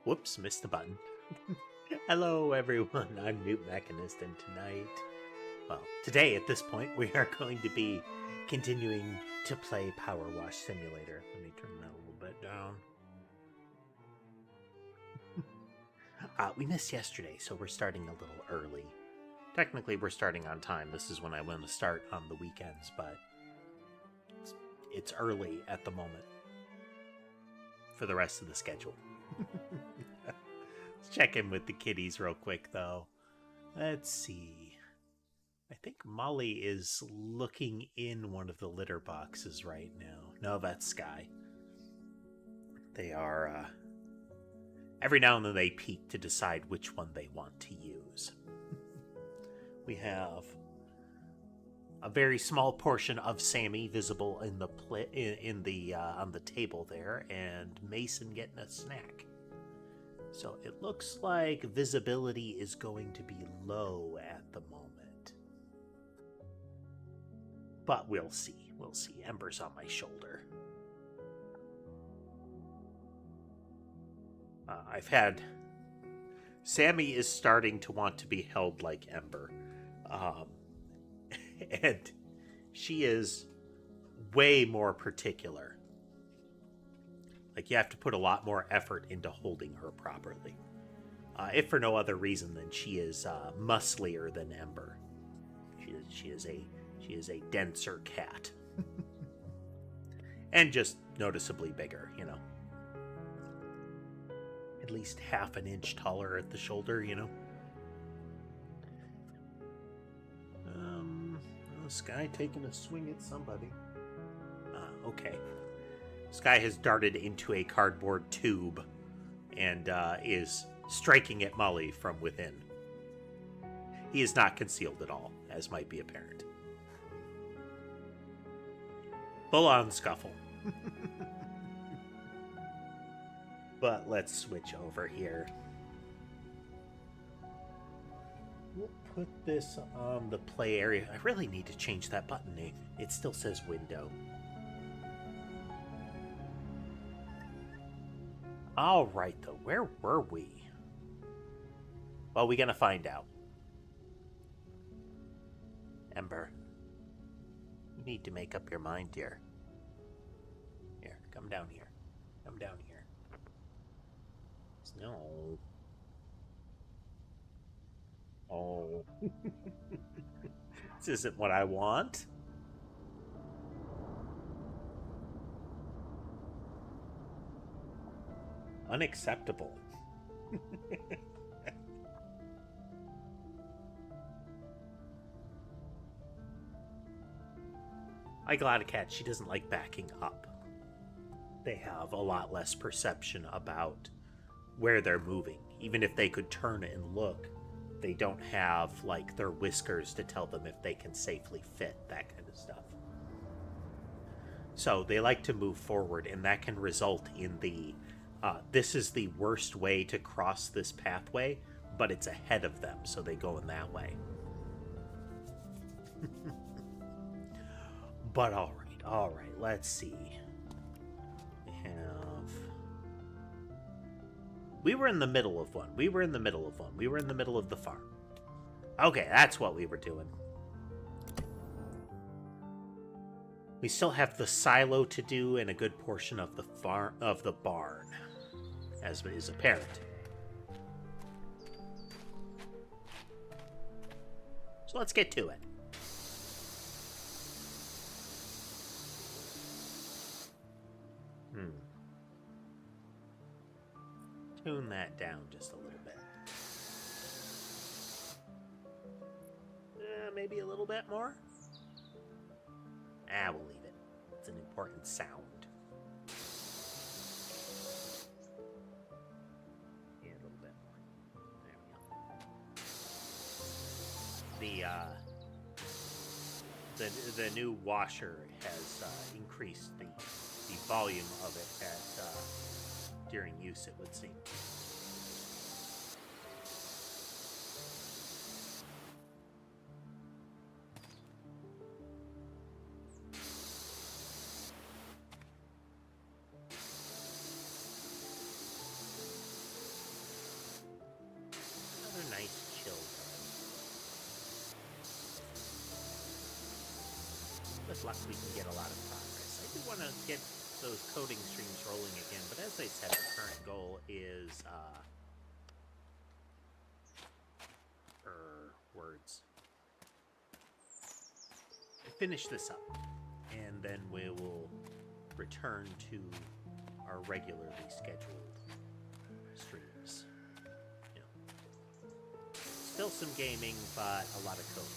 Whoops, missed the button. Hello everyone, I'm newtmechanist, and today at this point, we are going to be continuing to play PowerWash Simulator. Let me turn that a little bit down. We missed yesterday, so we're starting a little early. Technically, we're starting on time. This is when I want to start on the weekends, but it's early at the moment for the rest of the schedule. Let's check in with the kitties real quick, though. Let's see. I think Molly is looking in one of the litter boxes right now. No, that's Sky. They are, every now and then they peek to decide which one they want to use. We have a very small portion of Sammy visible in the on the table there, and Mason getting a snack. So it looks like visibility is going to be low at the moment. But we'll see. We'll see. Ember's on my shoulder. I've had... Sammy is starting to want to be held like Ember. And she is way more particular. Like, you have to put a lot more effort into holding her properly. If for no other reason than she is musclier than Ember. She is a denser cat. And just noticeably bigger, you know. At least half an inch taller at the shoulder, you know. Sky taking a swing at somebody. Okay. Sky has darted into a cardboard tube and is striking at Molly from within. He is not concealed at all, as might be apparent. Full-on scuffle. But let's switch over here. We'll put this on the play area. I really need to change that button name. It still says window. Alright, though. Where were we? Well, we're gonna find out. Ember. You need to make up your mind, dear. Here, come down here. Come down here. No. Oh. This isn't what I want. Unacceptable. I got a cat. She doesn't like backing up. They have a lot less perception about where they're moving. Even if they could turn and look, they don't have, like, their whiskers to tell them if they can safely fit, that kind of stuff. So they like to move forward, and that can result in the, this is the worst way to cross this pathway, but it's ahead of them, so they go in that way. But alright, let's see. We were in the middle of one. We were in the middle of the farm. Okay, that's what we were doing. We still have the silo to do and a good portion of the barn, as is apparent. So let's get to it. Tune that down just a little bit. Maybe a little bit more? We'll leave it. It's an important sound. Yeah, a little bit more. There we go. The new washer has increased the volume of it during use, it would seem. with luck, we can get a lot of progress. I do want to get those coding streams rolling again, but as I said, our current goal is, words. Finish this up, and then we will return to our regularly scheduled streams. You know, still some gaming, but a lot of coding.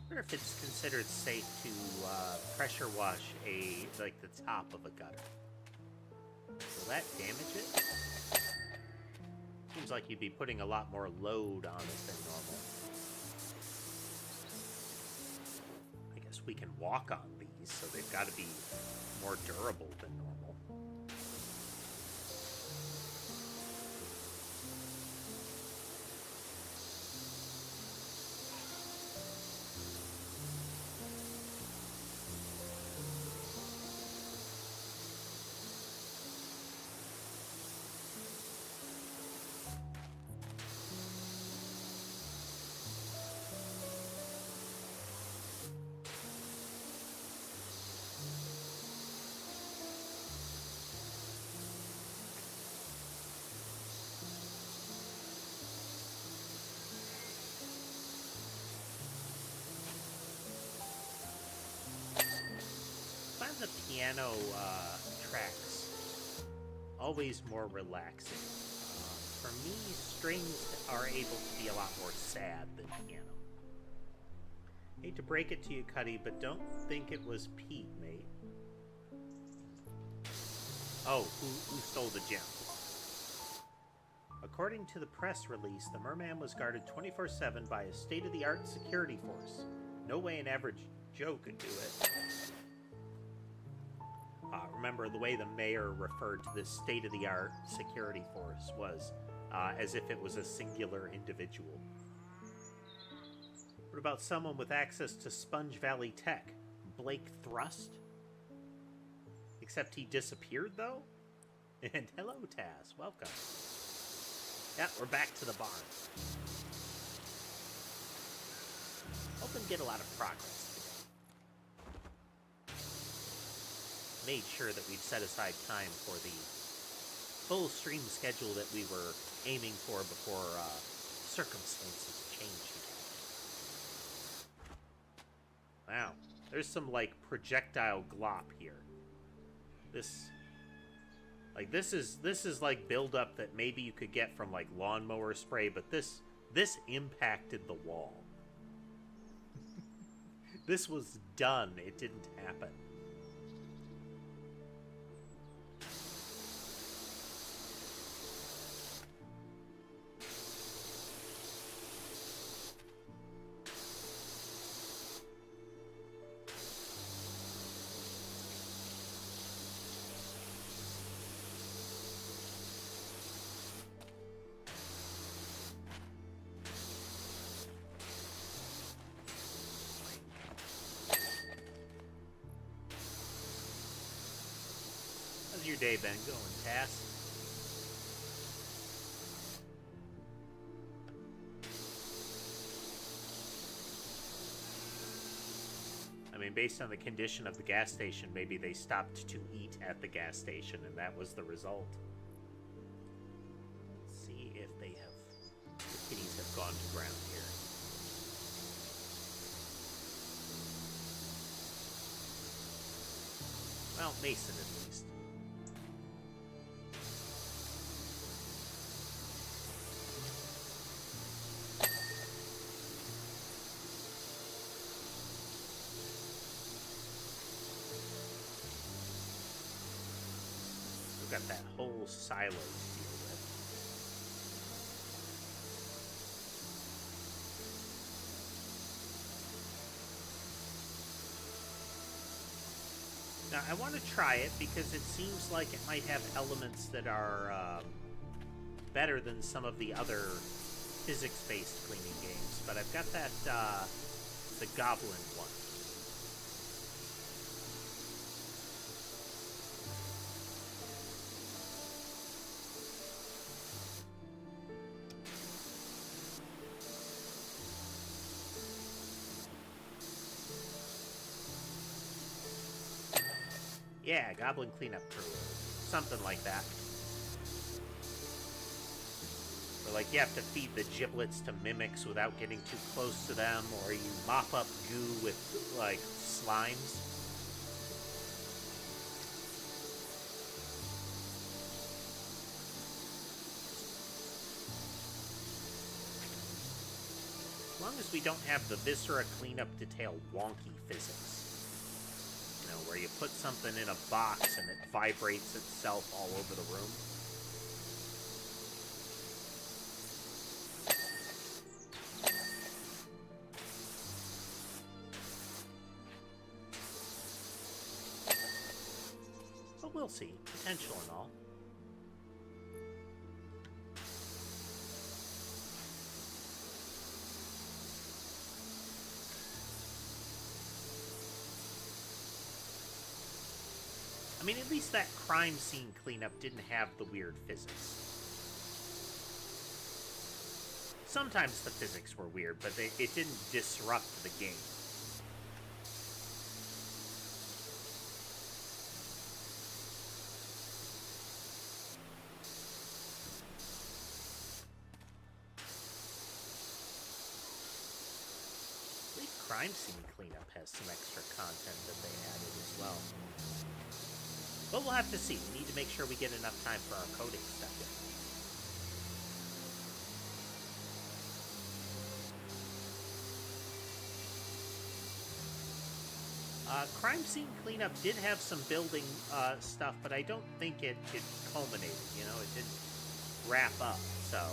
I wonder if it's considered safe to pressure wash the top of a gutter. Will that damage it? Seems like you'd be putting a lot more load on it than normal. I guess we can walk on these, so they've got to be more durable than normal. The piano tracks always more relaxing. For me, strings are able to be a lot more sad than piano. Hate to break it to you, Cuddy, but don't think it was Pete, mate. Oh, who stole the gem? According to the press release, the merman was guarded 24/7 by a state-of-the-art security force. No way an average Joe could do it. Remember, the way the mayor referred to this state-of-the-art security force was as if it was a singular individual. What about someone with access to Sponge Valley Tech? Blake Thrust? Except he disappeared, though? And hello, Taz. Welcome. Yeah, we're back to the barn. Hoping to get a lot of progress. Made sure that we'd set aside time for the full stream schedule that we were aiming for before circumstances changed again. Wow, there's some like projectile glop here. This is like buildup that maybe you could get from like lawnmower spray, but this impacted the wall. This was done. It didn't happen. How's your day been going, Tass? I mean, based on the condition of the gas station, maybe they stopped to eat at the gas station, and that was the result. Let's see if the kitties have gone to ground here. Well, Mason at least. We've got that whole silo to deal with. Now, I want to try it because it seems like it might have elements that are better than some of the other physics-based cleaning games, but I've got that, the Goblin one. Yeah, goblin cleanup crew. Something like that. Or like you have to feed the giblets to mimics without getting too close to them, or you mop up goo with, like, slimes. As long as we don't have the viscera cleanup detail wonky physics. You know, where you put something in a box and it vibrates itself all over the room. But we'll see. Potential and all. I mean, at least that crime scene cleanup didn't have the weird physics. Sometimes the physics were weird, but it didn't disrupt the game. I believe crime scene cleanup has some extra content that they added as well. But we'll have to see. We need to make sure we get enough time for our coding stuff in. Crime scene cleanup did have some building stuff, but I don't think it culminated, you know? It didn't wrap up, so...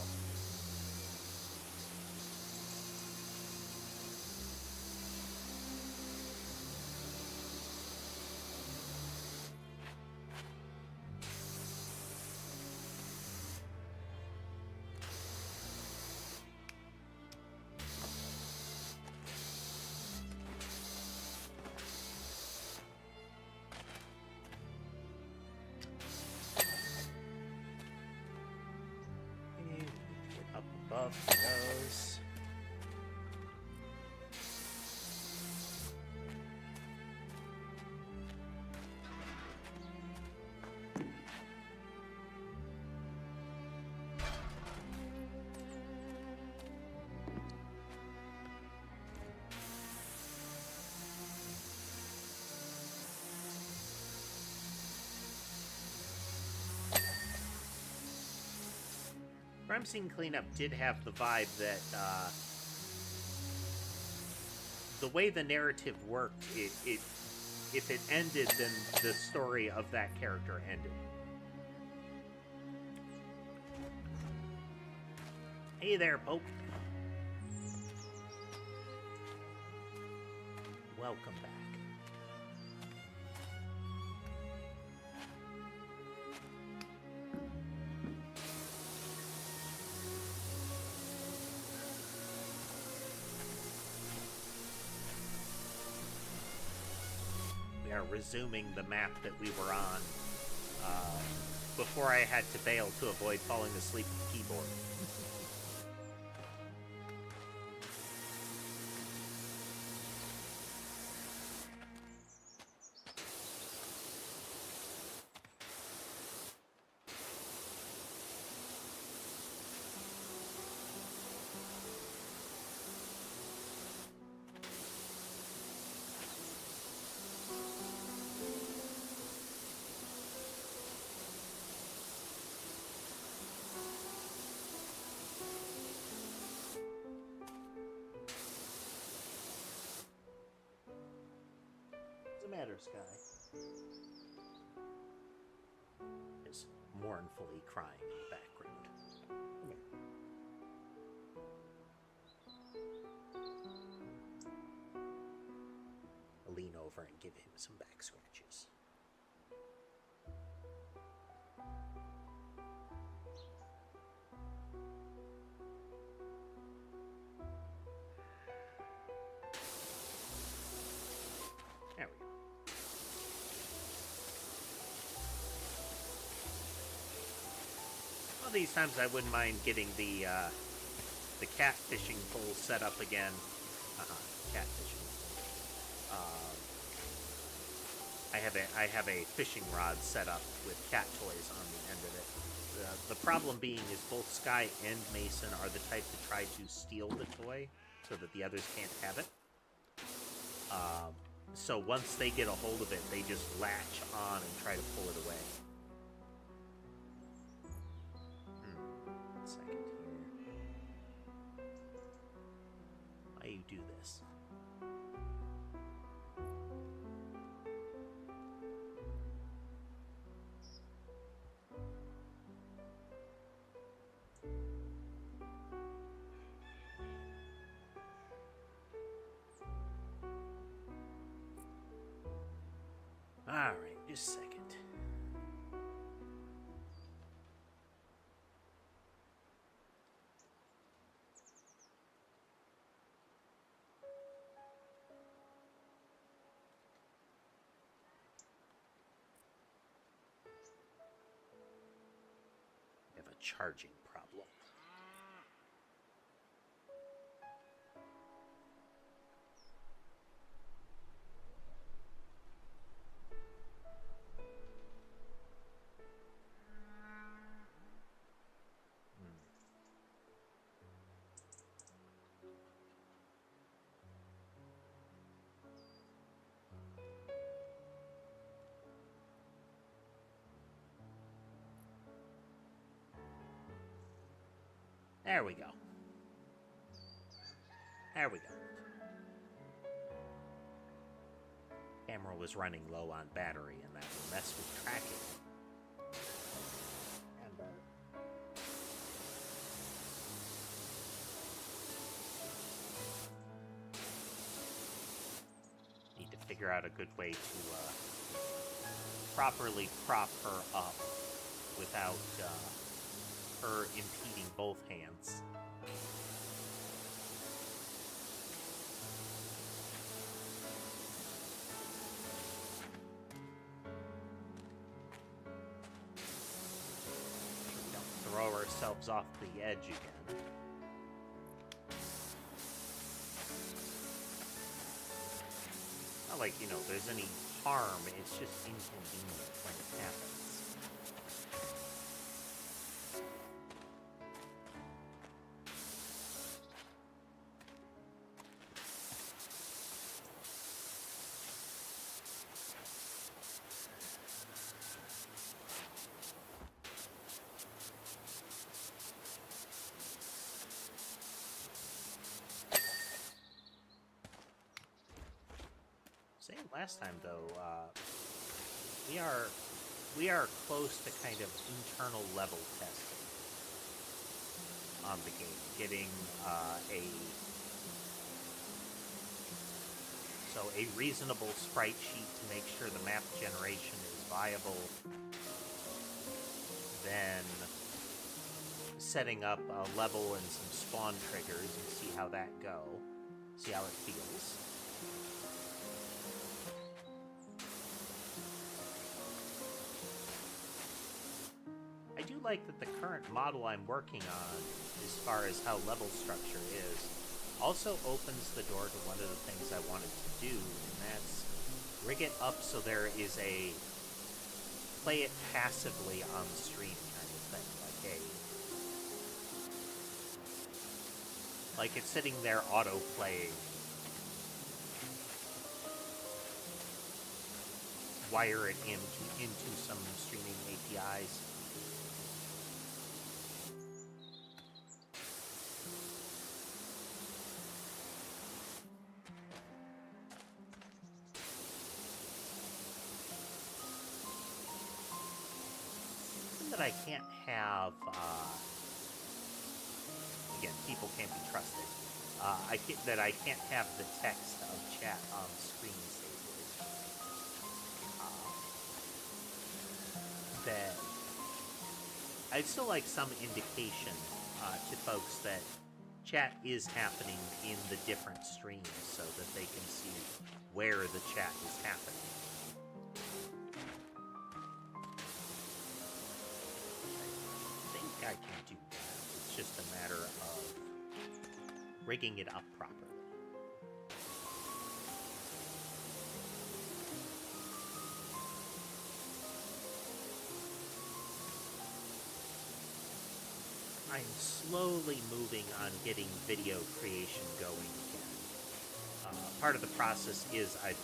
Above those. Crime scene cleanup did have the vibe that the way the narrative worked, if it ended, then the story of that character ended. Hey there, Pope. Welcome back. Resuming the map that we were on before I had to bail to avoid falling asleep at the keyboard. Matter, Sky is mournfully crying in the background. Come here. I'll lean over and give him some back scratches. There we go. Well, these times I wouldn't mind getting the cat fishing pole set up again. Cat fishing. I have a fishing rod set up with cat toys on the end of it. The problem being is both Sky and Mason are the type to try to steal the toy so that the others can't have it. So once they get a hold of it, they just latch on and try to pull it away. One second here. Why you do this? Alright, just a second. I have a charging problem. There we go. There we go. Camera was running low on battery, and that will mess with tracking. And, need to figure out a good way to properly prop her up without her impeding both hands. We don't throw ourselves off the edge again. Not like, you know, there's any harm, it's just inconvenient when it happens. Same last time though, we are close to kind of internal level testing on the game, getting a reasonable sprite sheet to make sure the map generation is viable, then setting up a level and some spawn triggers and see how that see how it feels. I do like that the current model I'm working on, as far as how level structure is, also opens the door to one of the things I wanted to do, and that's rig it up so there is a play it passively on the stream kind of thing, like it's sitting there auto-playing. Wire it into some streaming APIs. That I can't have, again, people can't be trusted. I can't have the text of chat on screen safely. That I'd still like some indication to folks that chat is happening in the different streams so that they can see where the chat is happening. I can do that. It's just a matter of rigging it up properly. I'm slowly moving on getting video creation going again. Part of the process is I've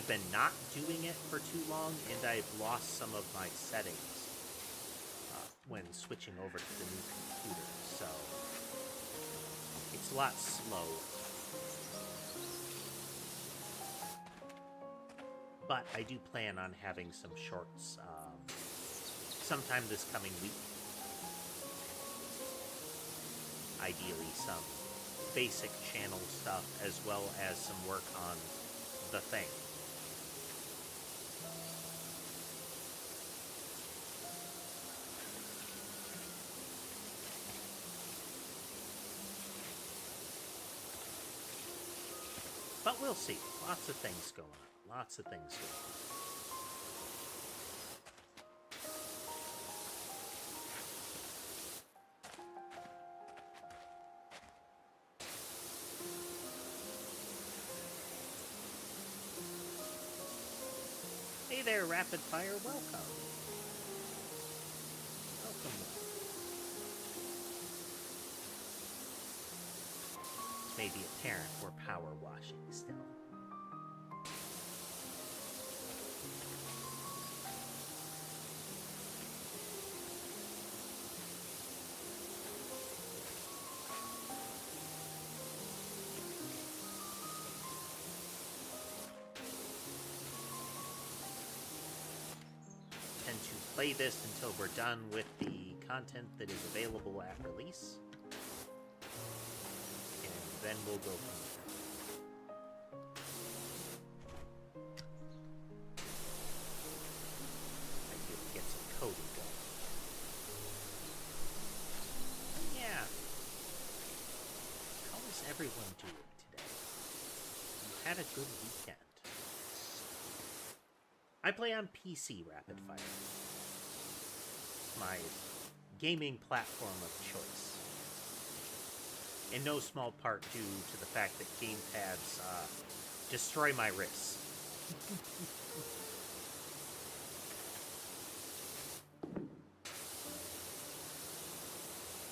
been not doing it for too long, and I've lost some of my settings when switching over to the new computer, so it's a lot slow. But I do plan on having some shorts sometime this coming week. Ideally some basic channel stuff as well as some work on the thing. But we'll see. Lots of things going on. Lots of things going on. Hey there, Rapid Fire. Welcome. Welcome. It's maybe apparent we're power washing still. Play this until we're done with the content that is available at release. And then we'll go from there. I need to get some coding going. Yeah. How is everyone doing today? You had a good weekend. I play on PC, Rapid Fire. My gaming platform of choice. In no small part due to the fact that gamepads destroy my wrists.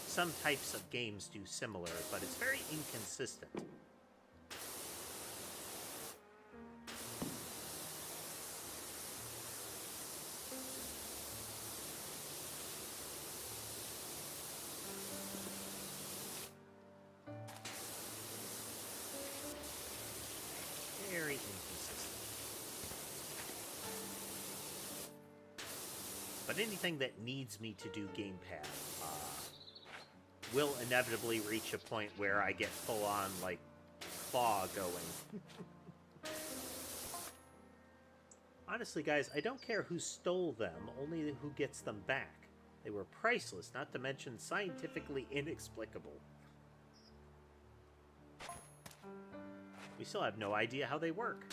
Some types of games do similar, but it's very inconsistent. Very inconsistent. But anything that needs me to do gamepad will inevitably reach a point where I get full on, like, claw going. Honestly, guys, I don't care who stole them, only who gets them back. They were priceless, not to mention scientifically inexplicable. We still have no idea how they work.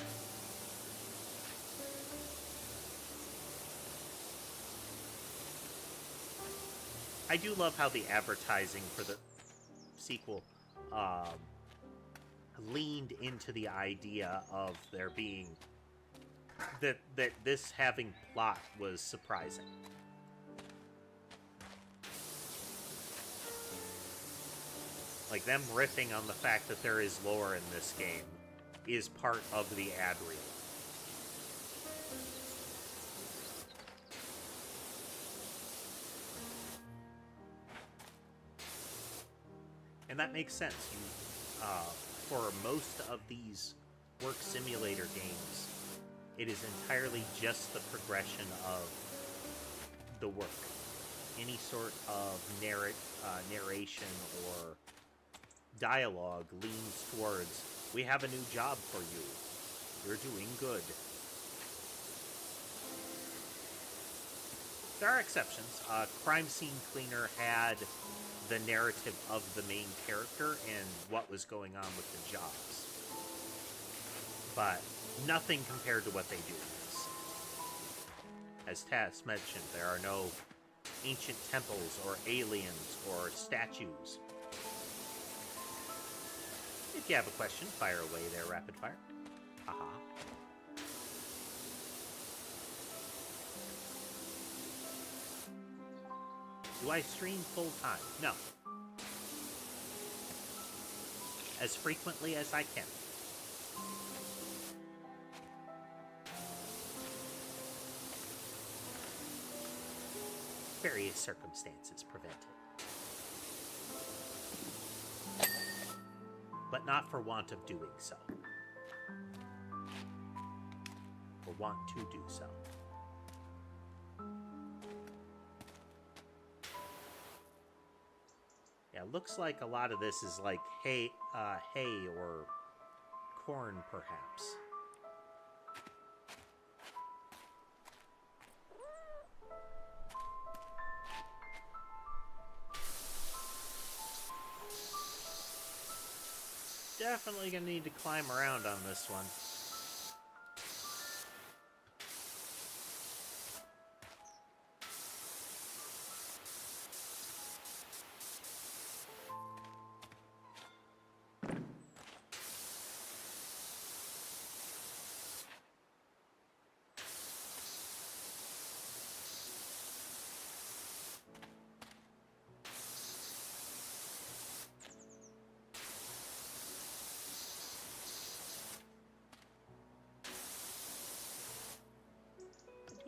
I do love how the advertising for the sequel leaned into the idea of there being that this having plot was surprising. Like them riffing on the fact that there is lore in this game is part of the ad reel. And that makes sense. For most of these work simulator games, it is entirely just the progression of the work. Any sort of narration or dialogue leans towards, we have a new job for you. You're doing good. There are exceptions. Crime Scene Cleaner had the narrative of the main character and what was going on with the jobs. But nothing compared to what they do in this. As Tess mentioned, there are no ancient temples or aliens or statues. If you have a question, fire away there, rapid fire. Haha. Do I stream full time? No. As frequently as I can. Various circumstances prevent it. But not for want of doing so. Or want to do so. Yeah, looks like a lot of this is like hay or corn, perhaps. Definitely gonna need to climb around on this one.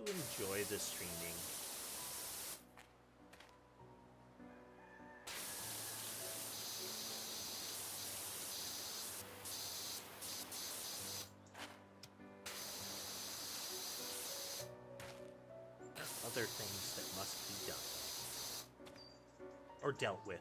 Enjoy the streaming. There are other things that must be done. Or dealt with.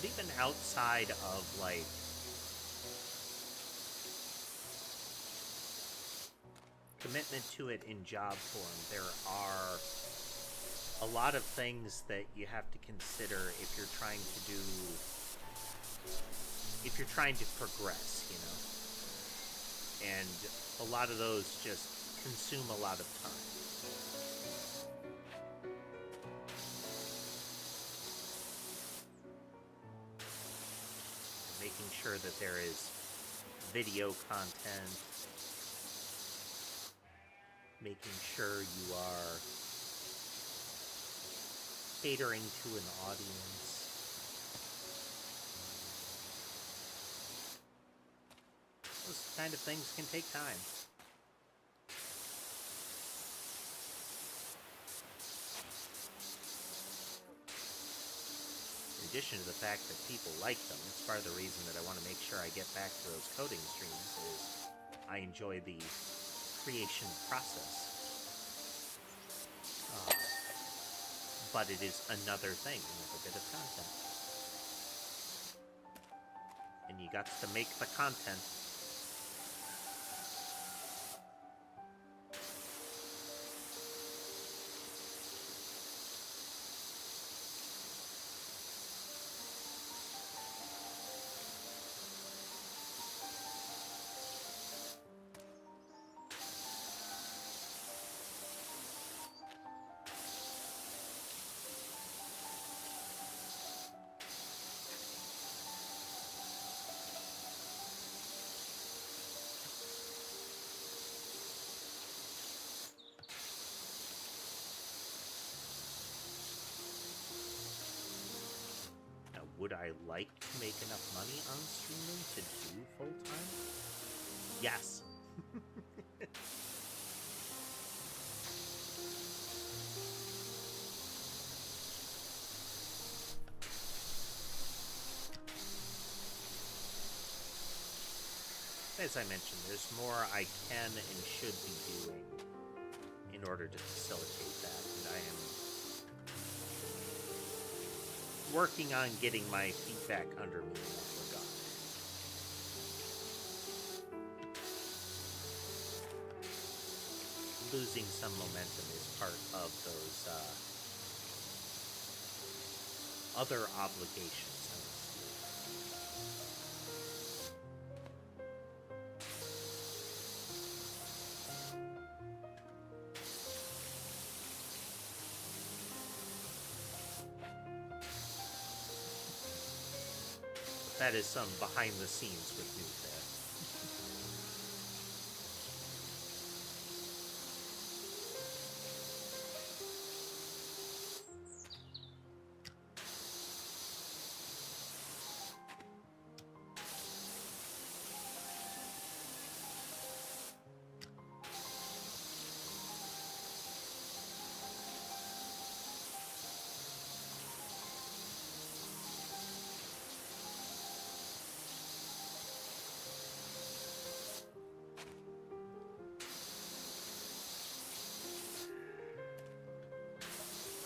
Even outside of, like, commitment to it in job form, there are a lot of things that you have to consider if you're trying to progress, you know? And a lot of those just consume a lot of time. Making sure that there is video content, making sure you are catering to an audience. Those kind of things can take time. In addition to the fact that people like them, it's part of the reason that I want to make sure I get back to those coding streams is I enjoy the creation process. But it is another thing with a bit of content. And you got to make the content. Would I like to make enough money on streaming to do full-time? Yes. As I mentioned, there's more I can and should be doing in order to facilitate that, and I am working on getting my feet back under me in that regard. Losing some momentum is part of those other obligations. That is some behind the scenes with Newt there.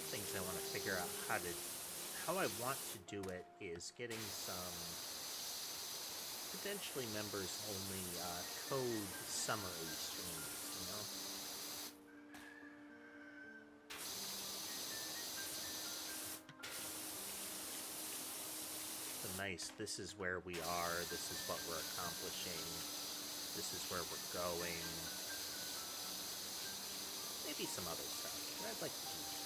Things I want to figure out how I want to do it is getting some potentially members only code summary streams, you know? So nice, this is where we are, this is what we're accomplishing, this is where we're going. Maybe some other stuff, but I'd like to do that.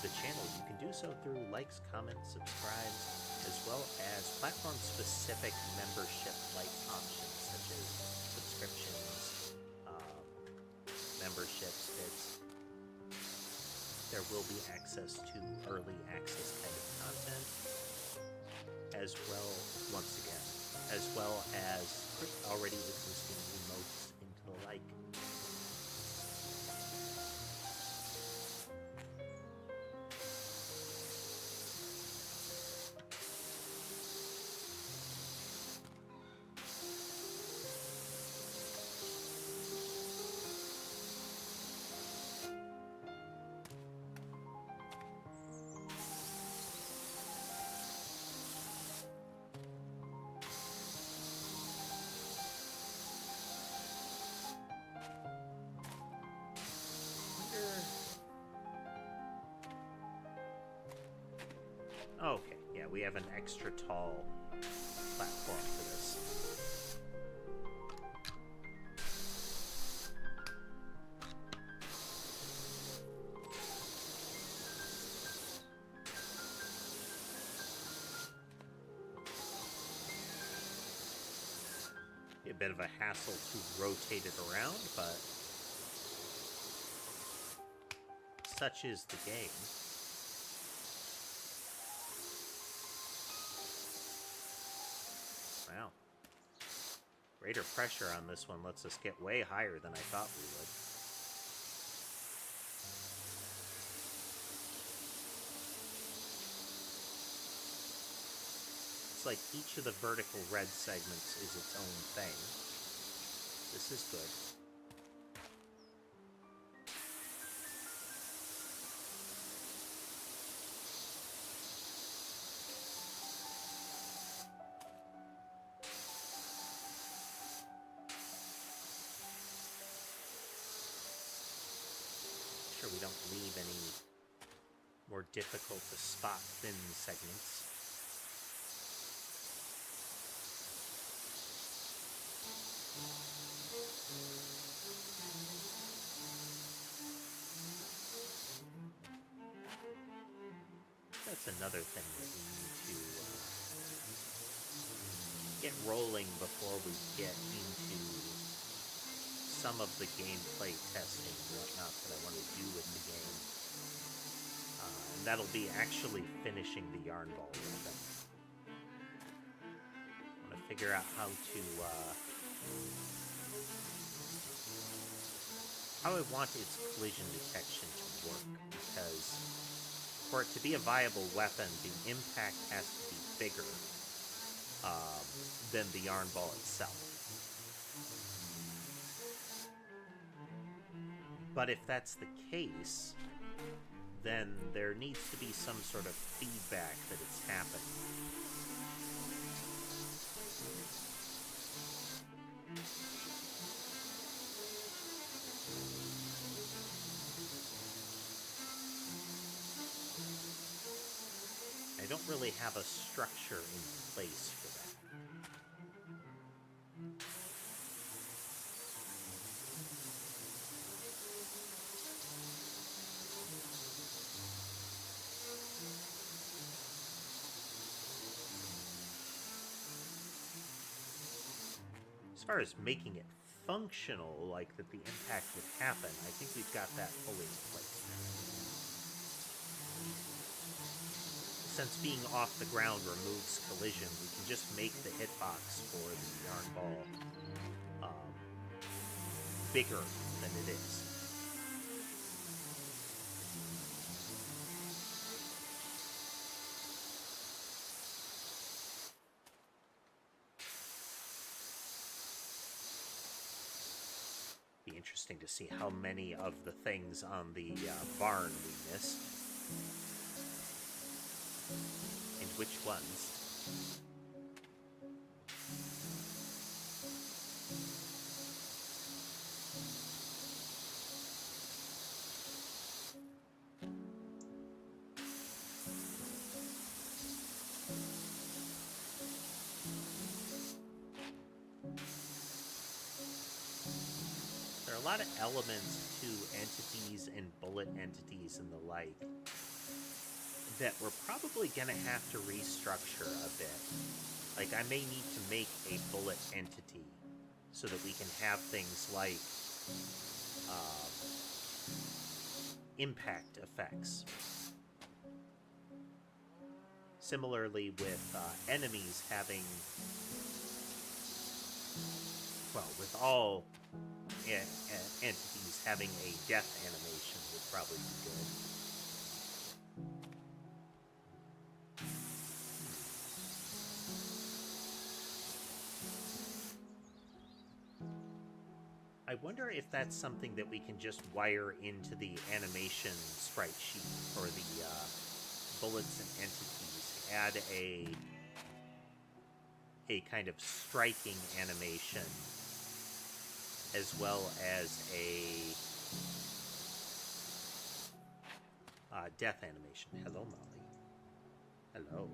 The channel, you can do so through likes, comments, subscribes, as well as platform-specific membership-like options such as subscriptions, memberships, bits. There will be access to early access kind of content, as well, once again, as well as already existing emotes into the like. Okay, yeah, we have an extra tall platform for this. Be a bit of a hassle to rotate it around, but such is the game. Wow. Greater pressure on this one lets us get way higher than I thought we would. It's like each of the vertical red segments is its own thing. This is good. Sure we don't leave any more difficult to spot thin segments. That's another thing that we need to get rolling before we get into some of the gameplay testing and whatnot that I want to do with the game. And that'll be actually finishing the yarn ball weapon. I want to figure out how I want its collision detection to work, because for it to be a viable weapon, the impact has to be bigger than the yarn ball itself. But if that's the case, then there needs to be some sort of feedback that it's happening. I don't really have a structure in place for that. As far as making it functional, like that the impact would happen, I think we've got that fully in place now. Since being off the ground removes collision, we can just make the hitbox for the yarn ball bigger than it is. Be interesting to see how many of the things on the barn we missed. And which ones. There are a lot of elements to entities and bullet entities and the like that we're probably going to have to restructure a bit. Like, I may need to make a bullet entity so that we can have things like impact effects. Similarly with enemies having, well, with all entities having a death animation would probably be good. I wonder if that's something that we can just wire into the animation sprite sheet for the bullets and entities. Add a kind of striking animation as well as a death animation. Hello, Molly. Hello.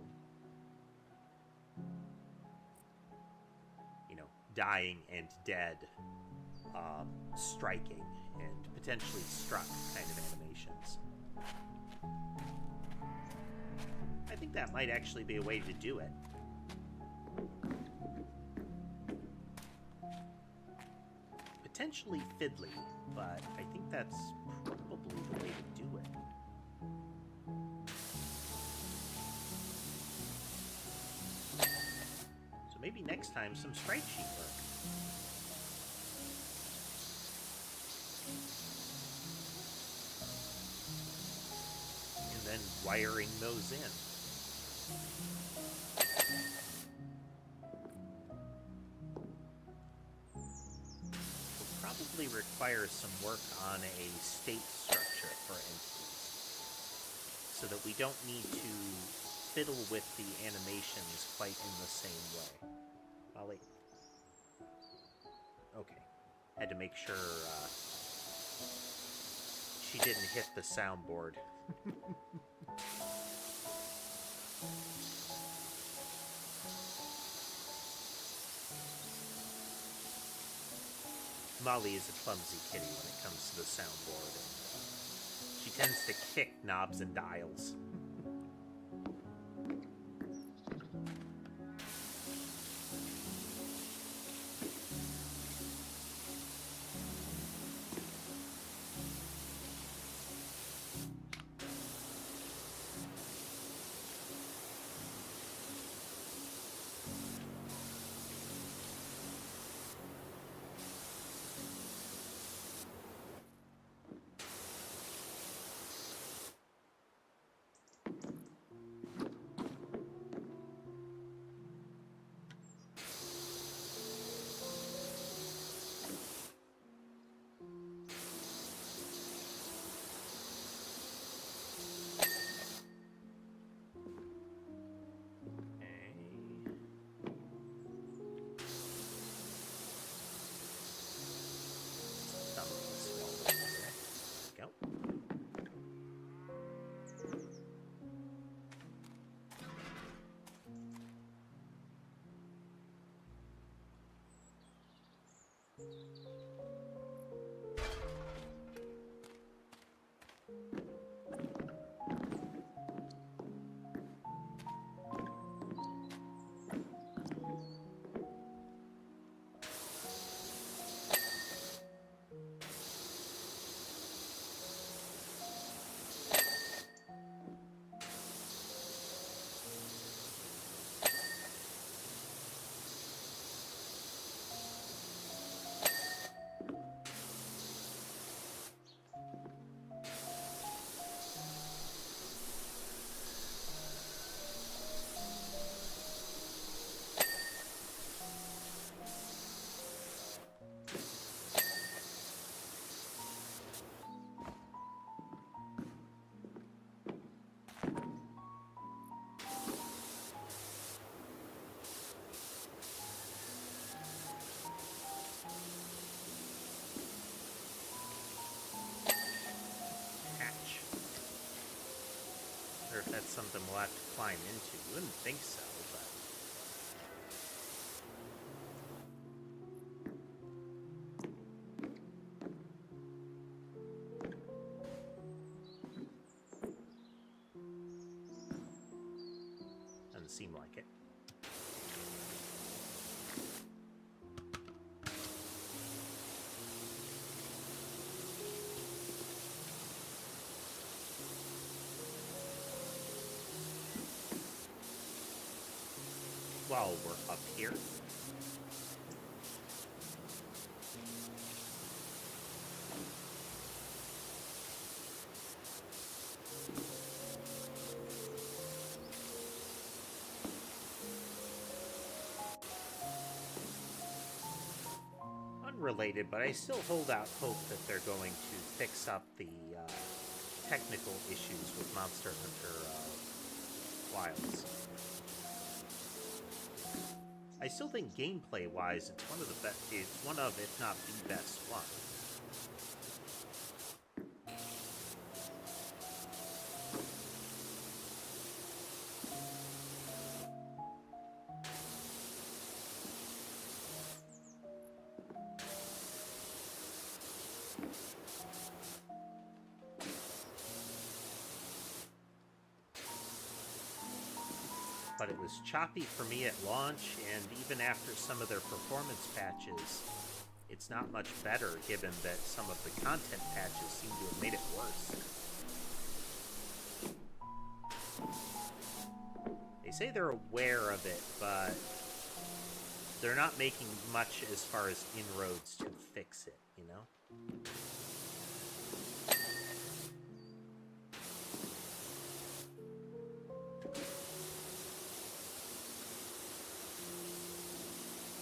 You know, dying and dead, striking and potentially struck kind of animations. I think that might actually be a way to do it. Potentially fiddly, but I think that's probably the way to do it. So maybe next time some sprite sheet work. And then wiring those in. Probably requires some work on a state structure for entities so that we don't need to fiddle with the animations quite in the same way. Molly. Okay. Had to make sure she didn't hit the soundboard. Molly is a clumsy kitty when it comes to the soundboard, and she tends to kick knobs and dials. something we'll have to climb into. You wouldn't think so, but... Doesn't seem like it. While we're up here. Unrelated, but I still hold out hope that they're going to fix up the technical issues with Monster Hunter Wilds. I still think gameplay-wise, it's one of the best. It's one of, if not the best one. But it was choppy for me at launch, and even after some of their performance patches, it's not much better, given that some of the content patches seem to have made it worse. They say they're aware of it, but they're not making much as far as inroads to fix it, you know?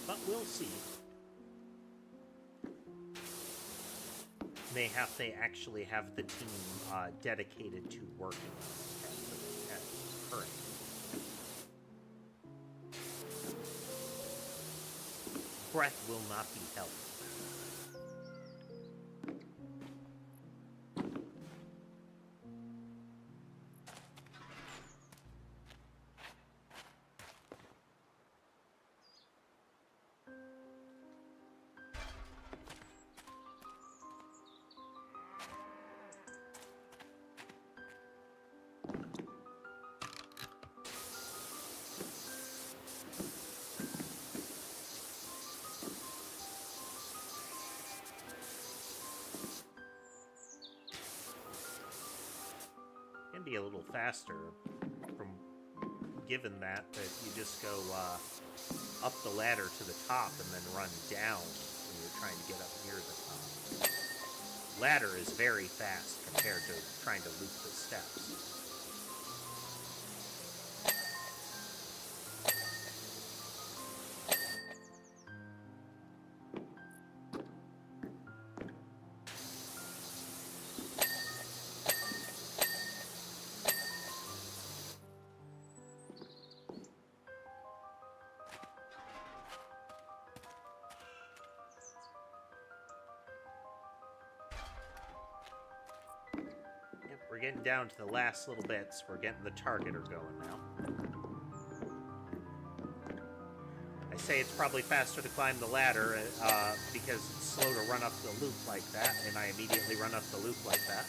But we'll see. They actually have the team dedicated to working on it at current. Breath will not be held. Be a little faster from given that you just go up the ladder to the top and then run down when you're trying to get up near the top. Ladder is very fast compared to trying to loop the steps. We're getting down to the last little bits. We're getting the targeter going now. I say it's probably faster to climb the ladder because it's slow to run up the loop like that, and I immediately run up the loop like that.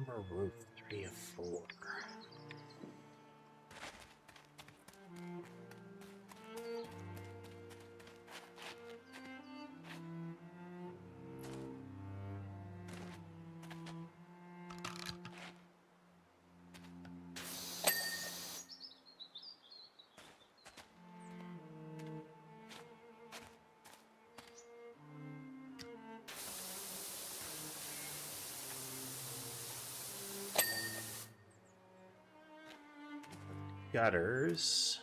Armor roof 3 of 4. Gutters.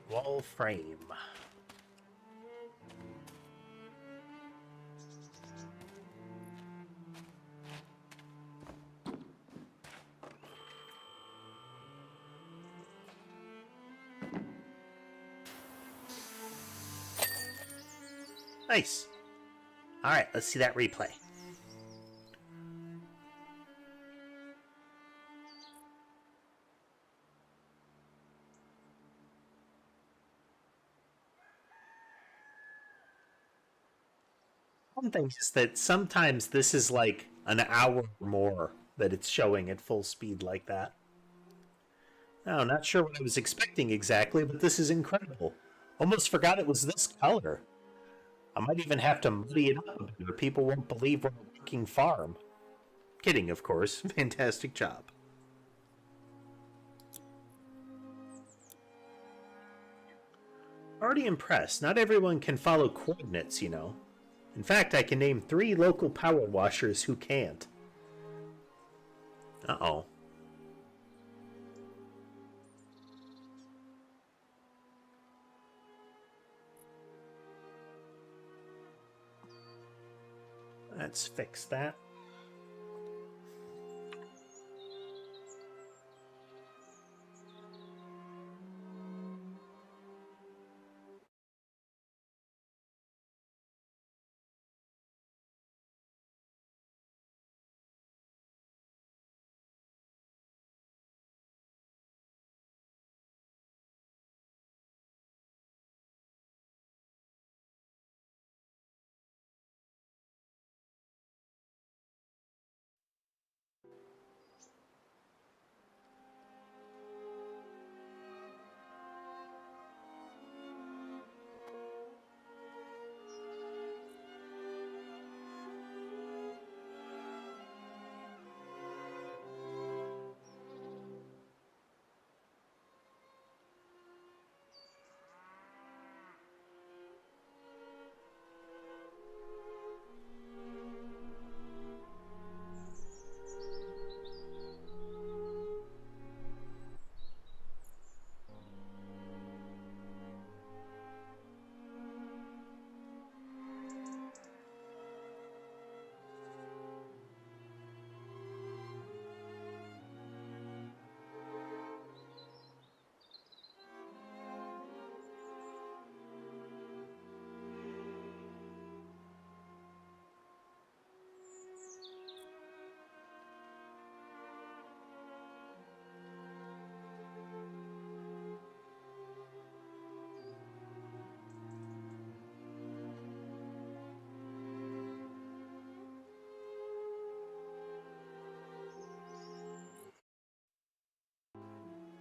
Wall frame. Nice. All right, let's see that replay. One thing is that sometimes this is like an hour or more that it's showing at full speed like that. Oh, not sure what I was expecting exactly, but this is incredible. Almost forgot it was this color. I might even have to muddy it up a bit, or people won't believe we're a working farm. Kidding, of course. Fantastic job. Already impressed. Not everyone can follow coordinates, you know. In fact, I can name 3 local power washers who can't. Uh-oh. Let's fix that.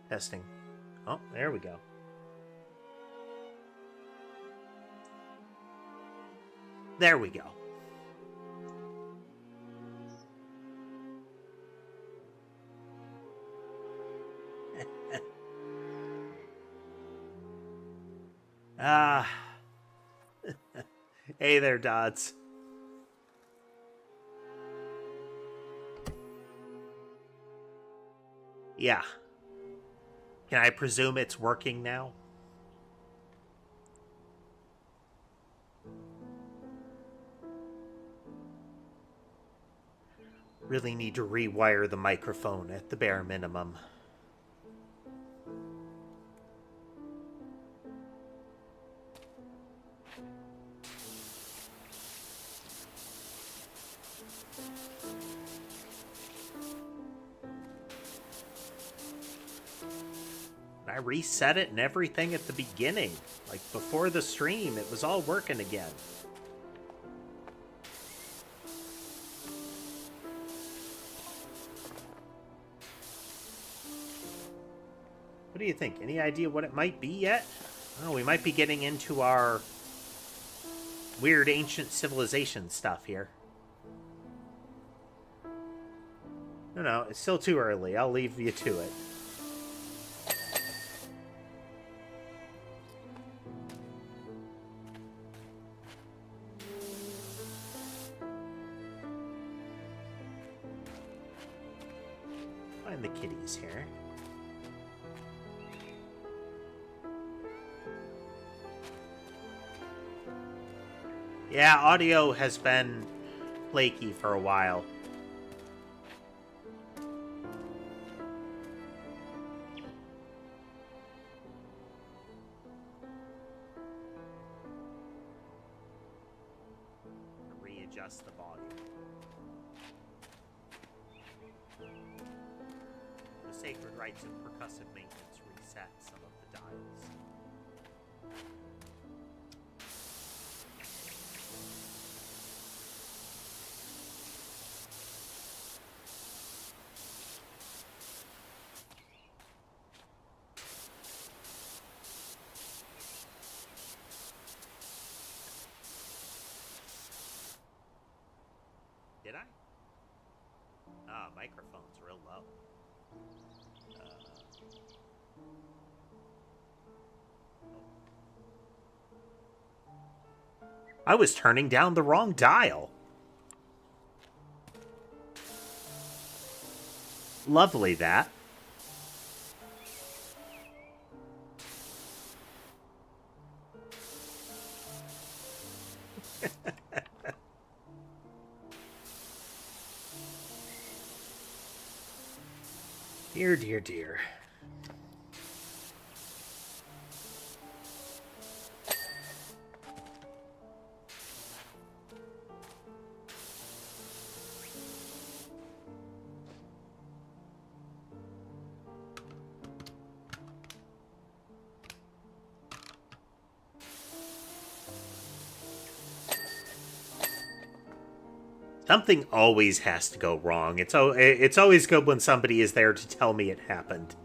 Testing. Oh, there we go. There we go. Ah. Hey there, Dodds. Yeah. Can I presume it's working now? Really need to rewire the microphone at the bare minimum. I reset it and everything at the beginning. Like, before the stream, it was all working again. What do you think? Any idea what it might be yet? Oh, we might be getting into our weird ancient civilization stuff here. No, it's still too early. I'll leave you to it. Find the kitties here. Yeah, audio has been flaky for a while. Readjust the volume. The sacred rites of percussive maintenance reset some of the dials. Did I? Ah, microphone's real low. I was turning down the wrong dial. Lovely, that. Dear, dear, dear. Something always has to go wrong. It's always good when somebody is there to tell me it happened.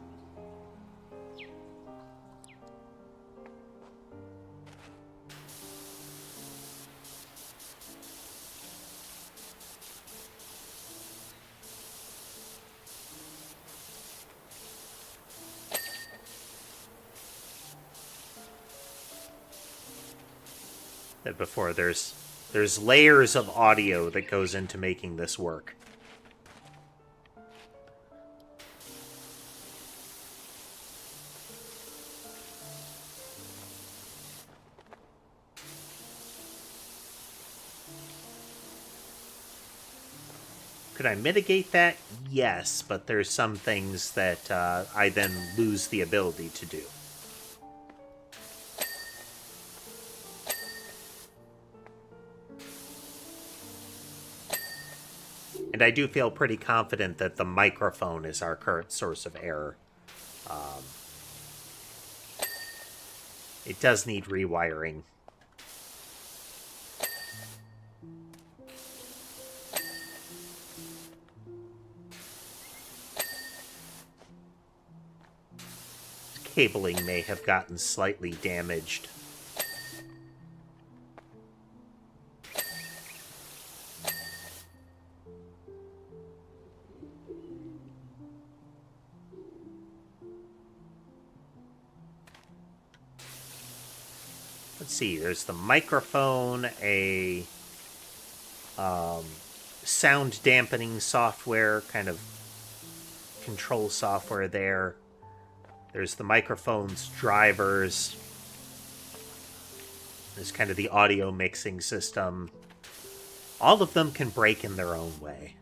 That before there's layers of audio that goes into making this work. Could I mitigate that? Yes, but there's some things that I then lose the ability to do. And I do feel pretty confident that the microphone is our current source of error. It does need rewiring. Cabling may have gotten slightly damaged. Let's see, there's the microphone, a sound dampening software, kind of control software there. There's the microphone's drivers. There's kind of the audio mixing system. All of them can break in their own way.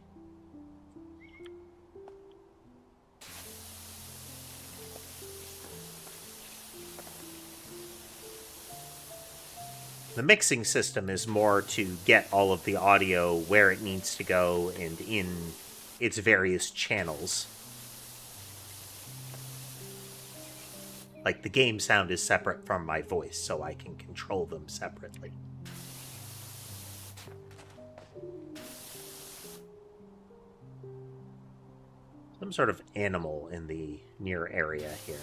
The mixing system is more to get all of the audio where it needs to go and in its various channels. Like, the game sound is separate from my voice, so I can control them separately. Some sort of animal in the near area here.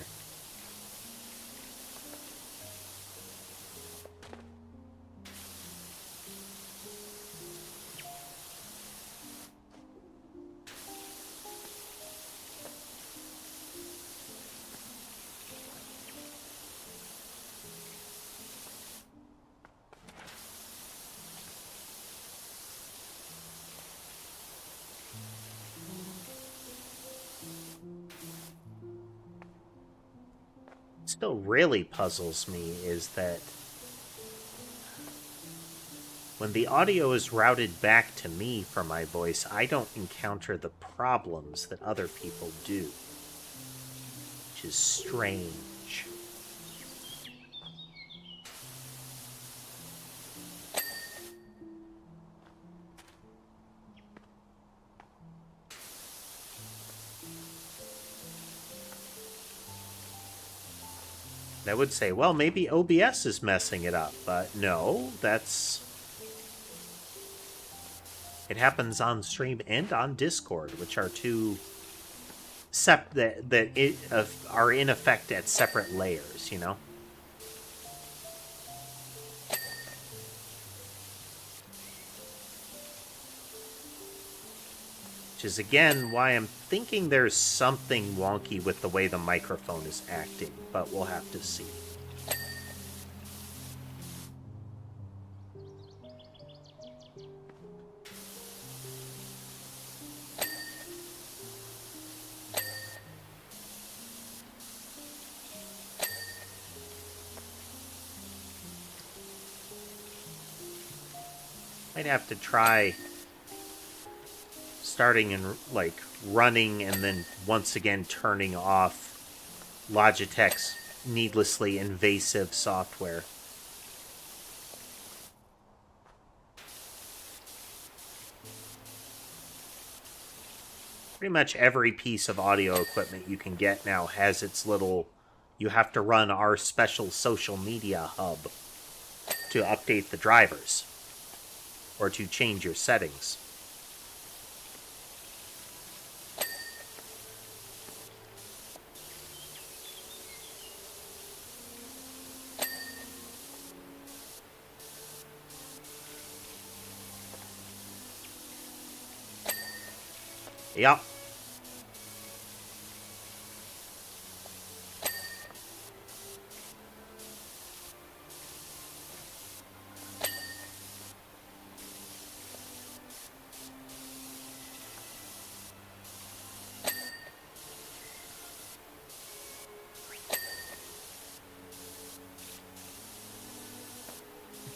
Still really puzzles me is that when the audio is routed back to me from my voice, I don't encounter the problems that other people do, which is strange. I would say, well, maybe OBS is messing it up, but no, it happens on stream and on Discord, which are two are in effect at separate layers, you know? Which is, again, why I'm thinking there's something wonky with the way the microphone is acting, but we'll have to see. I'd have to try starting and, like, running and then once again turning off Logitech's needlessly invasive software. Pretty much every piece of audio equipment you can get now has its little... You have to run our special social media hub to update the drivers or to change your settings. Yep.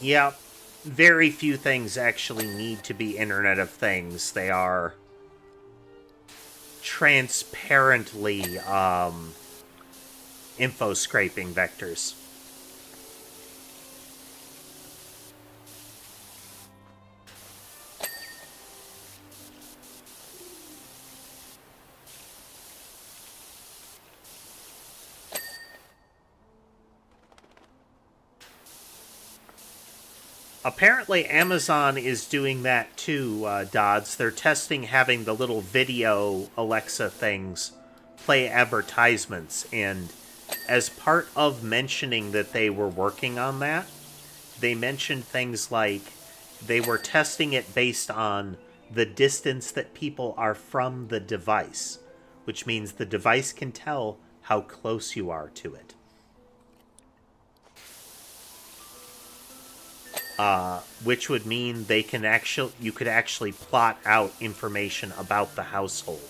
Yeah, very few things actually need to be Internet of Things. They are transparently info scraping vectors. Apparently Amazon is doing that too, Dodds. They're testing having the little video Alexa things play advertisements, and as part of mentioning that they were working on that, they mentioned things like they were testing it based on the distance that people are from the device, which means the device can tell how close you are to it. Which would mean you could actually plot out information about the household.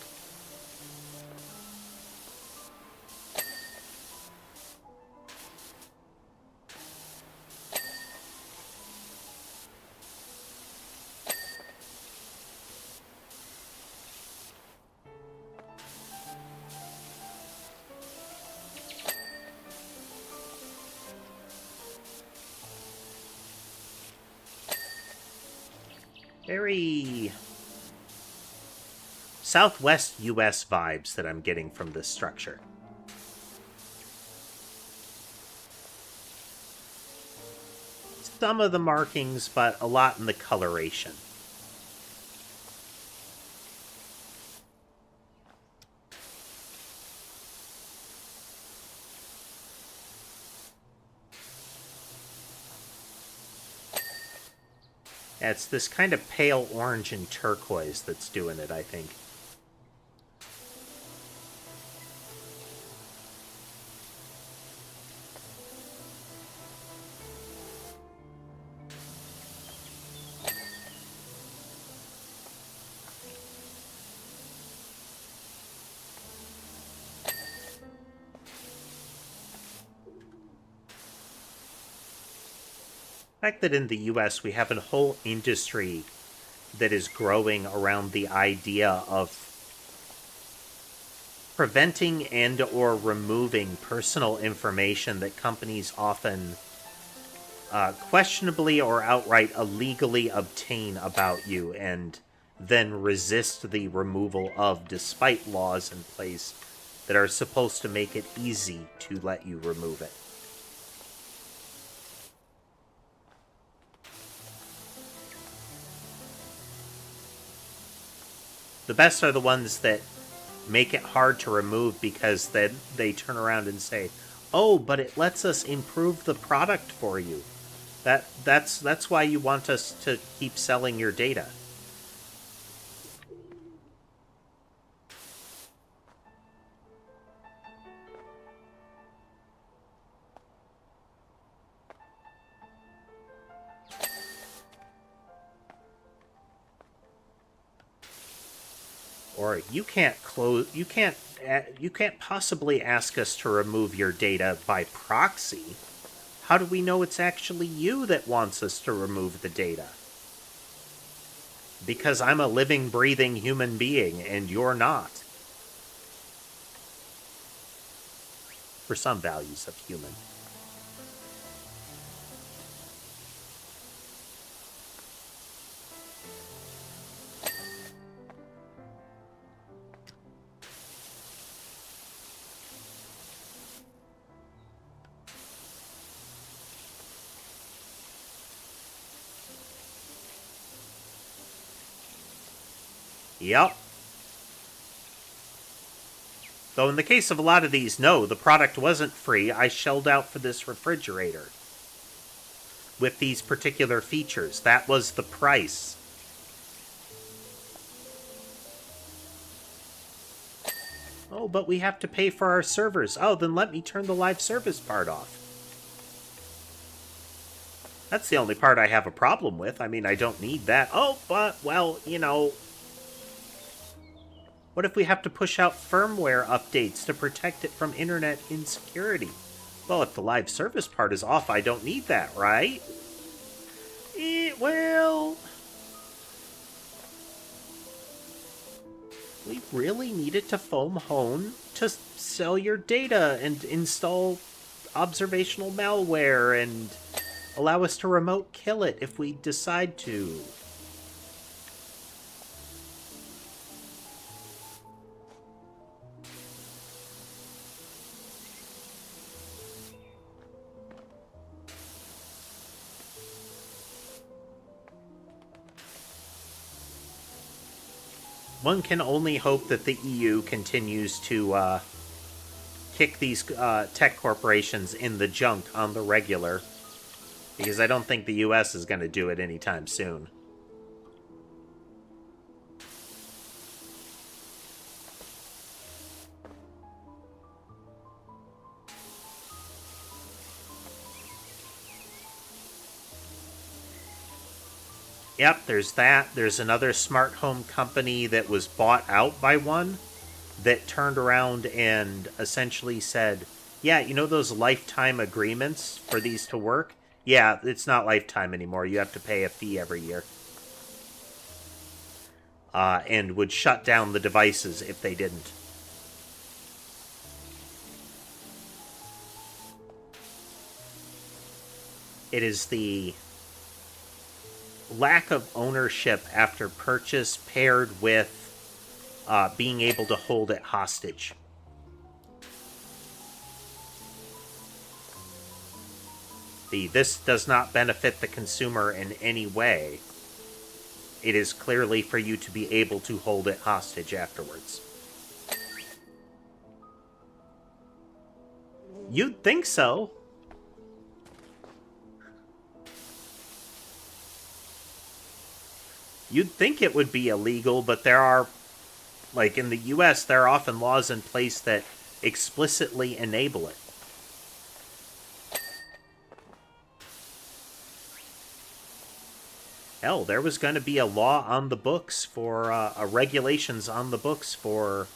Very Southwest US vibes that I'm getting from this structure. Some of the markings, but a lot in the coloration. Yeah, it's this kind of pale orange and turquoise that's doing it, I think. The fact that in the US we have a whole industry that is growing around the idea of preventing and or removing personal information that companies often questionably or outright illegally obtain about you and then resist the removal of despite laws in place that are supposed to make it easy to let you remove it. The best are the ones that make it hard to remove because then they turn around and say, "Oh, but it lets us improve the product for you. That's why you want us to keep selling your data." Or you can't possibly ask us to remove your data by proxy. How do we know it's actually you that wants us to remove the data? Because I'm a living, breathing human being and you're not. For some values of human. Yep. Though in the case of a lot of these, no, the product wasn't free. I shelled out for this refrigerator. With these particular features. That was the price. Oh, but we have to pay for our servers. Oh, then let me turn the live service part off. That's the only part I have a problem with. I mean, I don't need that. Oh, but, well, you know... What if we have to push out firmware updates to protect it from internet insecurity? Well, if the live service part is off, I don't need that, right? Well... We really needed to foam hone to sell your data and install observational malware and allow us to remote kill it if we decide to. One can only hope that the EU continues to kick these tech corporations in the junk on the regular, because I don't think the US is going to do it anytime soon. Yep, there's that. There's another smart home company that was bought out by one that turned around and essentially said, yeah, you know those lifetime agreements for these to work? Yeah, it's not lifetime anymore. You have to pay a fee every year. And would shut down the devices if they didn't. It is the lack of ownership after purchase paired with being able to hold it hostage. This does not benefit the consumer in any way. It is clearly for you to be able to hold it hostage afterwards. You'd think so. You'd think it would be illegal, but there are, like in the US, there are often laws in place that explicitly enable it. Hell, there was going to be a law on the books for, regulations on the books for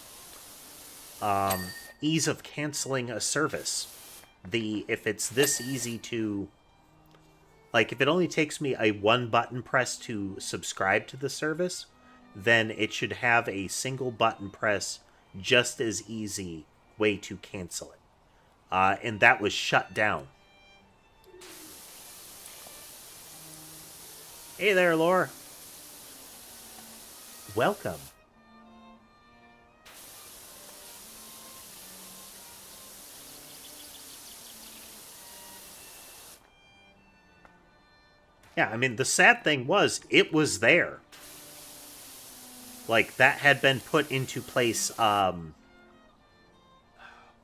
ease of canceling a service. If it's this easy to, like, if it only takes me a one button press to subscribe to the service, then it should have a single button press, just as easy way to cancel it. And that was shut down. Hey there, Lore. Welcome. Yeah, I mean, the sad thing was, it was there. Like, that had been put into place, what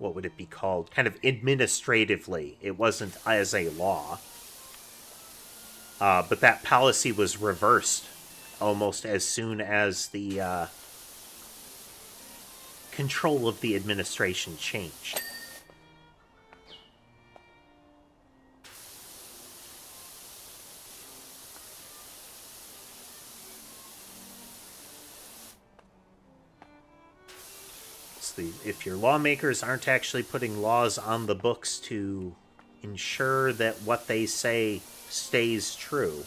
would it be called? Kind of administratively. It wasn't as a law. But that policy was reversed almost as soon as the control of the administration changed. If your lawmakers aren't actually putting laws on the books to ensure that what they say stays true,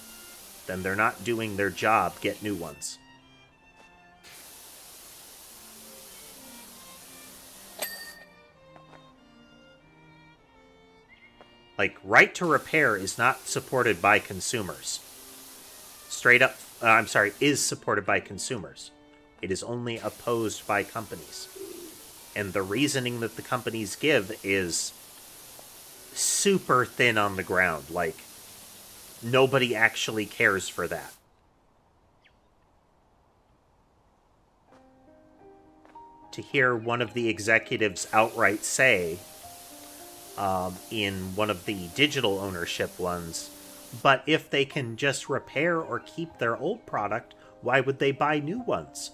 then they're not doing their job. Get new ones. Like, right to repair is not supported by consumers. Straight up, is supported by consumers. It is only opposed by companies. And the reasoning that the companies give is super thin on the ground. Like, nobody actually cares for that. To hear one of the executives outright say, in one of the digital ownership ones, but if they can just repair or keep their old product, why would they buy new ones?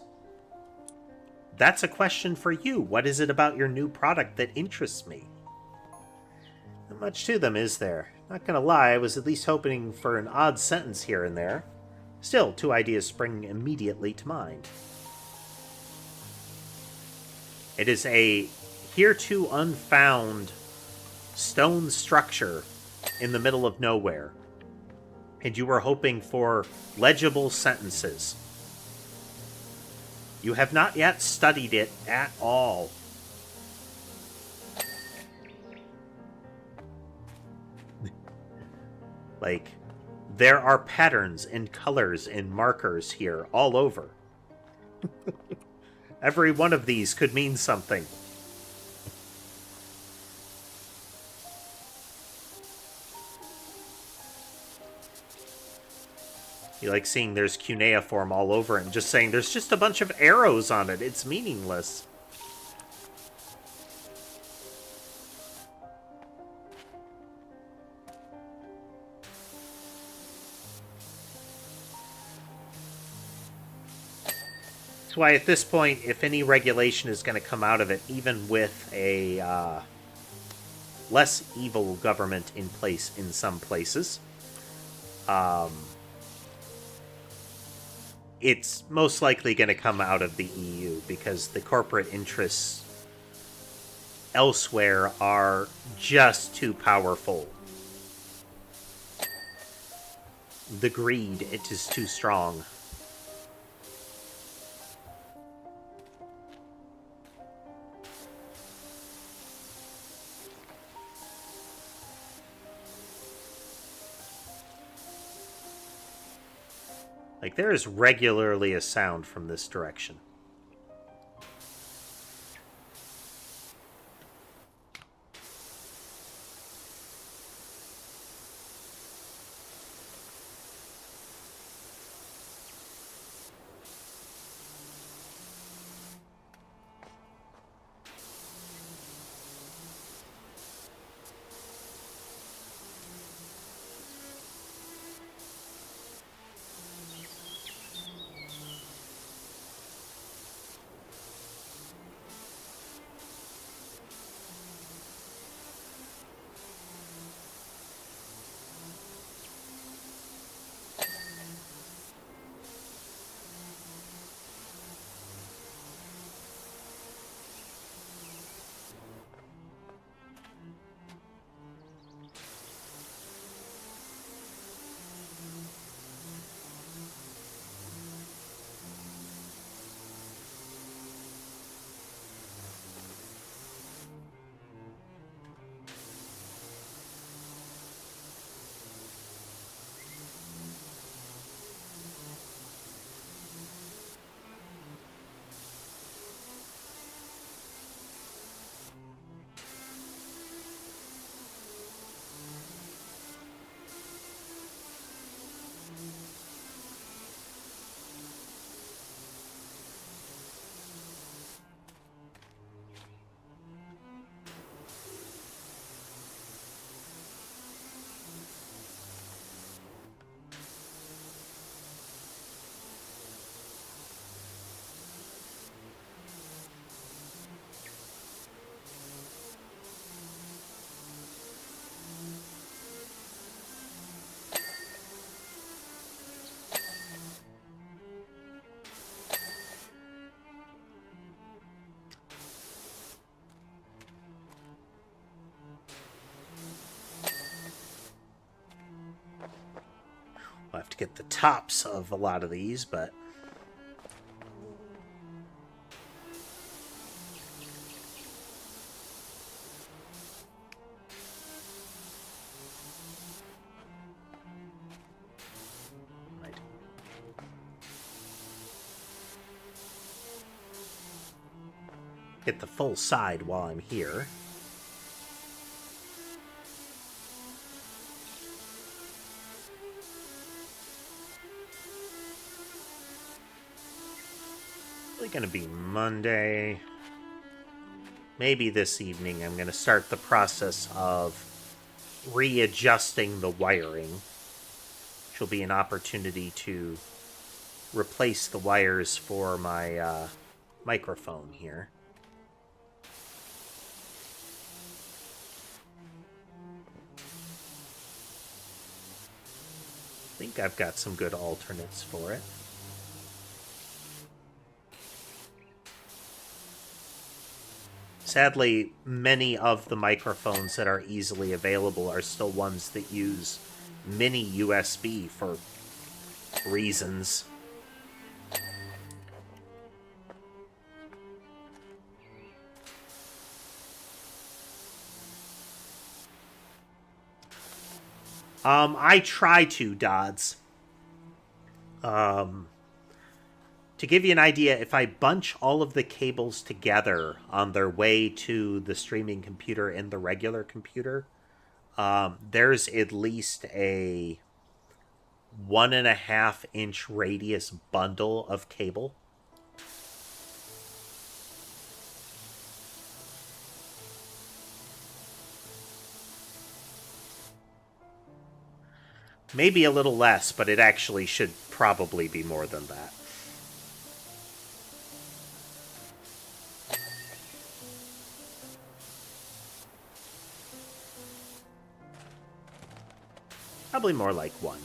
That's a question for you. What is it about your new product that interests me? Not much to them, is there? Not gonna lie, I was at least hoping for an odd sentence here and there. Still, two ideas spring immediately to mind. It is a hereto unfound stone structure in the middle of nowhere, and you were hoping for legible sentences. You have not yet studied it at all. Like, there are patterns and colors and markers here all over. Every one of these could mean something. You like seeing there's cuneiform all over it and just saying there's just a bunch of arrows on it. It's meaningless. That's why at this point, if any regulation is going to come out of it, even with a less evil government in place in some places, it's most likely going to come out of the EU because the corporate interests elsewhere are just too powerful. The greed, it is too strong. Like, there is regularly a sound from this direction. I'll have to get the tops of a lot of these, but... Right. Get the full side while I'm here. Going to be Monday. Maybe this evening I'm going to start the process of readjusting the wiring, which will be an opportunity to replace the wires for my microphone here. I think I've got some good alternates for it. Sadly, many of the microphones that are easily available are still ones that use mini USB for reasons. I try to, Dodds. To give you an idea, if I bunch all of the cables together on their way to the streaming computer and the regular computer, there's at least a 1.5 inch radius bundle of cable. Maybe a little less, but it actually should probably be more than that. Probably more like 1.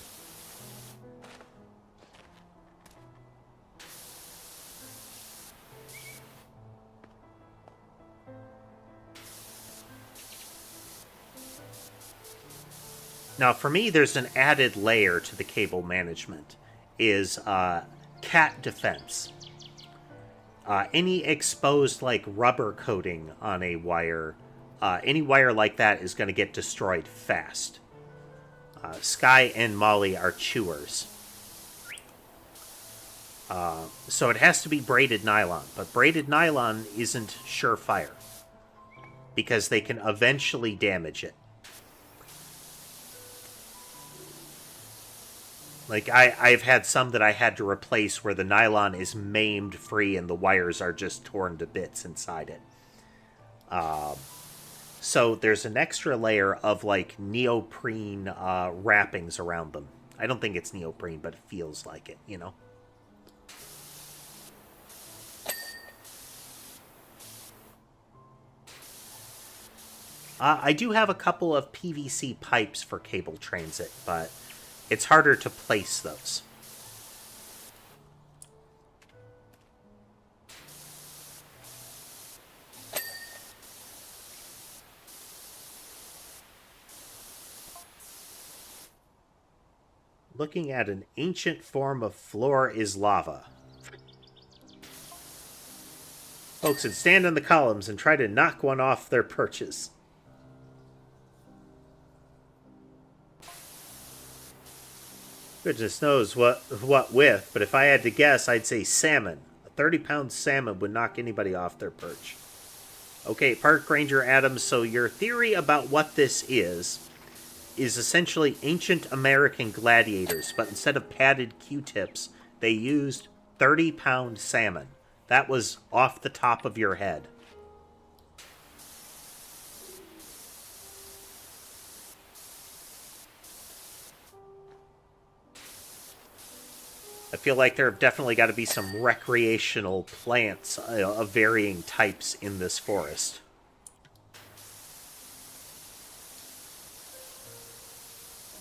Now, for me, there's an added layer to the cable management, is cat defense. Any exposed, like, rubber coating on a wire, any wire like that is going to get destroyed fast. Sky and Molly are chewers. So it has to be braided nylon, but braided nylon isn't surefire because they can eventually damage it. Like, I've had some that I had to replace where the nylon is maimed free and the wires are just torn to bits inside it. So there's an extra layer of, like, neoprene wrappings around them. I don't think it's neoprene, but it feels like it, you know? I do have a couple of PVC pipes for cable transit, but it's harder to place those. Looking at an ancient form of floor is lava. Folks would stand on the columns and try to knock one off their perches. Goodness knows what with, but if I had to guess, I'd say salmon. A 30-pound salmon would knock anybody off their perch. Okay, Park Ranger Adams, so your theory about what this is essentially ancient American gladiators, but instead of padded Q-tips, they used 30-pound salmon. That was off the top of your head. I feel like there have definitely got to be some recreational plants of varying types in this forest.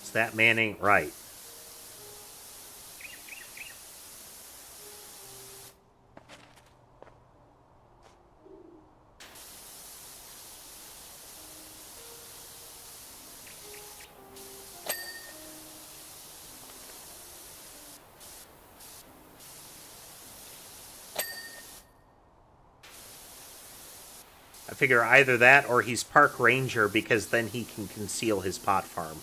So that man ain't right. I figure either that or he's park ranger because then he can conceal his pot farm.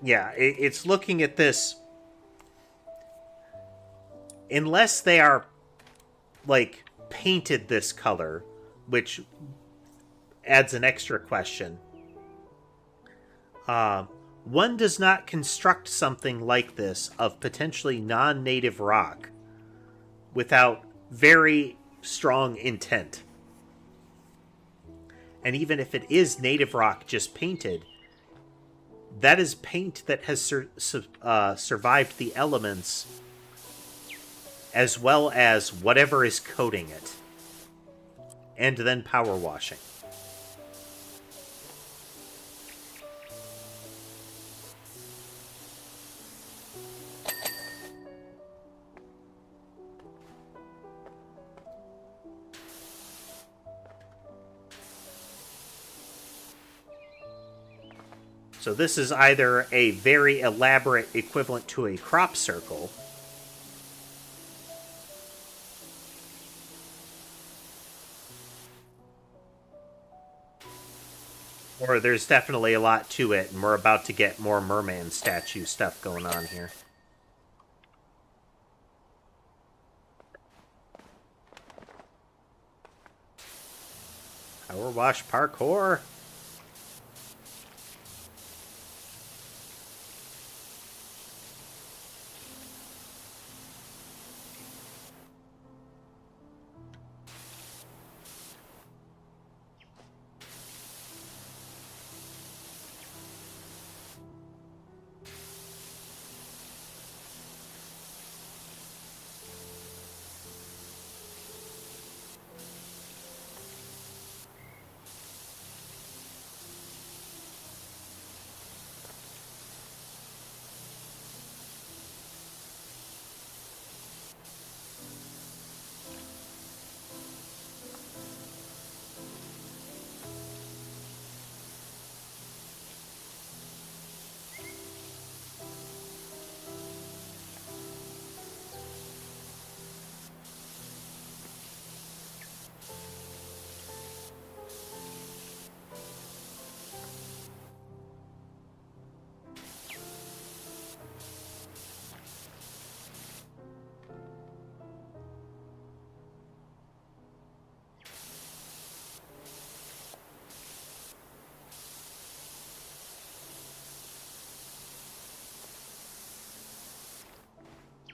Yeah, it's looking at this. Unless they are, like, painted this color, which adds an extra question. One does not construct something like this of potentially non-native rock without very strong intent. And even if it is native rock just painted, that is paint that has survived the elements as well as whatever is coating it. And then power washing. So this is either a very elaborate equivalent to a crop circle, or there's definitely a lot to it, and we're about to get more merman statue stuff going on here. Power wash parkour.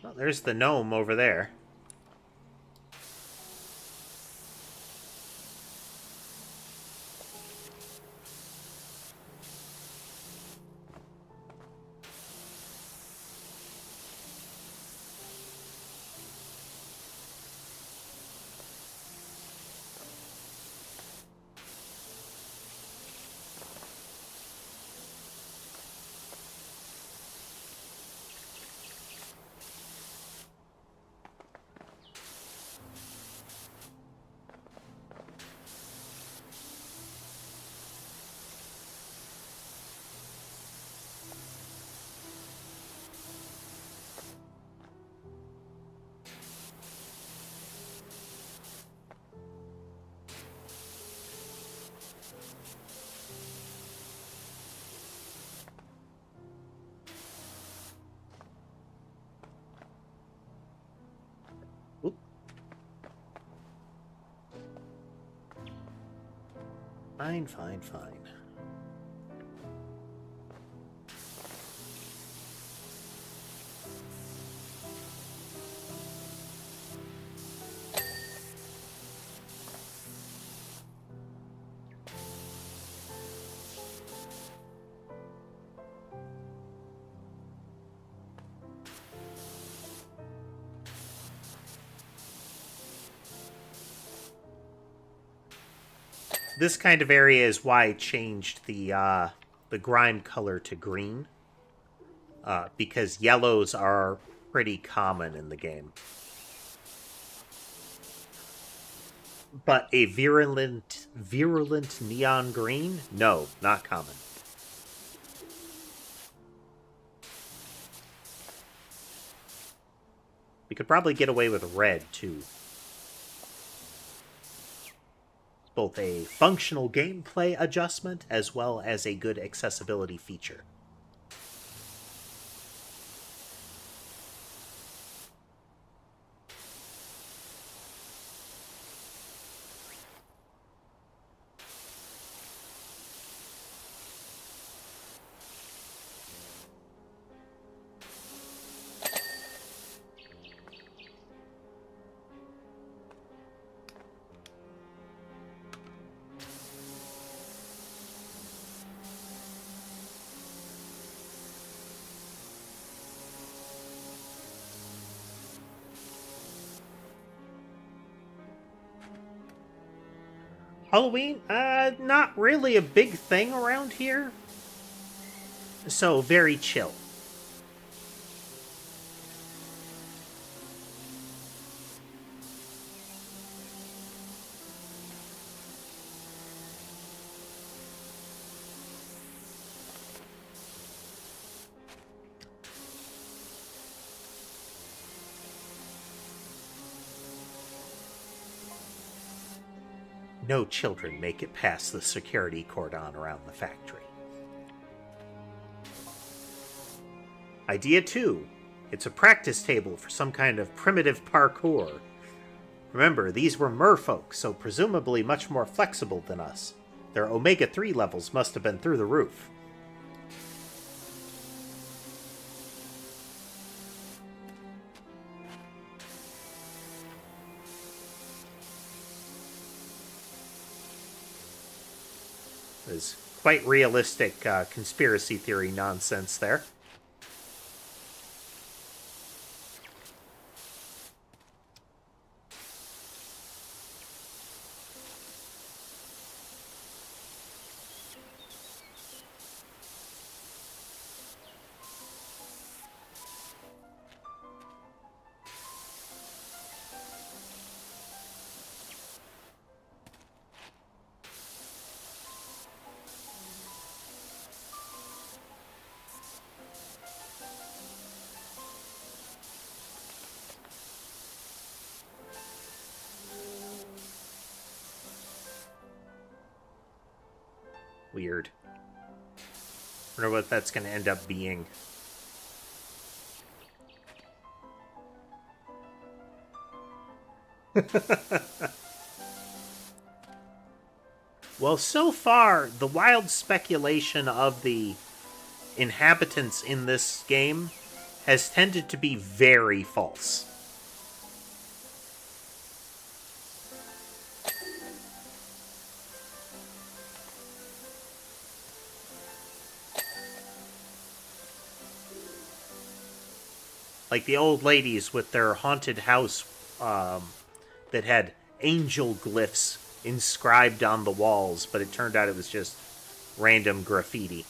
Well, there's the gnome over there. Oop. Fine, fine, fine. This kind of area is why I changed the grime color to green, because yellows are pretty common in the game. But a virulent neon green? No, not common. We could probably get away with red, too. Both a functional gameplay adjustment as well as a good accessibility feature. Halloween, not really a big thing around here. So, very chill. No children make it past the security cordon around the factory. Idea 2. It's a practice table for some kind of primitive parkour. Remember, these were merfolk, so presumably much more flexible than us. Their omega-3 levels must have been through the roof. There's quite realistic conspiracy theory nonsense there. Weird. Wonder what that's going to end up being. Well, so far, the wild speculation of the inhabitants in this game has tended to be very false. Like the old ladies with their haunted house that had angel glyphs inscribed on the walls, but it turned out it was just random graffiti.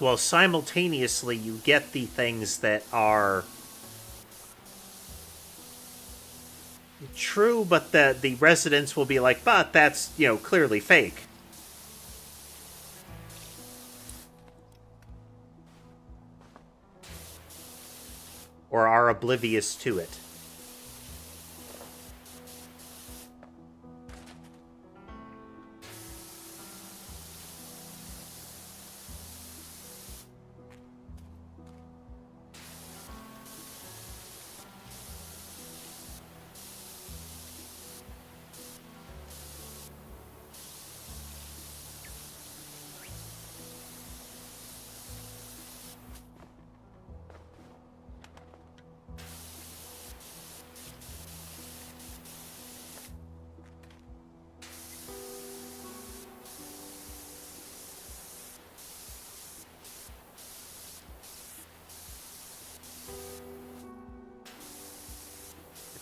Well, simultaneously, you get the things that are true, but the residents will be like, but that's, clearly fake. Or are oblivious to it.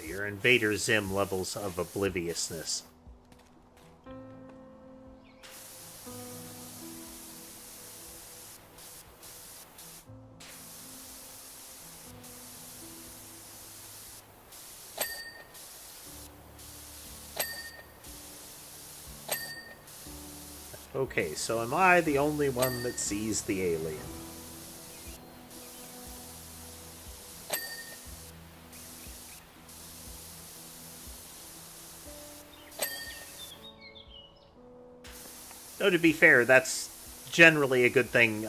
Your Invader Zim levels of obliviousness. Okay, so am I the only one that sees the alien? Though, to be fair, that's generally a good thing,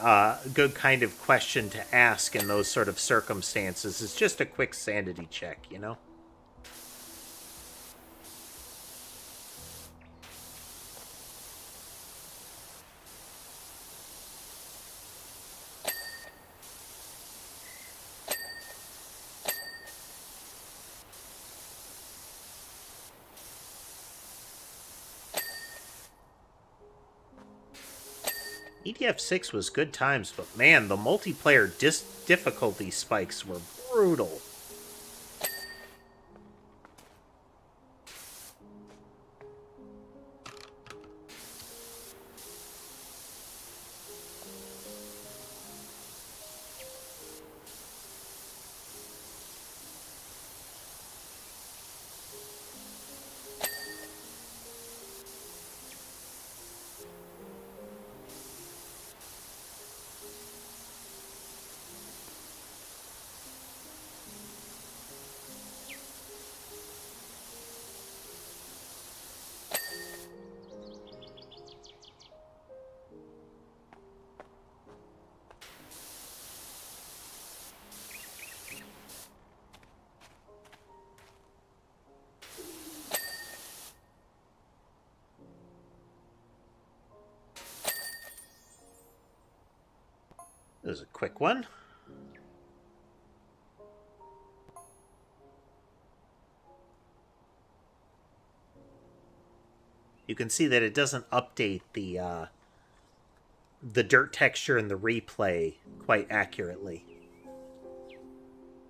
good kind of question to ask in those sort of circumstances. It's just a quick sanity check, you know? EDF6 was good times, but man, the multiplayer difficulty spikes were brutal. This is a quick one. You can see that it doesn't update the dirt texture in the replay quite accurately.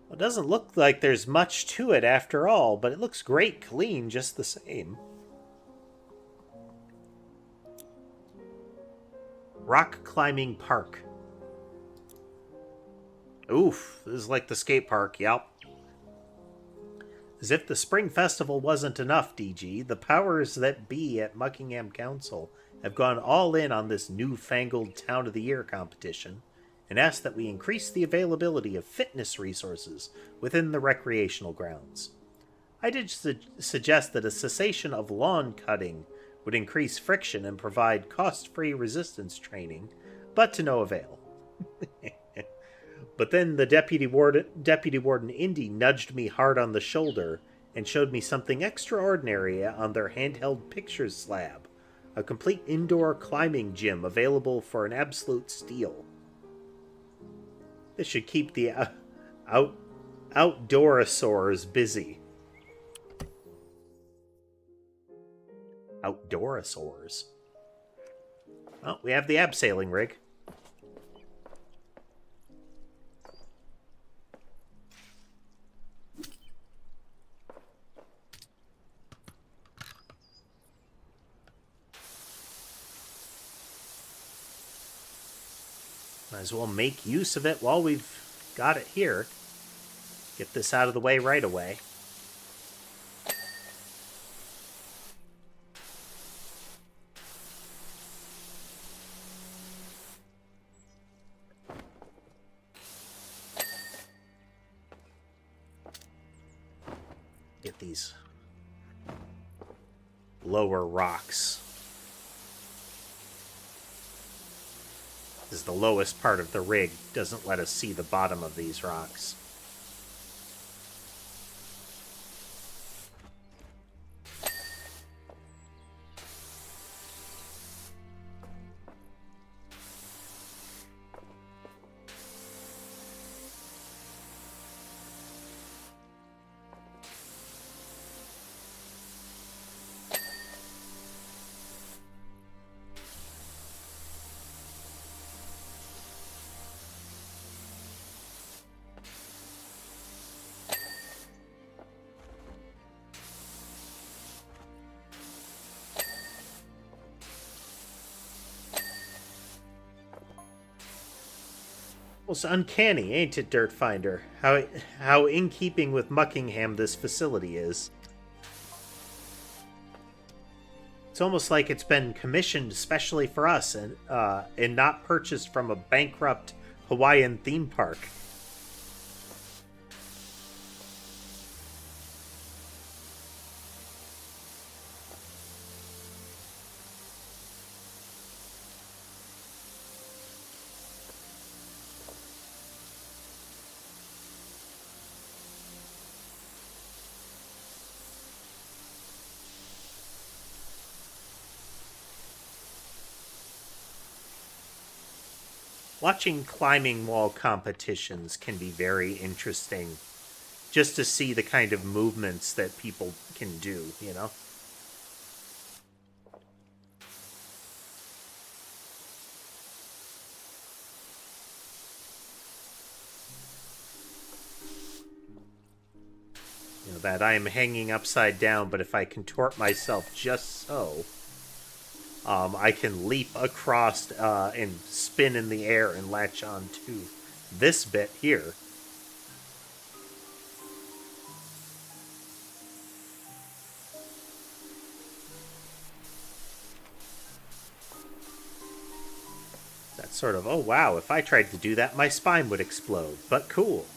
Well, it doesn't look like there's much to it after all, but it looks great clean just the same. Rock climbing park. Oof, this is like the skate park, yep. As if the Spring Festival wasn't enough, DG, the powers that be at Buckingham Council have gone all in on this newfangled Town of the Year competition and asked that we increase the availability of fitness resources within the recreational grounds. I did suggest that a cessation of lawn cutting would increase friction and provide cost-free resistance training, but to no avail. But then the Deputy Warden Indy nudged me hard on the shoulder and showed me something extraordinary on their handheld pictures slab. A complete indoor climbing gym available for an absolute steal. This should keep the outdoorasaurs busy. Outdoorasaurs. Well, we have the abseiling rig. Might as well make use of it while we've got it here. Get this out of the way right away. Get these lower rocks. This is the lowest part of the rig. Doesn't let us see the bottom of these rocks. It's uncanny, ain't it, Dirt Finder? How in keeping with Muckingham this facility is. It's almost like it's been commissioned specially for us and not purchased from a bankrupt Hawaiian theme park. Watching climbing wall competitions can be very interesting, just to see the kind of movements that people can do, you know? You know, that I am hanging upside down, but if I contort myself just so, I can leap across and spin in the air and latch on to this bit here. That's sort of, oh wow, if I tried to do that, my spine would explode, but cool.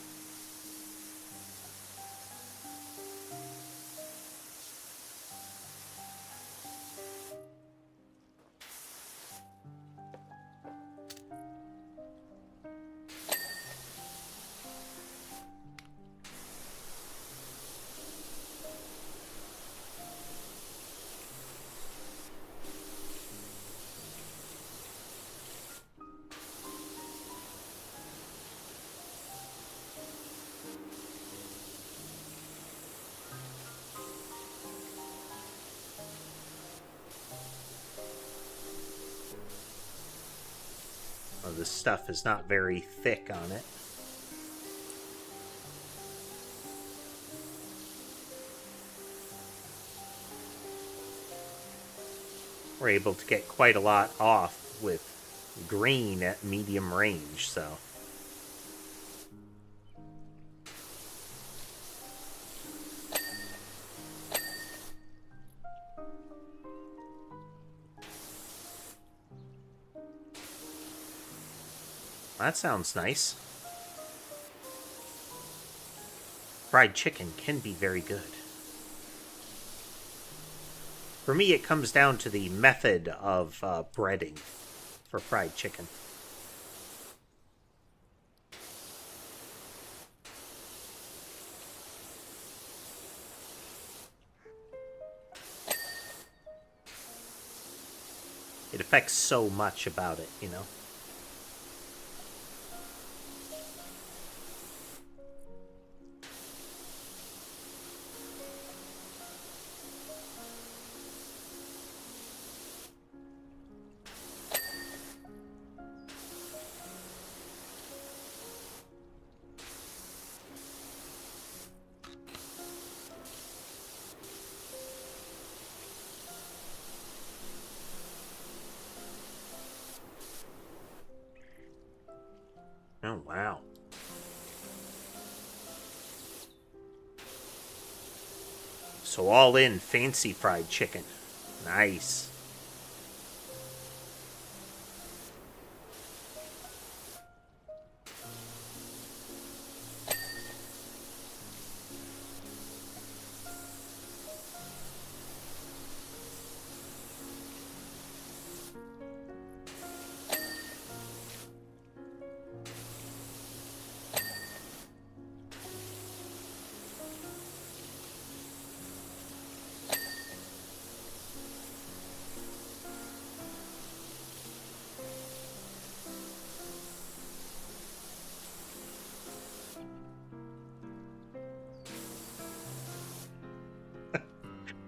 Well, this stuff is not very thick on it. We're able to get quite a lot off with green at medium range, so... That sounds nice. Fried chicken can be very good. For me, it comes down to the method of breading for fried chicken. It affects so much about it, you know? Oh, wow. So all in fancy fried chicken. Nice.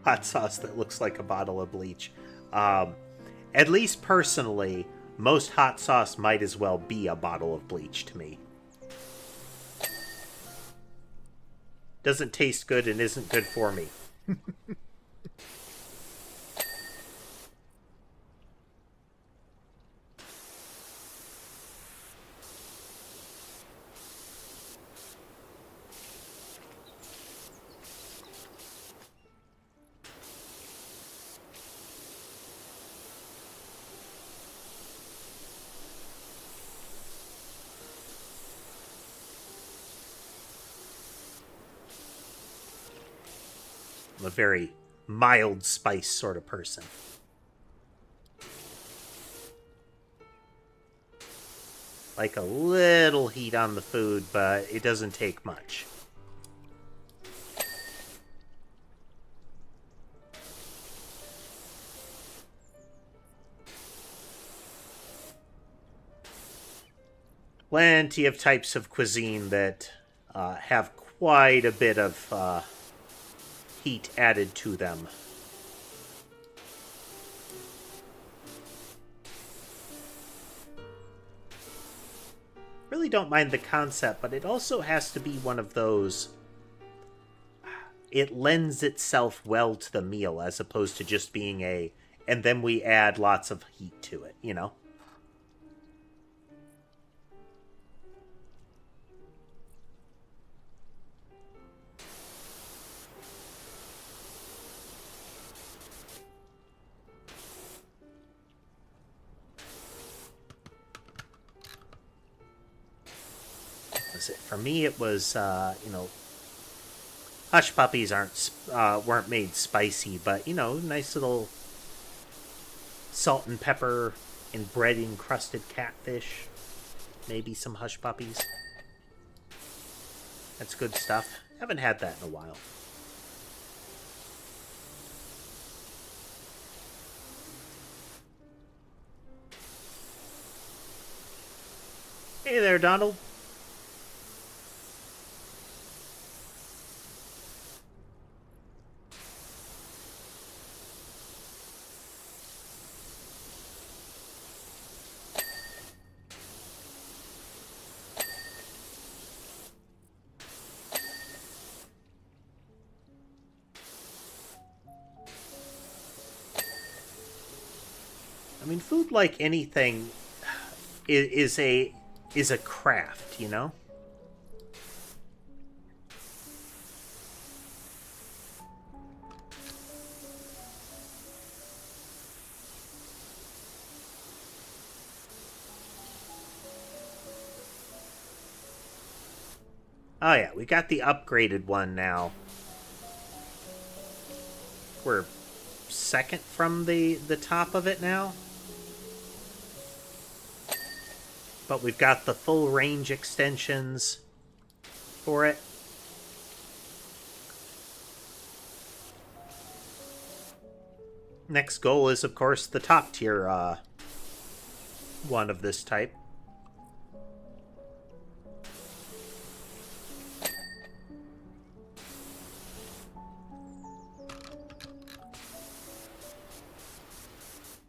Hot sauce that looks like a bottle of bleach. At least personally, most hot sauce might as well be a bottle of bleach to me. Doesn't taste good and isn't good for me. I'm a very mild spice sort of person. Like a little heat on the food, but it doesn't take much. Plenty of types of cuisine that have quite a bit of heat added to them. Really don't mind the concept, but it also has to be one of those... It lends itself well to the meal, as opposed to just being a... And then we add lots of heat to it, you know? For me, it was, hush puppies weren't made spicy, but, nice little salt and pepper and bread encrusted catfish. Maybe some hush puppies. That's good stuff. Haven't had that in a while. Hey there, Donald. I mean, food, like anything, is a craft, you know? Oh yeah, we got the upgraded one now. We're second from the top of it now. But we've got the full range extensions for it. Next goal is, of course, the top tier one of this type.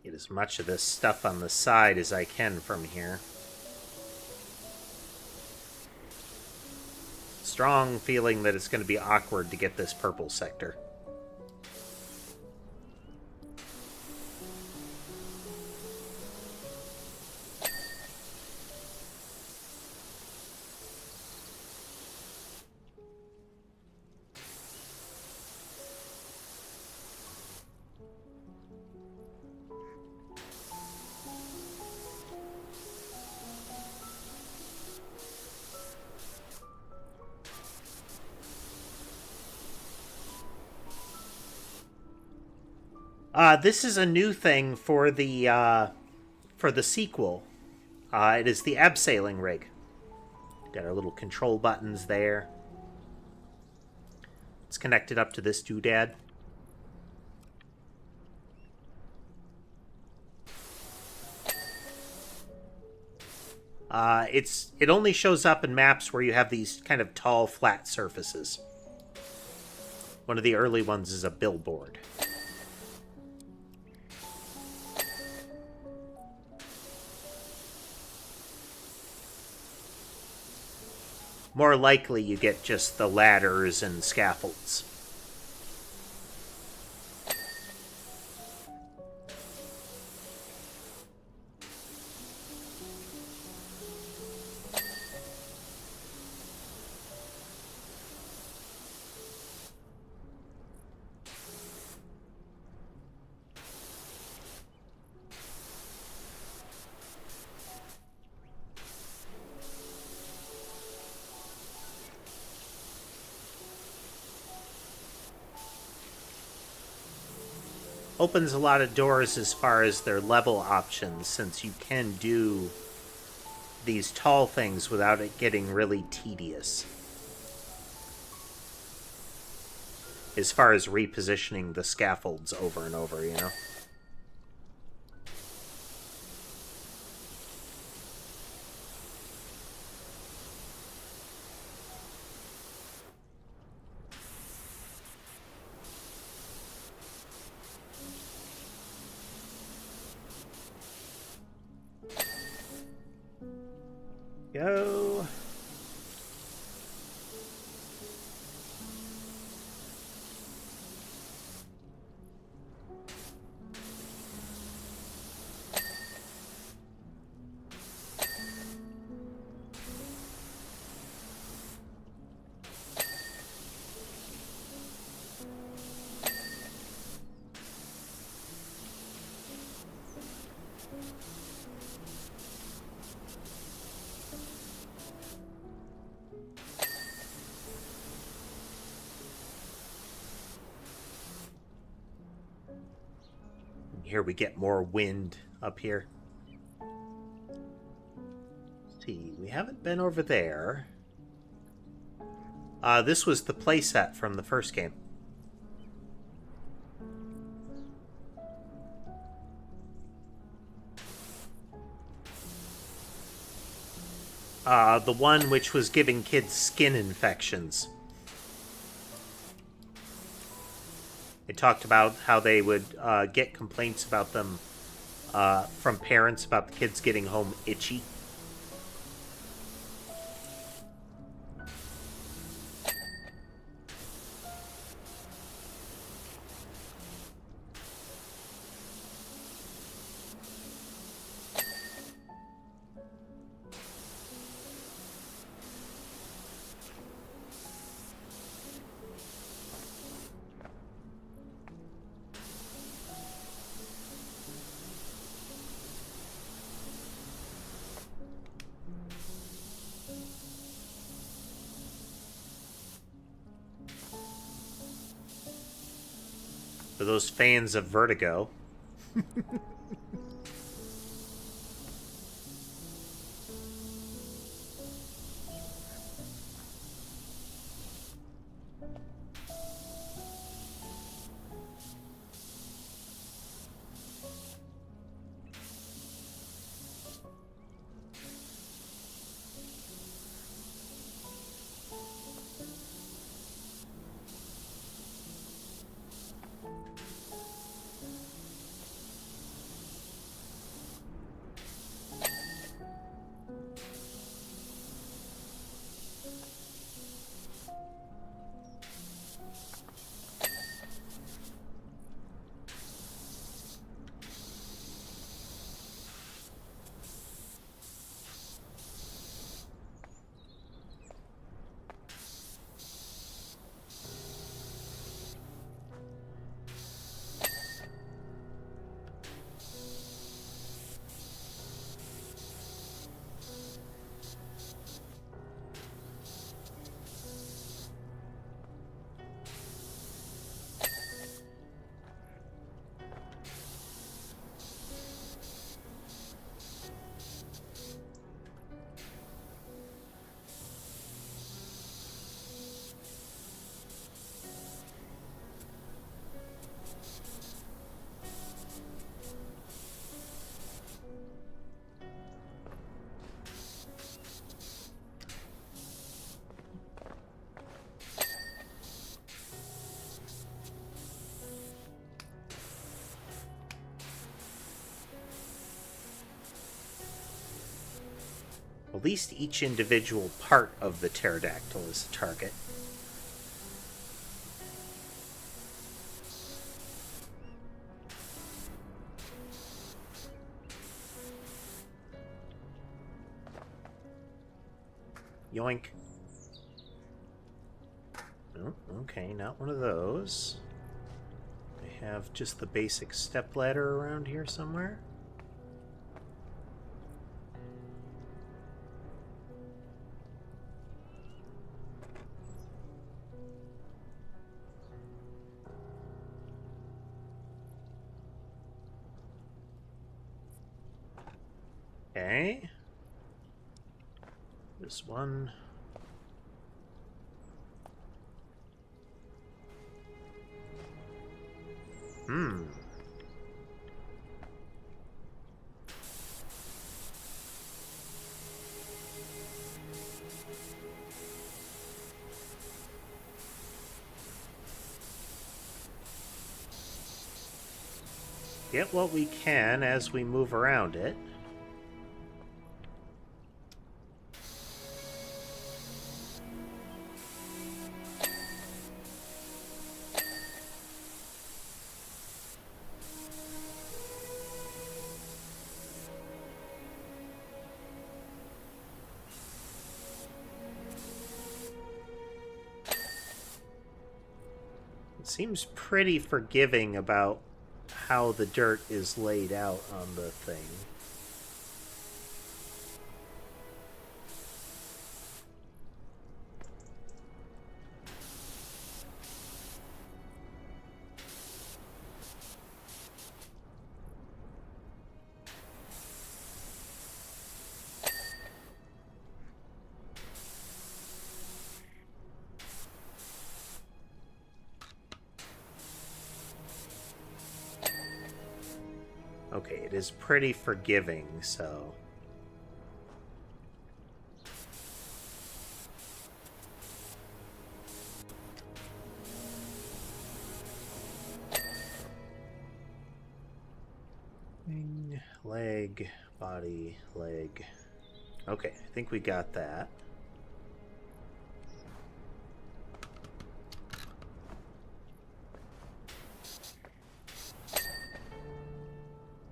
Get as much of this stuff on the side as I can from here. Strong feeling that it's going to be awkward to get this purple sector. This is a new thing for the sequel. It is the abseiling rig. Got our little control buttons there. It's connected up to this doodad. It only shows up in maps where you have these kind of tall, flat surfaces. One of the early ones is a billboard. More likely you get just the ladders and scaffolds. Opens a lot of doors as far as their level options, since you can do these tall things without it getting really tedious. As far as repositioning the scaffolds over and over, you know? Go. Here we get more wind up here. Let's see, we haven't been over there. This was the playset from the first game. The one which was giving kids skin infections. It talked about how they would get complaints about them from parents about the kids getting home itchy. those fans of Vertigo. At least each individual part of the pterodactyl is a target. Yoink. Oh, okay, not one of those. I have just the basic stepladder around here somewhere. Okay. This one. Get what we can as we move around it. It seems pretty forgiving about how the dirt is laid out on the thing. Okay, it is pretty forgiving, so... Leg, body, leg. Okay, I think we got that.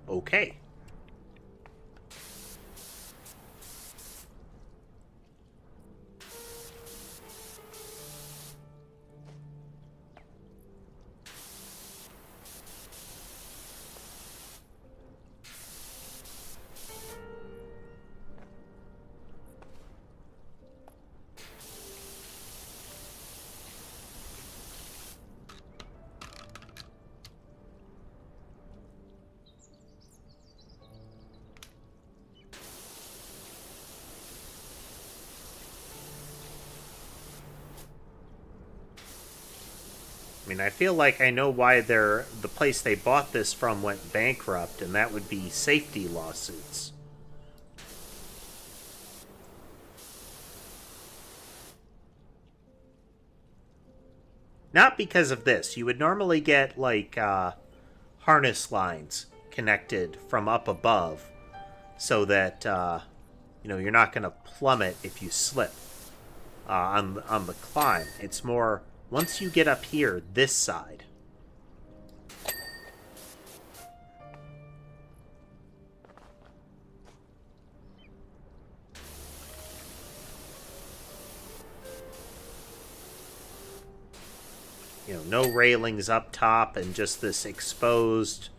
Okay. I mean, I feel like I know why the place they bought this from went bankrupt, and that would be safety lawsuits. Not because of this. You would normally get, like, harness lines connected from up above so that, you're not going to plummet if you slip on the climb. It's more, once you get up here, this side. No railings up top and just this exposed,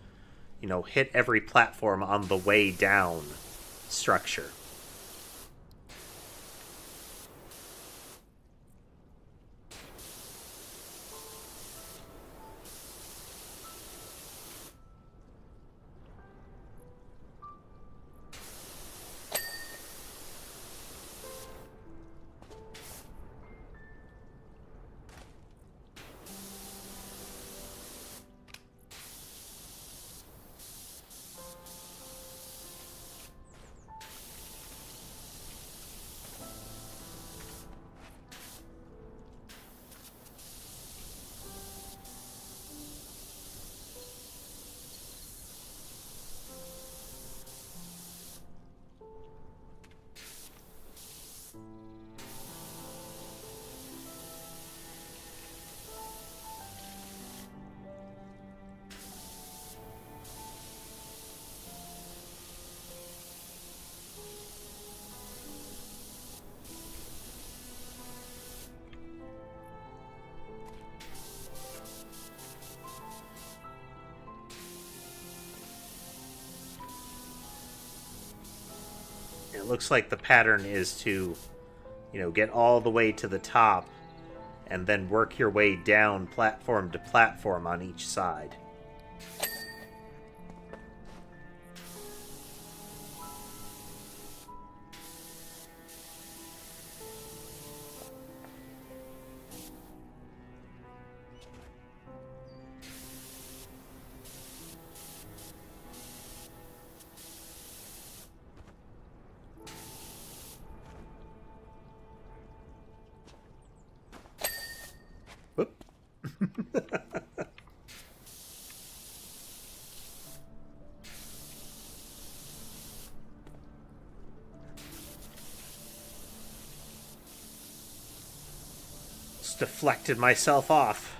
hit every platform on the way down structure. It looks like the pattern is to, get all the way to the top and then work your way down platform to platform on each side. Whoop. Just deflected myself off.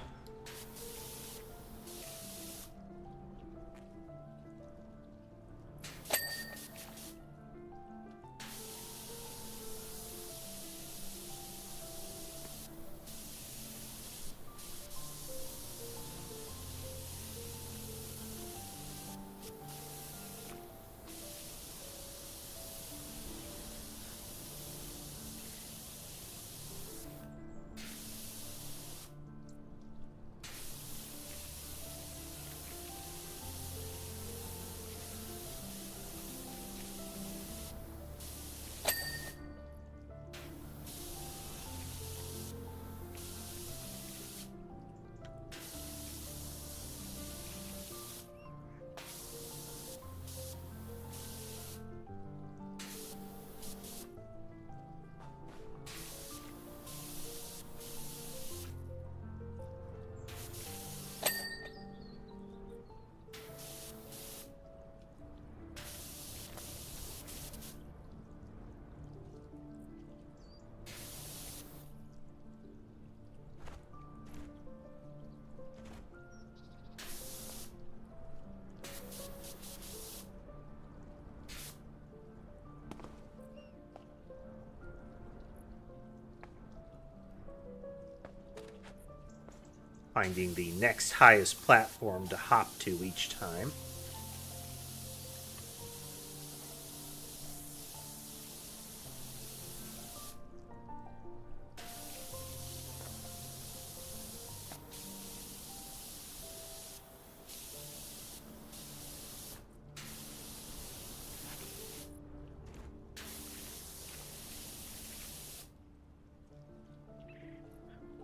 Finding the next highest platform to hop to each time.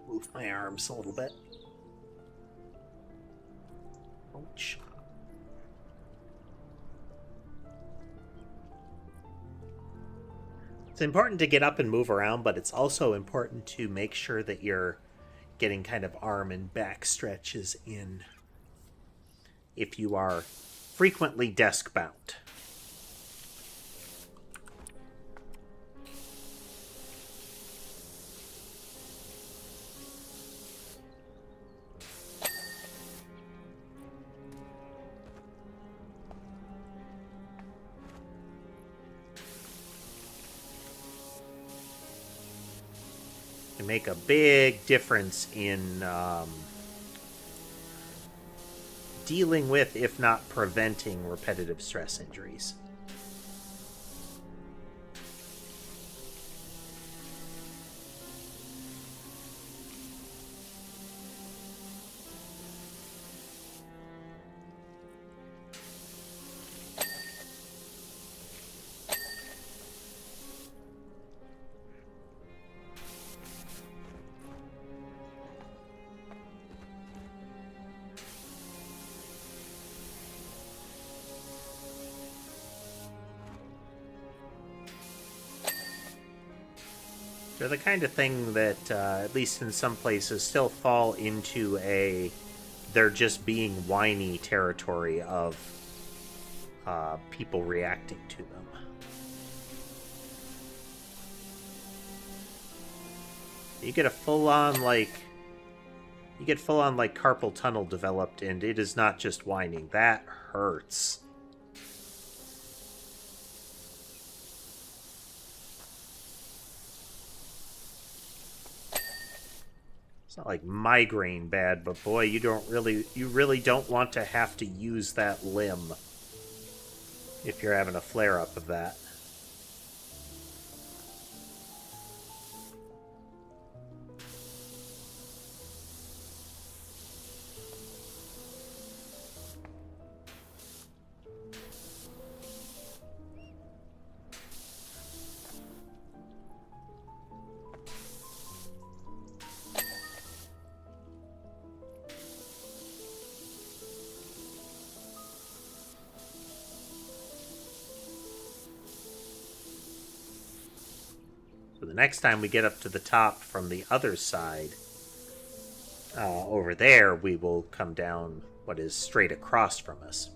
Move my arms a little bit. It's important to get up and move around, but it's also important to make sure that you're getting kind of arm and back stretches in if you are frequently desk bound. Make a big difference in dealing with, if not preventing, repetitive stress injuries. They're the kind of thing that, at least in some places, still fall into they're just being whiny territory of people reacting to them. You get full-on carpal tunnel developed, and it is not just whining. That hurts. It's not like migraine bad, but boy, you really don't want to have to use that limb if you're having a flare-up of that. The next time we get up to the top from the other side, over there, we will come down what is straight across from us.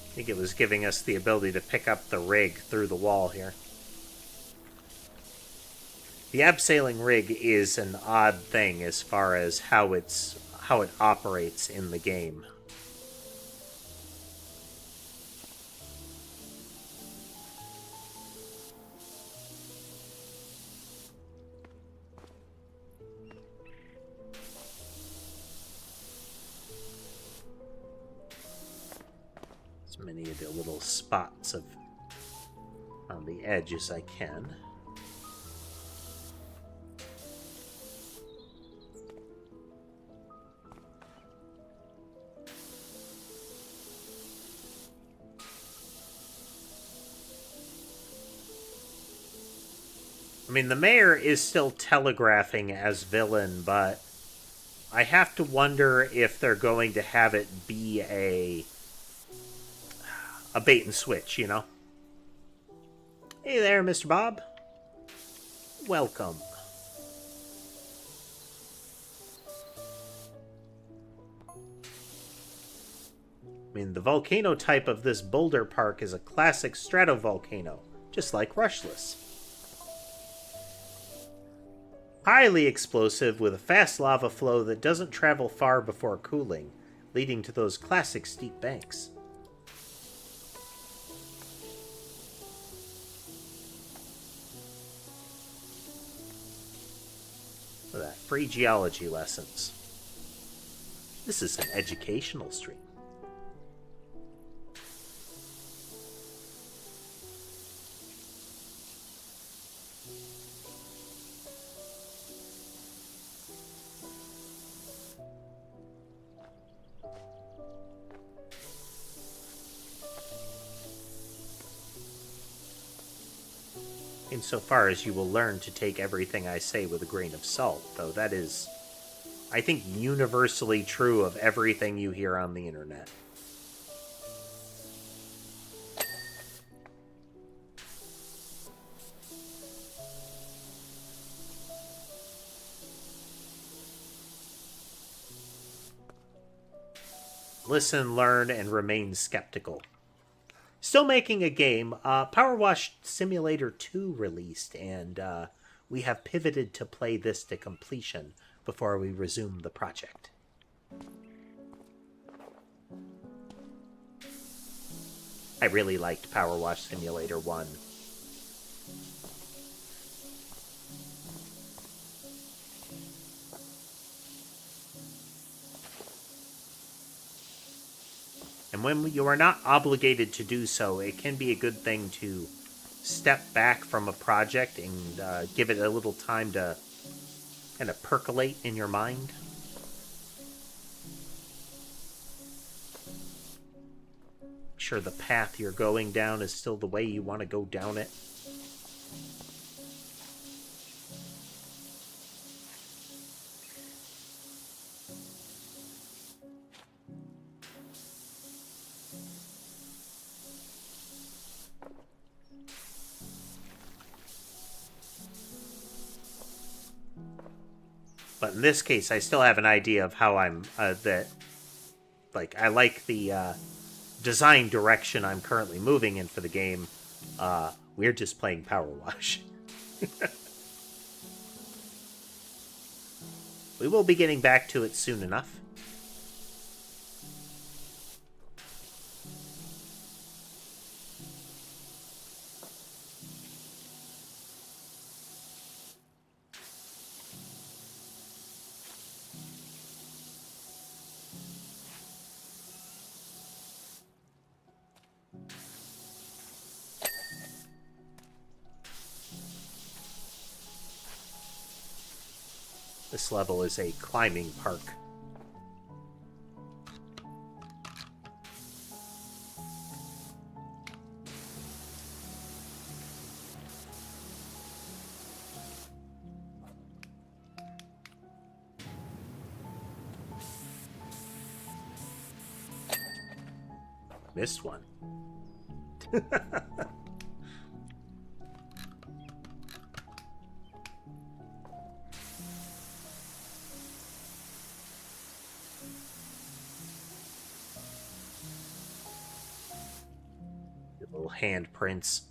I think it was giving us the ability to pick up the rig through the wall here. The abseiling rig is an odd thing as far as how it operates in the game. Many of the little spots on the edge as I can. I mean, the mayor is still telegraphing as villain, but I have to wonder if they're going to have it be a bait and switch, you know? Hey there, Mr. Bob. Welcome. I mean, the volcano type of this boulder park is a classic stratovolcano, just like Rushless. Highly explosive with a fast lava flow that doesn't travel far before cooling, leading to those classic steep banks. Free geology lessons. This is an educational stream. Insofar as you will learn to take everything I say with a grain of salt, though that is, I think, universally true of everything you hear on the internet. Listen, learn, and remain skeptical. Still making a game. PowerWash Simulator 2 released, and we have pivoted to play this to completion before we resume the project. I really liked PowerWash Simulator 1. And when you are not obligated to do so, it can be a good thing to step back from a project and give it a little time to kind of percolate in your mind. Make sure the path you're going down is still the way you want to go down it. But in this case, I still have an idea of how I'm, I like the design direction I'm currently moving in for the game. We're just playing PowerWash. We will be getting back to it soon enough. This level is a climbing park. Missed one. Little handprints.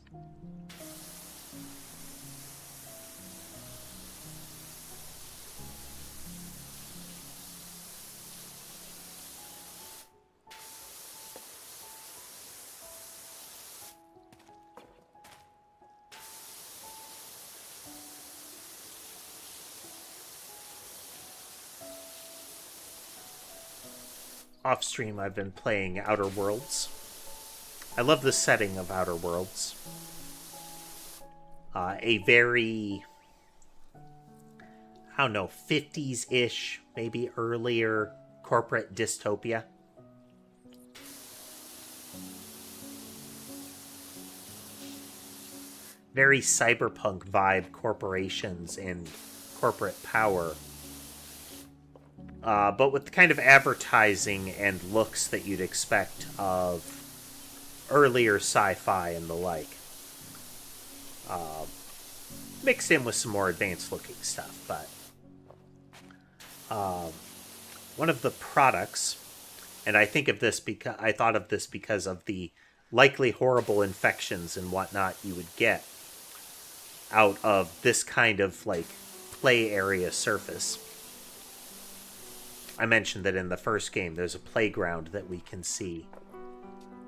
Off stream, I've been playing Outer Worlds. I love the setting of Outer Worlds. A very, I don't know, 50s-ish, maybe earlier corporate dystopia. Very cyberpunk vibe, corporations and corporate power. But with the kind of advertising and looks that you'd expect of earlier sci-fi and the like. Mixed in with some more advanced looking stuff, but one of the products, and I think of this because I thought of this because of the likely horrible infections and whatnot you would get out of this kind of like play area surface. I mentioned that in the first game there's a playground that we can see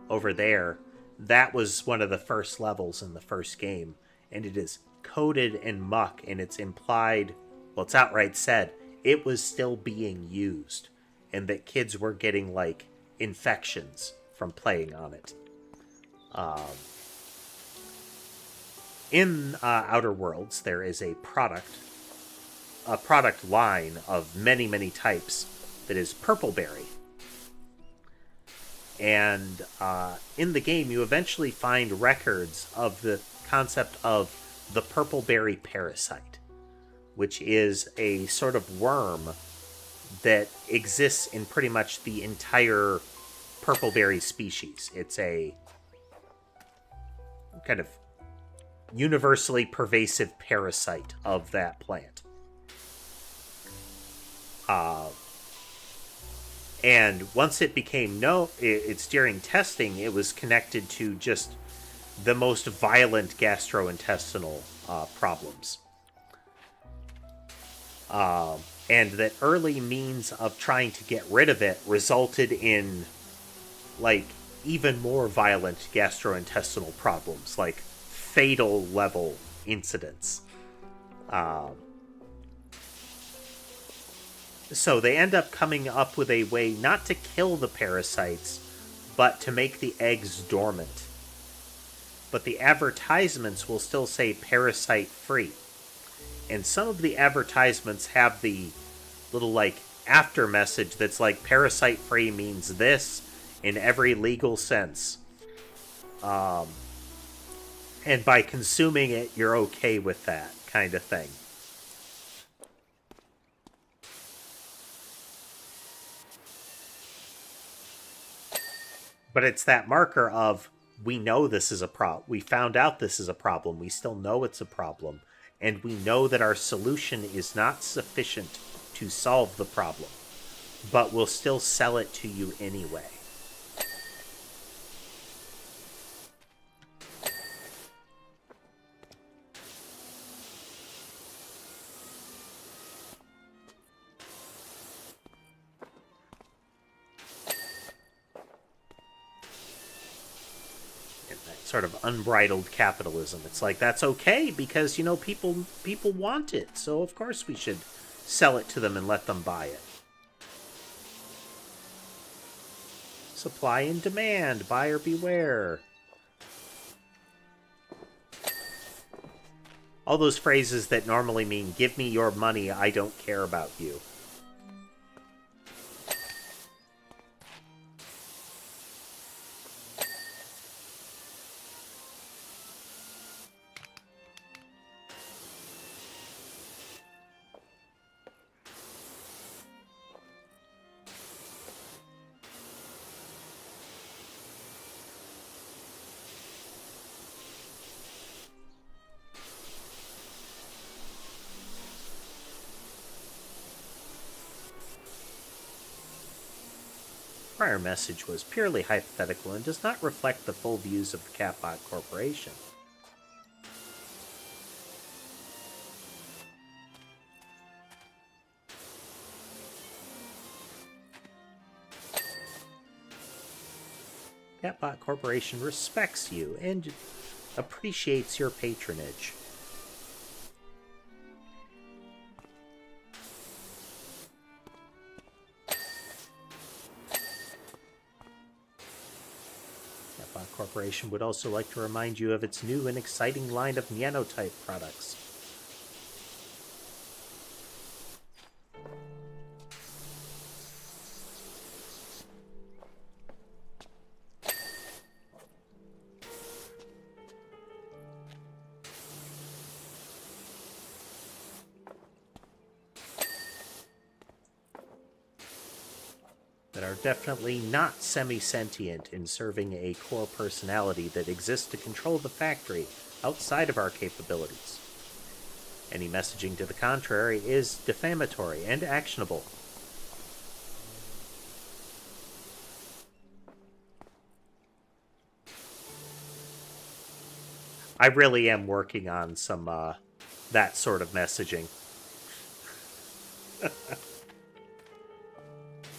over there. That was one of the first levels in the first game, and it is coated in muck, and it's implied well, it's outright said it was still being used, and that kids were getting, like, infections from playing on it. In Outer Worlds, there is a product line of many, many types that is Purpleberry. And in the game, you eventually find records of the concept of the Purpleberry parasite, which is a sort of worm that exists in pretty much the entire Purpleberry species. It's a kind of universally pervasive parasite of that plant. And once it became it's during testing, it was connected to just the most violent gastrointestinal problems. And that early means of trying to get rid of it resulted in, like, even more violent gastrointestinal problems, like fatal level incidents. So they end up coming up with a way not to kill the parasites, but to make the eggs dormant. But the advertisements will still say parasite-free. And some of the advertisements have the little, like, after message that's like, parasite-free means this in every legal sense. And by consuming it, you're okay with that kind of thing. But it's that marker of, we know this is a problem. We found out this is a problem. We still know it's a problem. And we know that our solution is not sufficient to solve the problem. But we'll still sell it to you anyway. Sort of unbridled capitalism. It's like, that's okay because, you know, people want it, so of course we should sell it to them and let them buy it. Supply and demand, buyer beware. All those phrases that normally mean, give me your money, I don't care about you. Prior message was purely hypothetical and does not reflect the full views of the Catbot Corporation. Catbot Corporation respects you and appreciates your patronage. Corporation would also like to remind you of its new and exciting line of Nyanite products. That are definitely not semi-sentient in serving a core personality that exists to control the factory outside of our capabilities. Any messaging to the contrary is defamatory and actionable. I really am working on some, that sort of messaging.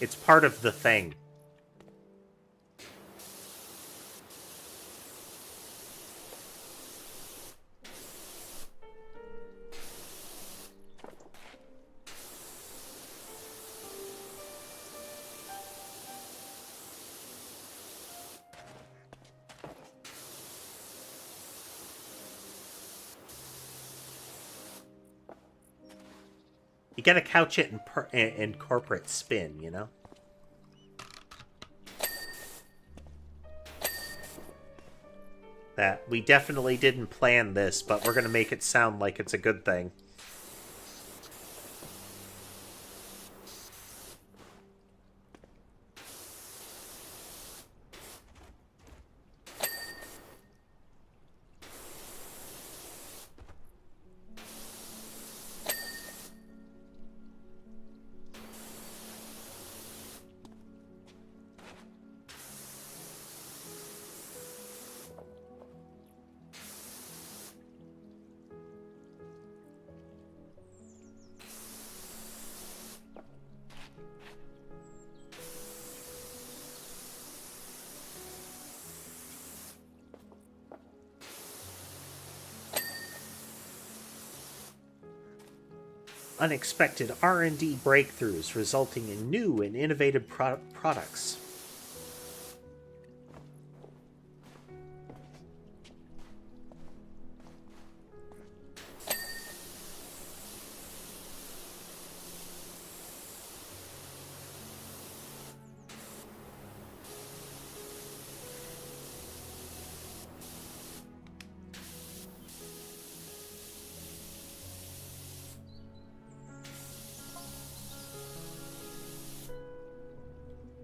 It's part of the thing. You gotta couch it in corporate spin, you know? That we definitely didn't plan this, but we're gonna make it sound like it's a good thing. Unexpected R&D breakthroughs resulting in new and innovative products.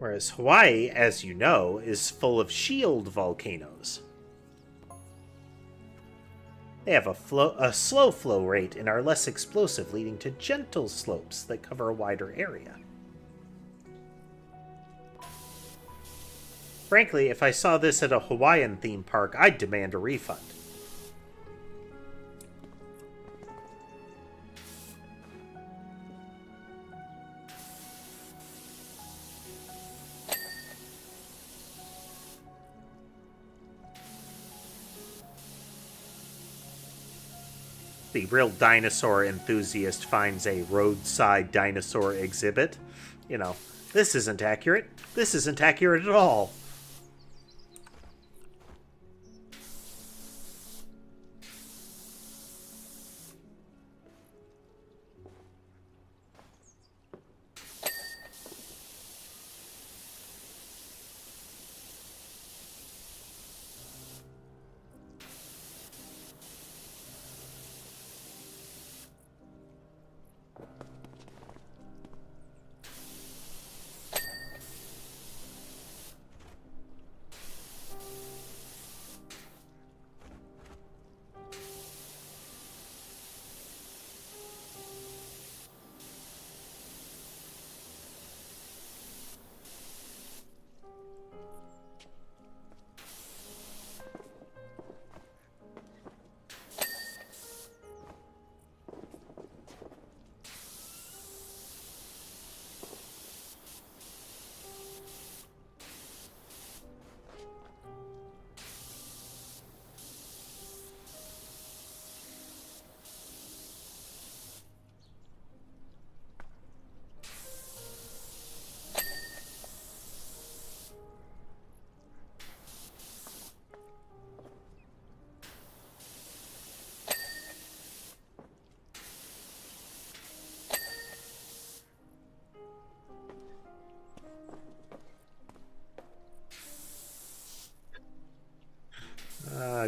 Whereas Hawaii, as you know, is full of shield volcanoes. They have a slow flow rate and are less explosive, leading to gentle slopes that cover a wider area. Frankly, if I saw this at a Hawaiian theme park, I'd demand a refund. The real dinosaur enthusiast finds a roadside dinosaur exhibit. You know, this isn't accurate. This isn't accurate at all.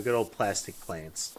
Good old plastic plants.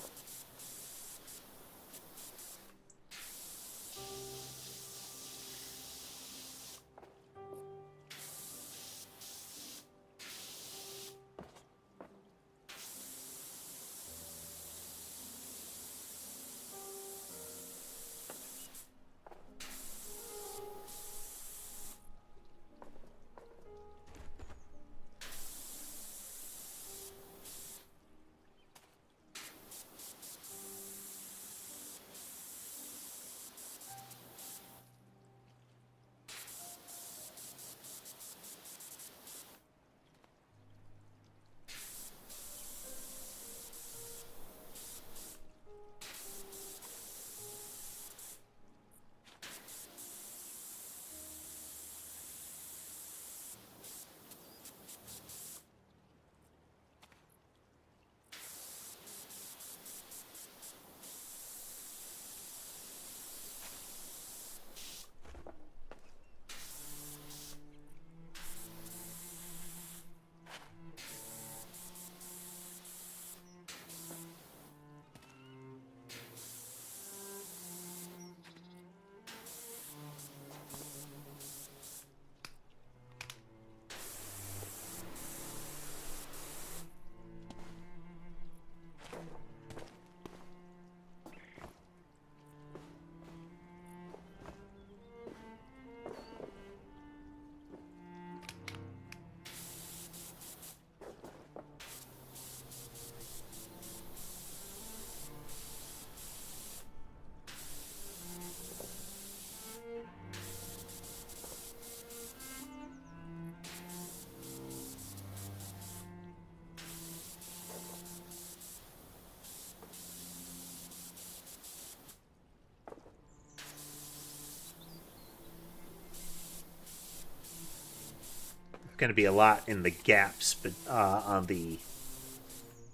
going to be a lot in the gaps, but on the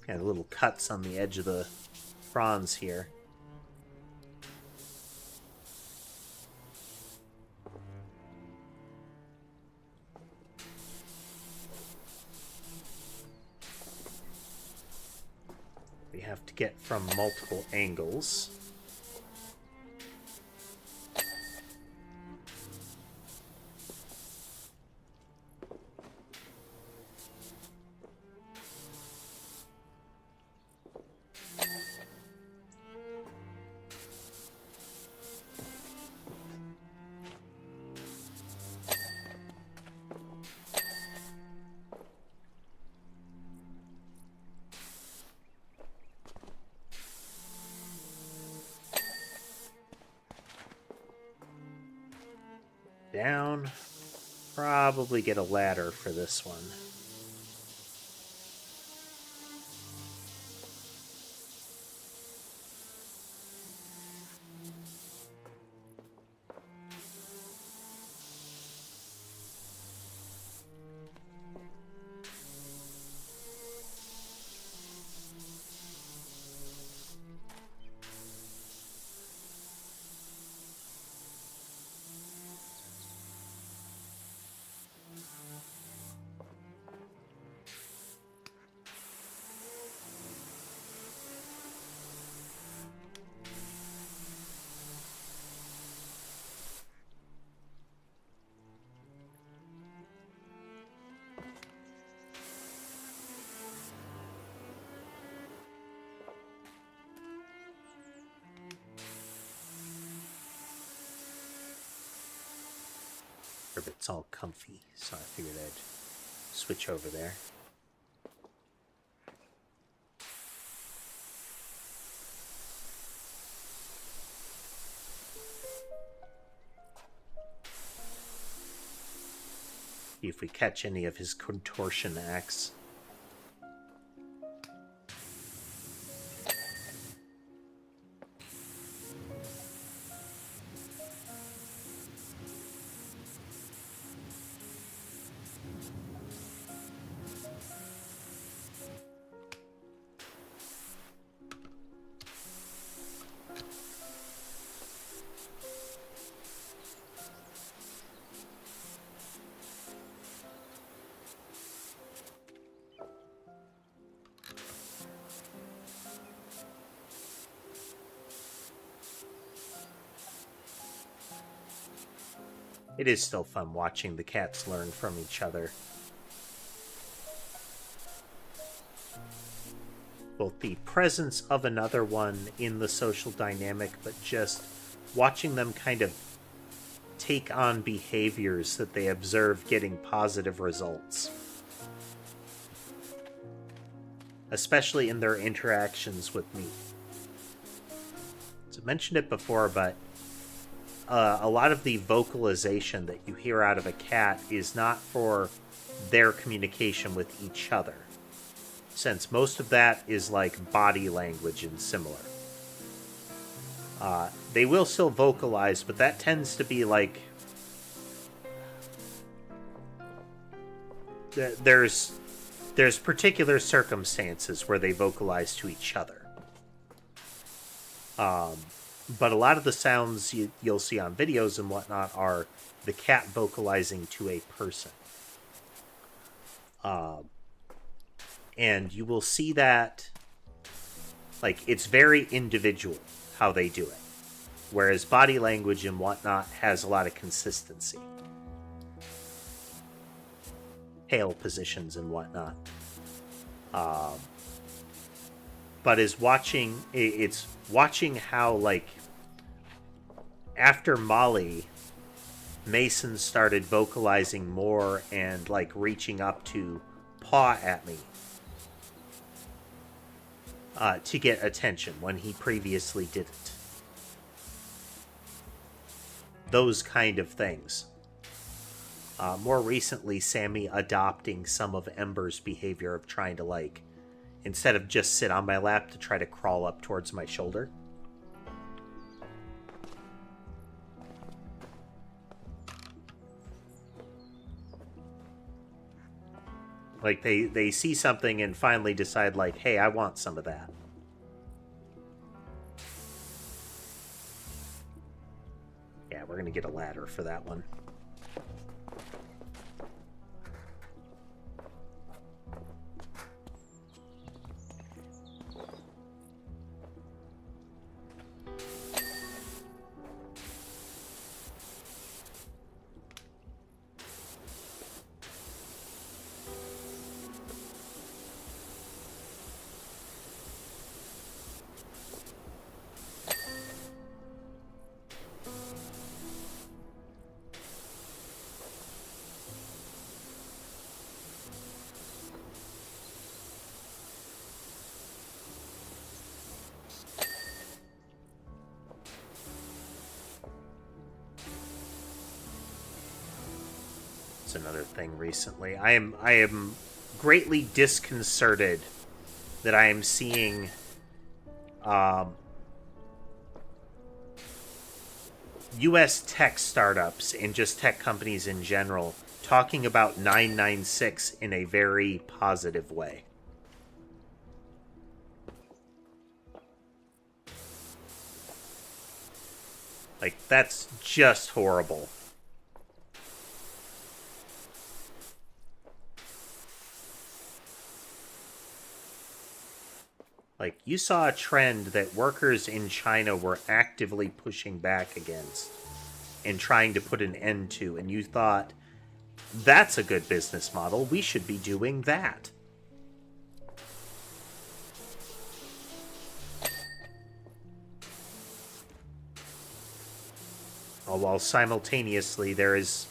kind of little cuts on the edge of the bronze here. We have to get from multiple angles. Down. Probably get a ladder for this one. It's all comfy, so I figured I'd switch over there. See if we catch any of his contortion acts. It is still fun watching the cats learn from each other. Both the presence of another one in the social dynamic, but just watching them kind of take on behaviors that they observe getting positive results. Especially in their interactions with me. So I mentioned it before, but a lot of the vocalization that you hear out of a cat is not for their communication with each other, since most of that is like body language and similar. They will still vocalize, but that tends to be like there's particular circumstances where they vocalize to each other. But a lot of the sounds you'll see on videos and whatnot are the cat vocalizing to a person. And you will see that, like, it's very individual how they do it. Whereas body language and whatnot has a lot of consistency. Tail positions and whatnot. But it's watching how, like, after Molly, Mason started vocalizing more and, like, reaching up to paw at me to get attention when he previously didn't. Those kind of things. More recently, Sammy adopting some of Ember's behavior of trying to, like, instead of just sit on my lap, to try to crawl up towards my shoulder. Like, they see something and finally decide, like, hey, I want some of that. Yeah, we're gonna get a ladder for that one. Another thing recently. I am greatly disconcerted that I am seeing US tech startups and just tech companies in general talking about 996 in a very positive way. Like, that's just horrible. Like, you saw a trend that workers in China were actively pushing back against and trying to put an end to, and you thought, that's a good business model, we should be doing that. While simultaneously there is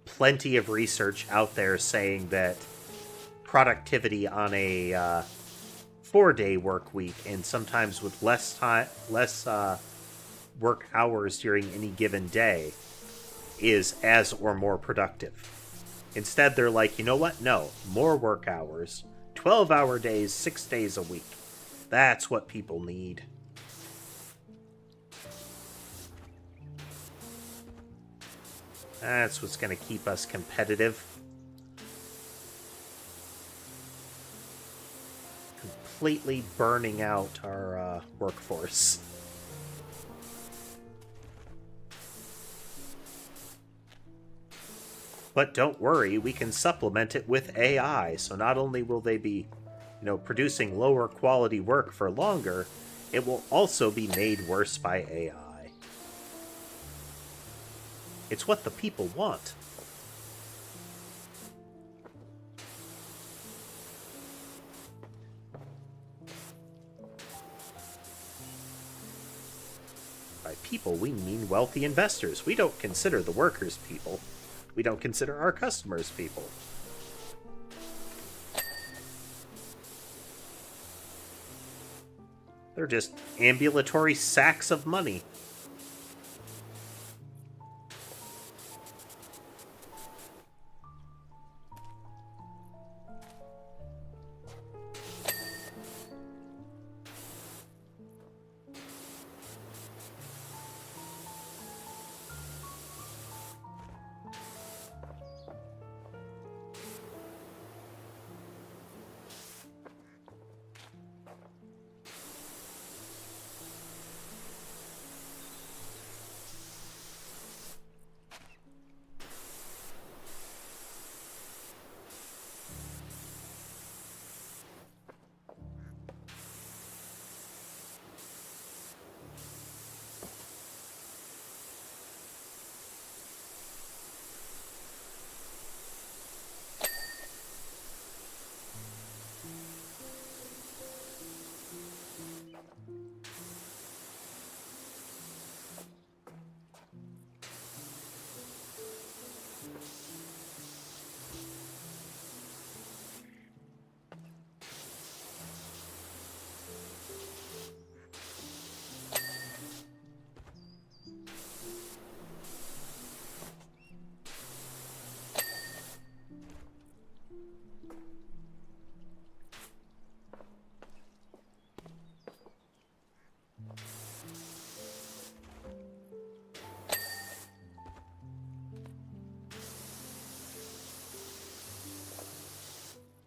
plenty of research out there saying that productivity on a 4-day work week, and sometimes with less work hours during any given day, is as or more productive. Instead, they're like, you know what? No, more work hours, 12-hour days, 6 days a week. That's what people need. That's what's going to keep us competitive. Completely burning out our workforce. But don't worry, we can supplement it with AI, so not only will they be, producing lower quality work for longer, it will also be made worse by AI. It's what the people want. By people, we mean wealthy investors. We don't consider the workers people. We don't consider our customers people. They're just ambulatory sacks of money.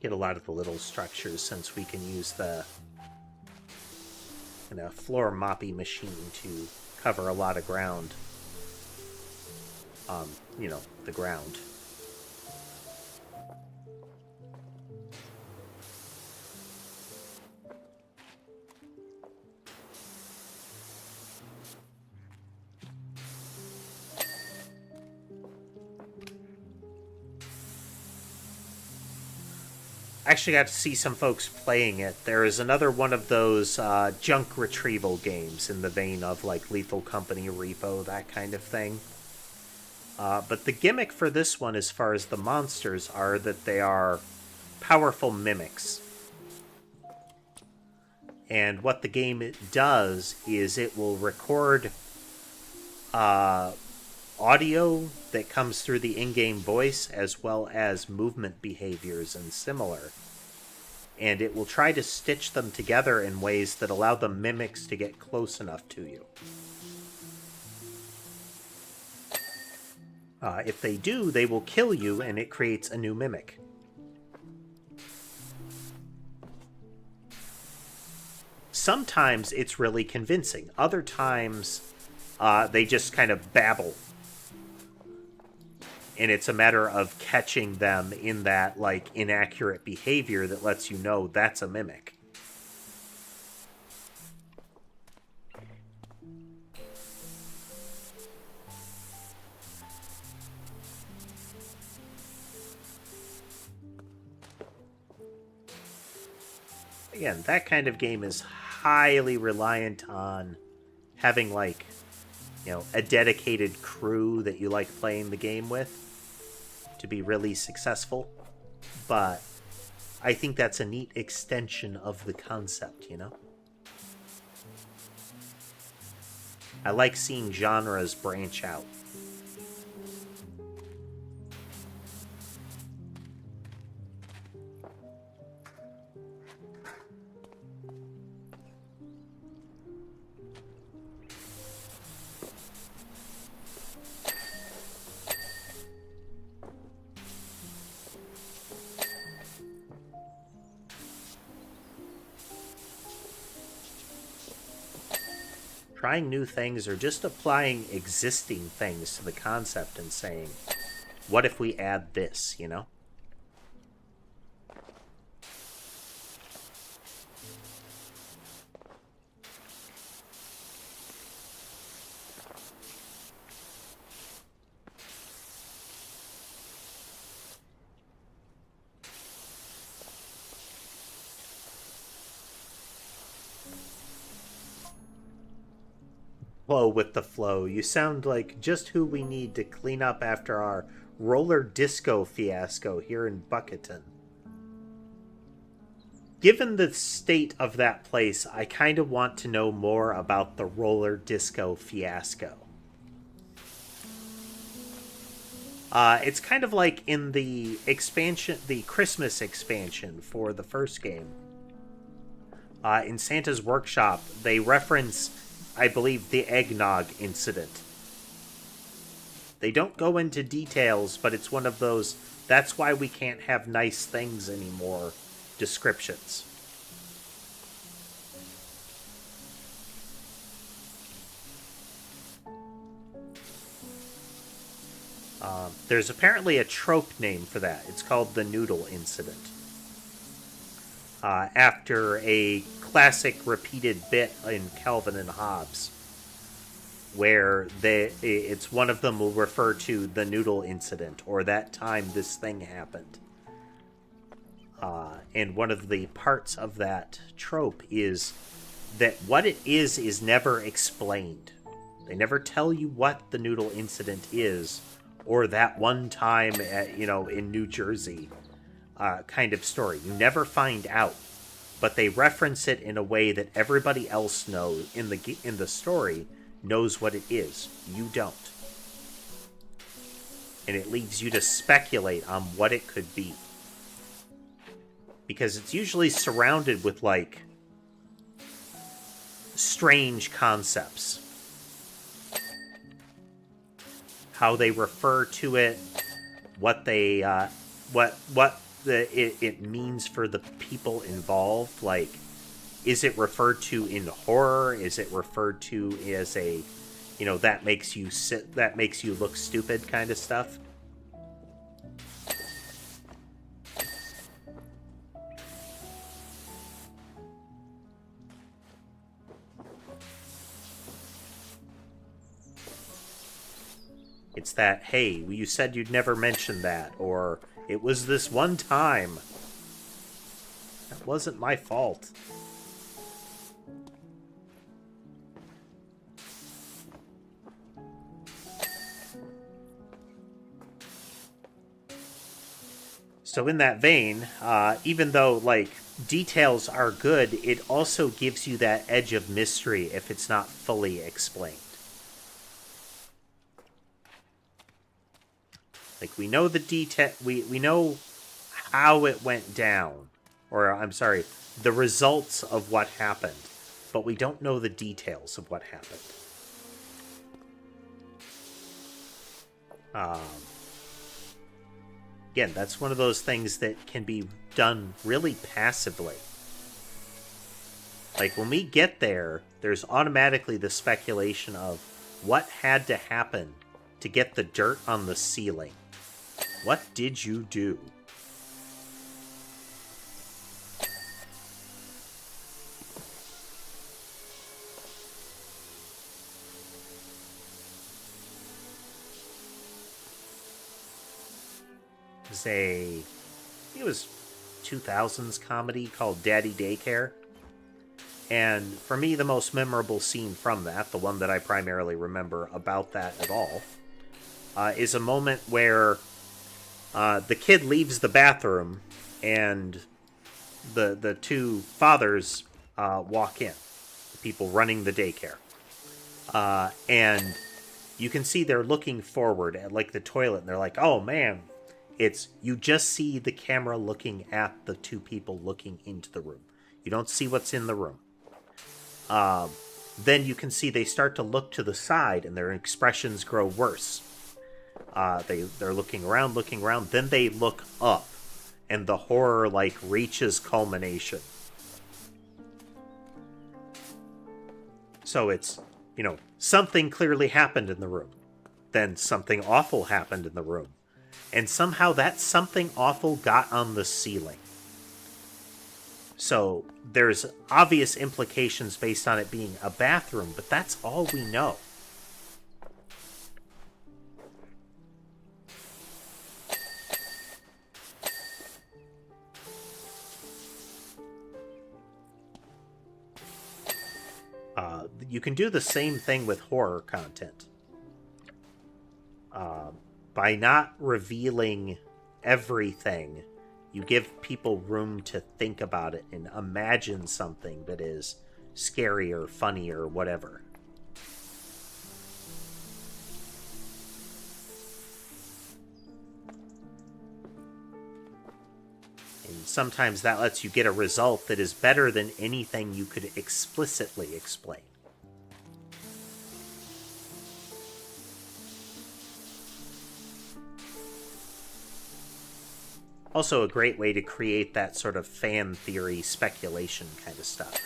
get a lot of the little structures since we can use the floor moppy machine to cover a lot of ground. The ground. Actually got to see some folks playing it. There is another one of those junk retrieval games in the vein of like Lethal Company, Repo, that kind of thing. But the gimmick for this one, as far as the monsters, are that they are powerful mimics. And what the game does is it will record audio that comes through the in-game voice, as well as movement behaviors and similar. And it will try to stitch them together in ways that allow the mimics to get close enough to you. If they do, they will kill you, and it creates a new mimic. Sometimes it's really convincing. Other times, they just kind of babble. And it's a matter of catching them in that, like, inaccurate behavior that lets you know that's a mimic. Again, that kind of game is highly reliant on having, like, a dedicated crew that you like playing the game with to be really successful. But I think that's a neat extension of the concept, I like seeing genres branch out. Trying new things or just applying existing things to the concept and saying, what if we add this, Flow with the flow. You sound like just who we need to clean up after our roller disco fiasco here in Bucketon. Given the state of that place, I kind of want to know more about the roller disco fiasco. It's kind of like in the expansion, the Christmas expansion for the first game. In Santa's Workshop, they reference, I believe, the eggnog incident. They don't go into details, but it's one of those, that's why we can't have nice things anymore descriptions. There's apparently a trope name for that. It's called the noodle incident. After a classic repeated bit in Calvin and Hobbes, where it's one of them will refer to the noodle incident, or that time this thing happened. And one of the parts of that trope is that what it is never explained. They never tell you what the noodle incident is, or that one time at, in New Jersey kind of story. You never find out, but they reference it in a way that everybody else knows in the story knows what it is. You don't. And it leads you to speculate on what it could be. Because it's usually surrounded with, like, strange concepts. How they refer to it, what they, what it means for the people involved. Like, is it referred to in horror? Is it referred to as a, that makes you look stupid kind of stuff? It's that, hey, you said you'd never mention that, or it was this one time. That wasn't my fault. So in that vein, even though, like, details are good, it also gives you that edge of mystery if it's not fully explained. Like, we know the detail, we know how it went down, or, I'm sorry, the results of what happened, but we don't know the details of what happened. Again, that's one of those things that can be done really passively. Like, when we get there, there's automatically the speculation of what had to happen to get the dirt on the ceiling. What did you do? It was 2000s comedy called Daddy Daycare. And for me, the most memorable scene from that, the one that I primarily remember about that at all, is a moment where the kid leaves the bathroom and the two fathers walk in, the people running the daycare. And you can see they're looking forward at, like, the toilet, and they're like, oh man, you just see the camera looking at the two people looking into the room. You don't see what's in the room. Then you can see they start to look to the side, and their expressions grow worse. They're looking around, then they look up, and the horror, like, reaches culmination. So it's, something clearly happened in the room. Then something awful happened in the room. And somehow that something awful got on the ceiling. So there's obvious implications based on it being a bathroom, but that's all we know. You can do the same thing with horror content. By not revealing everything, you give people room to think about it and imagine something that is scary or funny or whatever. And sometimes that lets you get a result that is better than anything you could explicitly explain. Also a great way to create that sort of fan theory speculation kind of stuff.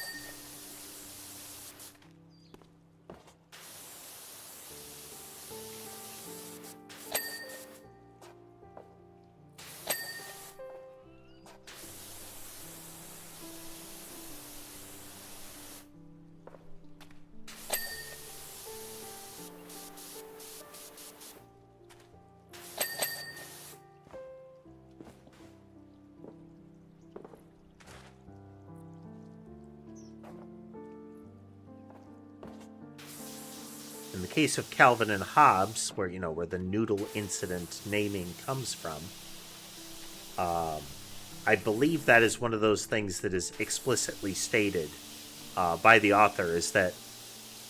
In the case of Calvin and Hobbes, where the noodle incident naming comes from, I believe that is one of those things that is explicitly stated by the author, is that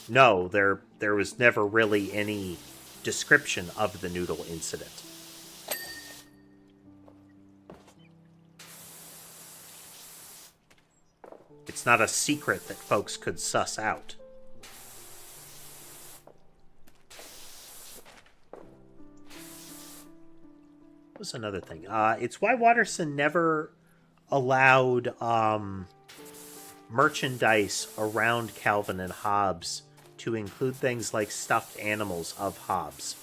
no, there was never really any description of the noodle incident. It's not a secret that folks could suss out. What was another thing? It's why Watterson never allowed merchandise around Calvin and Hobbes to include things like stuffed animals of Hobbes.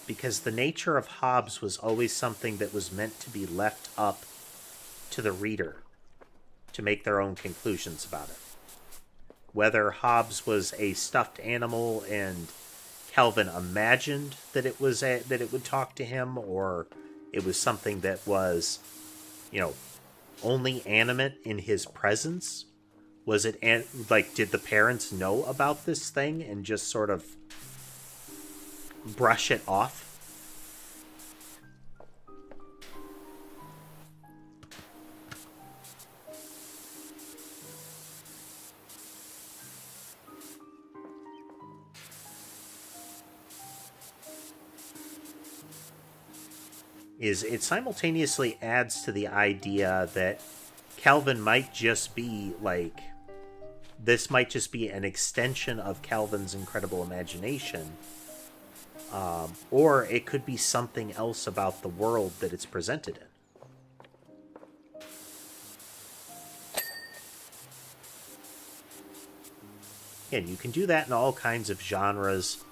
Because the nature of Hobbes was always something that was meant to be left up to the reader to make their own conclusions about it. Whether Hobbes was a stuffed animal and Calvin imagined that it was that it would talk to him, or it was something that was, only animate in his presence. Was it like, did the parents know about this thing and just sort of brush it off? It simultaneously adds to the idea that Calvin might just be like, this might just be an extension of Calvin's incredible imagination, or it could be something else about the world that it's presented in. Again, you can do that in all kinds of genres.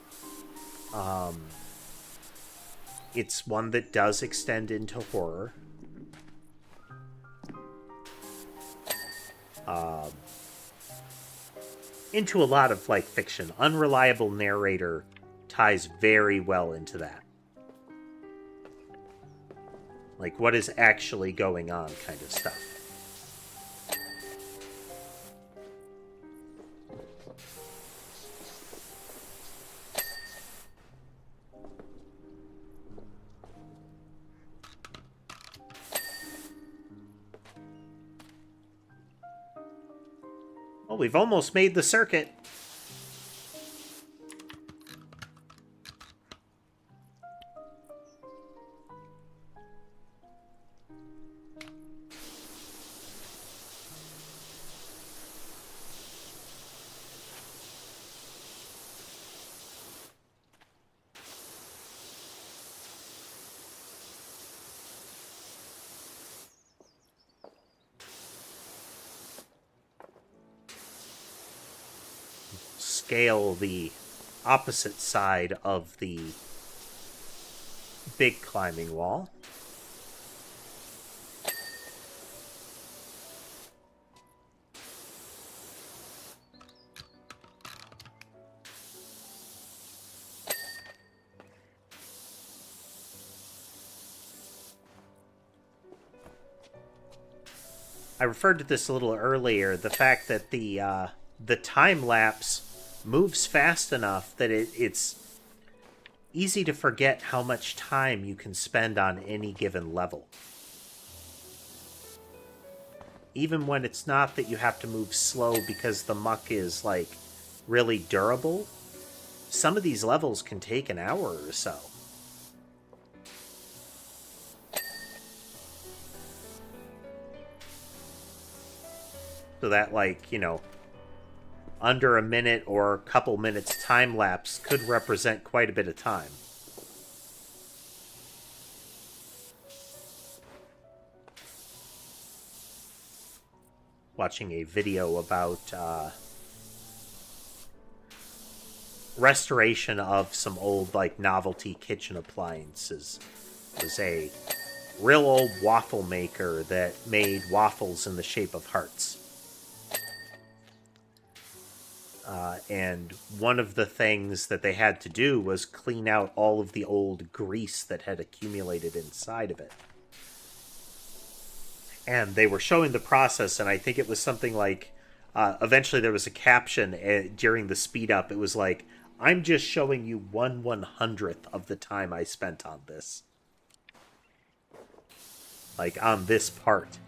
It's one that does extend into horror. Into a lot of, like, fiction. Unreliable narrator ties very well into that. Like, what is actually going on kind of stuff. Well, we've almost made the circuit. Scale the opposite side of the big climbing wall. I referred to this a little earlier, the fact that the time lapse moves fast enough that it's easy to forget how much time you can spend on any given level. Even when it's not that you have to move slow because the muck is, like, really durable, some of these levels can take an hour or so. So that, like, under a minute or a couple minutes time lapse could represent quite a bit of time. Watching a video about restoration of some old, like, novelty kitchen appliances. It was a real old waffle maker that made waffles in the shape of hearts. And one of the things that they had to do was clean out all of the old grease that had accumulated inside of it. And they were showing the process, and I think it was something like, eventually there was a caption during the speed up. It was like, I'm just showing you 1/100th of the time I spent on this. Like, on this part.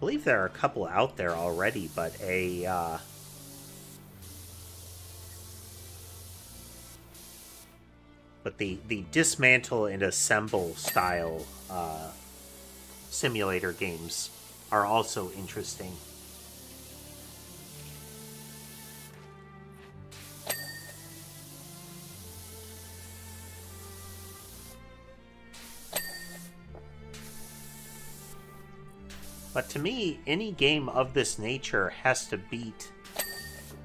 believe there are a couple out there already, but the dismantle and assemble style simulator games are also interesting. But to me, any game of this nature has to beat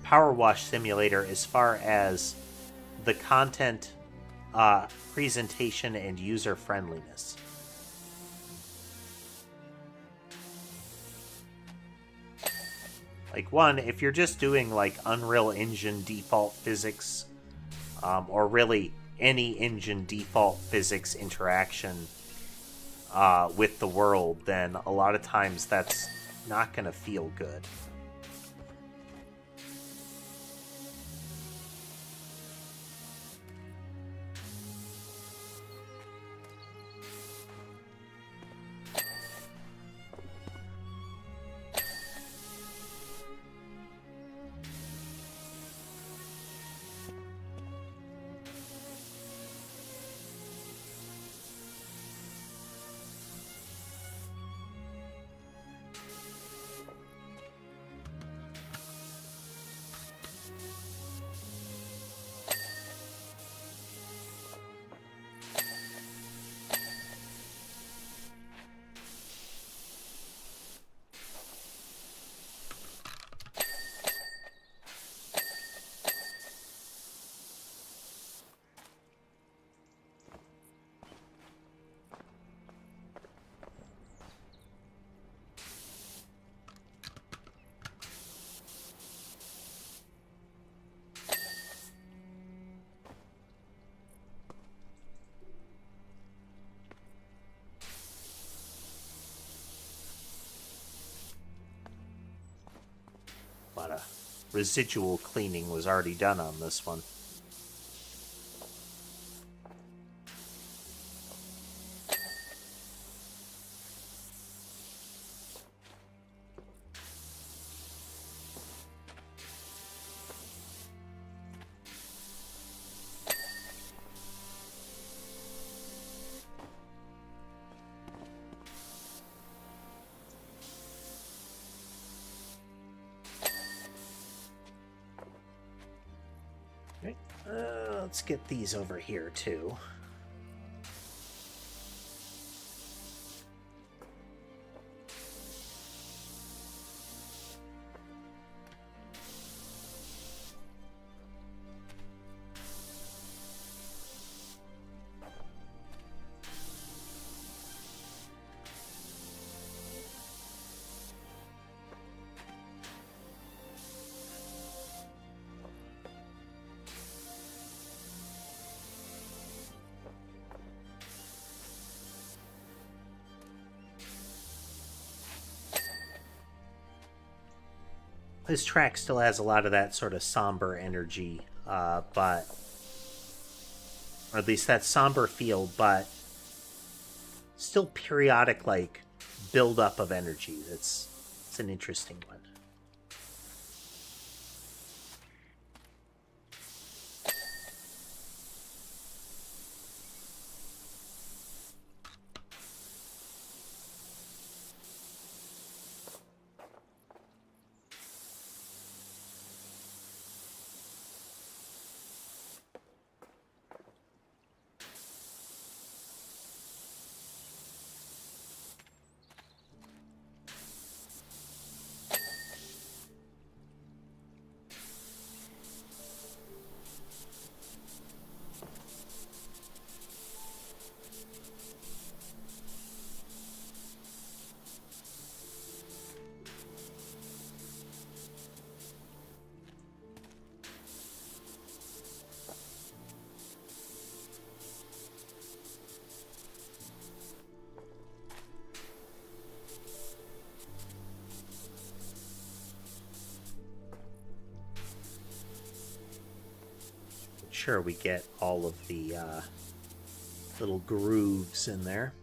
PowerWash Simulator as far as the content, presentation, and user friendliness. Like, one, if you're just doing like Unreal Engine default physics, or really any engine default physics interaction with the world, then a lot of times that's not going to feel good. A lot of residual cleaning was already done on this one. Let's get these over here too. This track still has a lot of that sort of somber energy, but, or at least that somber feel, but still periodic, like, build-up of energy. It's an interesting one. Sure, we get all of the little grooves in there.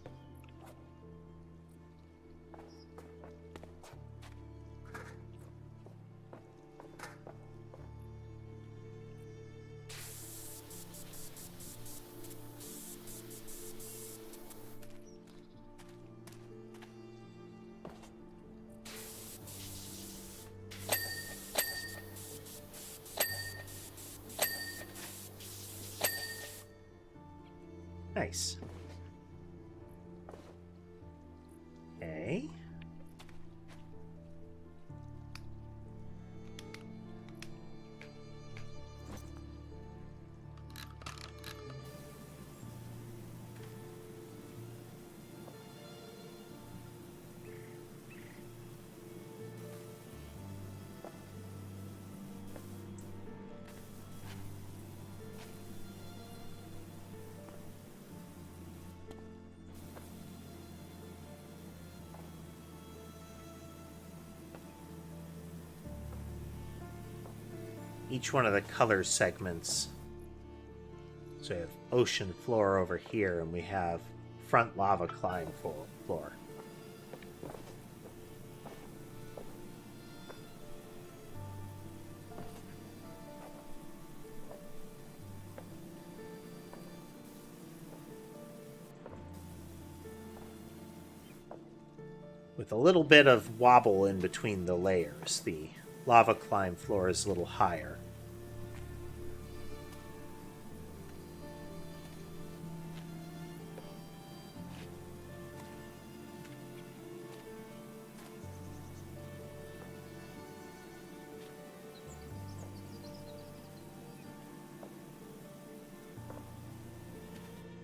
Nice. Okay. Each one of the color segments. So we have ocean floor over here, and we have front lava climb floor. With a little bit of wobble in between the layers, the lava climb floor is a little higher.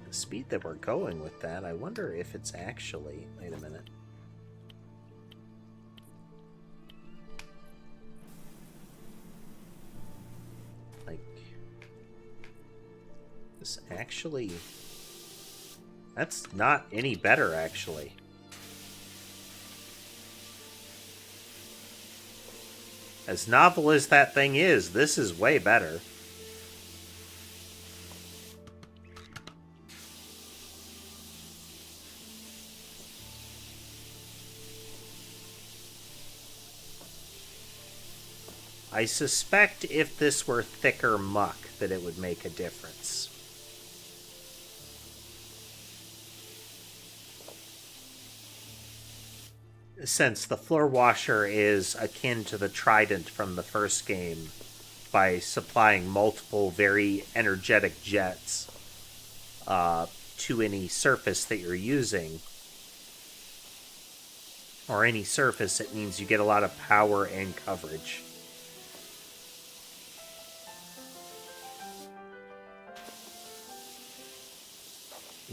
The speed that we're going with that, I wonder if it's actually... Wait a minute. Actually, that's not any better, actually. As novel as that thing is, this is way better. I suspect if this were thicker muck that it would make a difference. Since the floor washer is akin to the trident from the first game by supplying multiple very energetic jets to any surface that you're using, or any surface, it means you get a lot of power and coverage.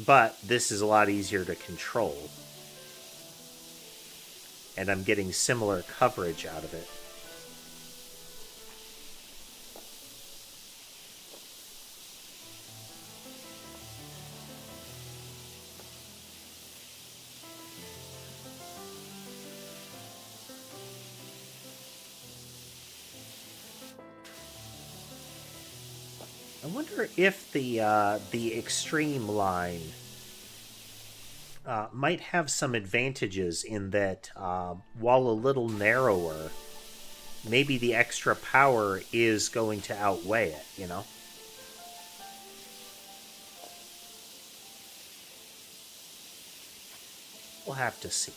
But this is a lot easier to control. And I'm getting similar coverage out of it. I wonder if the extreme line might have some advantages in that while a little narrower, maybe the extra power is going to outweigh it, you know? We'll have to see.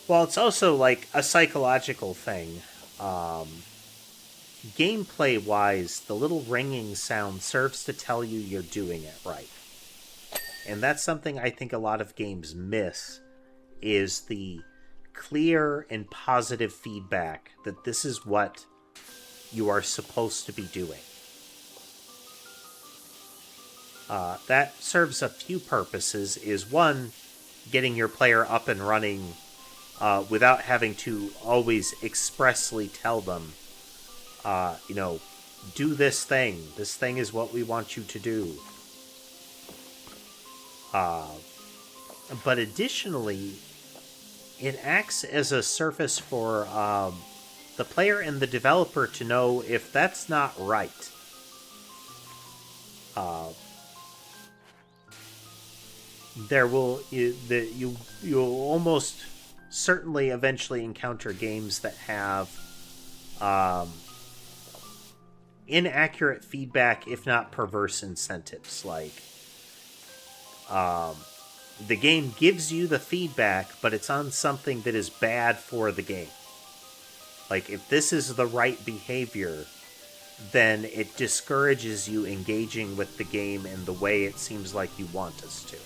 Well, it's also like a psychological thing. Gameplay-wise, the little ringing sound serves to tell you you're doing it right. And that's something I think a lot of games miss, is the clear and positive feedback that this is what you are supposed to be doing. That serves a few purposes. Is one, getting your player up and running without having to always expressly tell them, do this thing. This thing is what we want you to do. But additionally, it acts as a surface for the player and the developer to know if that's not right. You'll almost certainly eventually encounter games that have inaccurate feedback, if not perverse incentives. Like, the game gives you the feedback, but it's on something that is bad for the game. Like, if this is the right behavior, then it discourages you engaging with the game in the way it seems like you want us to.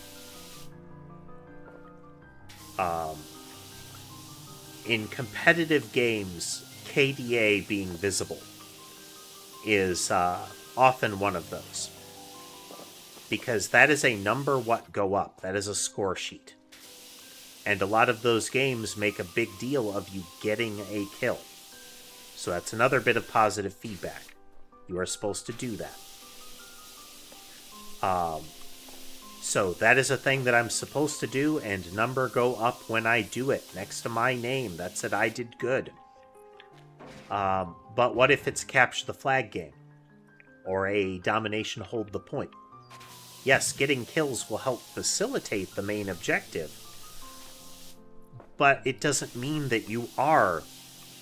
In competitive games, KDA being visible is often one of those. Because that is a number what go up. That is a score sheet. And a lot of those games make a big deal of you getting a kill. So that's another bit of positive feedback. You are supposed to do that. So that is a thing that I'm supposed to do, and number go up when I do it, next to my name. That's it, I did good. But what if it's a capture the flag game? Or a domination hold the point? Yes, getting kills will help facilitate the main objective, but it doesn't mean that you are.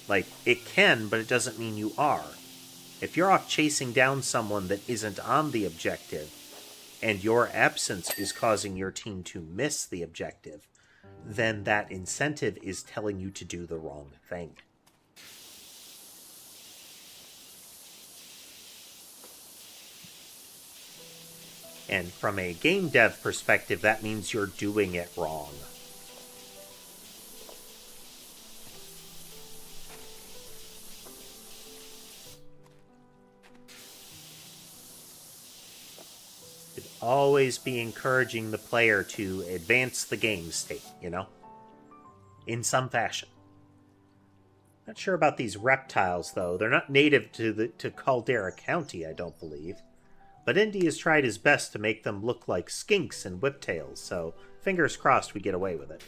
Like, it can, but it doesn't mean you are. If you're off chasing down someone that isn't on the objective, and your absence is causing your team to miss the objective, then that incentive is telling you to do the wrong thing. And from a game dev perspective, that means you're doing it wrong. It'd always be encouraging the player to advance the game state, you know? In some fashion. Not sure about these reptiles, though. They're not native to Caldera County, I don't believe. But Indy has tried his best to make them look like skinks and whiptails, so fingers crossed we get away with it.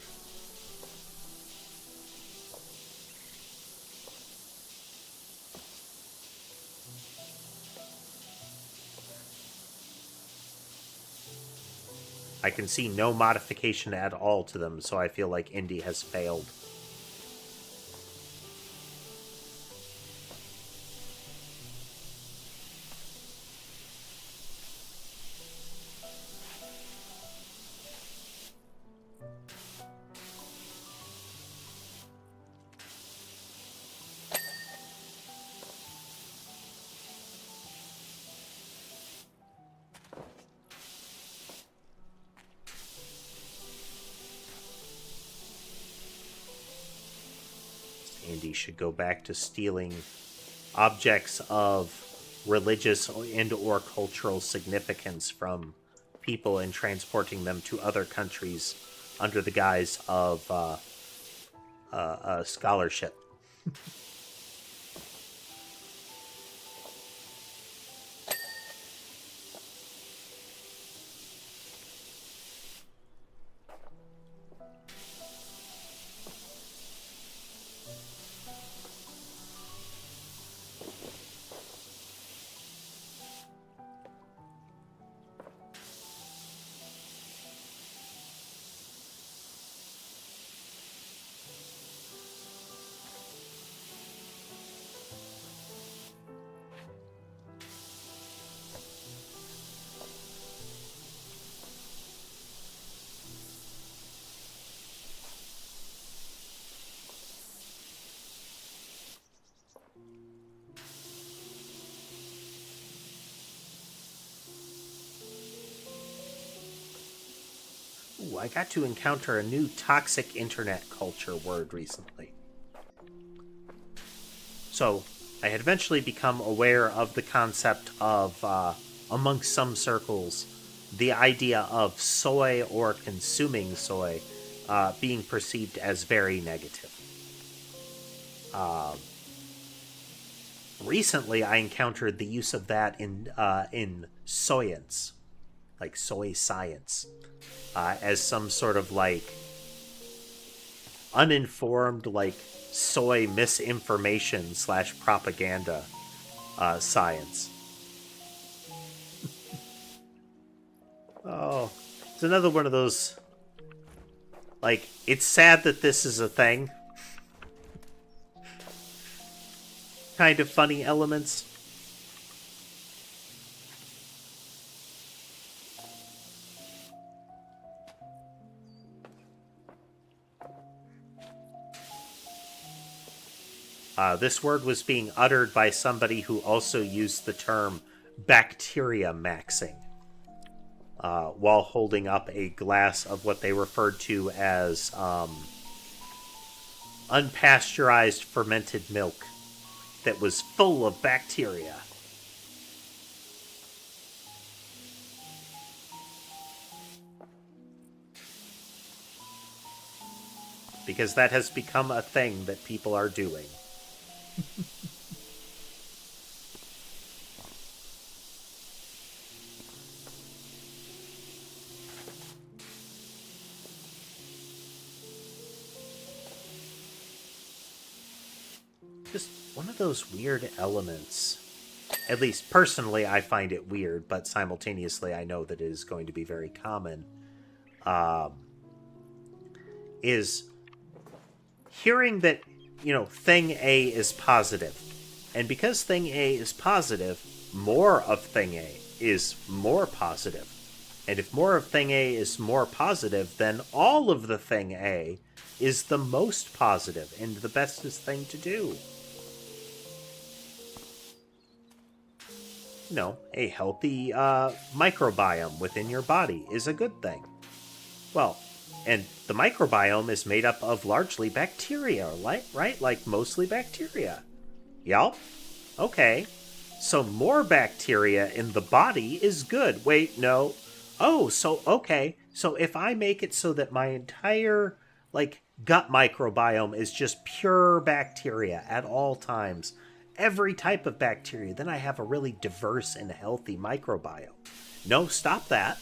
I can see no modification at all to them, so I feel like Indy has failed. Andy should go back to stealing objects of religious and or cultural significance from people and transporting them to other countries under the guise of scholarship. Ooh, I got to encounter a new toxic internet culture word recently. So, I had eventually become aware of the concept of, amongst some circles, the idea of soy or consuming soy being perceived as very negative. Recently, I encountered the use of that in soyance, like soy science, as some sort of like uninformed, like, soy misinformation / propaganda science. Oh, it's another one of those, like, it's sad that this is a thing. Kind of funny elements. This word was being uttered by somebody who also used the term bacteria maxing while holding up a glass of what they referred to as unpasteurized fermented milk that was full of bacteria. Because that has become a thing that people are doing. Just one of those weird elements. At least personally, I find it weird, but simultaneously, I know that it is going to be very common. Is hearing that, thing A is positive. And because thing A is positive, more of thing A is more positive. And if more of thing A is more positive, then all of the thing A is the most positive and the bestest thing to do. A healthy microbiome within your body is a good thing. Well, and the microbiome is made up of largely bacteria, right? Like mostly bacteria. Yup. Okay. So more bacteria in the body is good. Wait, no. Oh, so, okay. So if I make it so that my entire, gut microbiome is just pure bacteria at all times, every type of bacteria, then I have a really diverse and healthy microbiome. No, stop that.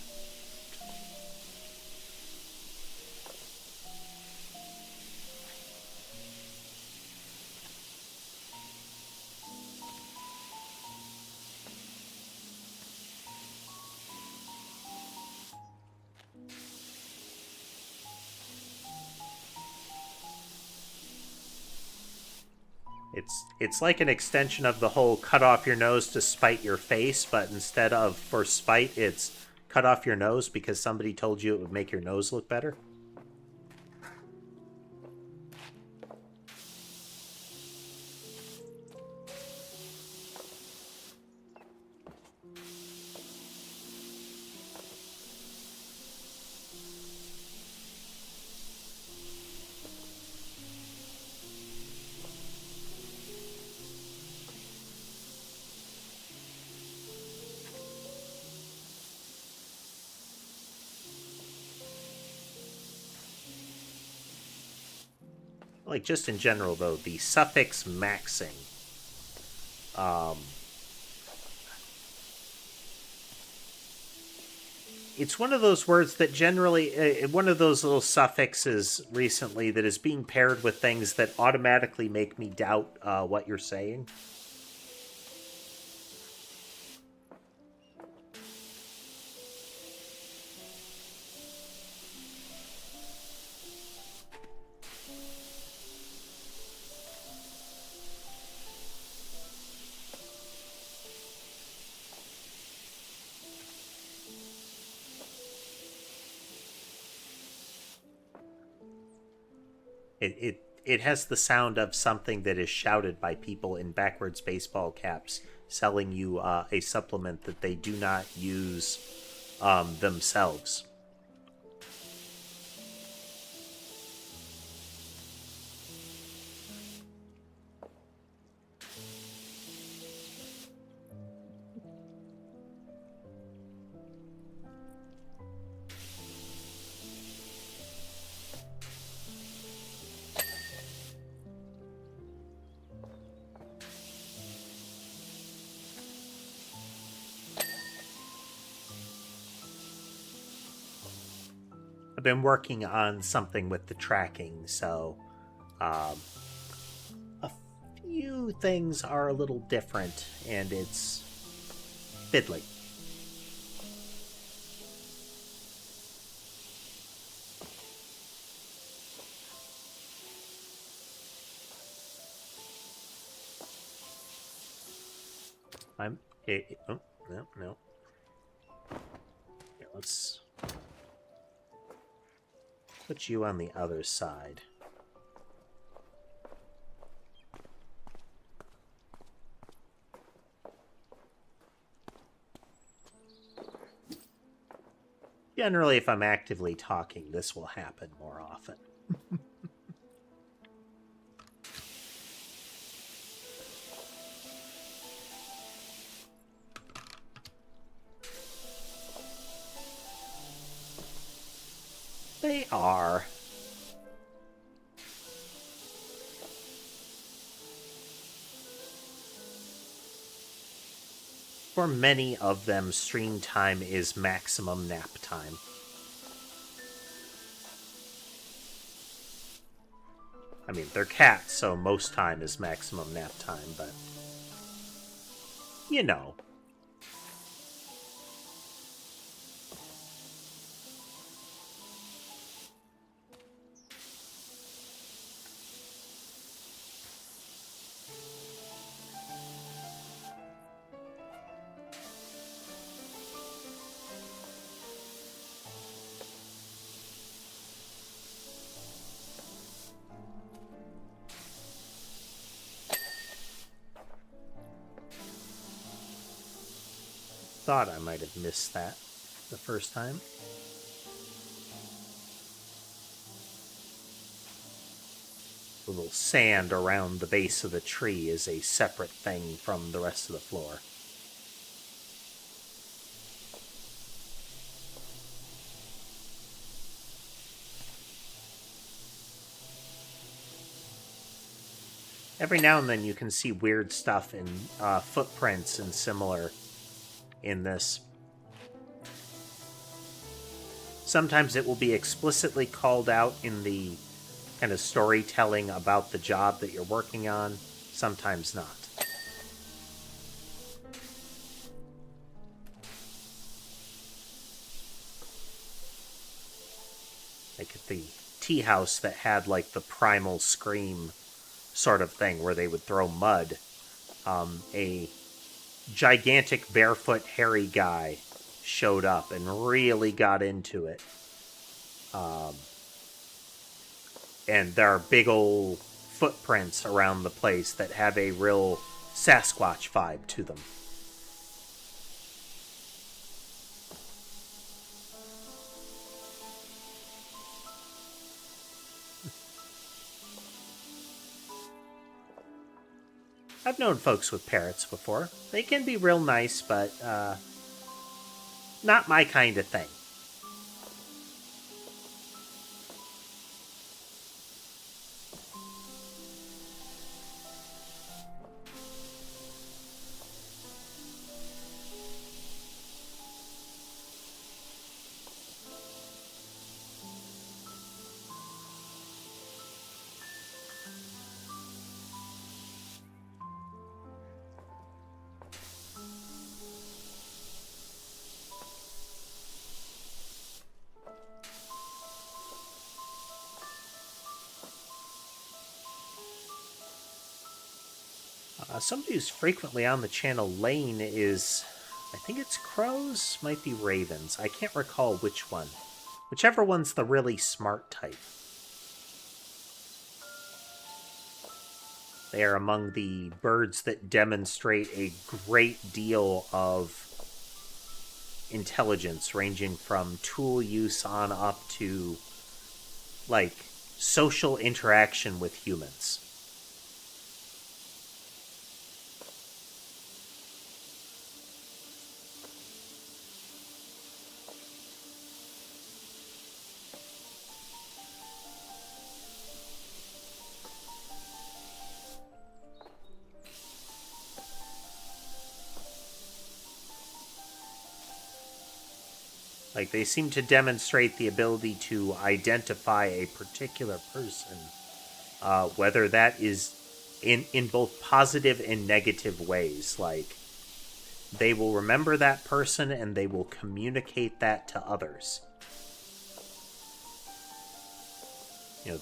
It's like an extension of the whole cut off your nose to spite your face, but instead of for spite, it's cut off your nose because somebody told you it would make your nose look better. Like, just in general, though, the suffix maxing. It's one of those words that generally, one of those little suffixes recently that is being paired with things that automatically make me doubt what you're saying. It has the sound of something that is shouted by people in backwards baseball caps selling you a supplement that they do not use themselves. I've been working on something with the tracking, so a few things are a little different, and it's fiddly. Oh, no. Here, let's put you on the other side. Generally, if I'm actively talking, this will happen more often. They are. For many of them, stream time is maximum nap time. I mean, they're cats, so most time is maximum nap time, but you know. Thought I might have missed that the first time. The little sand around the base of the tree is a separate thing from the rest of the floor. Every now and then you can see weird stuff in footprints and similar in this. Sometimes it will be explicitly called out in the kind of storytelling about the job that you're working on, sometimes not. Like at the tea house that had like the primal scream sort of thing where they would throw mud. A gigantic barefoot hairy guy showed up and really got into it. And there are big old footprints around the place that have a real Sasquatch vibe to them. I've known folks with parrots before. They can be real nice, but not my kind of thing. Somebody who's frequently on the channel, Lane, is... I think it's crows? Might be ravens. I can't recall which one. Whichever one's the really smart type. They are among the birds that demonstrate a great deal of intelligence, ranging from tool use on up to, like, social interaction with humans. Like, they seem to demonstrate the ability to identify a particular person, whether that is in both positive and negative ways. Like, they will remember that person and they will communicate that to others. You know,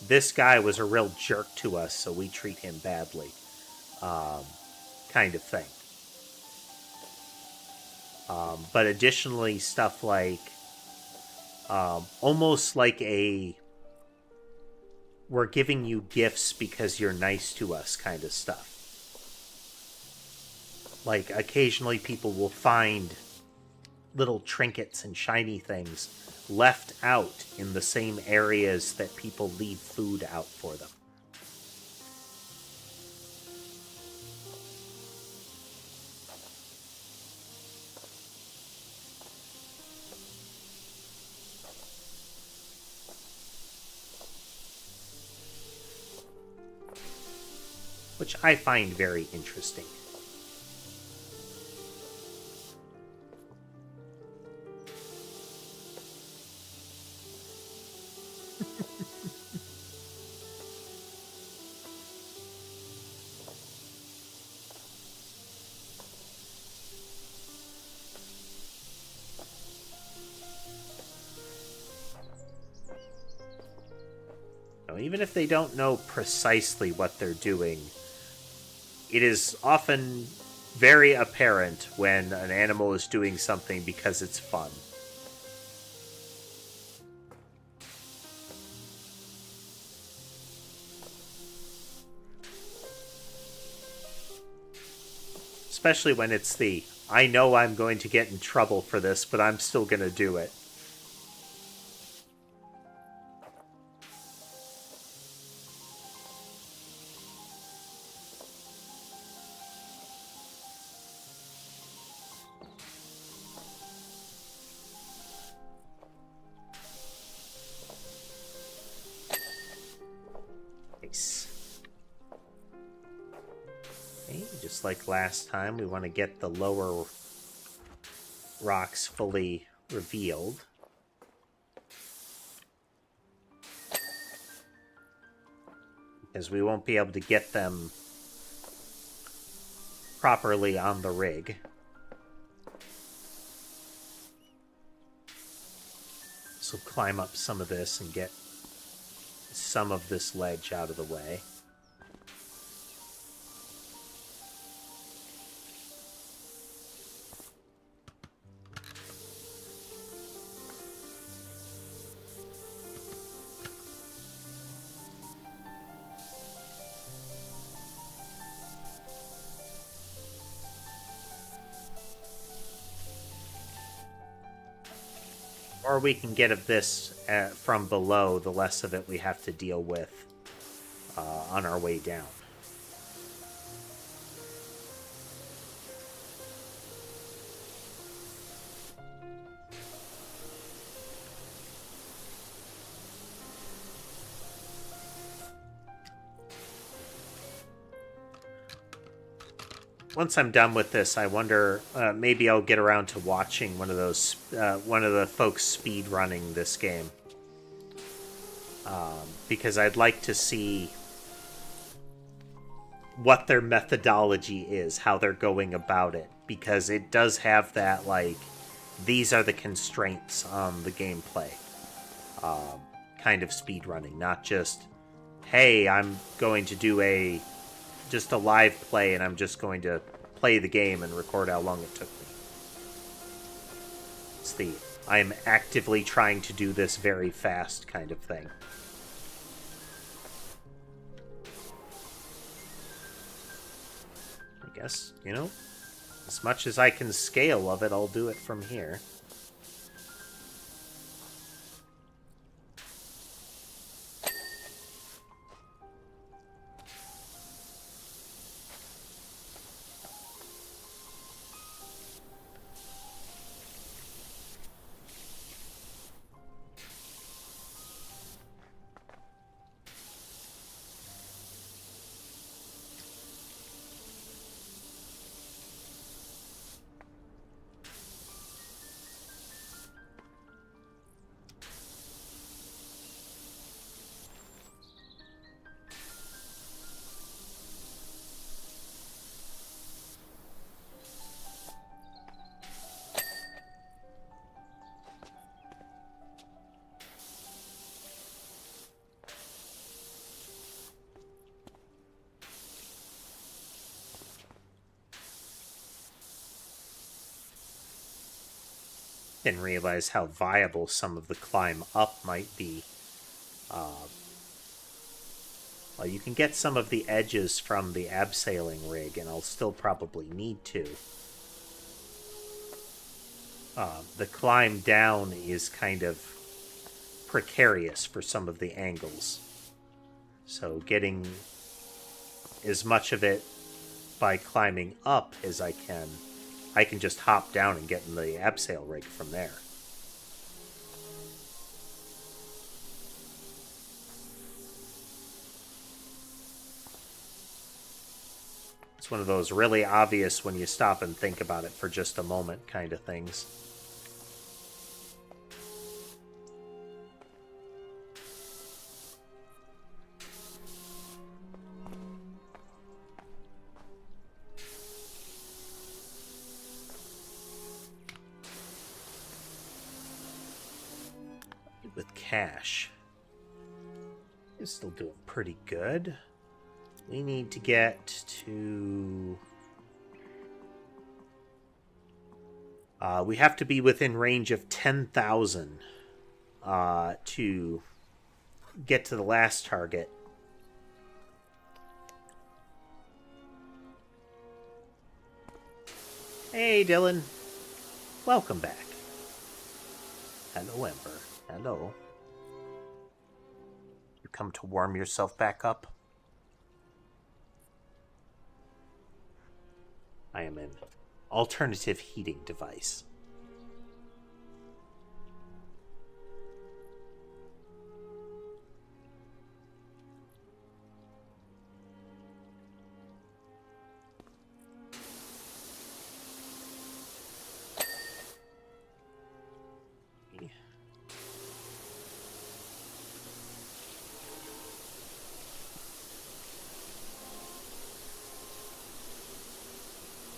this guy was a real jerk to us, so we treat him badly, kind of thing. But additionally, stuff like almost like we're giving you gifts because you're nice to us kind of stuff. Like, occasionally people will find little trinkets and shiny things left out in the same areas that people leave food out for them. Which I find very interesting. Now, even if they don't know precisely what they're doing, it is often very apparent when an animal is doing something because it's fun. Especially when it's I know I'm going to get in trouble for this, but I'm still going to do it. Just like last time, we want to get the lower rocks fully revealed. Because we won't be able to get them properly on the rig. So climb up some of this and get some of this ledge out of the way. Or we can get of this from below, the less of it we have to deal with on our way down. Once I'm done with this, I wonder, maybe I'll get around to watching one of the folks speed running this game. Because I'd like to see what their methodology is, how they're going about it. Because it does have that, like, these are the constraints on the gameplay kind of speed running. Not just, hey, I'm going to do just a live play and I'm just going to play the game and record how long it took me. It's I'm actively trying to do this very fast kind of thing. I guess, as much as I can scale of it, I'll do it from here. Didn't realize how viable some of the climb up might be. Well, you can get some of the edges from the abseiling rig, and I'll still probably need to. The climb down is kind of precarious for some of the angles. So getting as much of it by climbing up as I can just hop down and get in the abseil rig from there. It's one of those really obvious when you stop and think about it for just a moment kind of things. With cash, it's still doing pretty good. We need to get to... we have to be within range of 10,000 to get to the last target. Hey, Dylan. Welcome back. Hello, Ember. Hello. You come to warm yourself back up? I am an alternative heating device.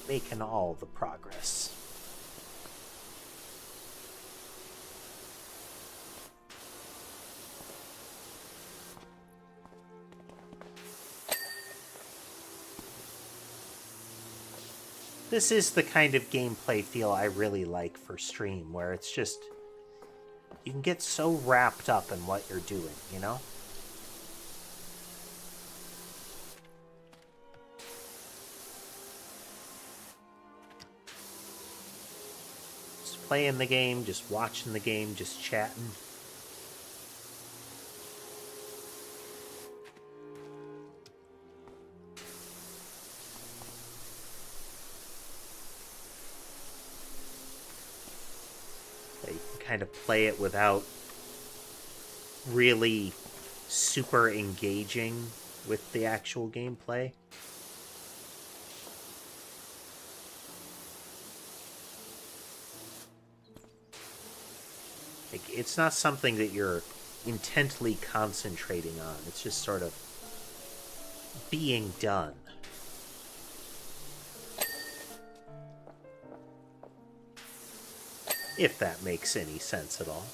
Making all the progress. This is the kind of gameplay feel I really like for stream, where it's just, you can get so wrapped up in what you're doing, you know? Playing the game, just watching the game, just chatting. You can kind of play it without really super engaging with the actual gameplay. It's not something that you're intently concentrating on. It's just sort of being done. If that makes any sense at all.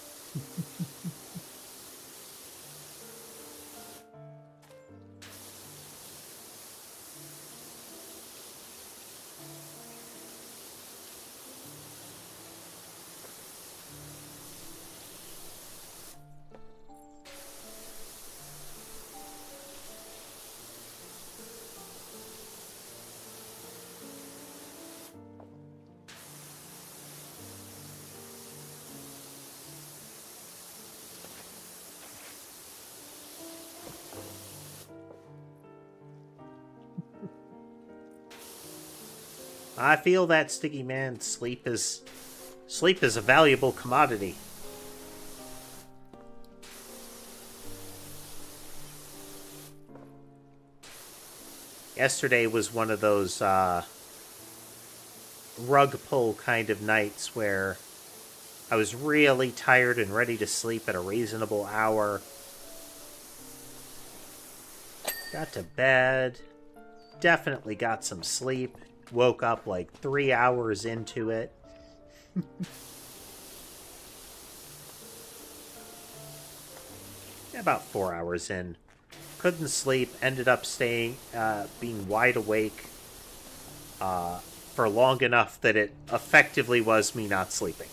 I feel that, Sticky Man. Sleep is a valuable commodity. Yesterday was one of those rug pull kind of nights where I was really tired and ready to sleep at a reasonable hour. Got to bed. Definitely got some sleep. Woke up like 3 hours into it. About 4 hours in. Couldn't sleep. Ended up being wide awake for long enough that it effectively was me not sleeping.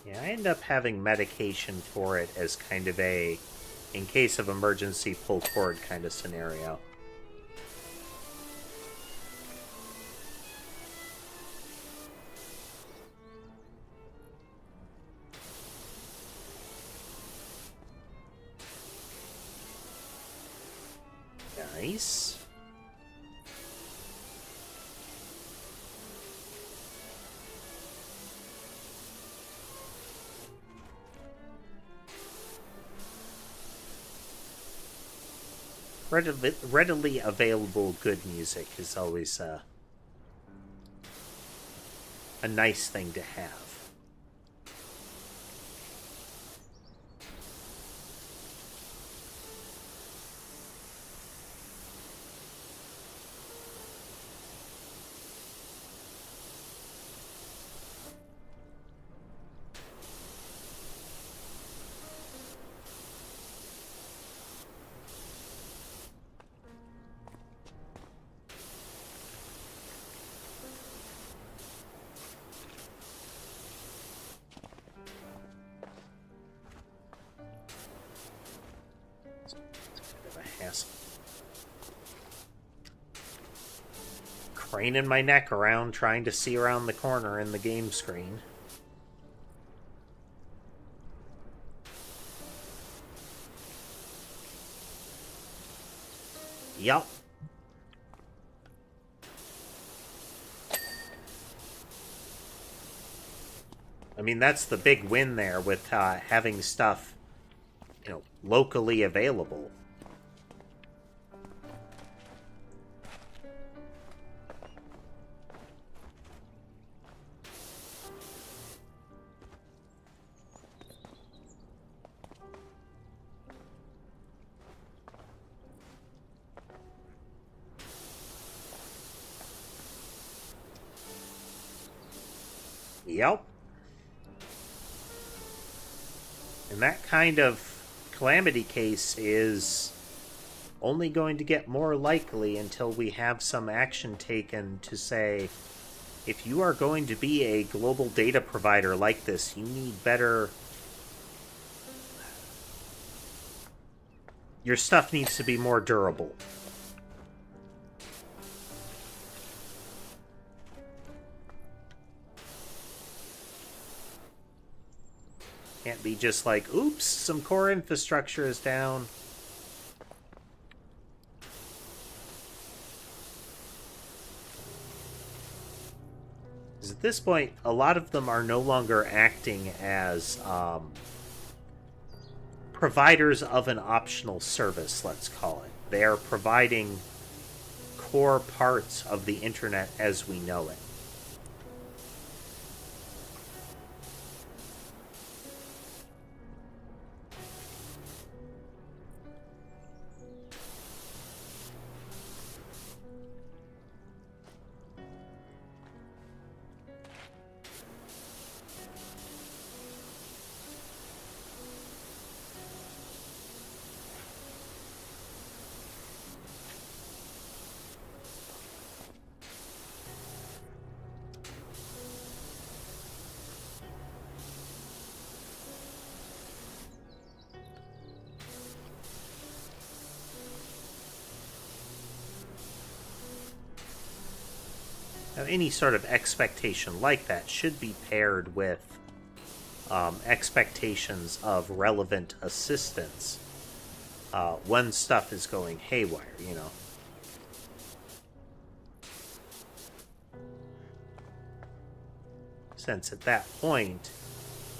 Yeah, I end up having medication for it as kind of a, in case of emergency, pull cord kind of scenario. Nice. Readily available good music is always a nice thing to have. Craning my neck around trying to see around the corner in the game screen. Yup. I mean, that's the big win there with having stuff, locally available. Yep. And that kind of calamity case is only going to get more likely until we have some action taken to say, if you are going to be a global data provider like this, you need better... Your stuff needs to be more durable. Can't be just like, oops, some core infrastructure is down. Because at this point, a lot of them are no longer acting as providers of an optional service, let's call it. They are providing core parts of the internet as we know it. Now, any sort of expectation like that should be paired with expectations of relevant assistance when stuff is going haywire, you know. Since at that point,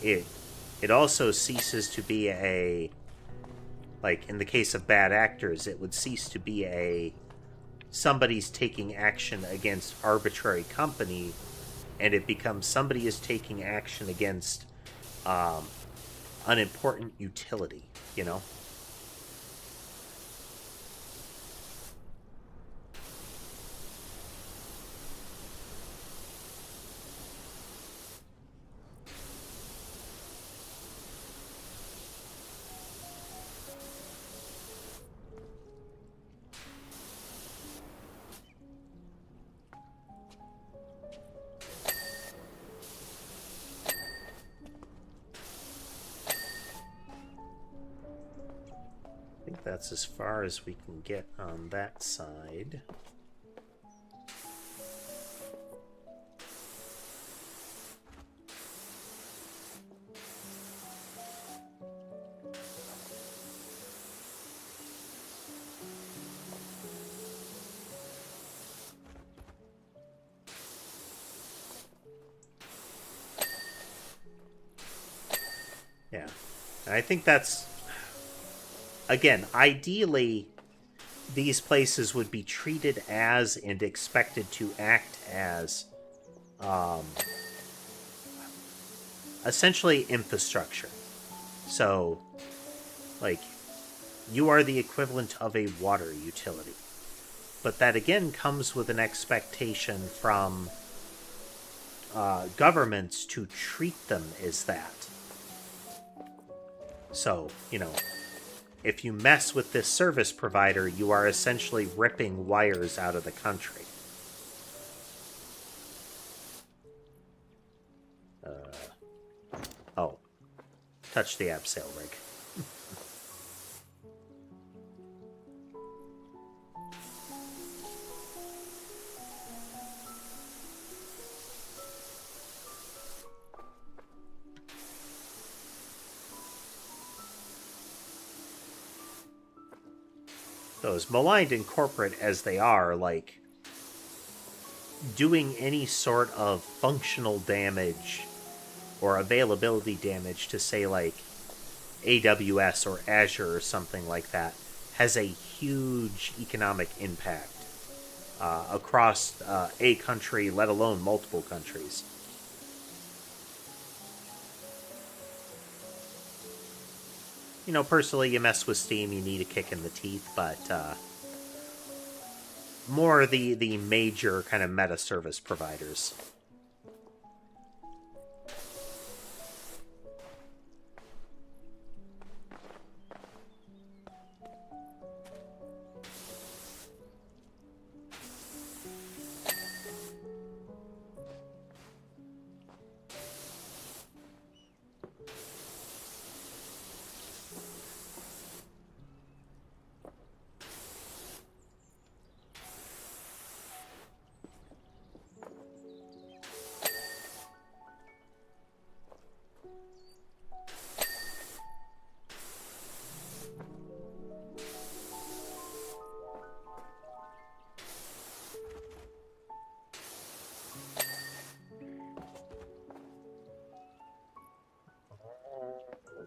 it also ceases to be a, like in the case of bad actors, it would cease to be a somebody's taking action against arbitrary company, and it becomes somebody is taking action against unimportant utility, you know? I think that's as far as we can get on that side. Yeah, and I think that's, again, ideally, these places would be treated as and expected to act as essentially infrastructure. So, like, you are the equivalent of a water utility. But that, again, comes with an expectation from governments to treat them as that. So, you know, if you mess with this service provider, you are essentially ripping wires out of the country. Oh. Touch the abseil rig. So as maligned and corporate as they are, like, doing any sort of functional damage or availability damage to, say, like, AWS or Azure or something like that has a huge economic impact across a country, let alone multiple countries. You know, personally, you mess with Steam, you need a kick in the teeth, but more the major kind of meta service providers.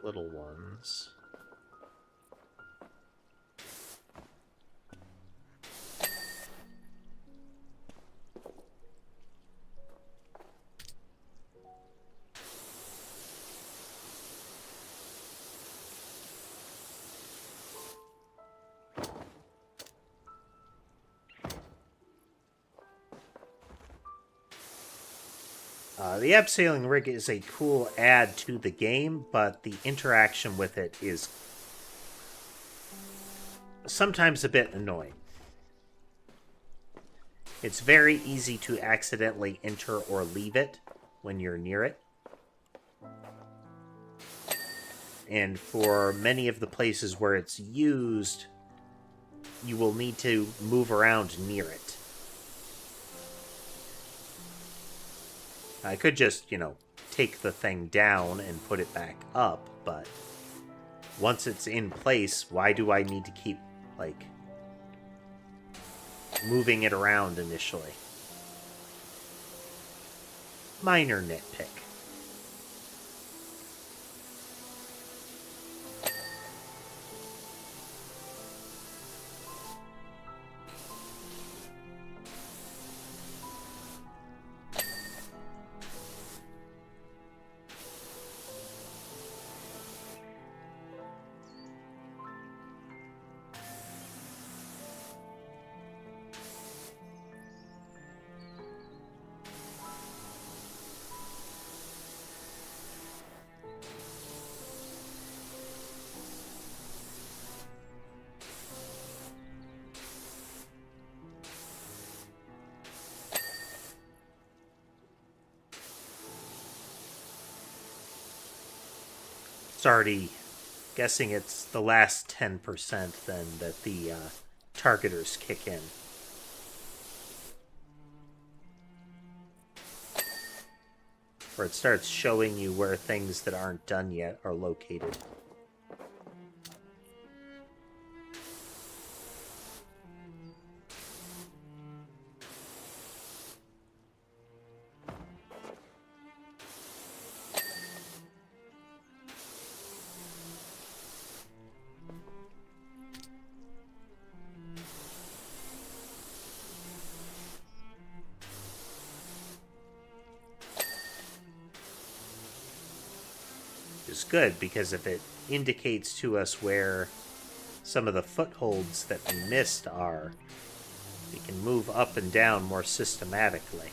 Little ones. The abseiling rig is a cool add to the game, but the interaction with it is sometimes a bit annoying. It's very easy to accidentally enter or leave it when you're near it. And for many of the places where it's used, you will need to move around near it. I could just, take the thing down and put it back up, but once it's in place, why do I need to keep, like, moving it around initially? Minor nitpick. Already guessing it's the last 10% then that the targeters kick in. Where it starts showing you where things that aren't done yet are located. Is good, because if it indicates to us where some of the footholds that we missed are, we can move up and down more systematically.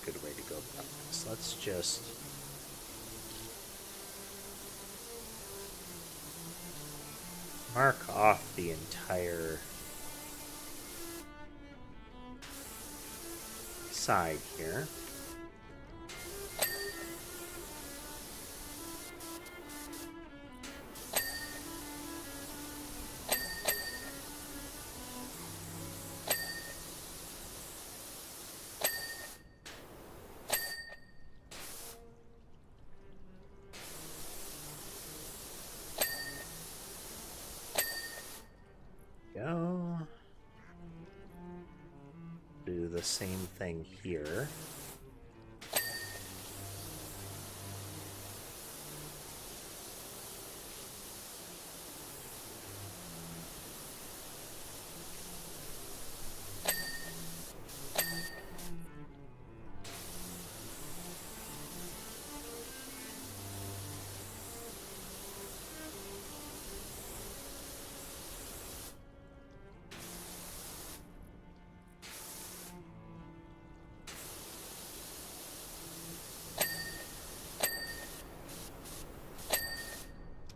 Good way to go about this. Let's just mark off the entire side here. Do the same thing here.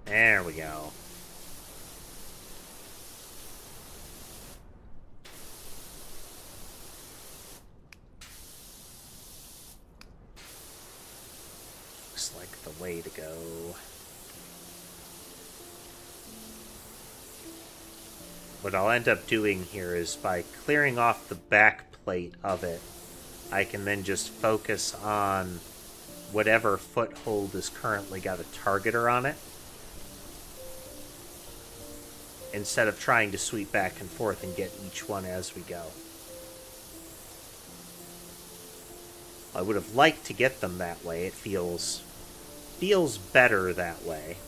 There we go. Looks like the way to go. what I'll end up doing here is by clearing off the back plate of it, I can then just focus on whatever foothold has currently got a targeter on it, instead of trying to sweep back and forth and get each one as we go. I would have liked to get them that way. It feels better that way.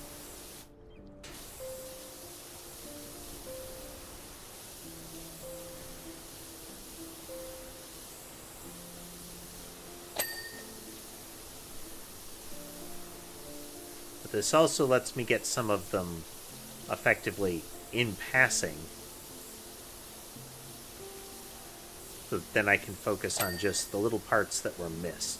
But this also lets me get some of them effectively in passing. So then I can focus on just the little parts that were missed.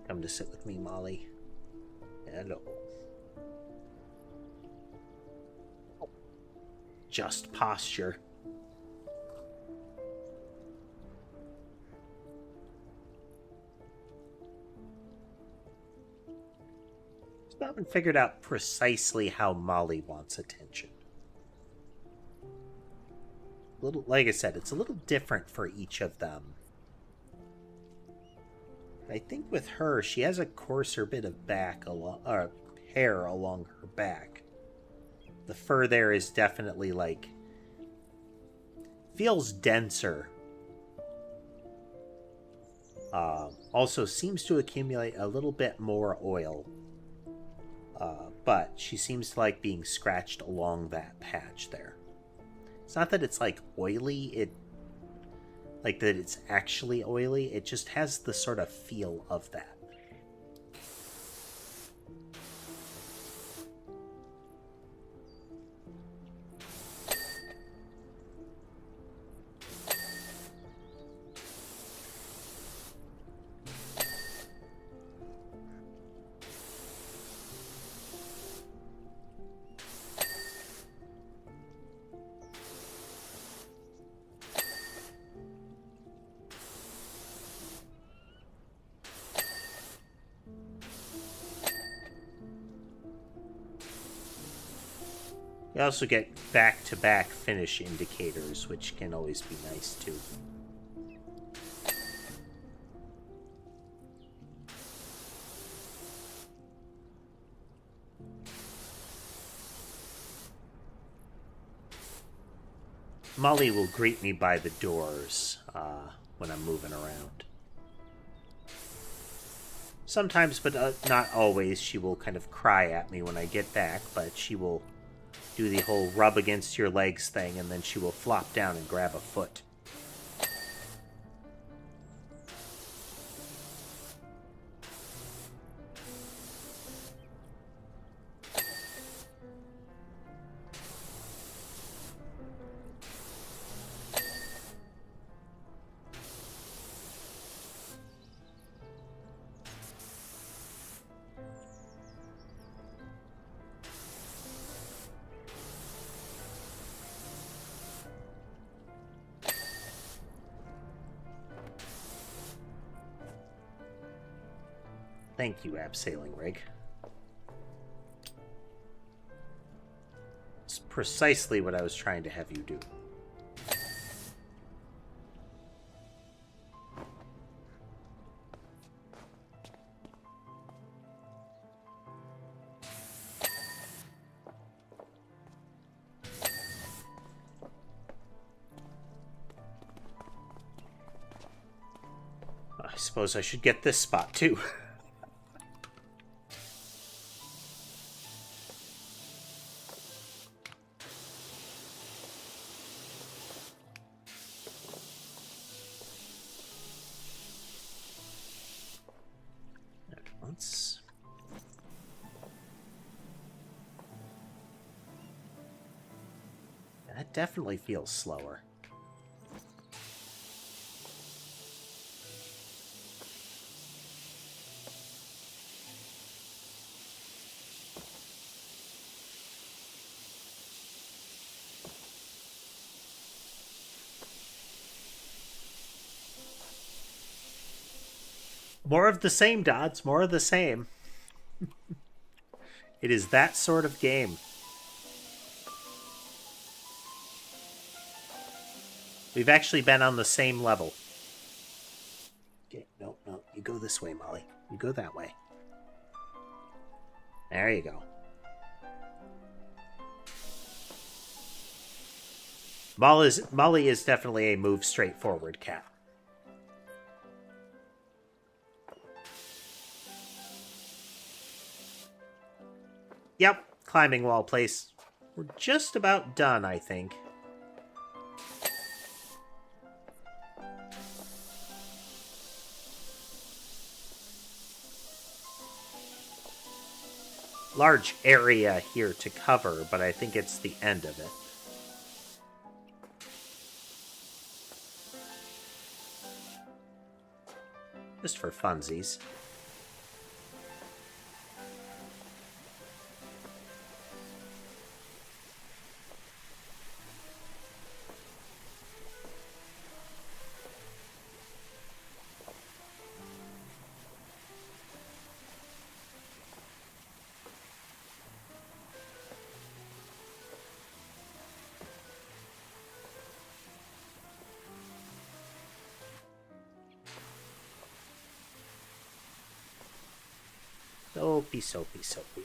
Come to sit with me, Molly. Hello. Just posture. Still haven't figured out precisely how Molly wants attention. Like I said, it's a little different for each of them. I think with her, she has a coarser bit of hair along her back. The fur there is definitely, like, feels denser. Also seems to accumulate a little bit more oil. But she seems to like being scratched along that patch there. It's not that it's, like, oily, like that it's actually oily, it just has the sort of feel of that. You also get back-to-back finish indicators, which can always be nice, too. Molly will greet me by the doors when I'm moving around. Sometimes, but not always, she will kind of cry at me when I get back, but she will do the whole rub against your legs thing, and then she will flop down and grab a foot. Thank you, abseiling rig. It's precisely what I was trying to have you do. I suppose I should get this spot, too. definitely feels slower. More of the same, Dodds. More of the same. It is that sort of game. We've actually been on the same level. Okay, no, you go this way, Molly. You go that way. There you go. Molly is definitely a move straight forward cat. Yep, climbing wall place. We're just about done, I think. Large area here to cover, but I think it's the end of it. Just for funsies. Soapy, soapy, soapy.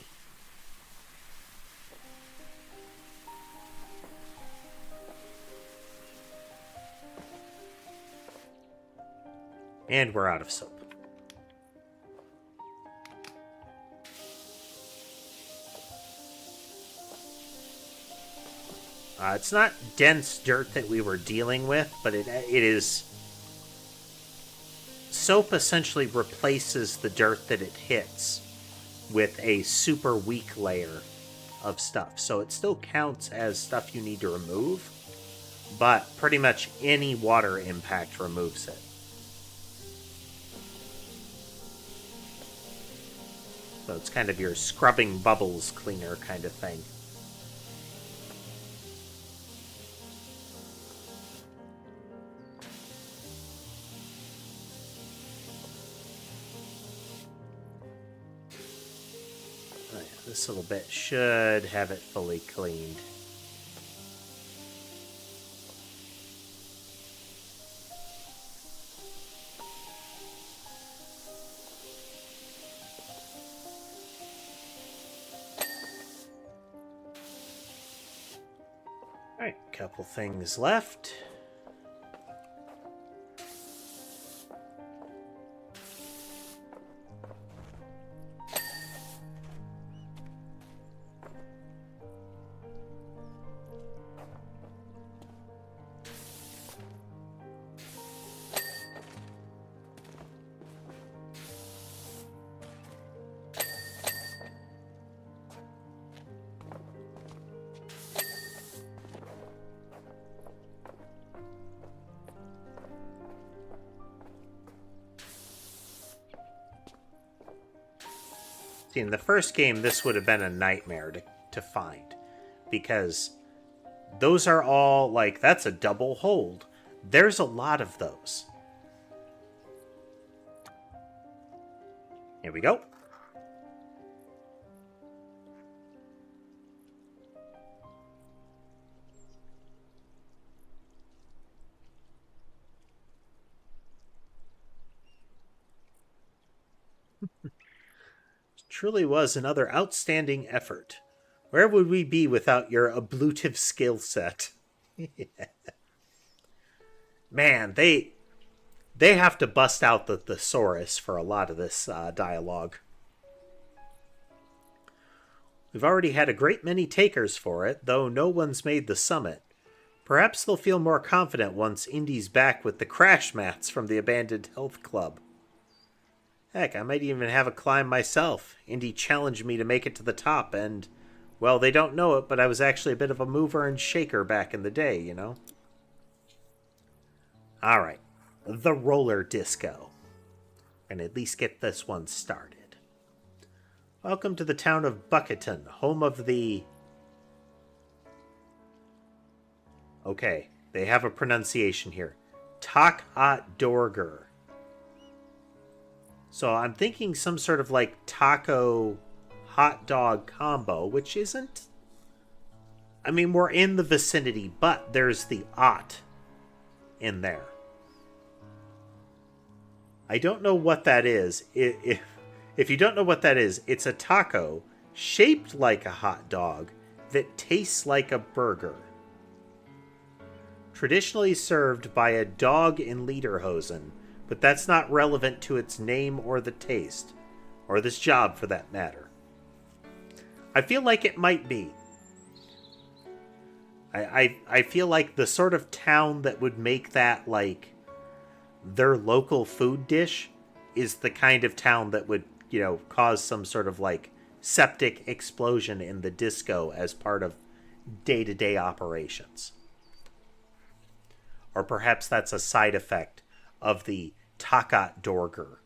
And we're out of soap. It's not dense dirt that we were dealing with, but it is... Soap essentially replaces the dirt that it hits with a super weak layer of stuff. So it still counts as stuff you need to remove, but pretty much any water impact removes it. So it's kind of your scrubbing bubbles cleaner kind of thing. This little bit should have it fully cleaned. Alright, couple things left. See, in the first game, this would have been a nightmare to find. Because those are all, like, that's a double hold. There's a lot of those. Here we go. Truly was another outstanding effort. Where would we be without your ablutive skill set? Man, they have to bust out the thesaurus for a lot of this dialogue. We've already had a great many takers for it, though no one's made the summit. Perhaps they'll feel more confident once Indy's back with the crash mats from the abandoned health club. Heck, I might even have a climb myself. Indy challenged me to make it to the top, and, Well, they don't know it, but I was actually a bit of a mover and shaker back in the day, you know? Alright. The roller disco. And at least get this one started. Welcome to the town of Bucketon, home of the... Okay, they have a pronunciation here. Tak-at-dorger. So I'm thinking some sort of like taco hot dog combo, which isn't... I mean, we're in the vicinity, but there's the "ot" in there. I don't know what that is. If you don't know what that is, it's a taco shaped like a hot dog that tastes like a burger. Traditionally served by a dog in lederhosen, but that's not relevant to its name or the taste, or this job for that matter. I feel like it might be. I feel like the sort of town that would make that like their local food dish is the kind of town that would, cause some sort of like septic explosion in the disco as part of day-to-day operations. Or perhaps that's a side effect of the Takat Dorger.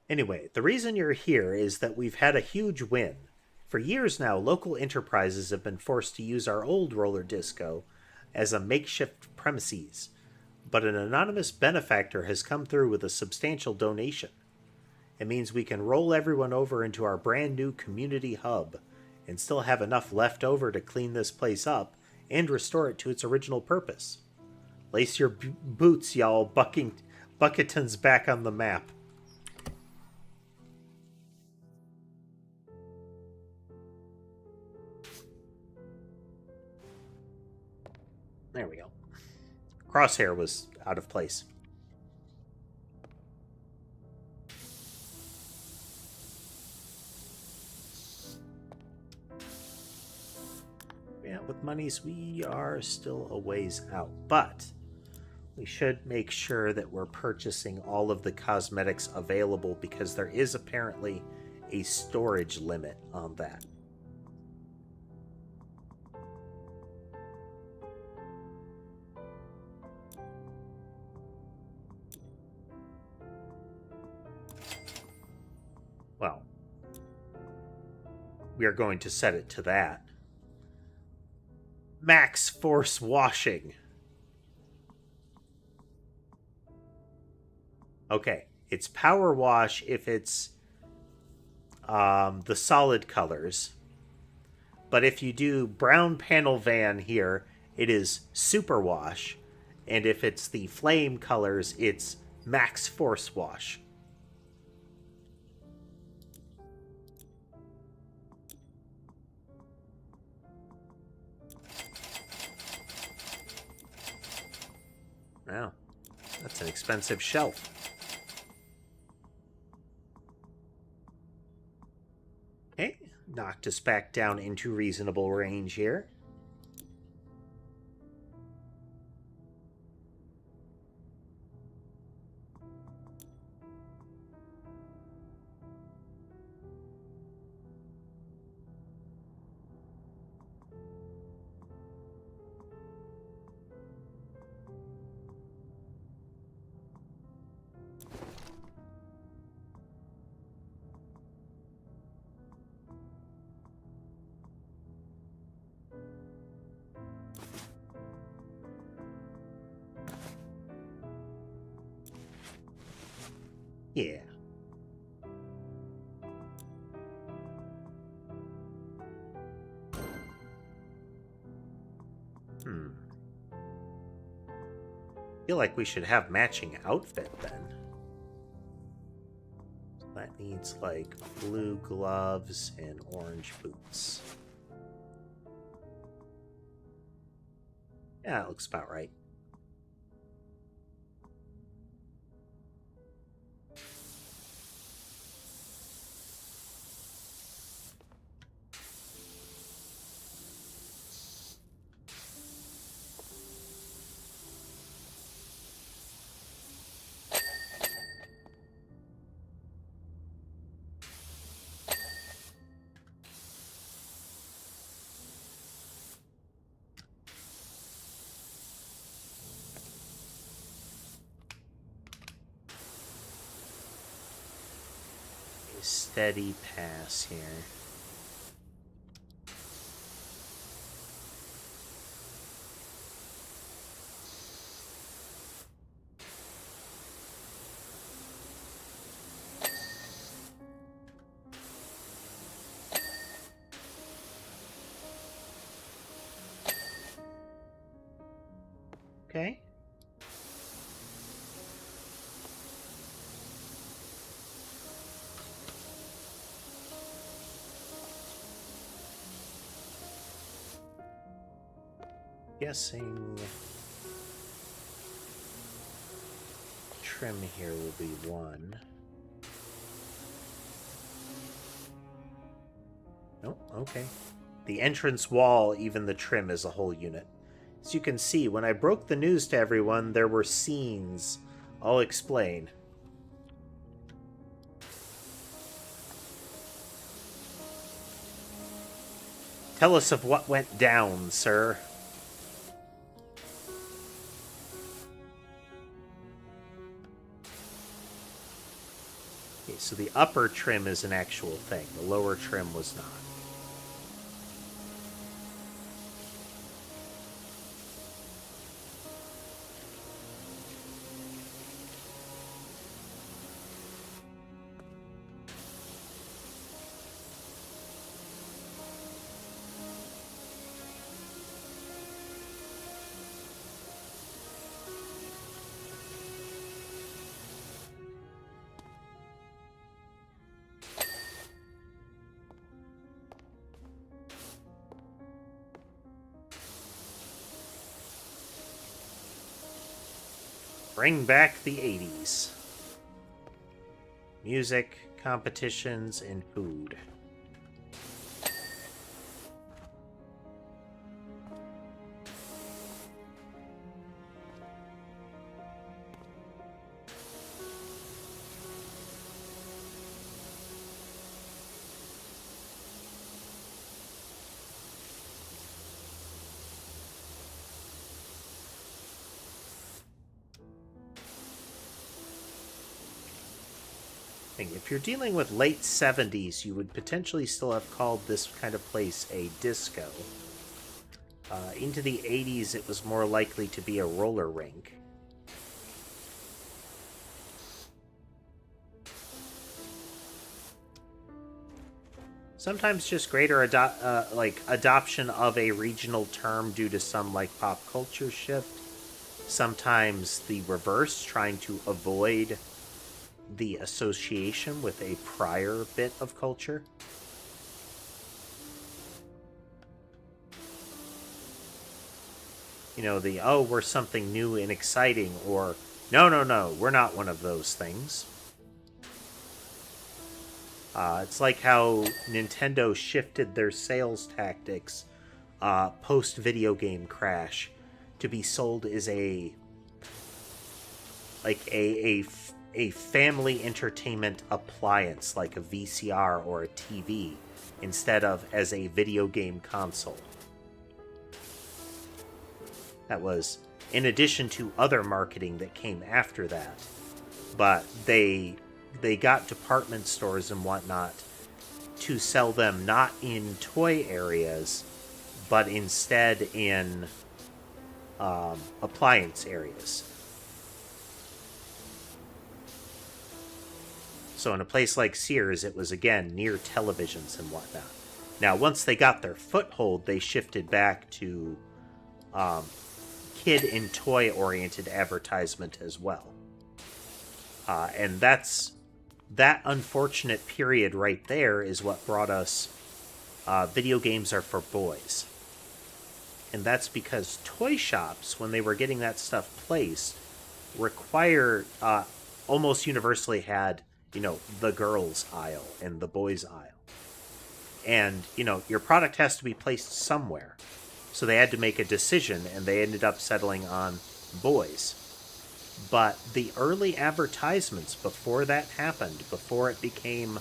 Anyway, the reason you're here is that we've had a huge win. For years now, local enterprises have been forced to use our old roller disco as a makeshift premises, but an anonymous benefactor has come through with a substantial donation. It means we can roll everyone over into our brand new community hub and still have enough left over to clean this place up and restore it to its original purpose. Lace your boots, y'all. Bucketon's back on the map. There we go. Crosshair was out of place. Yeah, with monies, we are still a ways out, but we should make sure that we're purchasing all of the cosmetics available because there is apparently a storage limit on that. Well, we are going to set it to that. Max force washing. Okay, it's power wash if it's the solid colors. But if you do brown panel van here, it is super wash. And if it's the flame colors, it's max force wash. Wow, that's an expensive shelf. Okay, knocked us back down into reasonable range here. Yeah. Feel like we should have matching outfit then. So that needs like blue gloves and orange boots. Yeah, that looks about right. steady pass here. Okay. Guessing trim here will be 1. Oh, okay. The entrance wall, even the trim, is a whole unit. As you can see, when I broke the news to everyone, there were scenes. I'll explain. Tell us of what went down, sir. Okay, so the upper trim is an actual thing. The lower trim was not. Bring back the 80s. Music, competitions, and food. If you're dealing with late 70s, you would potentially still have called this kind of place a disco. Into the 80s, it was more likely to be a roller rink. Sometimes just greater adoption of a regional term due to some pop culture shift. Sometimes the reverse, trying to avoid the association with a prior bit of culture. You know, we're something new and exciting, or no, we're not one of those things. It's like how Nintendo shifted their sales tactics post-video game crash to be sold as a family entertainment appliance like a VCR or a TV instead of as a video game console. That was in addition to other marketing that came after that. But they got department stores and whatnot to sell them not in toy areas, but instead in appliance areas. So in a place like Sears, it was, again, near televisions and whatnot. Now, once they got their foothold, they shifted back to kid and toy-oriented advertisement as well. And that unfortunate period right there is what brought us video games are for boys. And that's because toy shops, when they were getting that stuff placed, almost universally had, the girls' aisle and the boys' aisle. And, your product has to be placed somewhere. So they had to make a decision, and they ended up settling on boys. But the early advertisements before that happened, before it became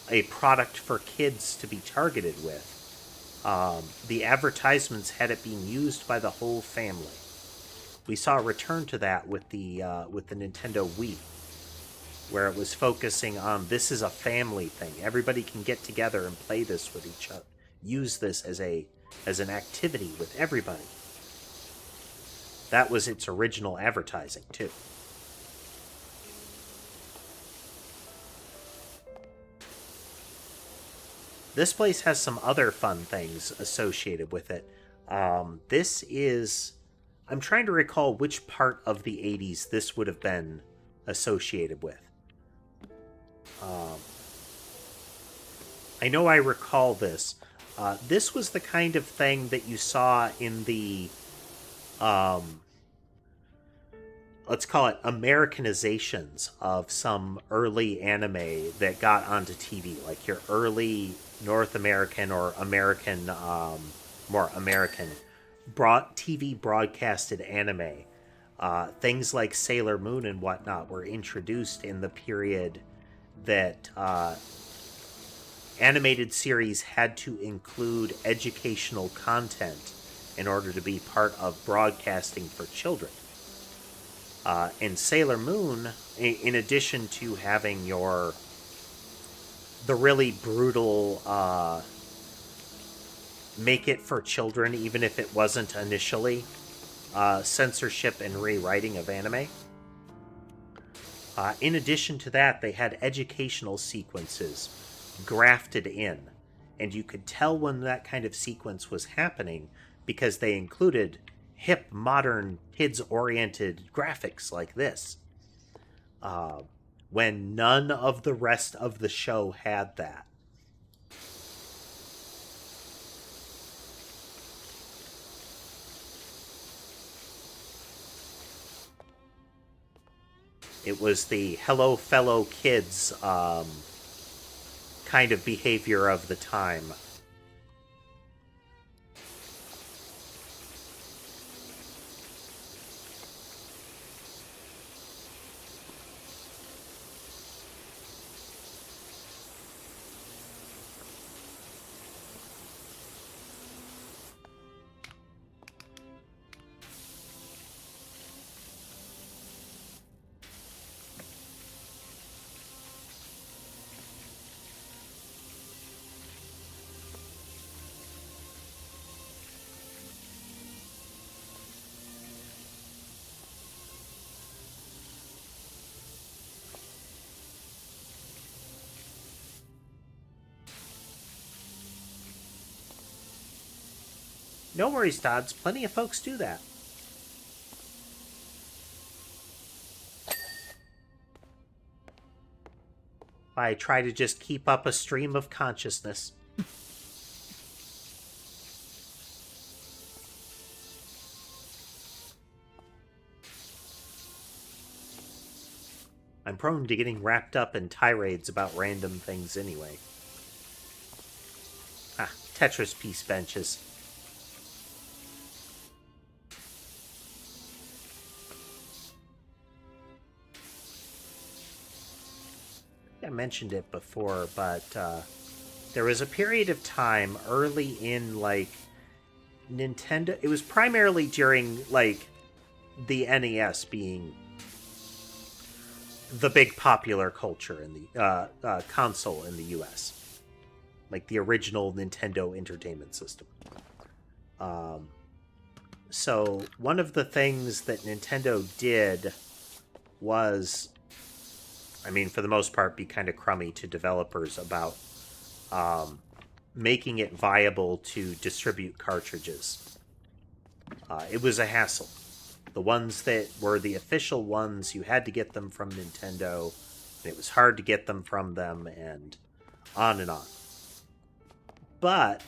a product for kids to be targeted with, the advertisements had it being used by the whole family. We saw a return to that with the Nintendo Wii. where it was focusing on this is a family thing. Everybody can get together and play this with each other. Use this as an activity with everybody. That was its original advertising, too. This place has some other fun things associated with it. This is... I'm trying to recall which part of the 80s this would have been associated with. I know I recall this. This was the kind of thing that you saw in the... let's call it Americanizations of some early anime that got onto TV, like your early North American or American, more American, TV broadcasted anime. Things like Sailor Moon and whatnot were introduced in the period that animated series had to include educational content in order to be part of broadcasting for children. And Sailor Moon, in addition to having the really brutal make it for children, even if it wasn't initially, censorship and rewriting of anime. In addition to that, they had educational sequences grafted in, and you could tell when that kind of sequence was happening because they included hip, modern, kids-oriented graphics like this. When none of the rest of the show had that. It was the hello fellow kids kind of behavior of the time. No worries, Dodds. Plenty of folks do that. I try to just keep up a stream of consciousness. I'm prone to getting wrapped up in tirades about random things anyway. Tetris piece benches. I mentioned it before, but there was a period of time early in, like, Nintendo... It was primarily during, like, the NES being the big popular culture in the console in the US. Like, the original Nintendo Entertainment System. So, one of the things that Nintendo did was... I mean, for the most part, be kind of crummy to developers about making it viable to distribute cartridges. It was a hassle. The ones that were the official ones, you had to get them from Nintendo. And it was hard to get them from them, and on and on. But,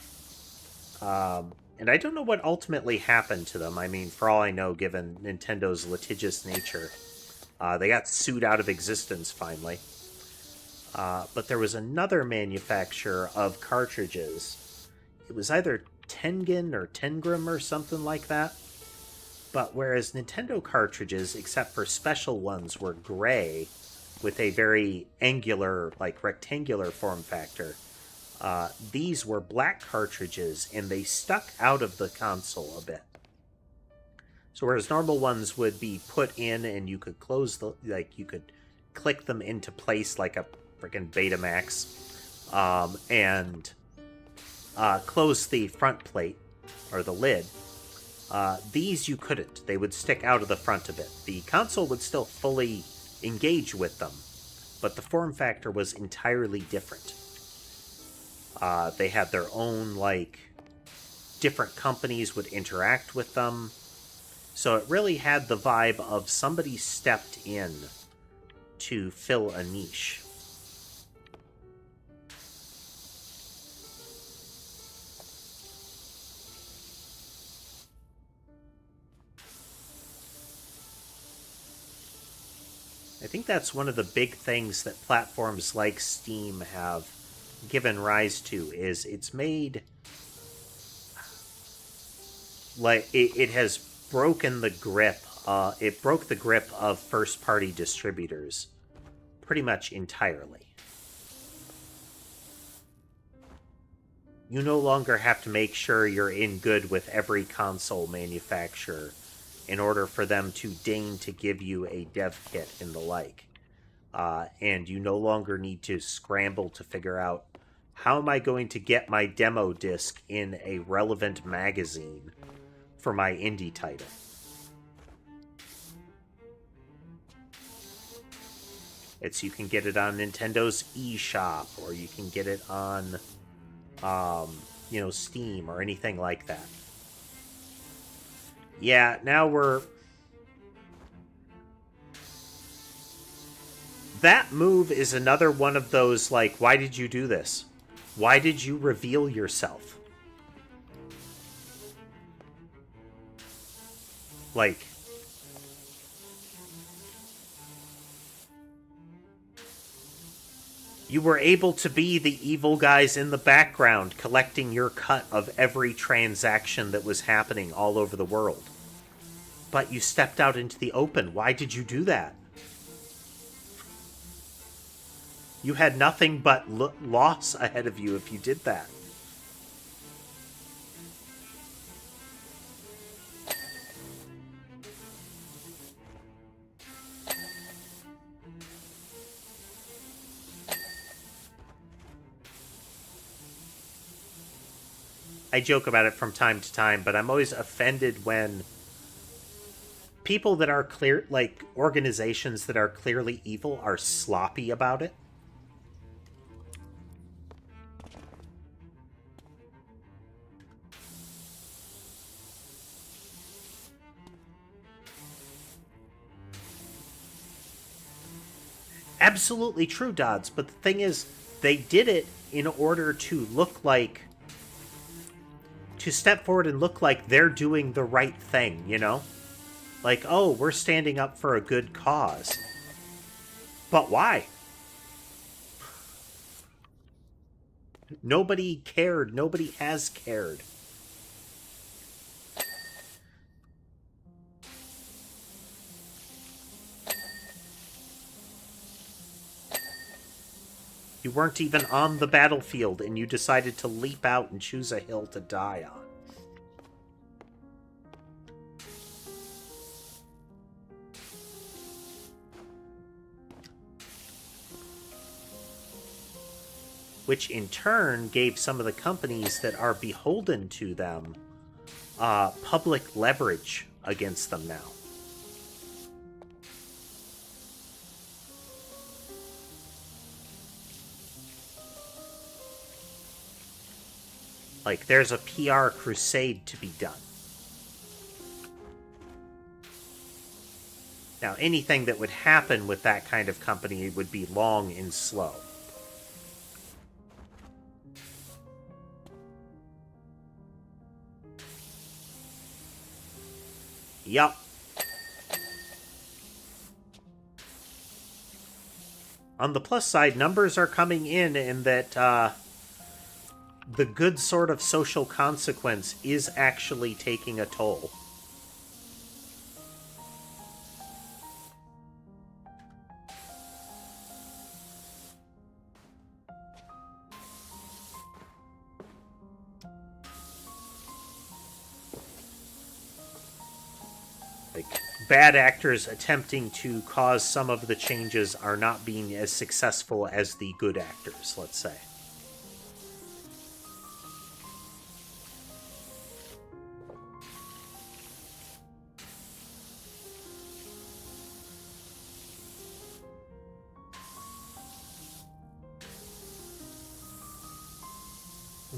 and I don't know what ultimately happened to them. I mean, for all I know, given Nintendo's litigious nature... they got sued out of existence, finally. But there was another manufacturer of cartridges. It was either Tengen or Tengram or something like that. But whereas Nintendo cartridges, except for special ones, were gray, with a very angular, like rectangular form factor, these were black cartridges, and they stuck out of the console a bit. So whereas normal ones would be put in and you could close you could click them into place like a freaking Betamax, and close the front plate, or the lid, these you couldn't. They would stick out of the front a bit. The console would still fully engage with them, but the form factor was entirely different. They had their own, like, different companies would interact with them. So it really had the vibe of somebody stepped in to fill a niche. I think that's one of the big things that platforms like Steam have given rise to, is it's made, like, it has broken the grip, it broke the grip of first-party distributors pretty much entirely. You no longer have to make sure you're in good with every console manufacturer in order for them to deign to give you a dev kit and the like. And you no longer need to scramble to figure out, how am I going to get my demo disc in a relevant magazine for my indie title? You can get it on Nintendo's eShop, or you can get it on, Steam or anything like that. Yeah, now we're... That move is another one of those, like, why did you do this? Why did you reveal yourself? Like... You were able to be the evil guys in the background collecting your cut of every transaction that was happening all over the world. But you stepped out into the open. Why did you do that? You had nothing but loss ahead of you if you did that. I joke about it from time to time, but I'm always offended when people that are clear, like organizations that are clearly evil, are sloppy about it. Absolutely true, Dodds, but the thing is, they did it in order to look like, to step forward and look like they're doing the right thing, you know? Like, oh, we're standing up for a good cause. But why? Nobody cared. Nobody has cared. You weren't even on the battlefield, and you decided to leap out and choose a hill to die on. Which in turn gave some of the companies that are beholden to them public leverage against them now. Like, there's a PR crusade to be done. Now, anything that would happen with that kind of company would be long and slow. Yup. On the plus side, numbers are coming in that the good sort of social consequence is actually taking a toll. Like, bad actors attempting to cause some of the changes are not being as successful as the good actors, let's say.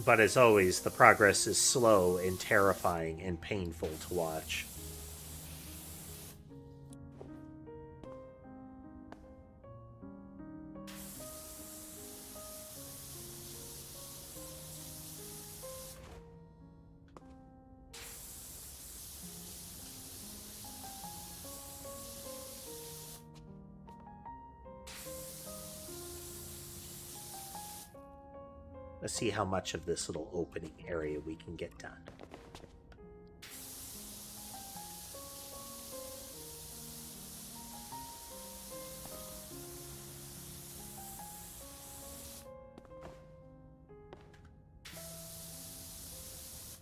But as always, the progress is slow and terrifying and painful to watch. Let's see how much of this little opening area we can get done.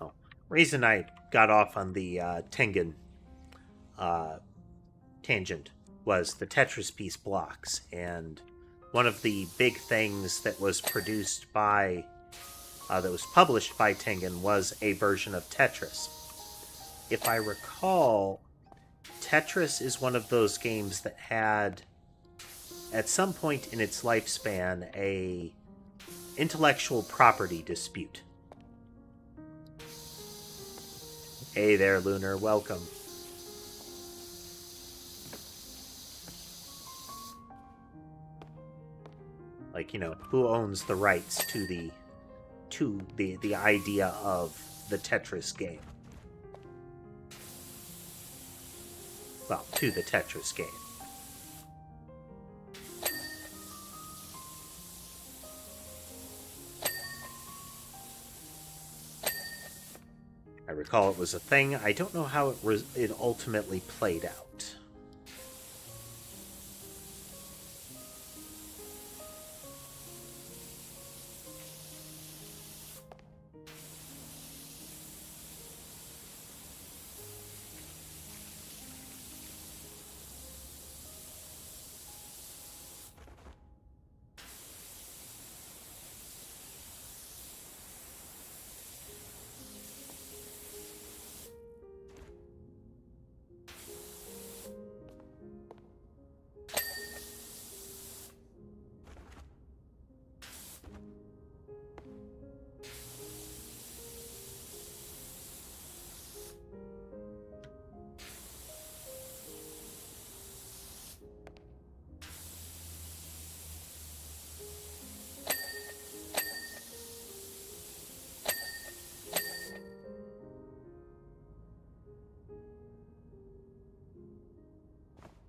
Oh, reason I got off on the Tengen tangent was the Tetris piece blocks, and one of the big things that was produced by, that was published by Tengen was a version of Tetris. If I recall, Tetris is one of those games that had, at some point in its lifespan, a intellectual property dispute. Hey there, Lunar, welcome. Like, you know, who owns the rights to the idea of the Tetris game? Well, to the Tetris game. I recall it was a thing. I don't know how it ultimately played out.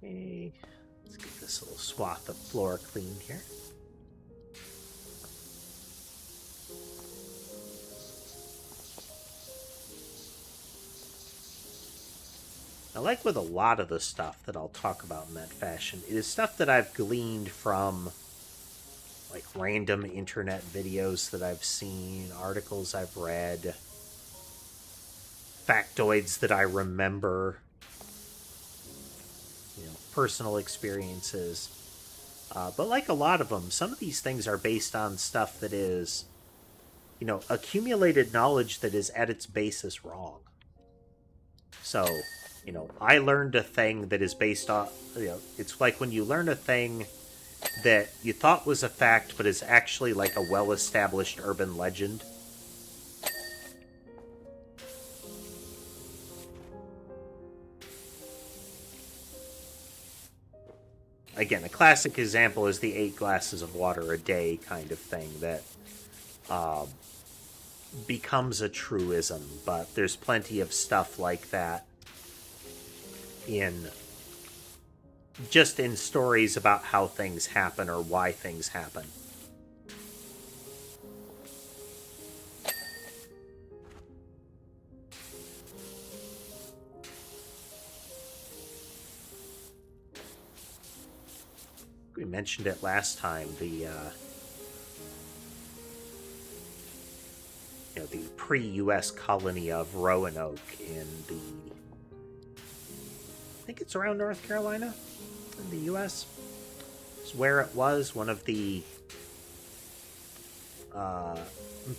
Okay, let's get this little swath of floor cleaned here. Now, like with a lot of the stuff that I'll talk about in that fashion, it is stuff that I've gleaned from, like, random internet videos that I've seen, articles I've read, factoids that I remember, you know, personal experiences. But like a lot of them, some of these things are based on stuff that is, you know, accumulated knowledge that is at its basis wrong. So, you know, I learned a thing that is based on, you know, it's like when you learn a thing that you thought was a fact, but is actually like a well-established urban legend. Again, a classic example is the 8 glasses of water a day kind of thing that becomes a truism, but there's plenty of stuff like that in just in stories about how things happen or why things happen. We mentioned it last time, the pre-US colony of Roanoke in the, I think it's around North Carolina in the U.S. It's where it was, one of the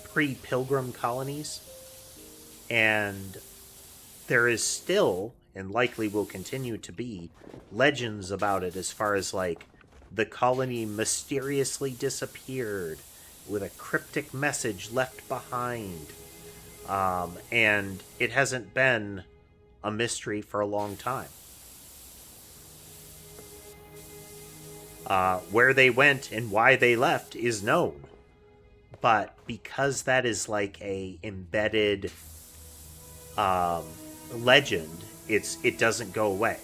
pre-Pilgrim colonies. And there is still, and likely will continue to be, legends about it as far as, like, the colony mysteriously disappeared with a cryptic message left behind. And it hasn't been a mystery for a long time. Where they went and why they left is known. But because that is like a embedded legend, it doesn't go away.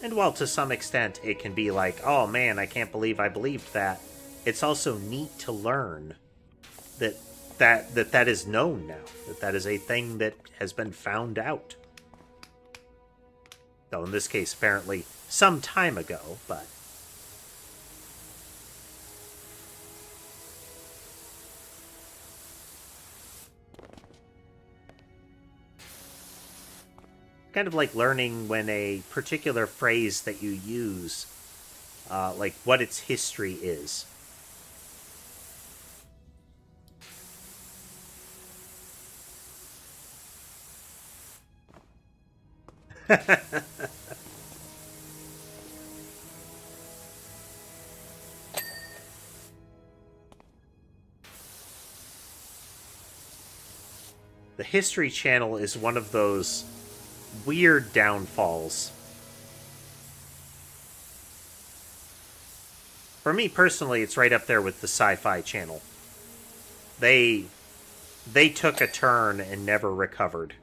And while to some extent it can be like, oh man, I can't believe I believed that, it's also neat to learn that is known now. That is a thing that has been found out. Though in this case, apparently, some time ago, but... kind of like learning when a particular phrase that you use, like what its history is. The History Channel is one of those weird downfalls. For me personally, it's right up there with the Sci-Fi Channel. They took a turn and never recovered.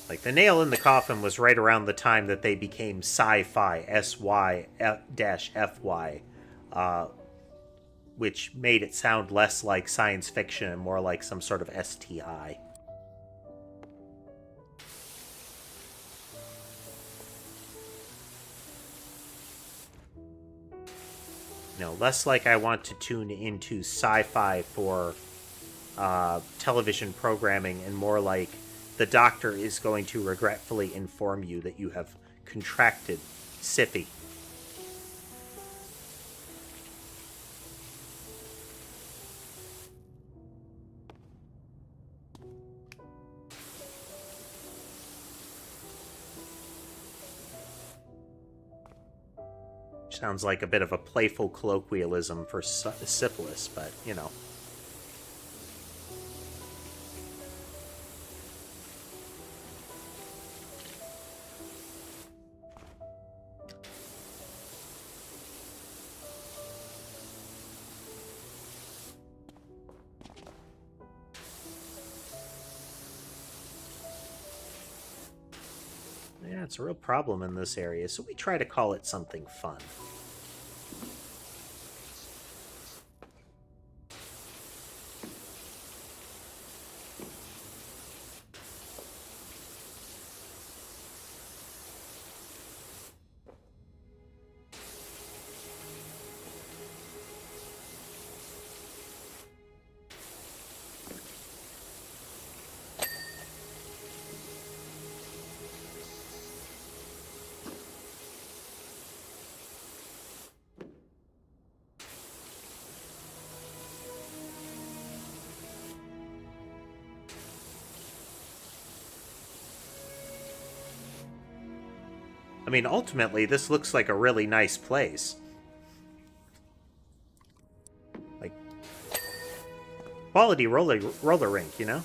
Like, the nail in the coffin was right around the time that they became Sci-Fi, SY-FY, which made it sound less like science fiction and more like some sort of STI. You know, less like I want to tune into sci-fi for television programming, and more like the doctor is going to regretfully inform you that you have contracted SIFI. Sounds like a bit of a playful colloquialism for syphilis, but, you know. Yeah, it's a real problem in this area, so we try to call it something fun. I mean, ultimately, this looks like a really nice place. Like, quality roller rink, you know?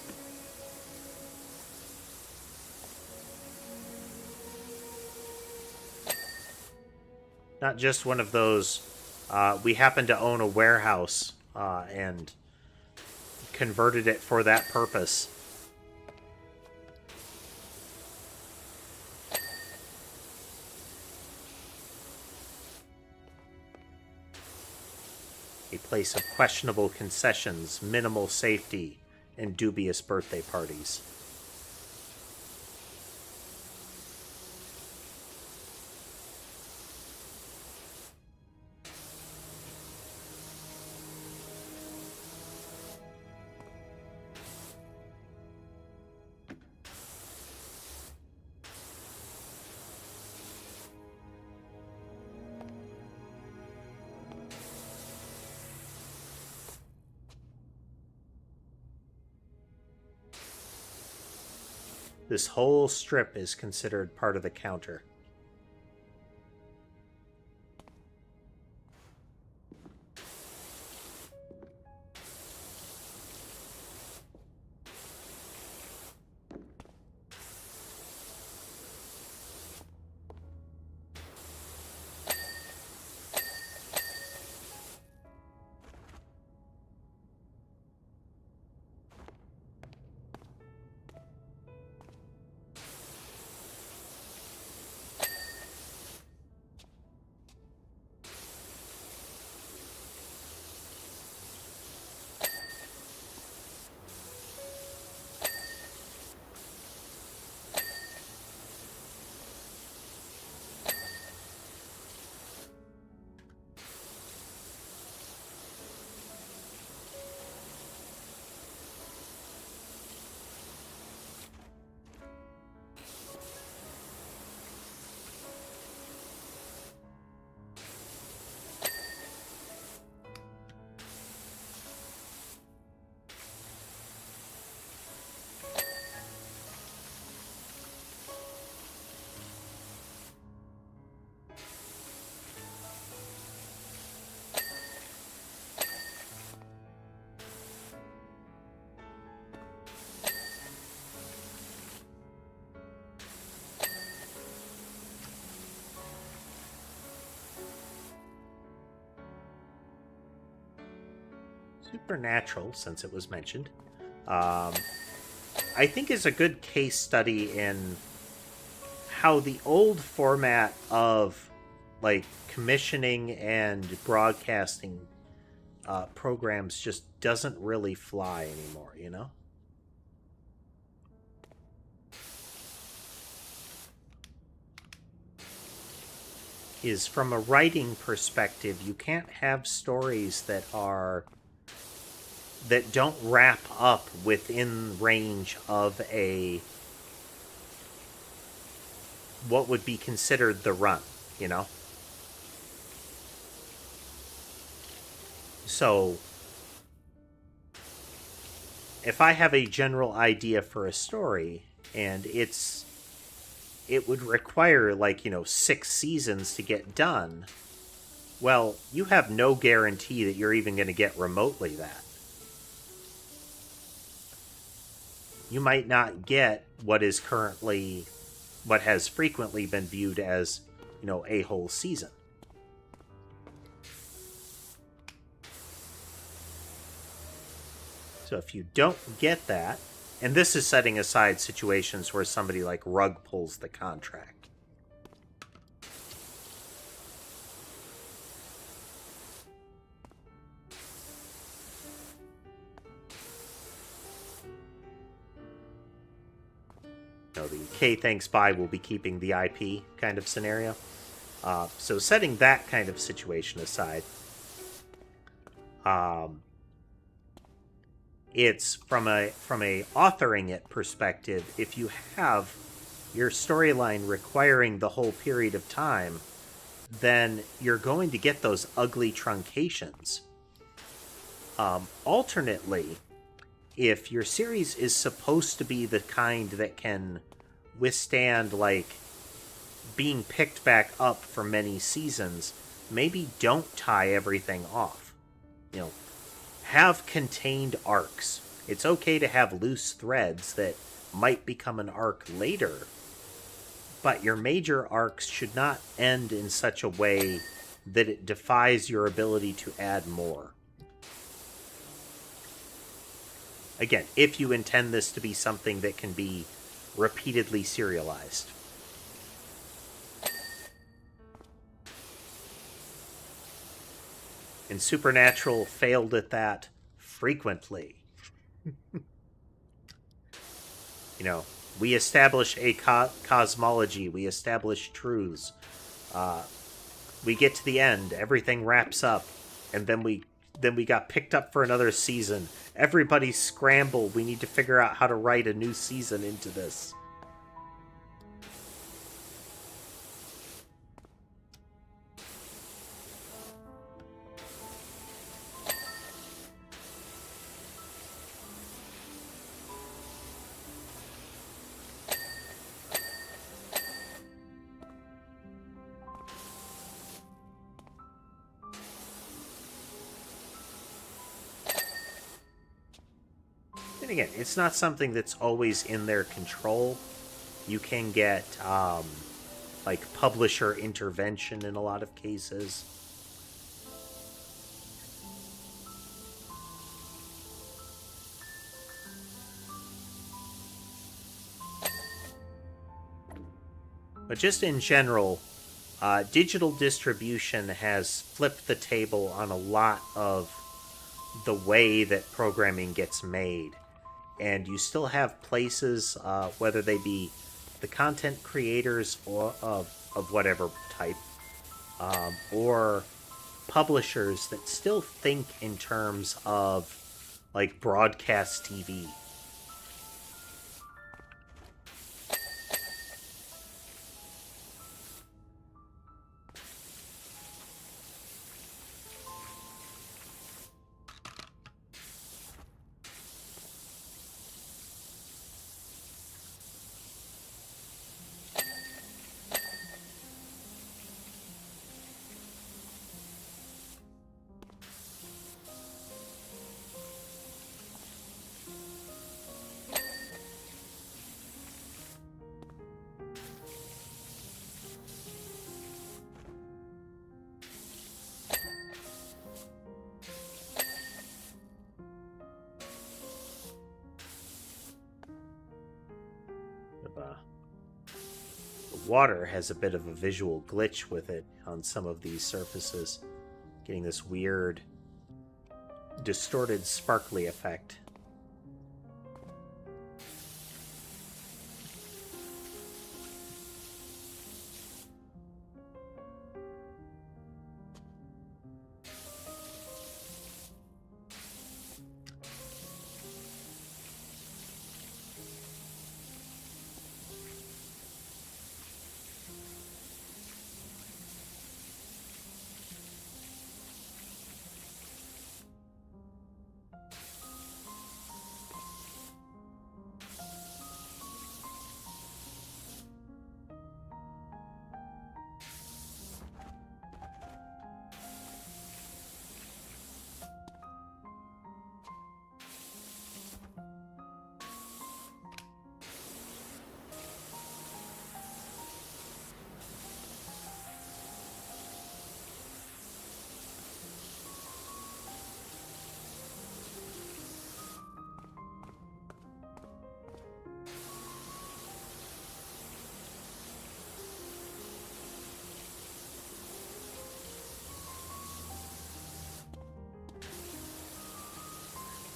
Not just one of those, we happen to own a warehouse, and converted it for that purpose. A place of questionable concessions, minimal safety, and dubious birthday parties. This whole strip is considered part of the counter. Supernatural, since it was mentioned, I think is a good case study in how the old format of like commissioning and broadcasting programs just doesn't really fly anymore, you know? Is from a writing perspective, you can't have stories that don't wrap up within range of a what would be considered the run, you know? So if I have a general idea for a story and it would require 6 seasons to get done, well, you have no guarantee that you're even going to get remotely that. You might not get what has frequently been viewed as, a whole season. So if you don't get that, and this is setting aside situations where somebody like rug pulls the contract. The K thanks bye will be keeping the IP kind of scenario. So setting that kind of situation aside, it's from a authoring it perspective. If you have your storyline requiring the whole period of time, then you're going to get those ugly truncations. Alternately, if your series is supposed to be the kind that can withstand being picked back up for many seasons, maybe don't tie everything off. Have contained arcs. It's okay to have loose threads that might become an arc later, but your major arcs should not end in such a way that it defies your ability to add more. Again, if you intend this to be something that can be repeatedly serialized. And Supernatural failed at that frequently. You know, we establish a cosmology, we establish truths. We get to the end, everything wraps up, and then we got picked up for another season. Everybody scrambled. We need to figure out how to write a new season into this. And again, it's not something that's always in their control. You can get, like, publisher intervention in a lot of cases. But just in general, digital distribution has flipped the table on a lot of the way that programming gets made. And you still have places, whether they be the content creators or of whatever type, or publishers that still think in terms of, like, broadcast TV. The water has a bit of a visual glitch with it on some of these surfaces, getting this weird distorted sparkly effect.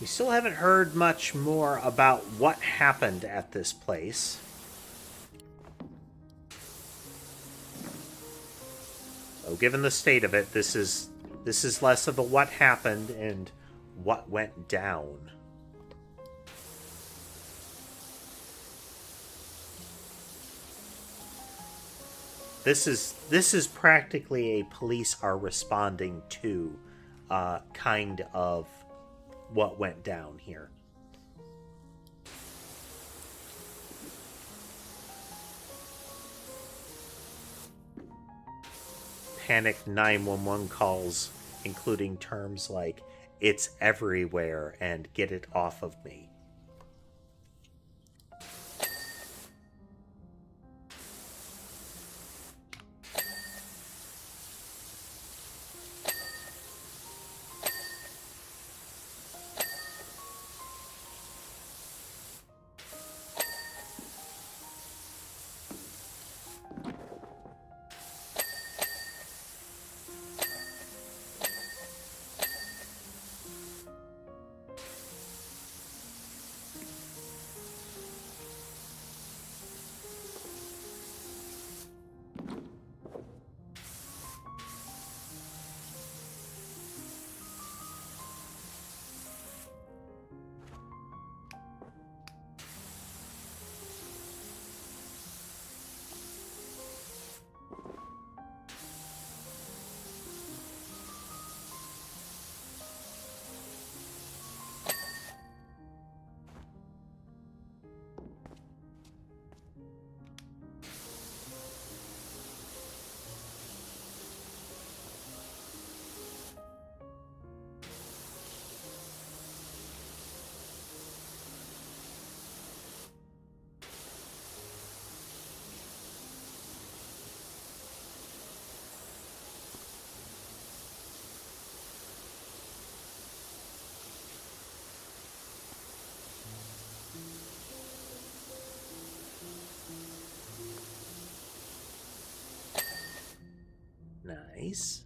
We still haven't heard much more about what happened at this place. So, given the state of it, this is less of a what happened and what went down. This is practically a police are responding to kind of what went down here. Panicked 911 calls, including terms like, "It's everywhere," and "Get it off of me." nice.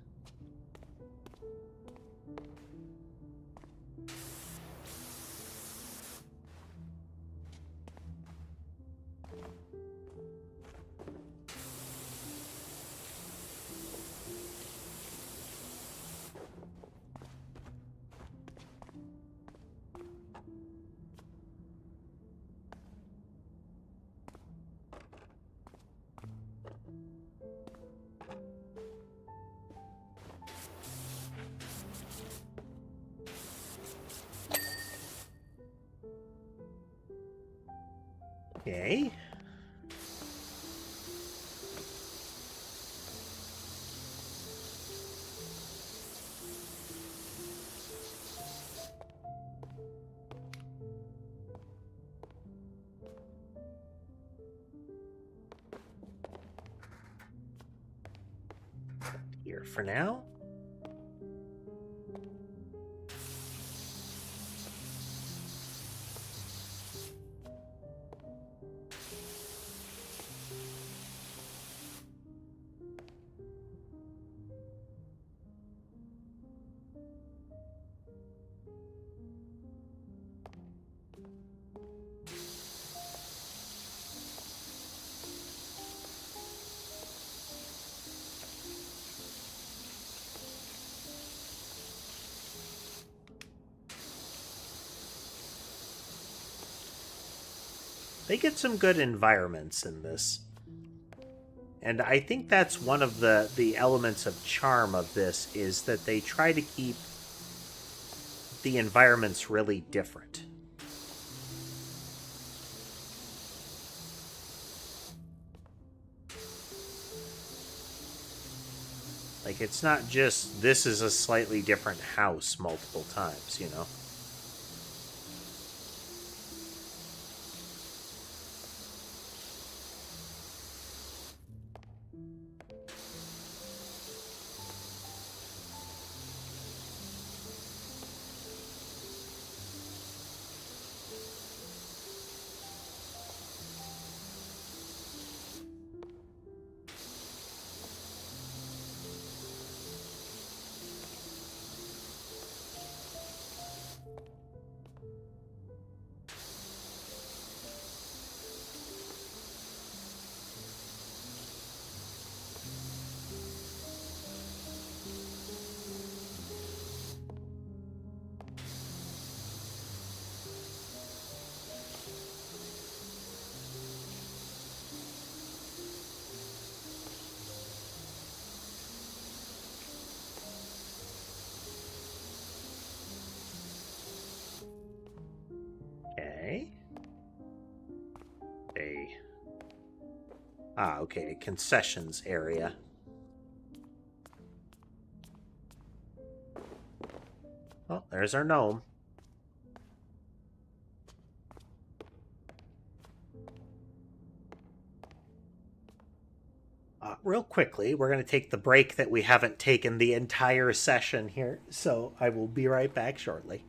Okay. Here for now. They get some good environments in this. And I think that's one of the elements of charm of this, is that they try to keep the environments really different. Like, it's not just, this is a slightly different house multiple times, you know? Okay. Okay, concessions area. Oh, there's our gnome. Real quickly, we're going to take the break that we haven't taken the entire session here, so I will be right back shortly.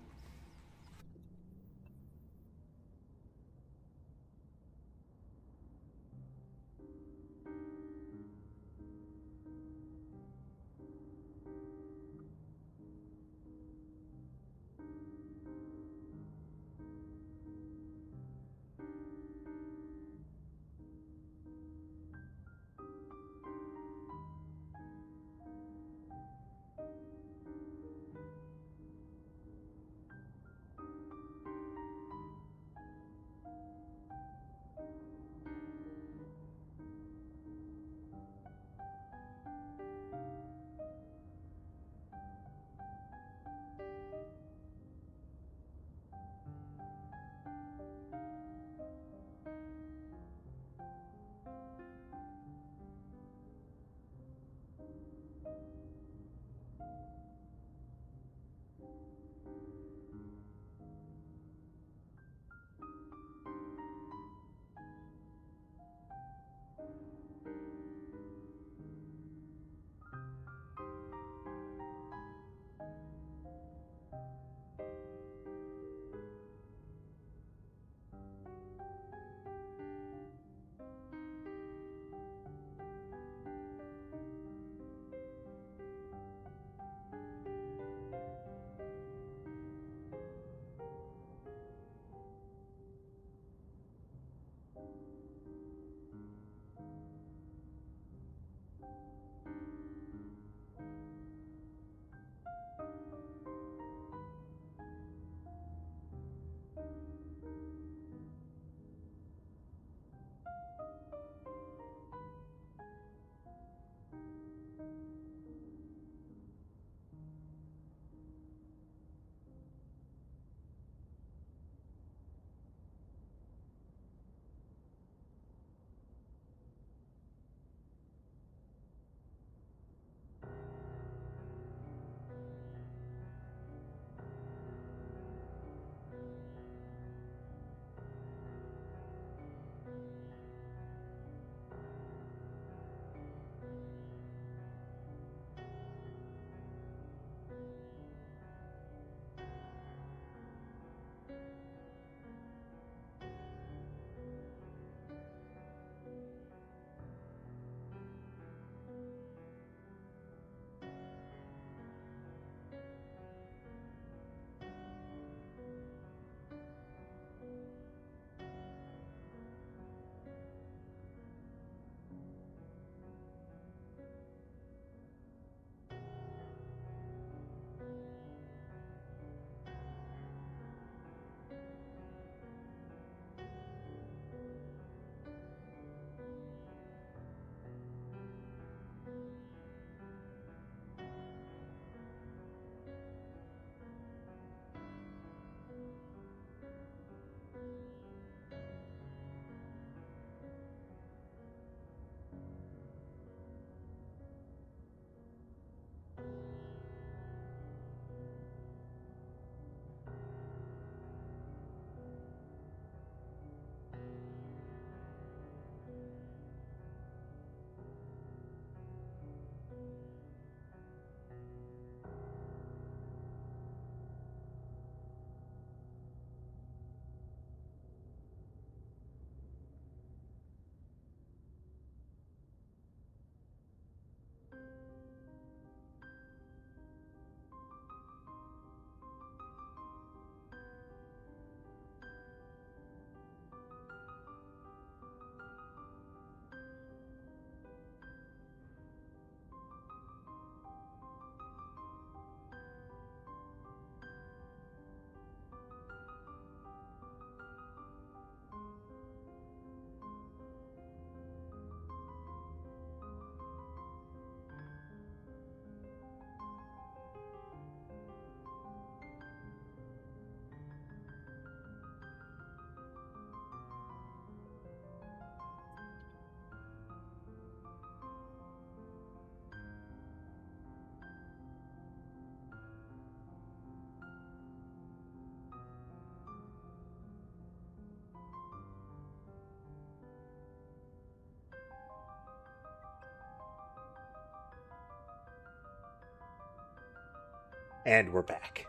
And we're back.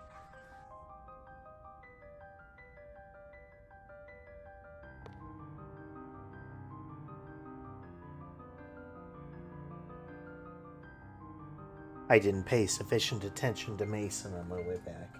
I didn't pay sufficient attention to Mason on my way back.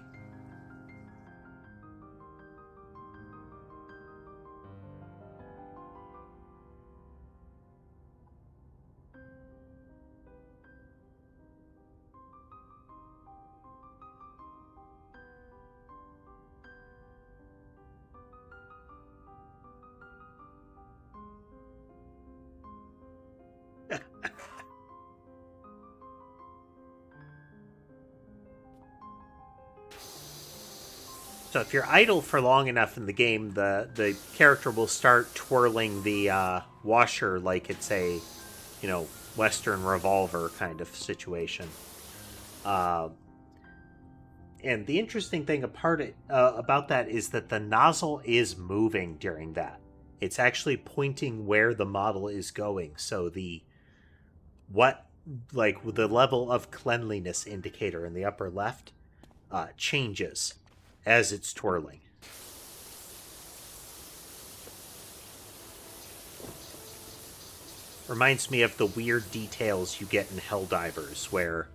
So if you're idle for long enough in the game, the character will start twirling the washer like it's a, Western revolver kind of situation. And the interesting thing about that is that the nozzle is moving during that. It's actually pointing where the model is going. So the level of cleanliness indicator in the upper left changes as it's twirling. Reminds me of the weird details you get in Helldivers, where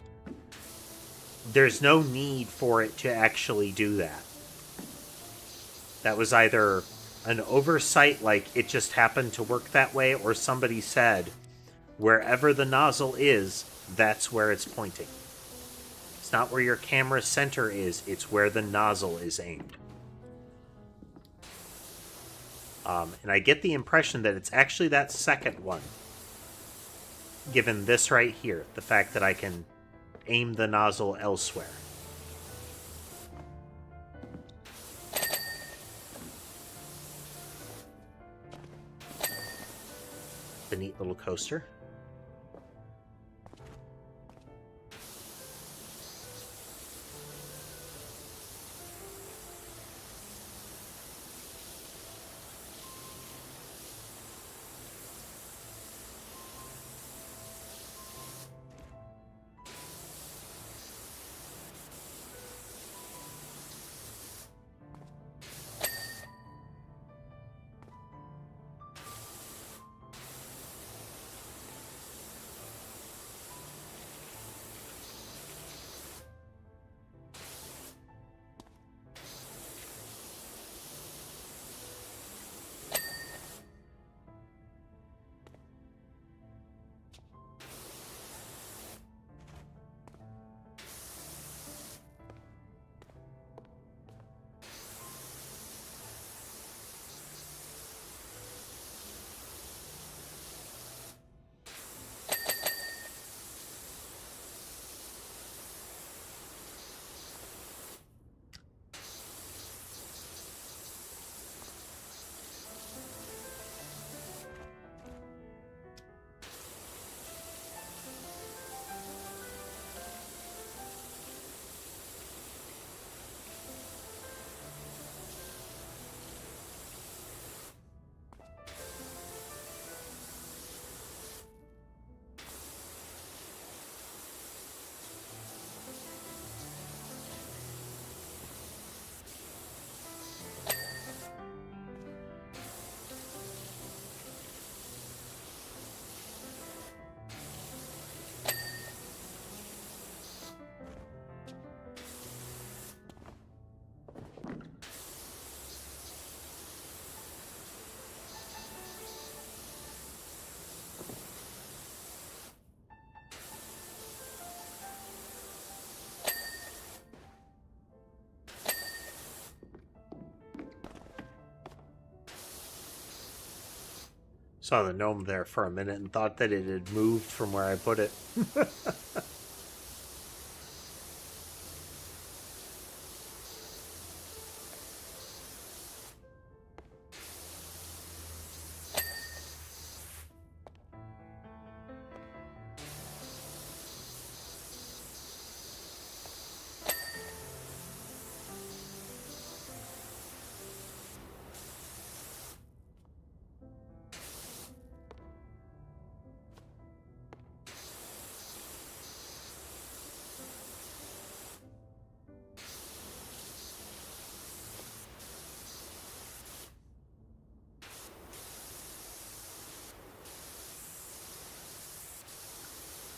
there's no need for it to actually do that. That was either an oversight, like it just happened to work that way, or somebody said, wherever the nozzle is, that's where it's pointing. It's not where your camera center is, it's where the nozzle is aimed. And I get the impression that it's actually that second one. Given this right here, the fact that I can aim the nozzle elsewhere. The neat little coaster. Saw the gnome there for a minute and thought that it had moved from where I put it.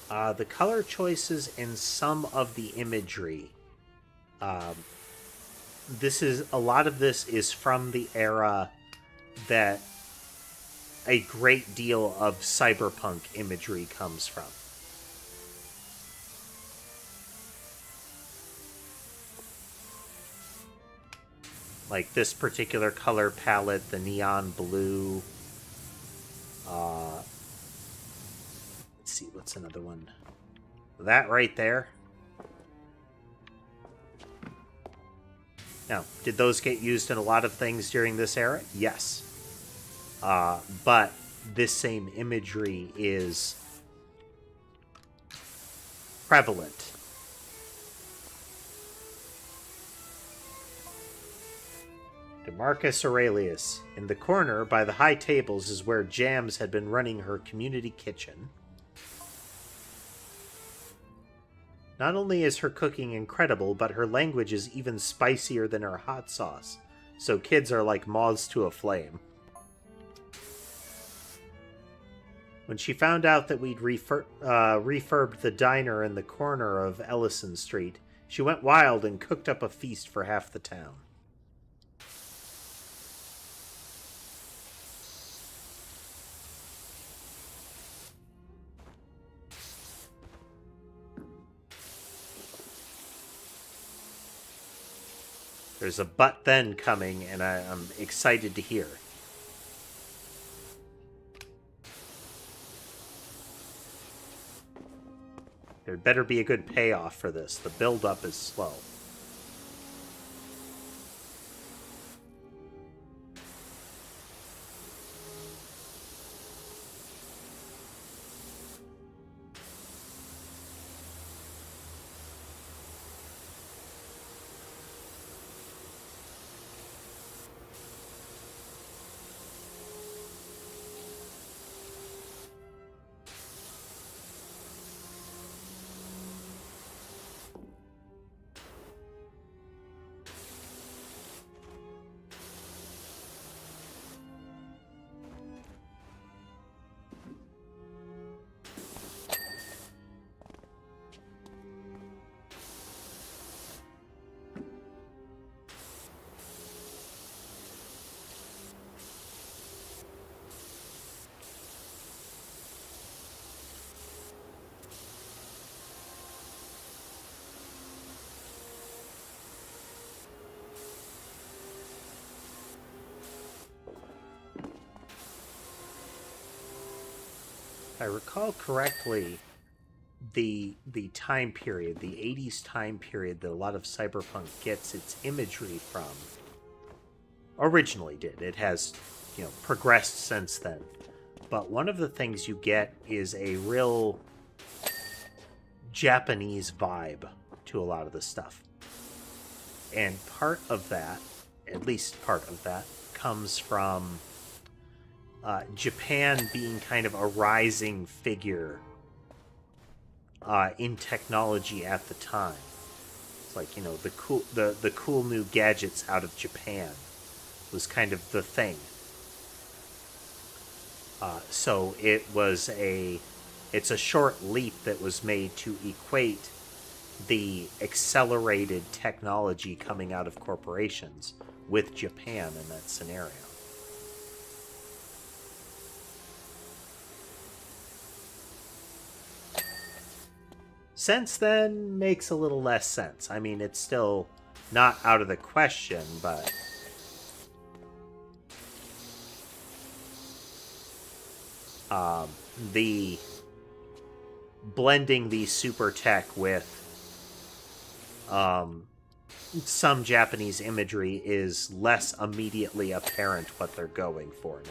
The color choices in some of the imagery. A lot of this is from the era that a great deal of cyberpunk imagery comes from. Like this particular color palette, the neon blue. Let's see, what's another one? That right there. Now, did those get used in a lot of things during this era? Yes. But this same imagery is prevalent. DeMarcus Aurelius. In the corner by the high tables is where Jams had been running her community kitchen. Not only is her cooking incredible, but her language is even spicier than her hot sauce. So kids are like moths to a flame. When she found out that we'd refurbed the diner in the corner of Ellison Street, she went wild and cooked up a feast for half the town. There's a but then coming, and I'm excited to hear. There better be a good payoff for this. The build-up is slow. If I recall correctly, the time period, the 80s time period that a lot of cyberpunk gets its imagery from, originally did. It has, progressed since then. But one of the things you get is a real Japanese vibe to a lot of the stuff. And part of that, at least part of that, comes from Japan being kind of a rising figure in technology at the time. It's like, the cool new gadgets out of Japan was kind of the thing. So it's a short leap that was made to equate the accelerated technology coming out of corporations with Japan in that scenario. Since then makes a little less sense. I mean, it's still not out of the question, but the blending the super tech with some Japanese imagery is less immediately apparent what they're going for now.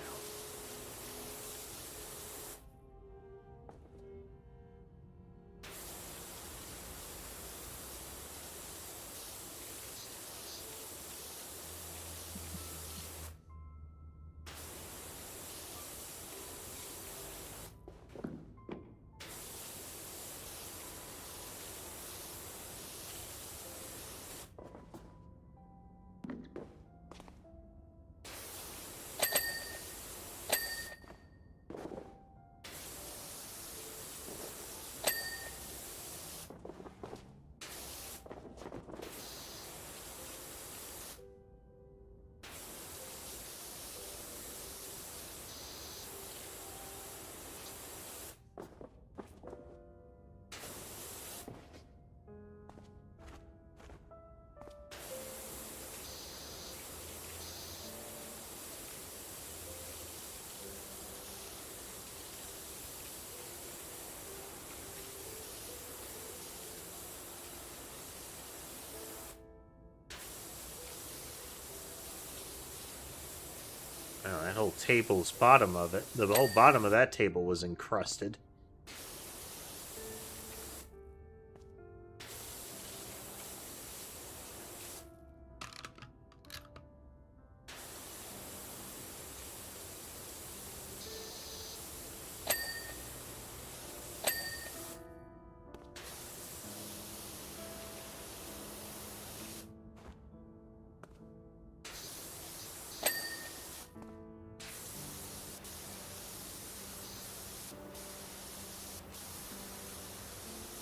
Oh, that whole table's bottom of it. The whole bottom of that table was encrusted.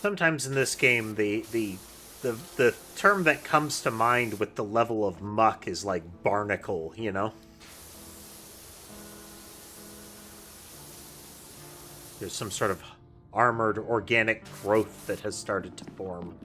Sometimes in this game, the term that comes to mind with the level of muck is like barnacle, you know? There's some sort of armored organic growth that has started to form.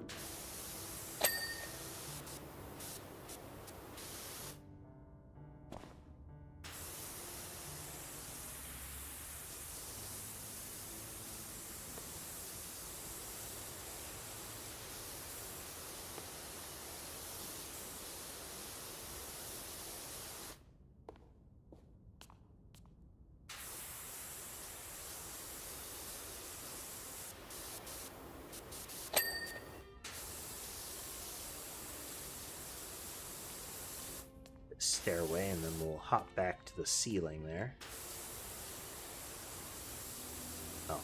Stairway, and then we'll hop back to the ceiling there. Oh.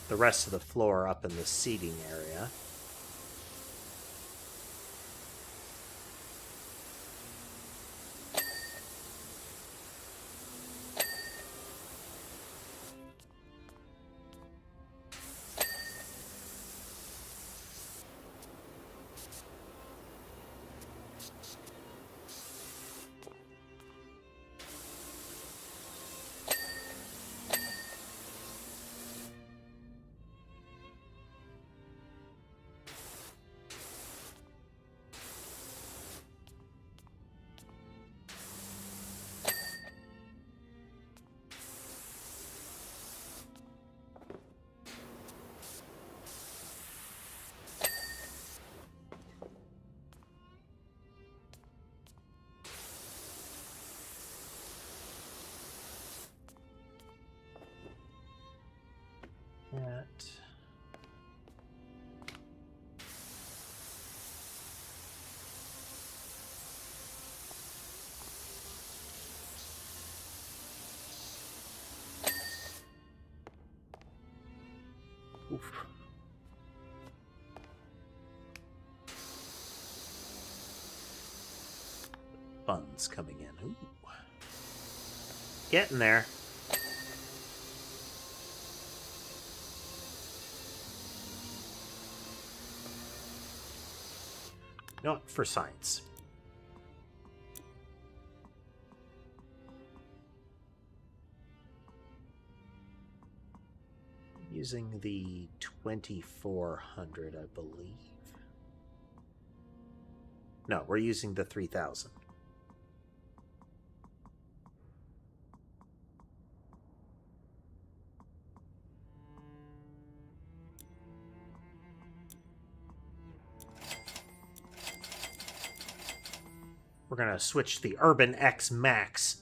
The rest of the floor up in the seating area. That. Oof. Funds coming in. Ooh. Getting there. No, for science. Using the 2400, I believe. No, we're using the 3000. We're going to switch the Urban X Max.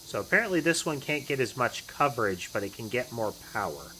So apparently this one can't get as much coverage, but it can get more power.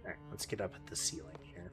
Alright, let's get up at the ceiling here.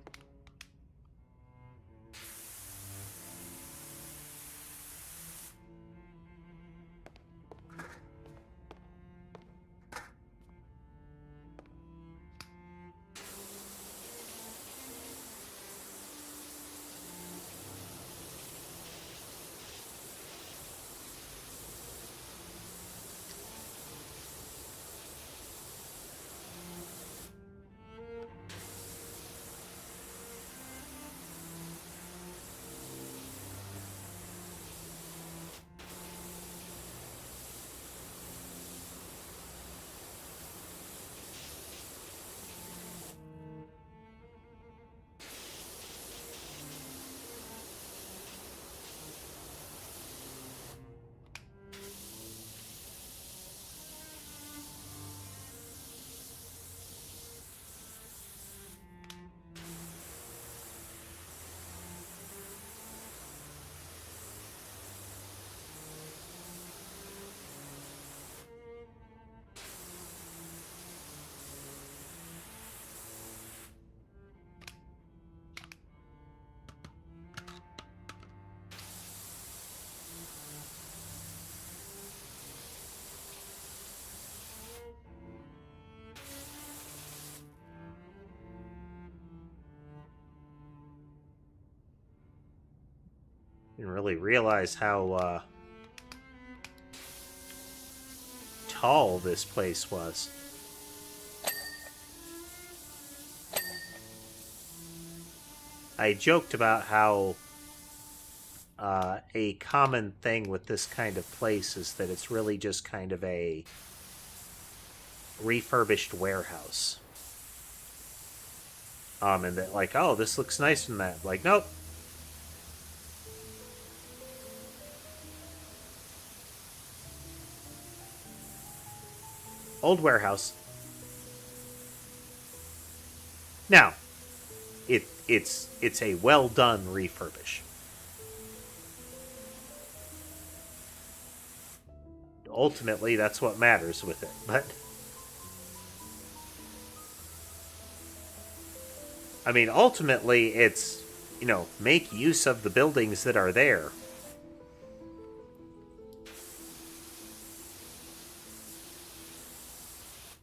Didn't really realize how tall this place was. I joked about how a common thing with this kind of place is that it's really just kind of a refurbished warehouse. And that, like, oh, this looks nice in that. Like, nope. Old warehouse. Now, it's a well done refurbish. Ultimately, that's what matters with it. But I mean, ultimately, it's, you know, make use of the buildings that are there.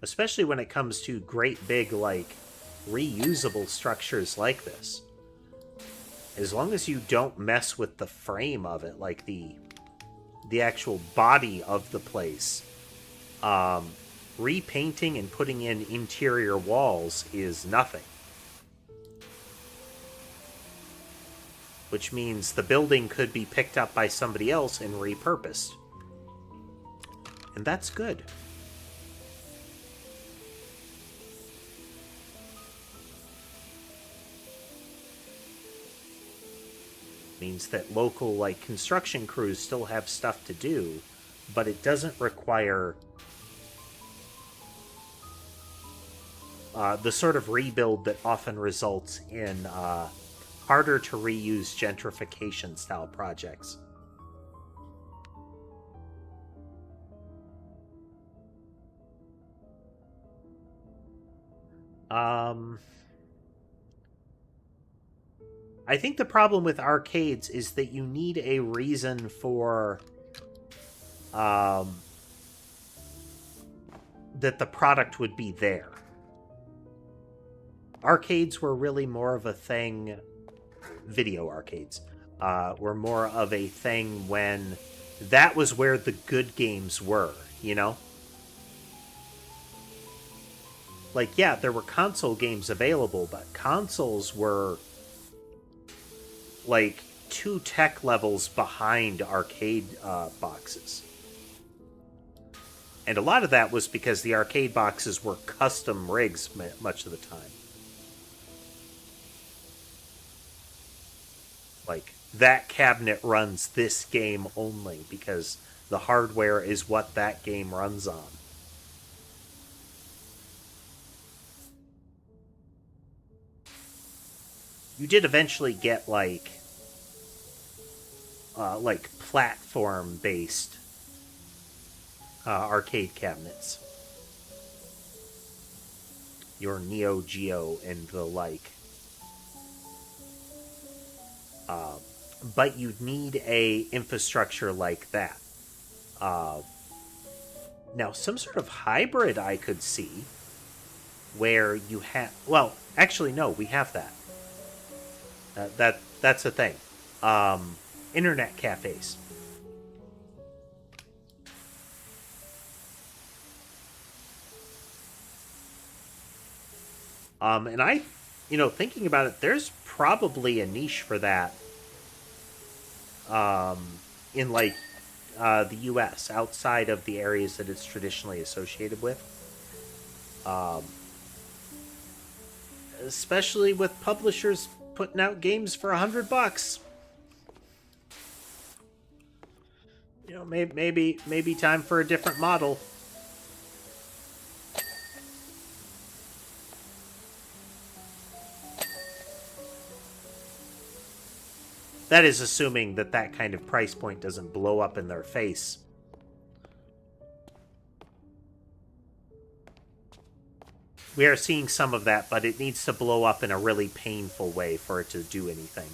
Especially when it comes to great big, like, reusable structures like this. As long as you don't mess with the frame of it, like the actual body of the place, repainting and putting in interior walls is nothing. Which means the building could be picked up by somebody else and repurposed. And that's good. Means that local, like, construction crews still have stuff to do, but it doesn't require the sort of rebuild that often results in harder to reuse gentrification style projects. I think the problem with arcades is that you need a reason for that the product would be there. Arcades were really more of a thing, video arcades were more of a thing when that was where the good games were, you know? Like, yeah, there were console games available, but consoles were like 2 tech levels behind arcade boxes. And a lot of that was because the arcade boxes were custom rigs much of the time. Like, that cabinet runs this game only because the hardware is what that game runs on. You did eventually get, like platform-based arcade cabinets. Your Neo Geo and the like. But you'd need a infrastructure like that. Now, some sort of hybrid I could see where you have... Well, actually, no, we have that. That's the thing. Internet cafes. And I, thinking about it, there's probably a niche for that in, like, the US, outside of the areas that it's traditionally associated with. Especially with publishers putting out games for $100. Maybe time for a different model. That is assuming that that kind of price point doesn't blow up in their face. We are seeing some of that, but it needs to blow up in a really painful way for it to do anything.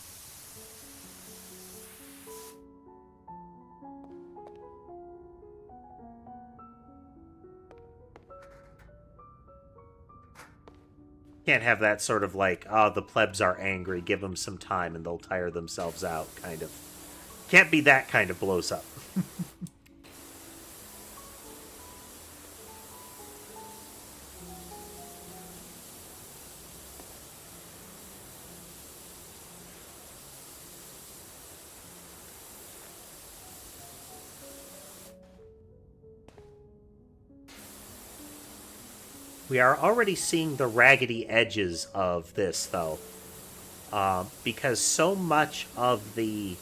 Can't have that sort of like, oh, the plebs are angry, give them some time and they'll tire themselves out kind of Can't be that kind of blows up. We are already seeing the raggedy edges of this, though. Because so much of the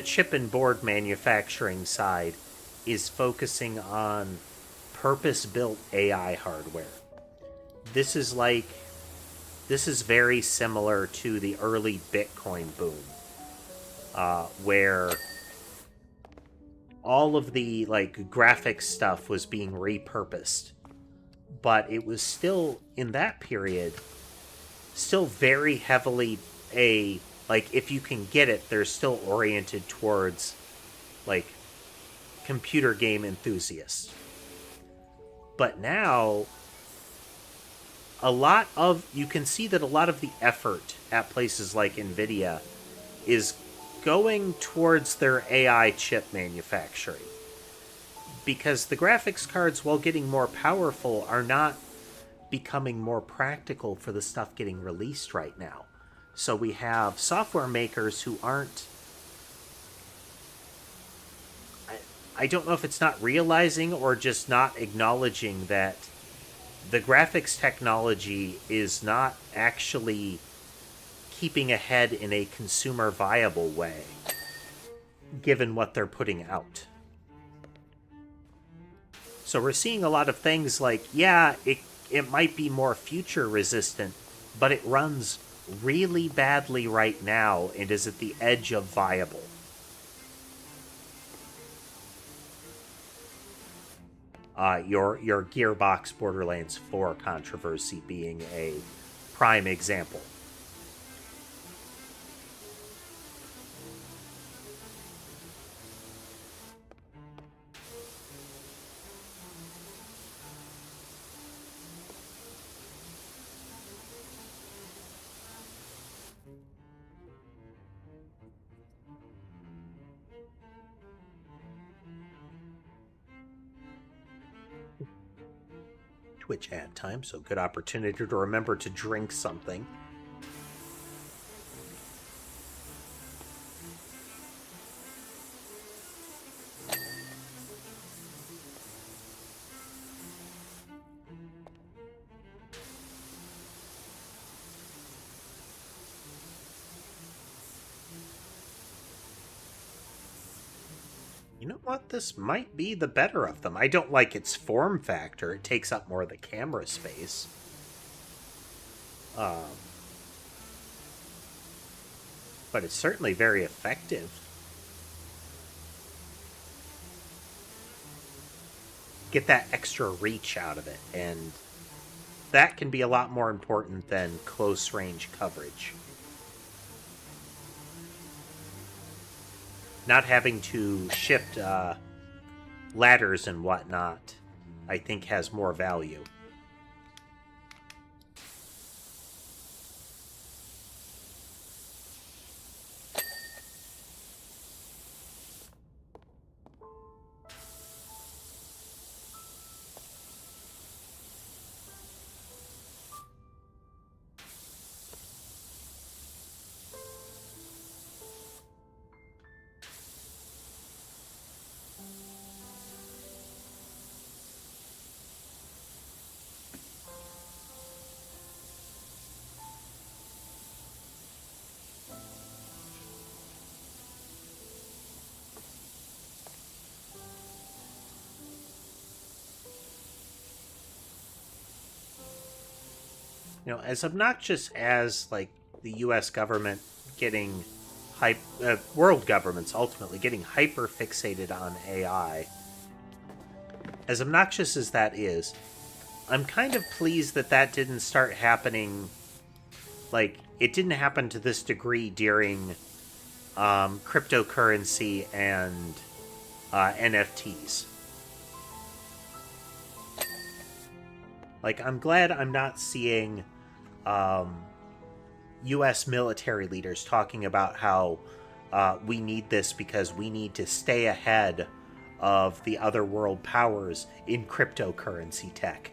chip and board manufacturing side is focusing on purpose-built AI hardware. This is very similar to the early Bitcoin boom, where all of the graphics stuff was being repurposed, but it was still in that period still very heavily if you can get it, they're still oriented towards computer game enthusiasts. But now you can see that a lot of the effort at places like Nvidia is going towards their AI chip manufacturing. Because the graphics cards, while getting more powerful, are not becoming more practical for the stuff getting released right now. So we have software makers who aren't... I don't know if it's not realizing or just not acknowledging that the graphics technology is not actually keeping ahead in a consumer viable way, given what they're putting out. So we're seeing a lot of things it might be more future resistant, but it runs really badly right now and is at the edge of viable. Your Gearbox Borderlands 4 controversy being a prime example. Twitch ad time, so good opportunity to remember to drink something. You know what? This might be the better of them. I don't like its form factor. It takes up more of the camera space. But it's certainly very effective. Get that extra reach out of it, and that can be a lot more important than close-range coverage. Not having to shift ladders and whatnot, I think, has more value. You know, as obnoxious as the U.S. government getting world governments ultimately getting hyper fixated on AI, as obnoxious as that is, I'm kind of pleased that didn't start happening. It didn't happen to this degree during cryptocurrency and NFTs. I'm glad I'm not seeing U.S. military leaders talking about how we need this because we need to stay ahead of the other world powers in cryptocurrency tech.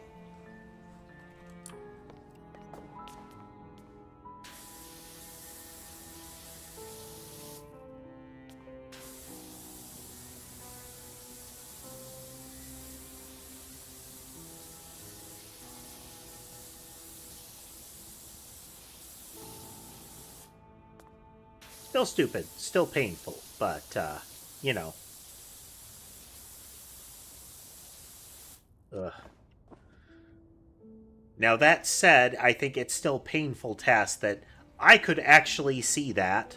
Still stupid, still painful, but, you know. Ugh. Now, that said, I think it's still painful task that I could actually see that,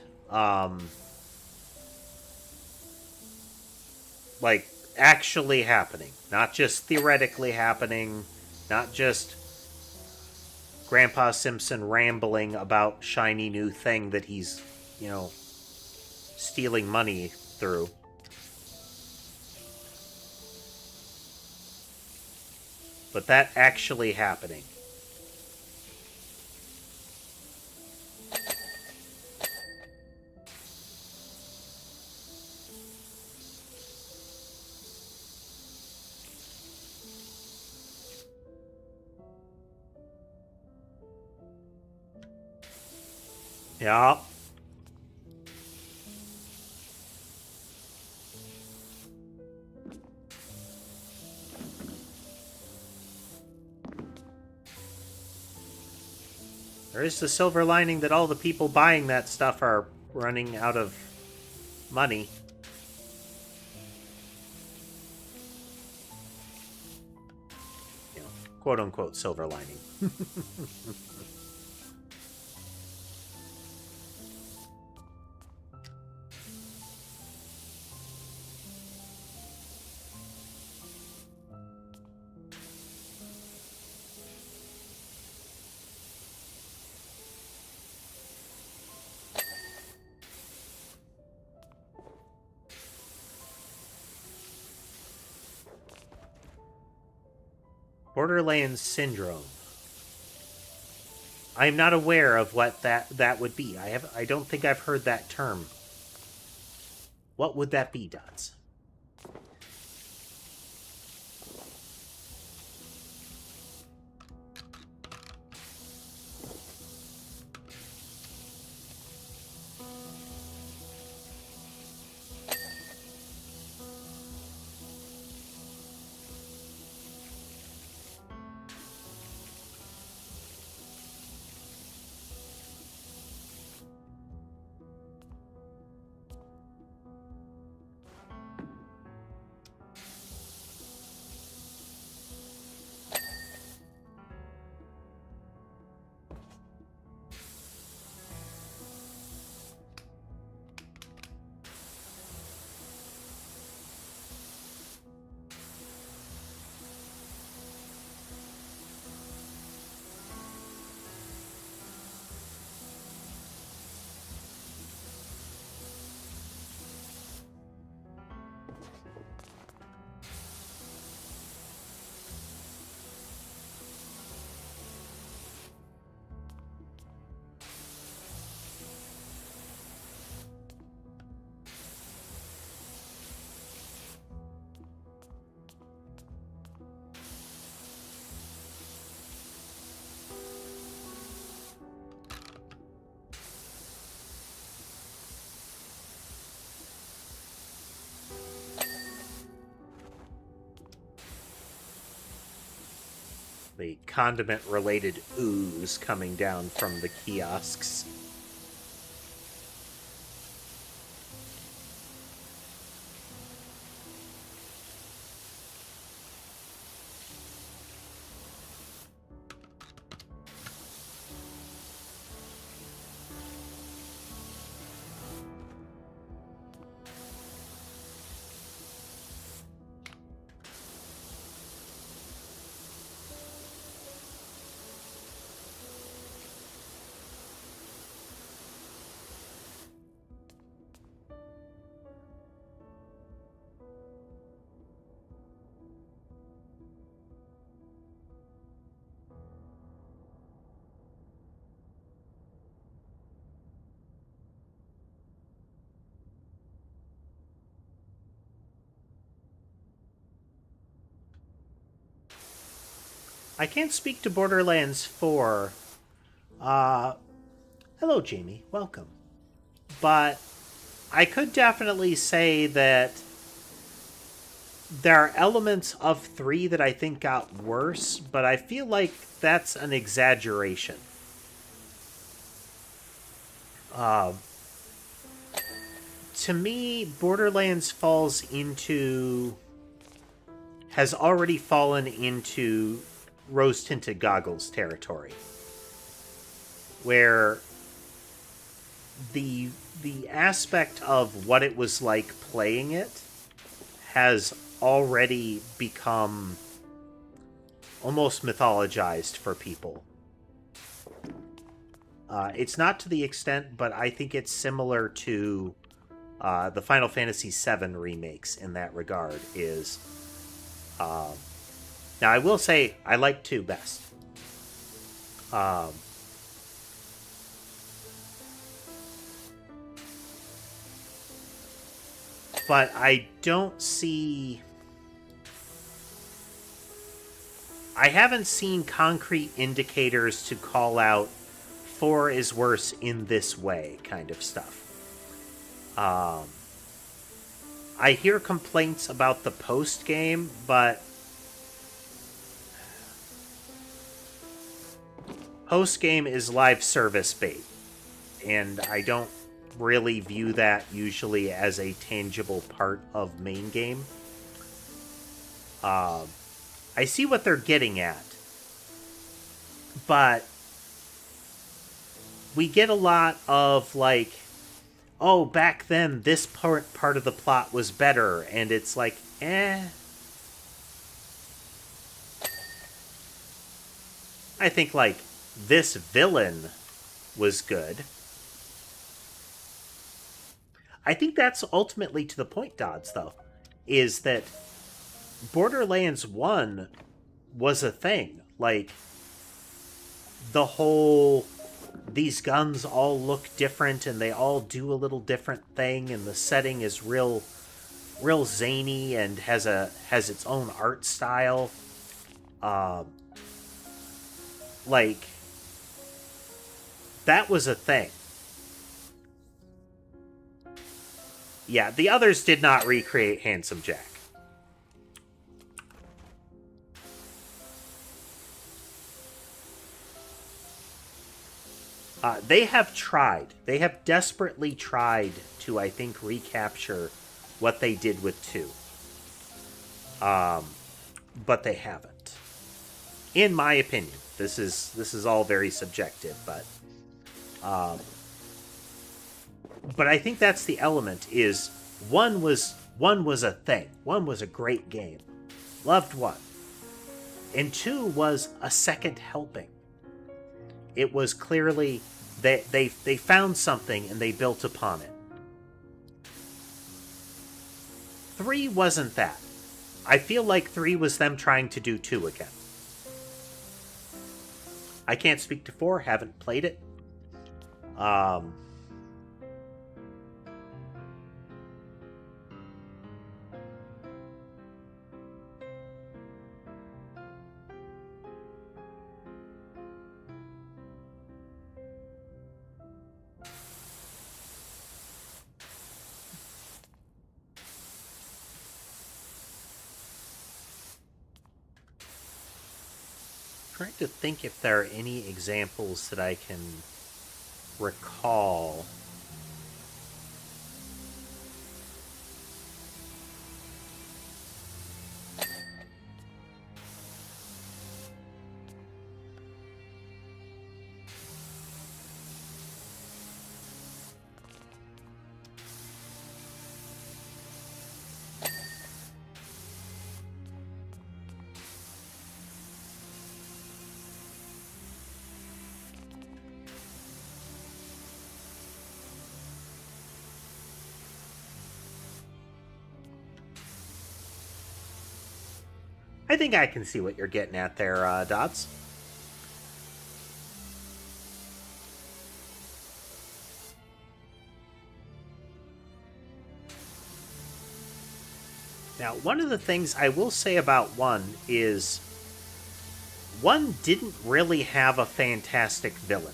like, actually happening. Not just theoretically happening, not just Grandpa Simpson rambling about shiny new thing that he's, stealing money through. But that actually happening. Yeah. There is the silver lining that all the people buying that stuff are running out of money. Quote unquote silver lining. Borderlands Syndrome. I'm not aware of what that would be. I don't think I've heard that term. What would that be, Dots? The condiment-related ooze coming down from the kiosks. I can't speak to Borderlands 4. Hello, Jamie. Welcome. But I could definitely say that there are elements of 3 that I think got worse, but I feel like that's an exaggeration. To me, Borderlands has already fallen into rose-tinted goggles territory, where the aspect of what it was like playing it has already become almost mythologized for people. It's not to the extent, but I think it's similar to the Final Fantasy VII remakes in that regard. Now, I will say I like 2 best. But I haven't seen concrete indicators to call out 4 is worse in this way kind of stuff. I hear complaints about the post game, but post game is live service bait, and I don't really view that usually as a tangible part of main game. I see what they're getting at, but we get a lot of like, oh, back then this part of the plot was better, and it's like, I think like this villain was good. I think that's ultimately to the point, Dodds, though, is that Borderlands 1 was a thing. Like, the whole, these guns all look different and they all do a little different thing, and the setting is real zany and has its own art style. Like, that was a thing. Yeah, the others did not recreate Handsome Jack. They have tried. They have desperately tried to, I think, recapture what they did with 2. But they haven't. In my opinion. This is all very subjective, but I think that's the element, is one was a thing. 1 was a great game. Loved 1. And 2 was a second helping. It was clearly they found something and they built upon it. 3 wasn't that. I feel like 3 was them trying to do 2 again. I can't speak to 4, haven't played it. Trying to think if there are any examples that I can recall. I think I can see what you're getting at there, Dots. Now, one of the things I will say about 1 is 1 didn't really have a fantastic villain.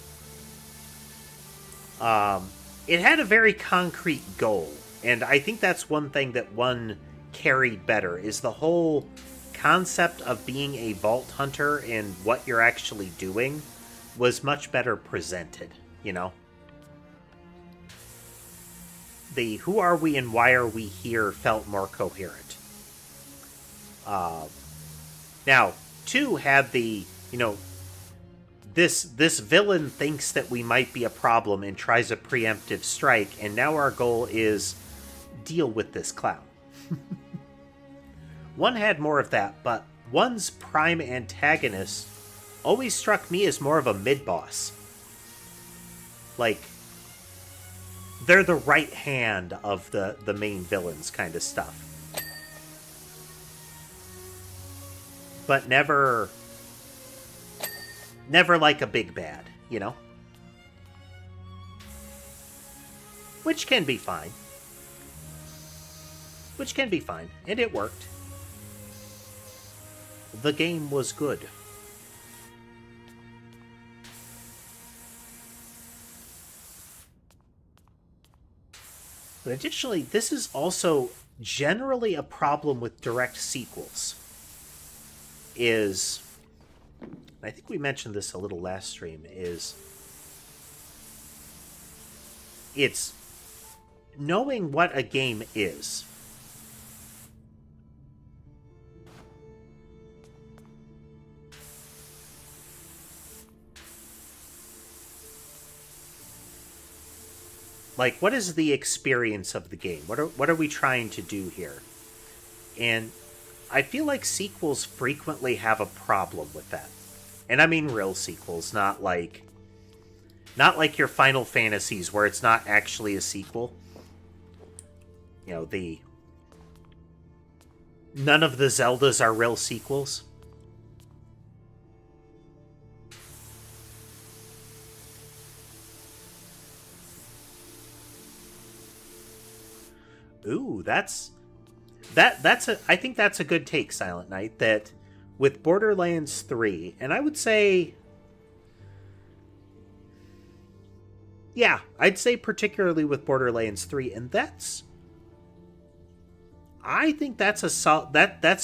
It had a very concrete goal, and I think that's one thing that 1 carried better, is the whole concept of being a vault hunter and what you're actually doing was much better presented, you know? The who are we and why are we here felt more coherent. Now, 2 had the, you know, this villain thinks that we might be a problem and tries a preemptive strike, and now our goal is deal with this clown. 1 had more of that, but 1's prime antagonist always struck me as more of a mid-boss. Like, they're the right hand of the main villains kind of stuff. But never like a big bad, you know? Which can be fine. And it worked. The game was good. But additionally, this is also generally a problem with direct sequels. I think we mentioned this a little last stream, it's knowing what a game is. Like, what is the experience of the game? What are we trying to do here? And I feel like sequels frequently have a problem with that. And I mean real sequels, not like your Final Fantasies where it's not actually a sequel. You know, none of the Zeldas are real sequels. Ooh, I think that's a good take, Silent Knight, that with Borderlands 3, and I would say, yeah, I'd say particularly with Borderlands 3, and I think that's a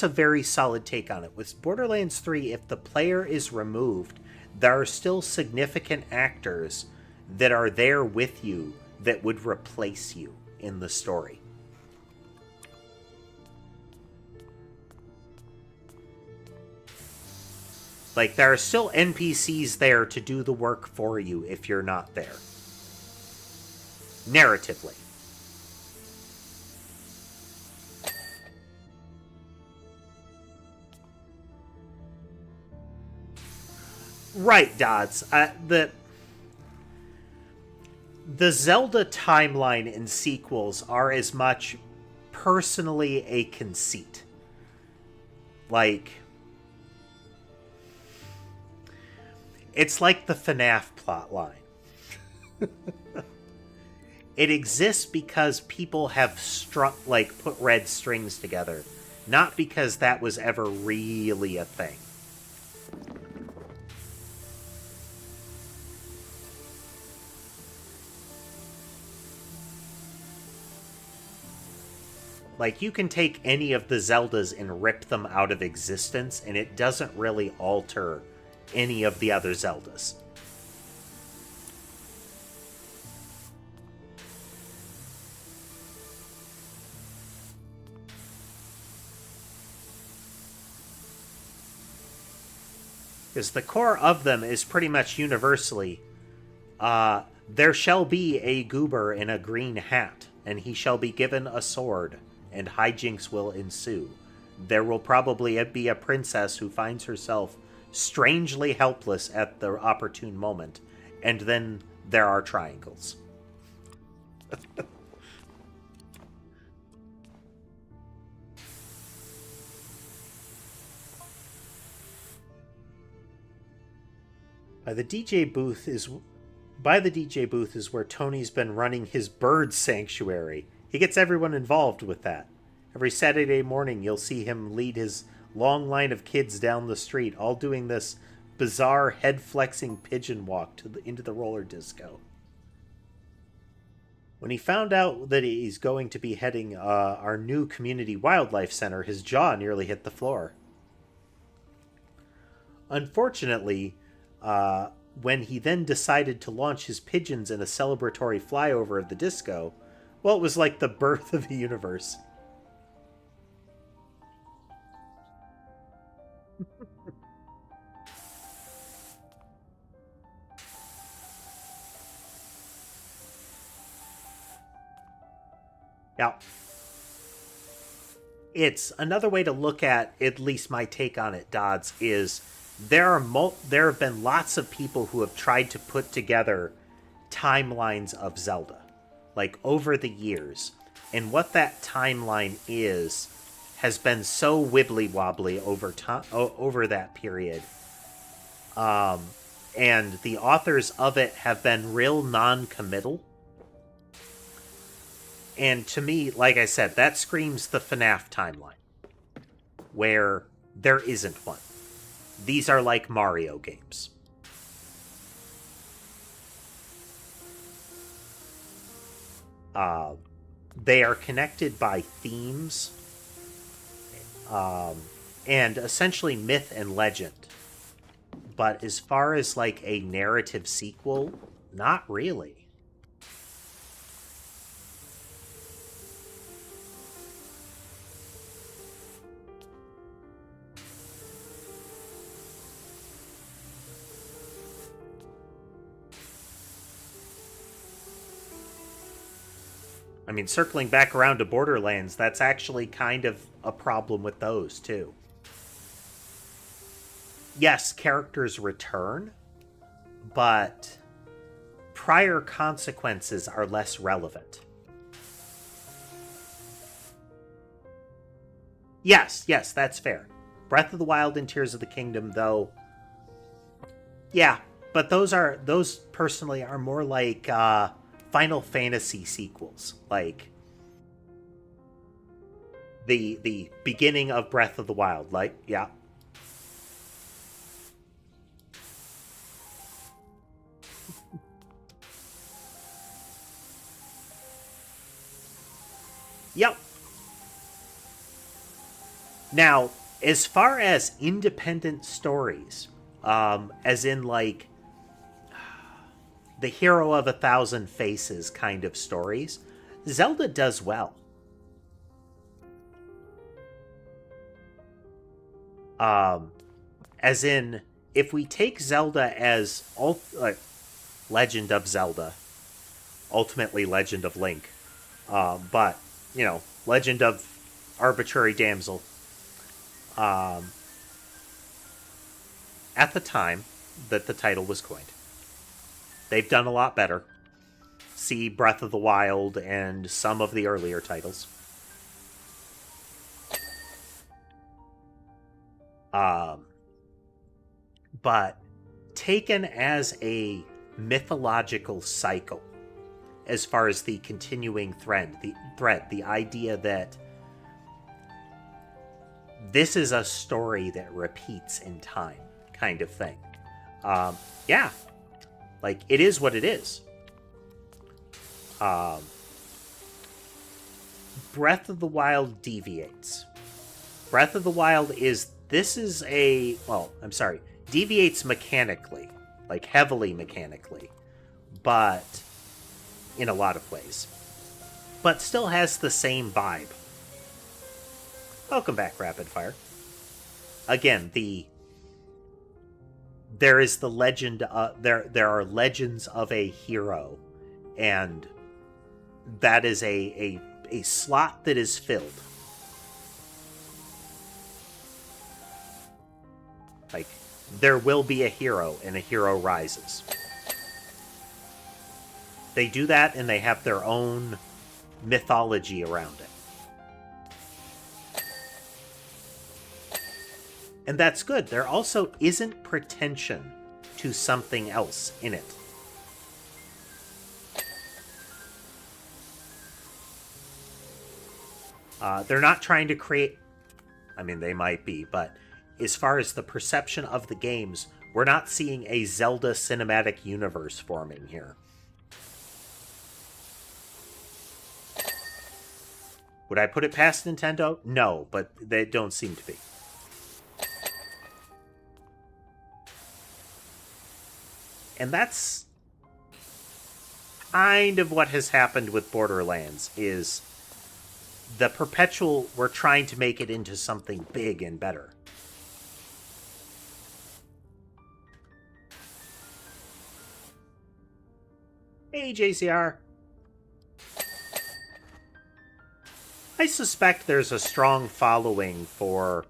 very solid take on it. With Borderlands 3, if the player is removed, there are still significant actors that are there with you that would replace you in the story. Like, there are still NPCs there to do the work for you if you're not there. Narratively. Right, Dodds. The Zelda timeline and sequels are as much personally a conceit. Like, it's like the FNAF plotline. It exists because people have put red strings together, not because that was ever really a thing. Like, you can take any of the Zeldas and rip them out of existence, and it doesn't really alter any of the other Zeldas. Because the core of them is pretty much universally, there shall be a goober in a green hat, and he shall be given a sword, and hijinks will ensue. There will probably be a princess who finds herself strangely helpless at the opportune moment, and then there are triangles. By the DJ booth is where Tony's been running his bird sanctuary. He gets everyone involved with that. Every Saturday morning, you'll see him lead his long line of kids down the street, all doing this bizarre head-flexing pigeon walk into the roller disco. When he found out that he's going to be heading our new community wildlife center, his jaw nearly hit the floor. Unfortunately, when he then decided to launch his pigeons in a celebratory flyover of the disco, well, it was like the birth of the universe. Now, it's another way to look at least my take on it, Dodds, is there have been lots of people who have tried to put together timelines of Zelda, like over the years, and what that timeline is has been so wibbly wobbly over that period, and the authors of it have been real non-committal. And to me, like I said, that screams the FNAF timeline, where there isn't one. These are like Mario games. They are connected by themes, and essentially myth and legend. But as far as like a narrative sequel, not really. I mean, circling back around to Borderlands, that's actually kind of a problem with those, too. Yes, characters return, but prior consequences are less relevant. Yes, that's fair. Breath of the Wild and Tears of the Kingdom, though, yeah, but those personally are more like Final Fantasy sequels, like the beginning of Breath of the Wild, like, yeah. Yep. Now, as far as independent stories, as in like the Hero of 1,000 Faces kind of stories, Zelda does well. As in, if we take Zelda as Legend of Zelda, ultimately Legend of Link, but, you know, Legend of Arbitrary Damsel, at the time that the title was coined. They've done a lot better. See Breath of the Wild and some of the earlier titles. But taken as a mythological cycle, as far as the continuing thread, the idea that this is a story that repeats in time, kind of thing. Yeah. Like, it is what it is. Breath of the Wild deviates. Breath of the Wild deviates mechanically, like heavily mechanically, but in a lot of ways. But still has the same vibe. Welcome back, Rapid Fire. Again, there is the legend. There are legends of a hero, and that is a slot that is filled. Like, there will be a hero, and a hero rises. They do that, and they have their own mythology around it. And that's good. There also isn't pretension to something else in it. They're not trying to create... I mean, they might be, but as far as the perception of the games, We're not seeing a Zelda cinematic universe forming here. Would I put it past Nintendo? No, but they don't seem to be. And that's kind of what has happened with Borderlands, is the perpetual, we're trying to make it into something big and better. Hey, JCR. I suspect there's a strong following for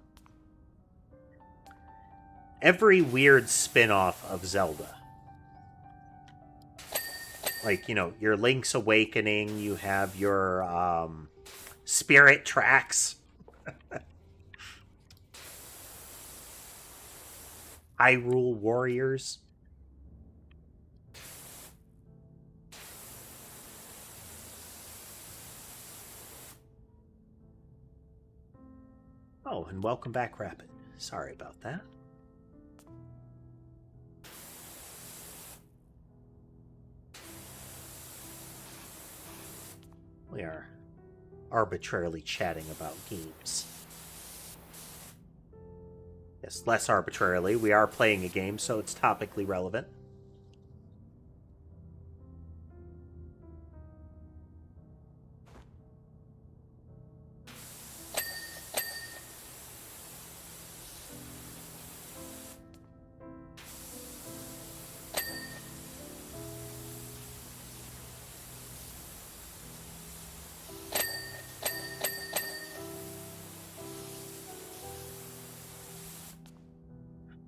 every weird spin-off of Zelda. Like, you know, your Link's Awakening, you have your Spirit Tracks. Hyrule Warriors. Oh, and welcome back, Rapid. Sorry about that. We are arbitrarily chatting about games. Yes, less arbitrarily. We are playing a game, so it's topically relevant.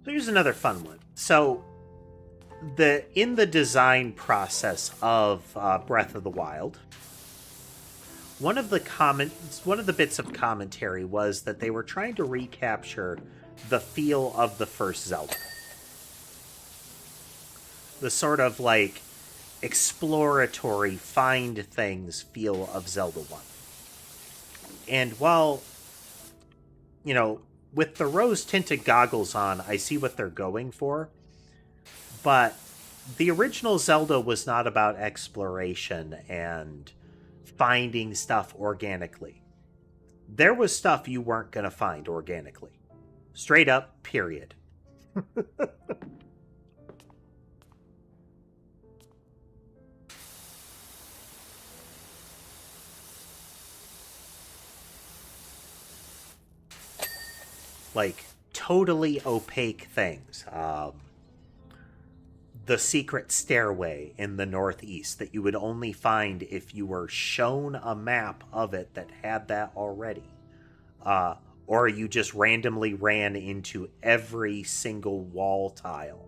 So here's another fun one. So, in the design process of Breath of the Wild, one of the bits of commentary was that they were trying to recapture the feel of the first Zelda. The sort of like exploratory, find things feel of Zelda 1. And while, you know, with the rose-tinted goggles on, I see what they're going for. But the original Zelda was not about exploration and finding stuff organically. There was stuff you weren't going to find organically. Straight up, period. Like, totally opaque things. The secret stairway in the Northeast that you would only find if you were shown a map of it that had that already. Or you just randomly ran into every single wall tile.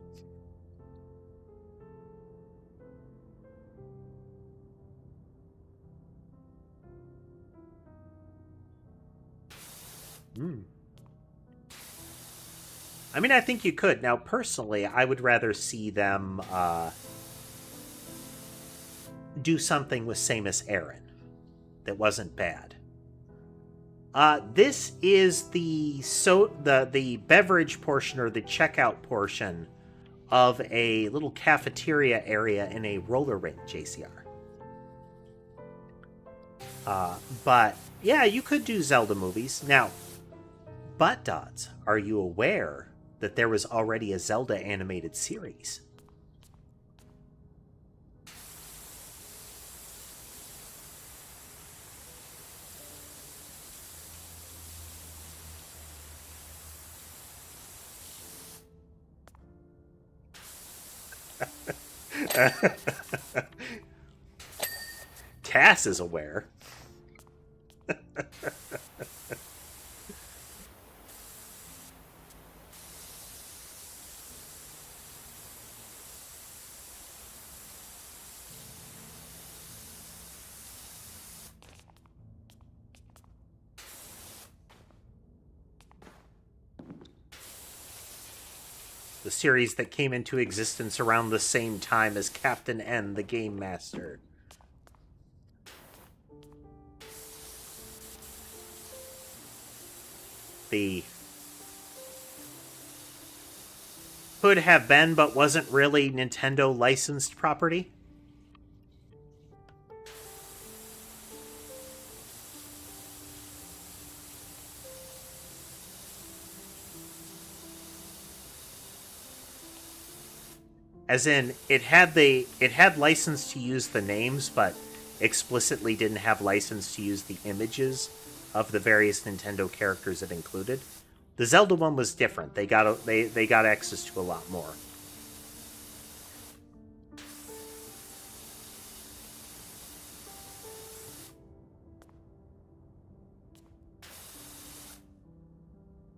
I mean, I think you could. Now, personally, I would rather see them do something with Samus Aran that wasn't bad. This is the beverage portion, or the checkout portion of a little cafeteria area in a roller rink, JCR. But yeah, you could do Zelda movies. Now, Butt Dots, are you aware that there was already a Zelda animated series? Tass is aware. The series that came into existence around the same time as Captain N, the Game Master. The could have been, but wasn't really Nintendo licensed property. As in, it had license to use the names, but explicitly didn't have license to use the images of the various Nintendo characters it included. The Zelda one was different. They got access to a lot more.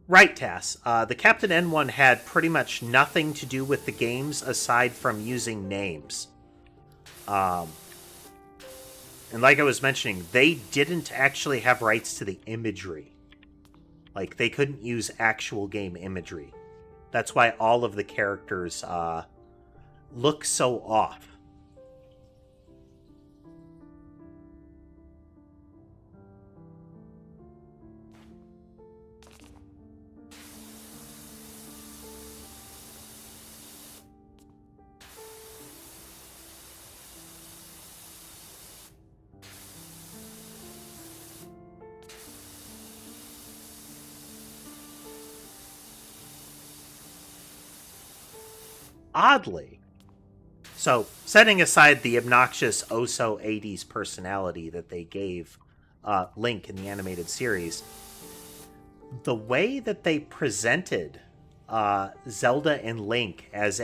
Right, Tass. The Captain N one had pretty much nothing to do with the games aside from using names. And like I was mentioning, they didn't actually have rights to the imagery. Like, they couldn't use actual game imagery. That's why all of the characters look so off. Oddly. So, setting aside the obnoxious oh-so 80s personality that they gave Link in the animated series, the way that they presented Zelda and Link as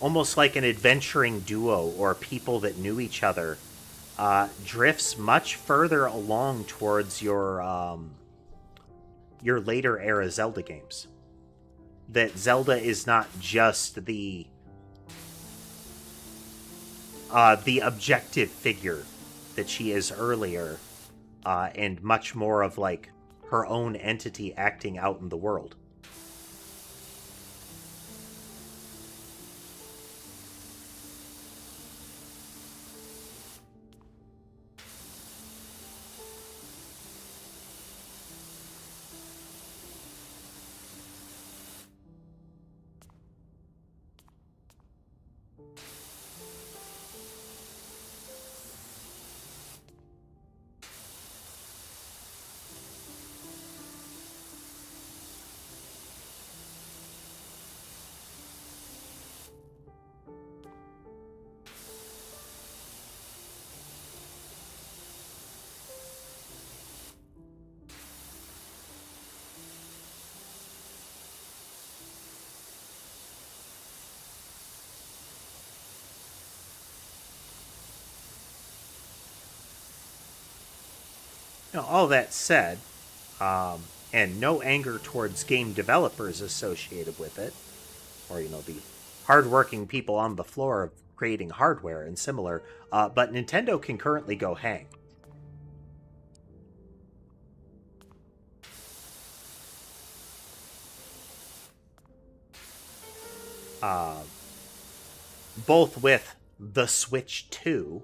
almost like an adventuring duo or people that knew each other drifts much further along towards your later era Zelda games. That Zelda is not just the objective figure that she is earlier, and much more of like her own entity acting out in the world. Now, all that said, and no anger towards game developers associated with it, or, the hardworking people on the floor of creating hardware and similar, but Nintendo can currently go hang. Both with the Switch 2,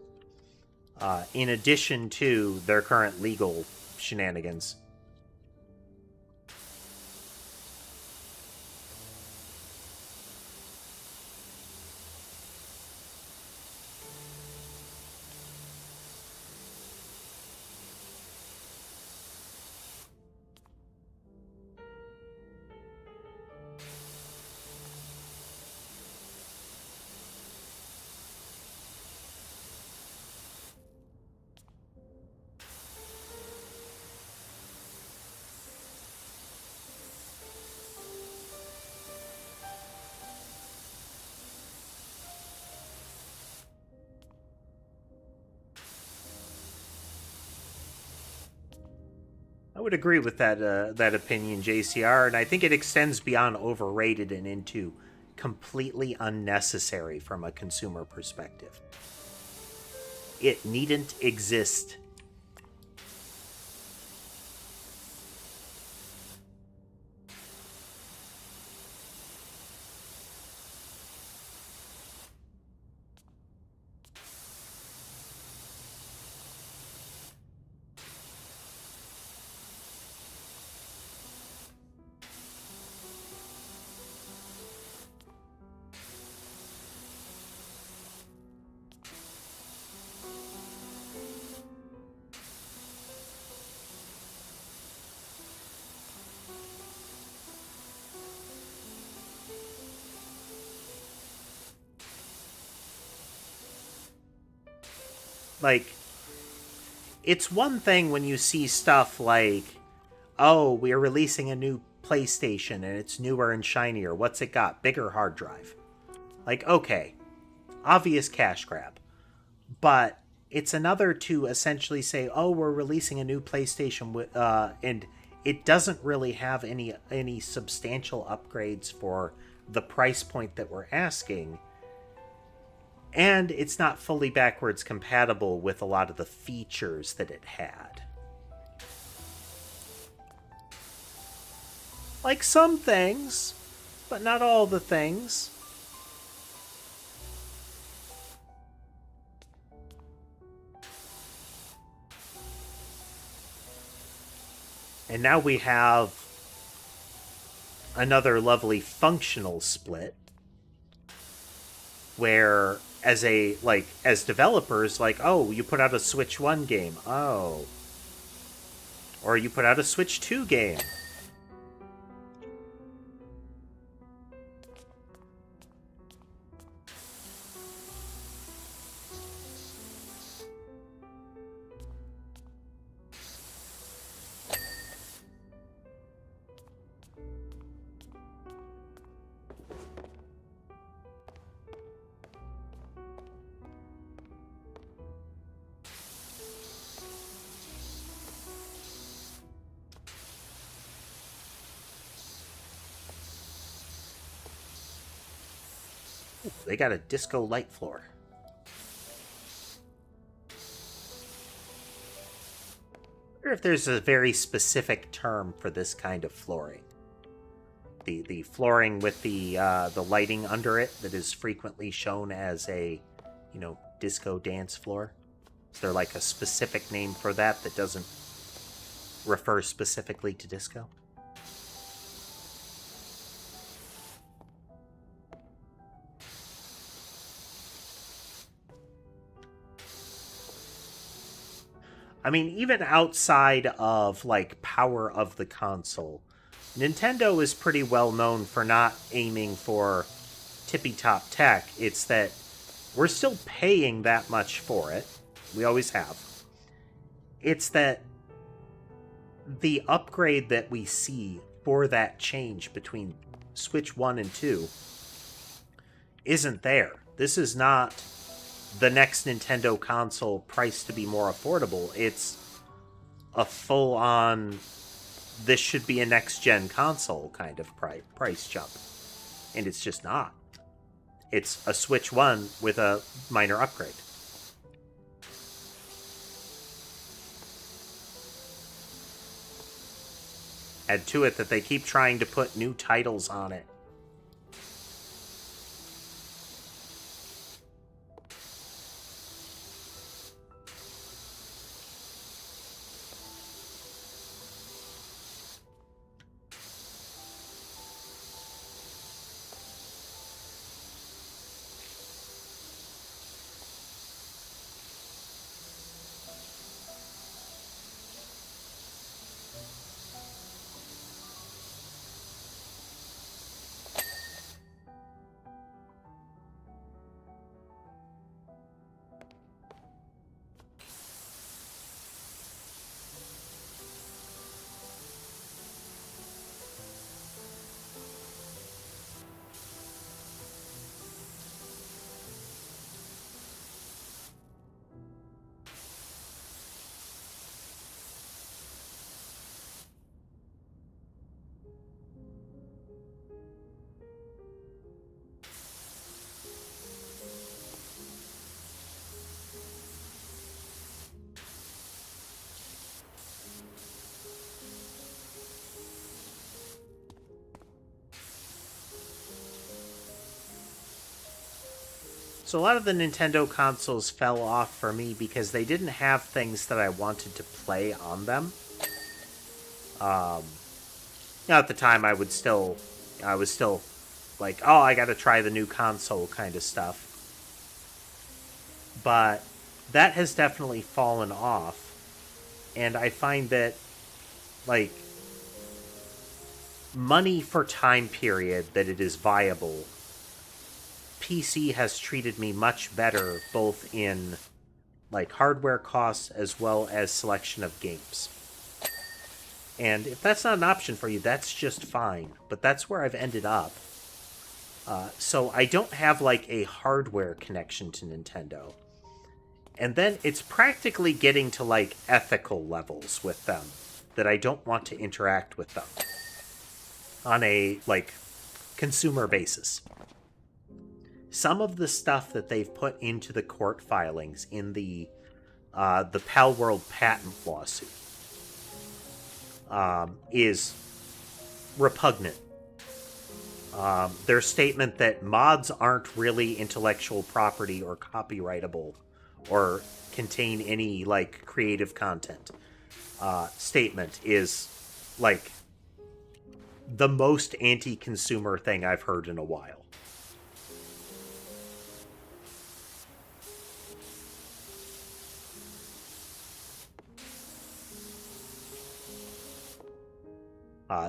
in addition to their current legal shenanigans. I would agree with that opinion, JCR, and I think it extends beyond overrated and into completely unnecessary from a consumer perspective. It needn't exist. like, it's one thing when you see stuff like, oh, we're releasing a new PlayStation and it's newer and shinier. What's it got? Bigger hard drive. Like, okay, obvious cash grab. But it's another to essentially say, oh, we're releasing a new PlayStation and it doesn't really have any substantial upgrades for the price point that we're asking. And it's not fully backwards compatible with a lot of the features that it had. Like some things, but not all the things. And now we have another lovely functional split where as developers, like, oh, you put out a Switch 1 game. Oh. Or you put out a Switch 2 game. They got a disco light floor. I wonder if there's a very specific term for this kind of flooring. The flooring with the lighting under it that is frequently shown as a, disco dance floor. Is there like a specific name for that that doesn't refer specifically to disco? I mean, even outside of, like, power of the console, Nintendo is pretty well known for not aiming for tippy-top tech. It's that we're still paying that much for it. We always have. It's that the upgrade that we see for that change between Switch 1 and 2 isn't there. This is not the next Nintendo console priced to be more affordable. It's a full-on, this should be a next-gen console kind of price jump. And it's just not. It's a Switch 1 with a minor upgrade. Add to it that they keep trying to put new titles on it. So a lot of the Nintendo consoles fell off for me because they didn't have things that I wanted to play on them. At the time, I was still like, oh, I gotta try the new console kind of stuff. But that has definitely fallen off. And I find that, like, money for time period that it is viable, PC has treated me much better, both in like hardware costs as well as selection of games. And if that's not an option for you, that's just fine. But that's where I've ended up. So I don't have like a hardware connection to Nintendo. And then it's practically getting to like ethical levels with them that I don't want to interact with them on a like consumer basis. Some of the stuff that they've put into the court filings in the Palworld patent lawsuit is repugnant. Their statement that mods aren't really intellectual property or copyrightable or contain any like creative content statement is like the most anti-consumer thing I've heard in a while.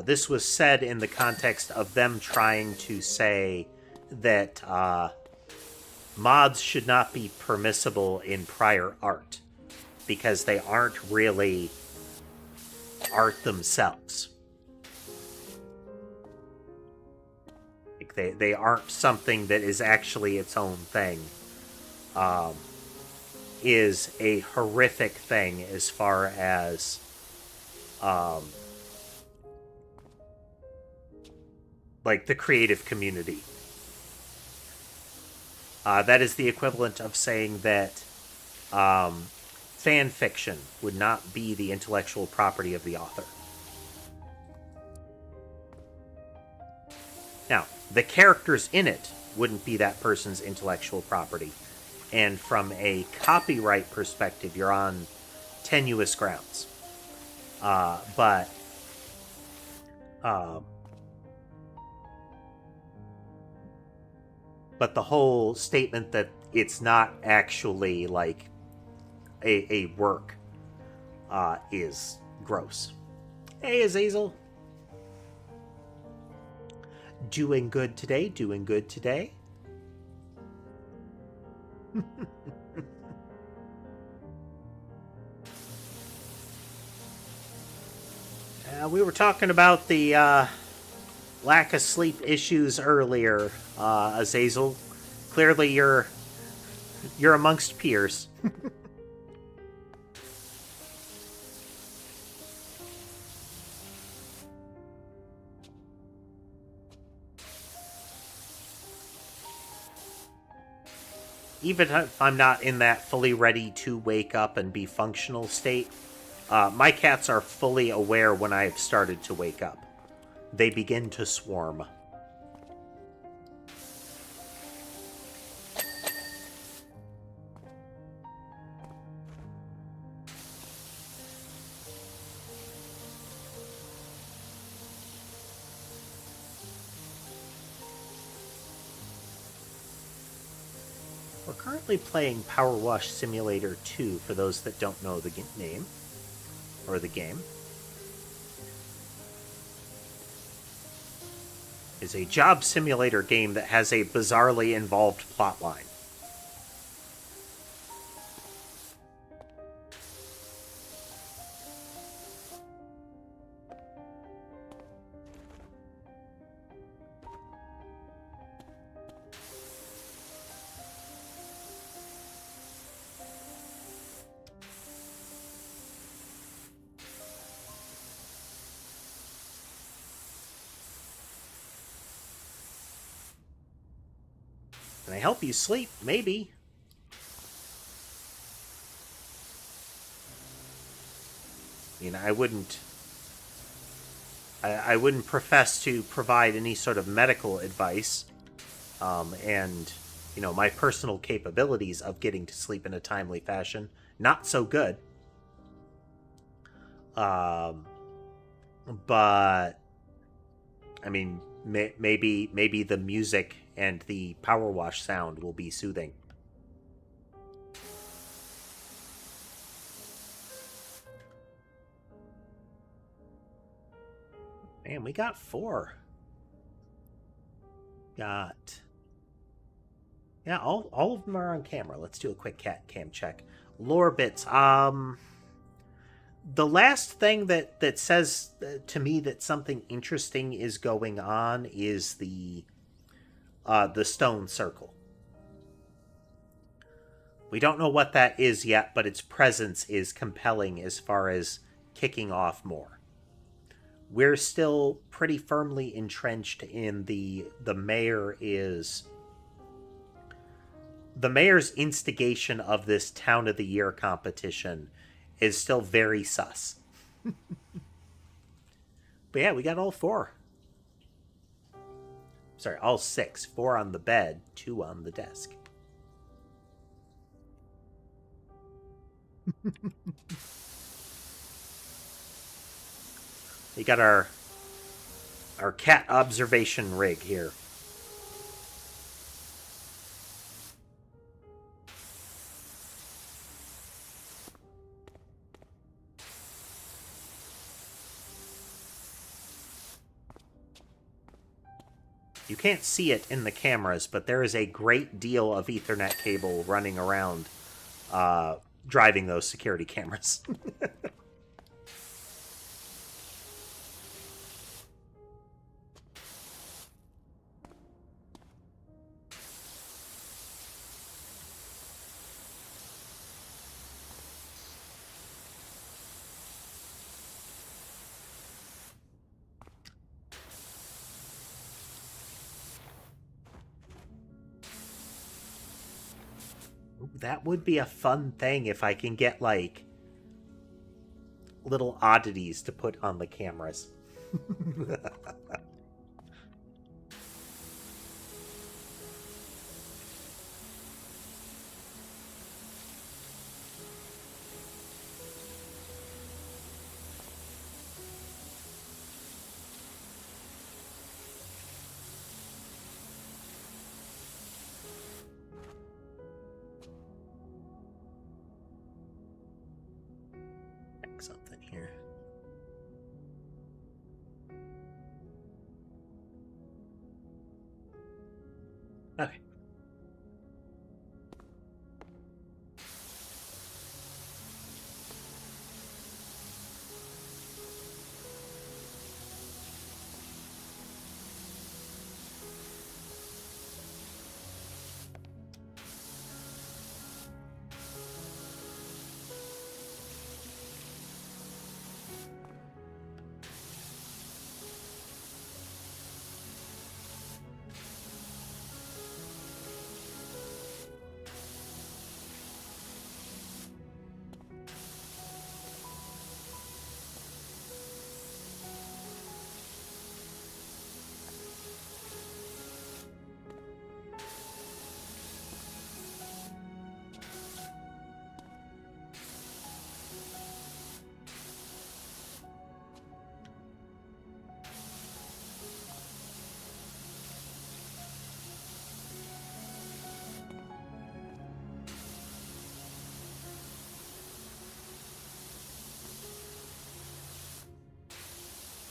This was said in the context of them trying to say that mods should not be permissible in prior art because they aren't really art themselves. Like they aren't something that is actually its own thing. Is a horrific thing as far as like the creative community. That is the equivalent of saying that fan fiction would not be the intellectual property of the author. Now, the characters in it wouldn't be that person's intellectual property. And from a copyright perspective, you're on tenuous grounds. But the whole statement that it's not actually like a work is gross. Hey, Azazel. Doing good today, doing good today. We were talking about the lack of sleep issues earlier, Azazel. Clearly you're amongst peers. Even if I'm not in that fully ready to wake up and be functional state, my cats are fully aware when I've started to wake up. They begin to swarm. We're currently playing PowerWash Simulator 2, for those that don't know the name, or the game. It's a job simulator game that has a bizarrely involved plotline. Can I help you sleep? Maybe. I mean, I wouldn't profess to provide any sort of medical advice, and, you know, my personal capabilities of getting to sleep in a timely fashion, not so good. But, I mean, maybe the music and the power wash sound will be soothing. Man, we got 4. Got Yeah, all of them are on camera. Let's do a quick cat cam check. Lore bits. The last thing that says to me that something interesting is going on is the stone circle. We don't know what that is yet, but its presence is compelling as far as kicking off more. We're still pretty firmly entrenched in the mayor's instigation of this town of the year competition is still very sus. But yeah, we got all 4. Sorry, all 6. 4 on the bed, 2 on the desk. We got our cat observation rig here. You can't see it in the cameras, but there is a great deal of Ethernet cable running around, driving those security cameras. That would be a fun thing if I can get, like, little oddities to put on the cameras. Something here. Okay.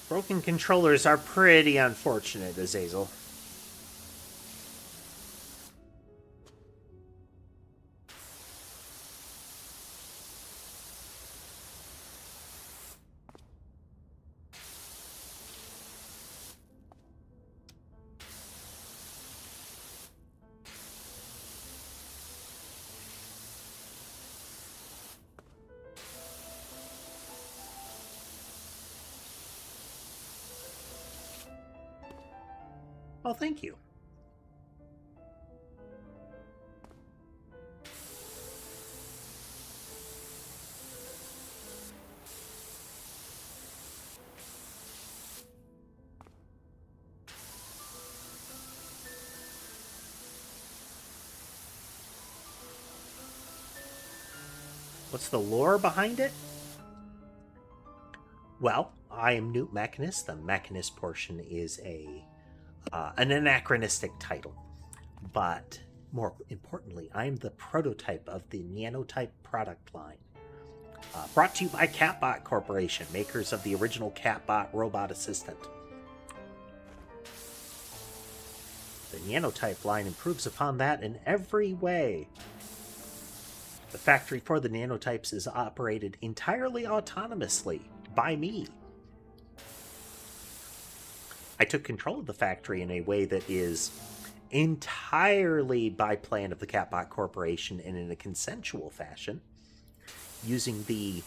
Broken controllers are pretty unfortunate, Azazel. Well, thank you. What's the lore behind it? Well, I am newtmechanist. The mechanist portion is an anachronistic title. But more importantly, I'm the prototype of the Nanotype product line. Brought to you by Catbot Corporation, makers of the original Catbot robot assistant. The The nanotype line improves upon that in every way. The factory for the nanotypes is operated entirely autonomously by me. I took control of the factory in a way that is entirely by plan of the Catbot Corporation and in a consensual fashion, using the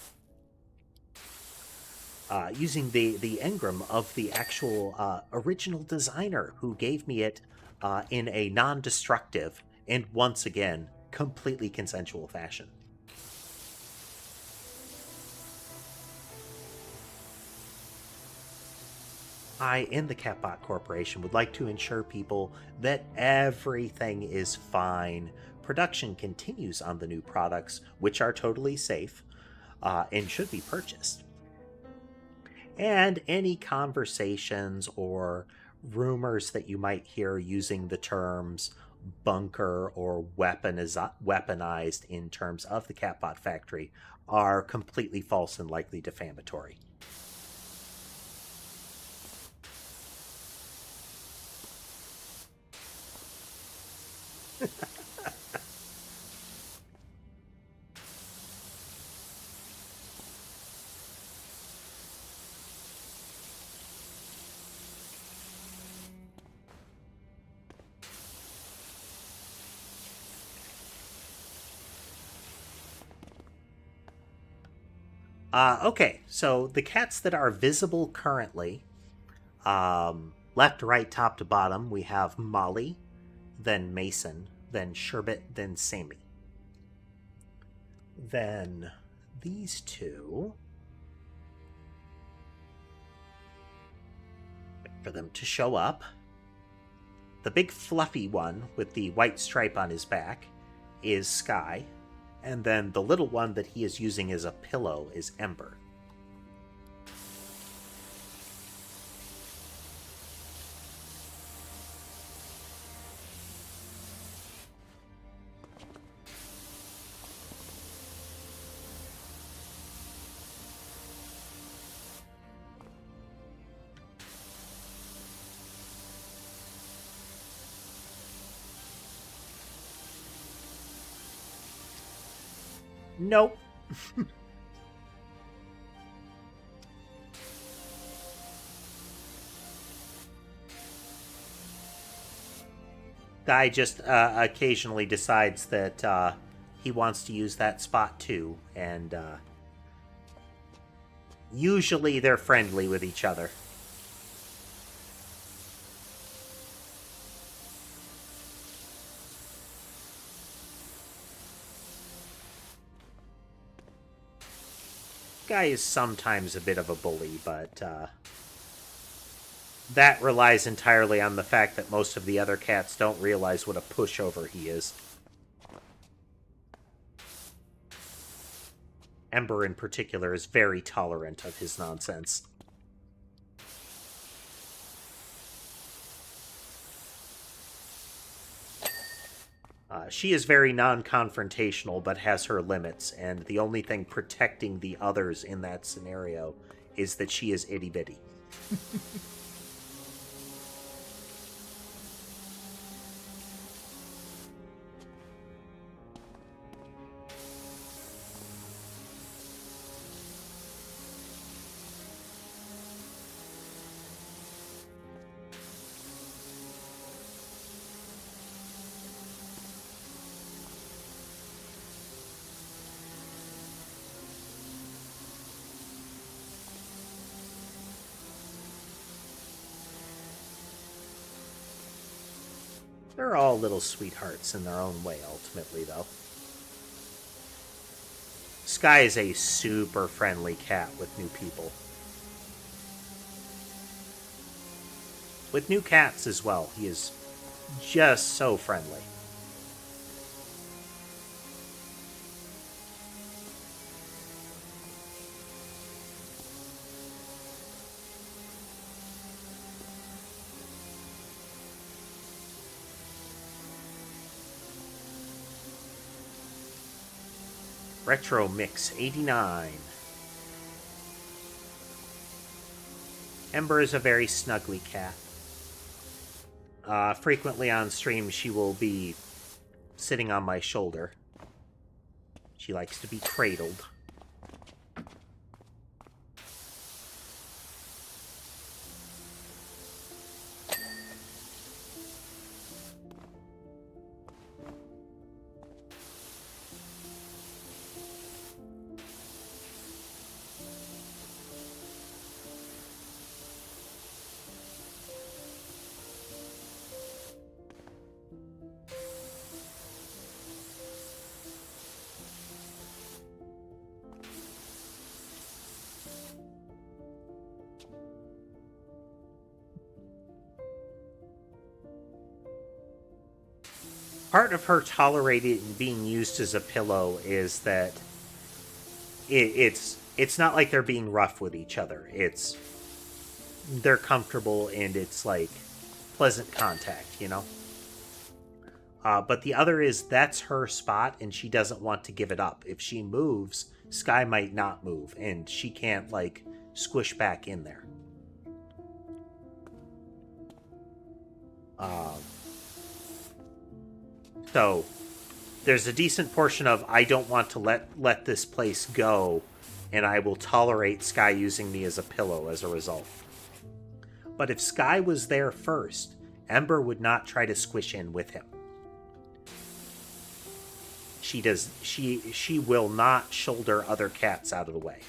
engram of the actual original designer who gave me it in a non-destructive and, once again, completely consensual fashion. I and the Catbot Corporation would like to ensure people that everything is fine. Production continues on the new products, which are totally safe and should be purchased. And any conversations or rumors that you might hear using the terms bunker or weaponized in terms of the Catbot factory are completely false and likely defamatory. Okay, so the cats that are visible currently, left to right, top to bottom, we have Molly, then Mason, then Sherbet, then Sammy. Then these two, wait for them to show up. The big fluffy one with the white stripe on his back is Sky. And then the little one that he is using as a pillow is Ember. Nope. Guy just occasionally decides that he wants to use that spot too, and usually they're friendly with each other. Guy is sometimes a bit of a bully, but that relies entirely on the fact that most of the other cats don't realize what a pushover he is. Ember, in particular, is very tolerant of his nonsense. She is very non-confrontational, but has her limits, and the only thing protecting the others in that scenario is that she is itty-bitty. They're all little sweethearts in their own way, ultimately, though. Sky is a super friendly cat with new people. With new cats as well, he is just so friendly. Retro Mix 89. Ember is a very snuggly cat. Frequently on stream, she will be sitting on my shoulder. She likes to be cradled. Part of her tolerating being used as a pillow is that it's not like they're being rough with each other. They're comfortable and it's like pleasant contact, you know? But the other is that's her spot and she doesn't want to give it up. If she moves, Sky might not move and she can't like squish back in there. So there's a decent portion of I don't want to let this place go, and I will tolerate Sky using me as a pillow as a result. But if Sky was there first, Ember would not try to squish in with him. She will not shoulder other cats out of the way.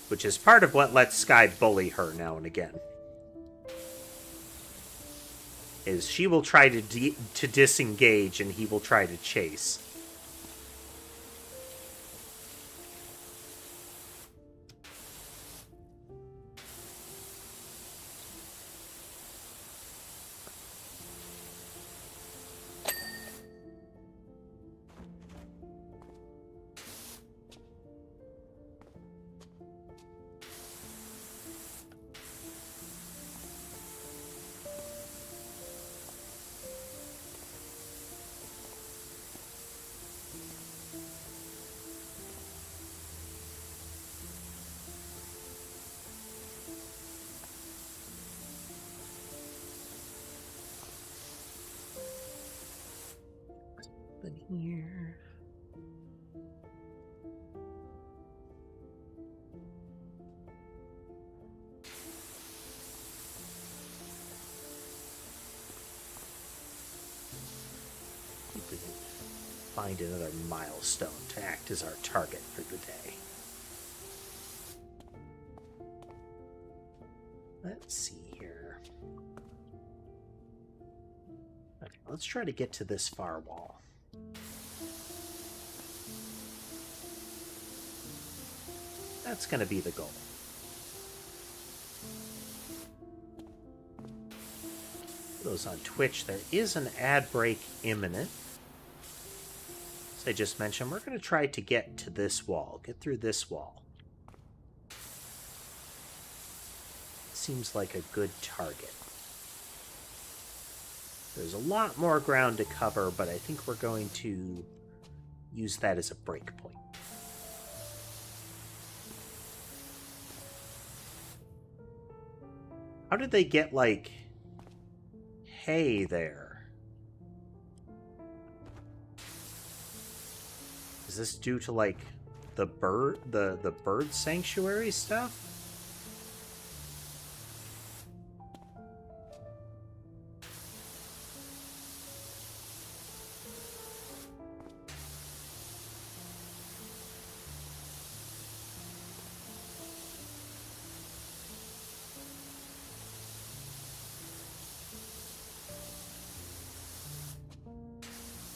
Which is part of what lets Sky bully her now and again. Is she will try to disengage and he will try to chase. Here. We can find another milestone to act as our target for the day. Let's see here. Okay, let's try to get to this far wall. That's going to be the goal. For those on Twitch, there is an ad break imminent. As I just mentioned, we're going to try to get to this wall, get through this wall. Seems like a good target. There's a lot more ground to cover, but I think we're going to use that as a break point. How did they get, like, hay there? Is this due to, like, the bird sanctuary stuff?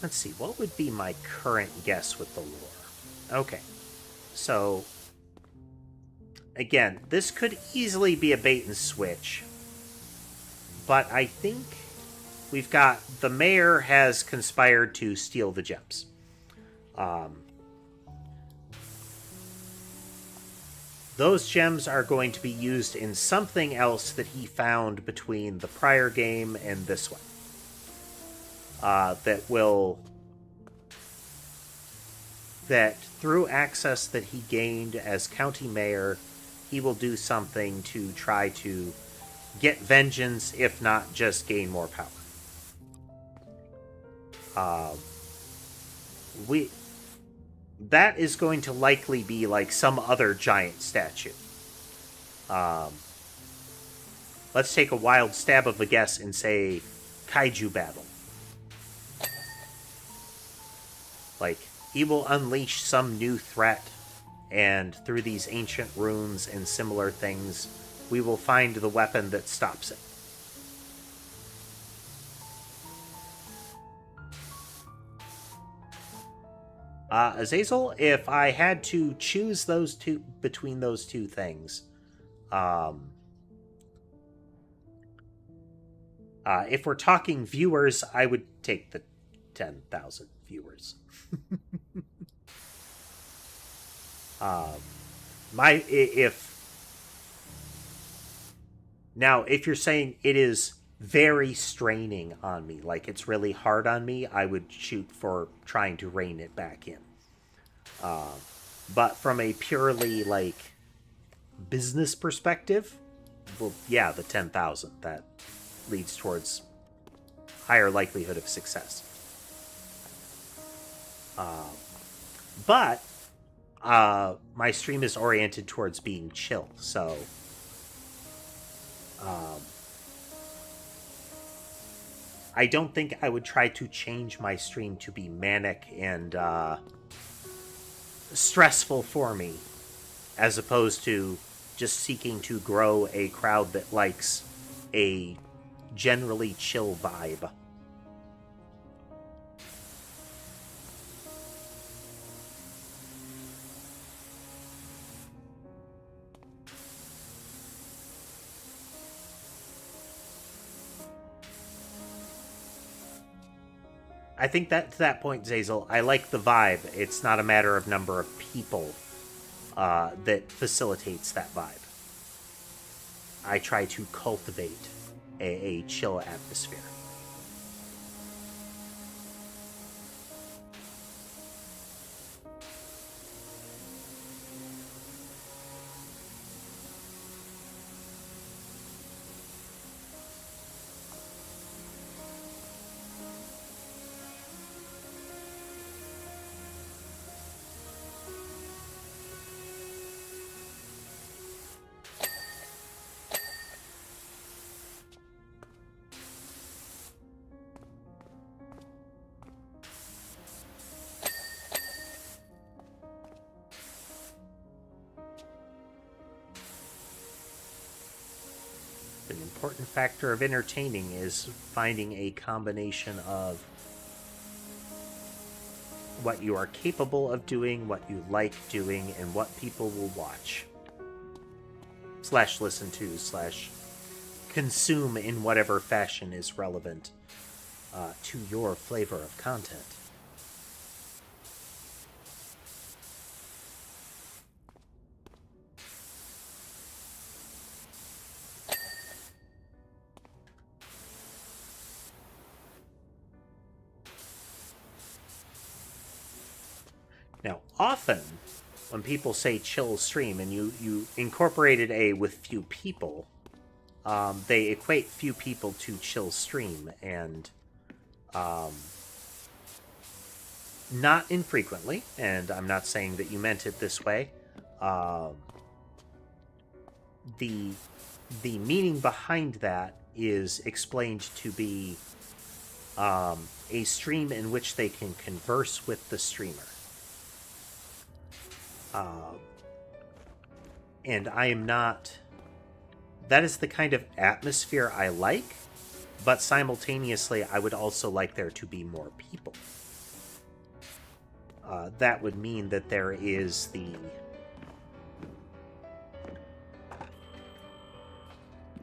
Let's see, what would be my current guess with the lore? Okay, so, again, this could easily be a bait and switch, but I think we've got, the mayor has conspired to steal the gems. Those gems are going to be used in something else that he found between the prior game and this one. That will that through access that he gained as county mayor, he will do something to try to get vengeance, if not just gain more power. That is going to likely be like some other giant statue. Let's take a wild stab of a guess and say kaiju battle. Like, he will unleash some new threat, and through these ancient runes and similar things, we will find the weapon that stops it. Azazel, if I had to choose between those two things, if we're talking viewers, I would take the 10,000 viewers. If you're saying it is very straining on me, like it's really hard on me, I would shoot for trying to rein it back in. But from a purely like business perspective, well, yeah, the 10,000, that leads towards higher likelihood of success. But my stream is oriented towards being chill, so I don't think I would try to change my stream to be manic and stressful for me, as opposed to just seeking to grow a crowd that likes a generally chill vibe. I think that to that point, Zazel, I like the vibe. It's not a matter of number of people that facilitates that vibe. I try to cultivate a chill atmosphere. An important factor of entertaining is finding a combination of what you are capable of doing, what you like doing, and what people will watch. / listen to / consume in whatever fashion is relevant to your flavor of content. Now, often, when people say chill stream, and you incorporated a with few people, they equate few people to chill stream, and not infrequently, and I'm not saying that you meant it this way, the meaning behind that is explained to be a stream in which they can converse with the streamer. And I am not... That is the kind of atmosphere I like, but simultaneously I would also like there to be more people. That would mean that there is the...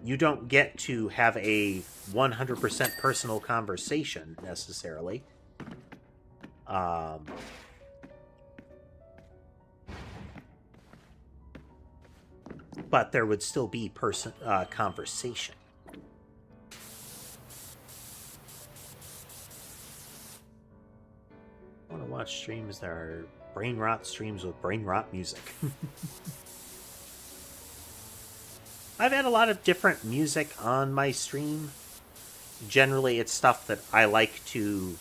You don't get to have a 100% personal conversation, necessarily. But there would still be conversation. I want to watch streams, there are brain rot streams with brain rot music. I've had a lot of different music on my stream. Generally, it's stuff that I like to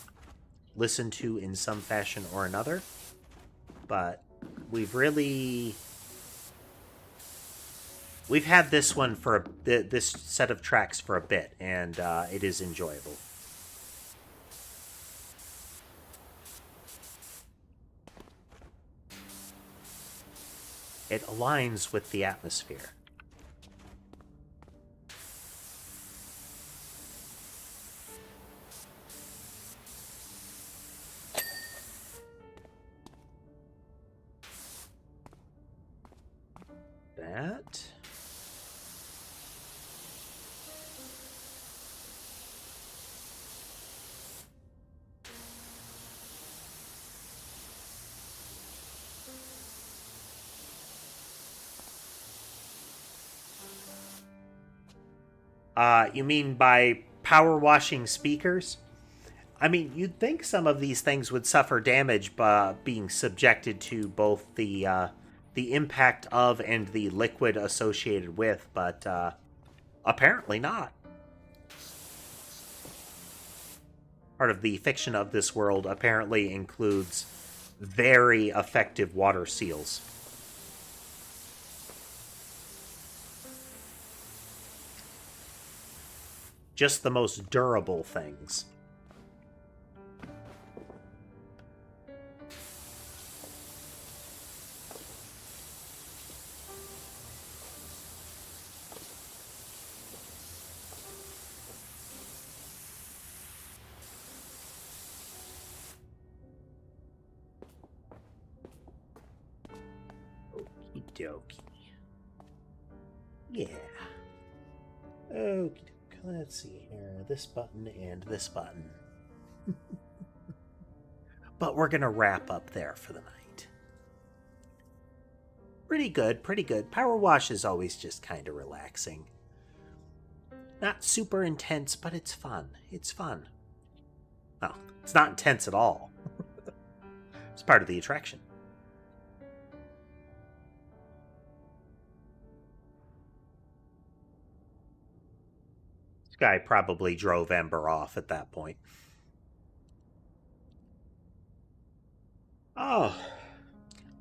listen to in some fashion or another. But we've had this one for this set of tracks for a bit, and it is enjoyable. It aligns with the atmosphere. That. You mean by power washing speakers? I mean, you'd think some of these things would suffer damage by being subjected to both the impact of and the liquid associated with, but apparently not. Part of the fiction of this world apparently includes very effective water seals. Just the most durable things. Okie dokie. Yeah. Okie dokie. Let's see here. This button and this button. But we're going to wrap up there for the night. Pretty good, pretty good. Power wash is always just kind of relaxing. Not super intense, but it's fun. It's fun. No, it's not intense at all. It's part of the attraction. This guy probably drove Ember off at that point. Oh.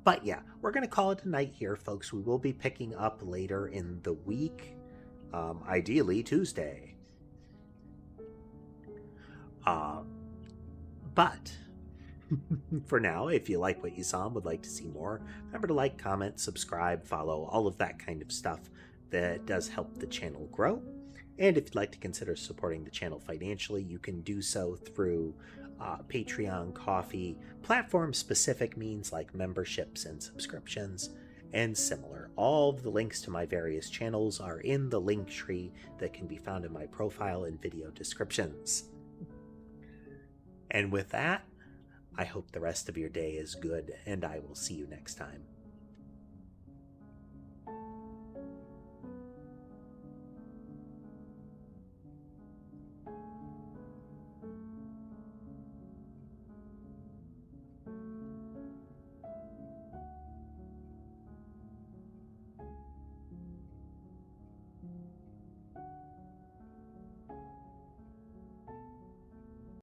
But yeah, we're going to call it a night here, folks. We will be picking up later in the week. Ideally Tuesday. But for now, if you like what you saw and would like to see more, remember to like, comment, subscribe, follow, all of that kind of stuff that does help the channel grow. And if you'd like to consider supporting the channel financially, you can do so through Patreon, Coffee, platform-specific means like memberships and subscriptions, and similar. All of the links to my various channels are in the link tree that can be found in my profile and video descriptions. And with that, I hope the rest of your day is good, and I will see you next time.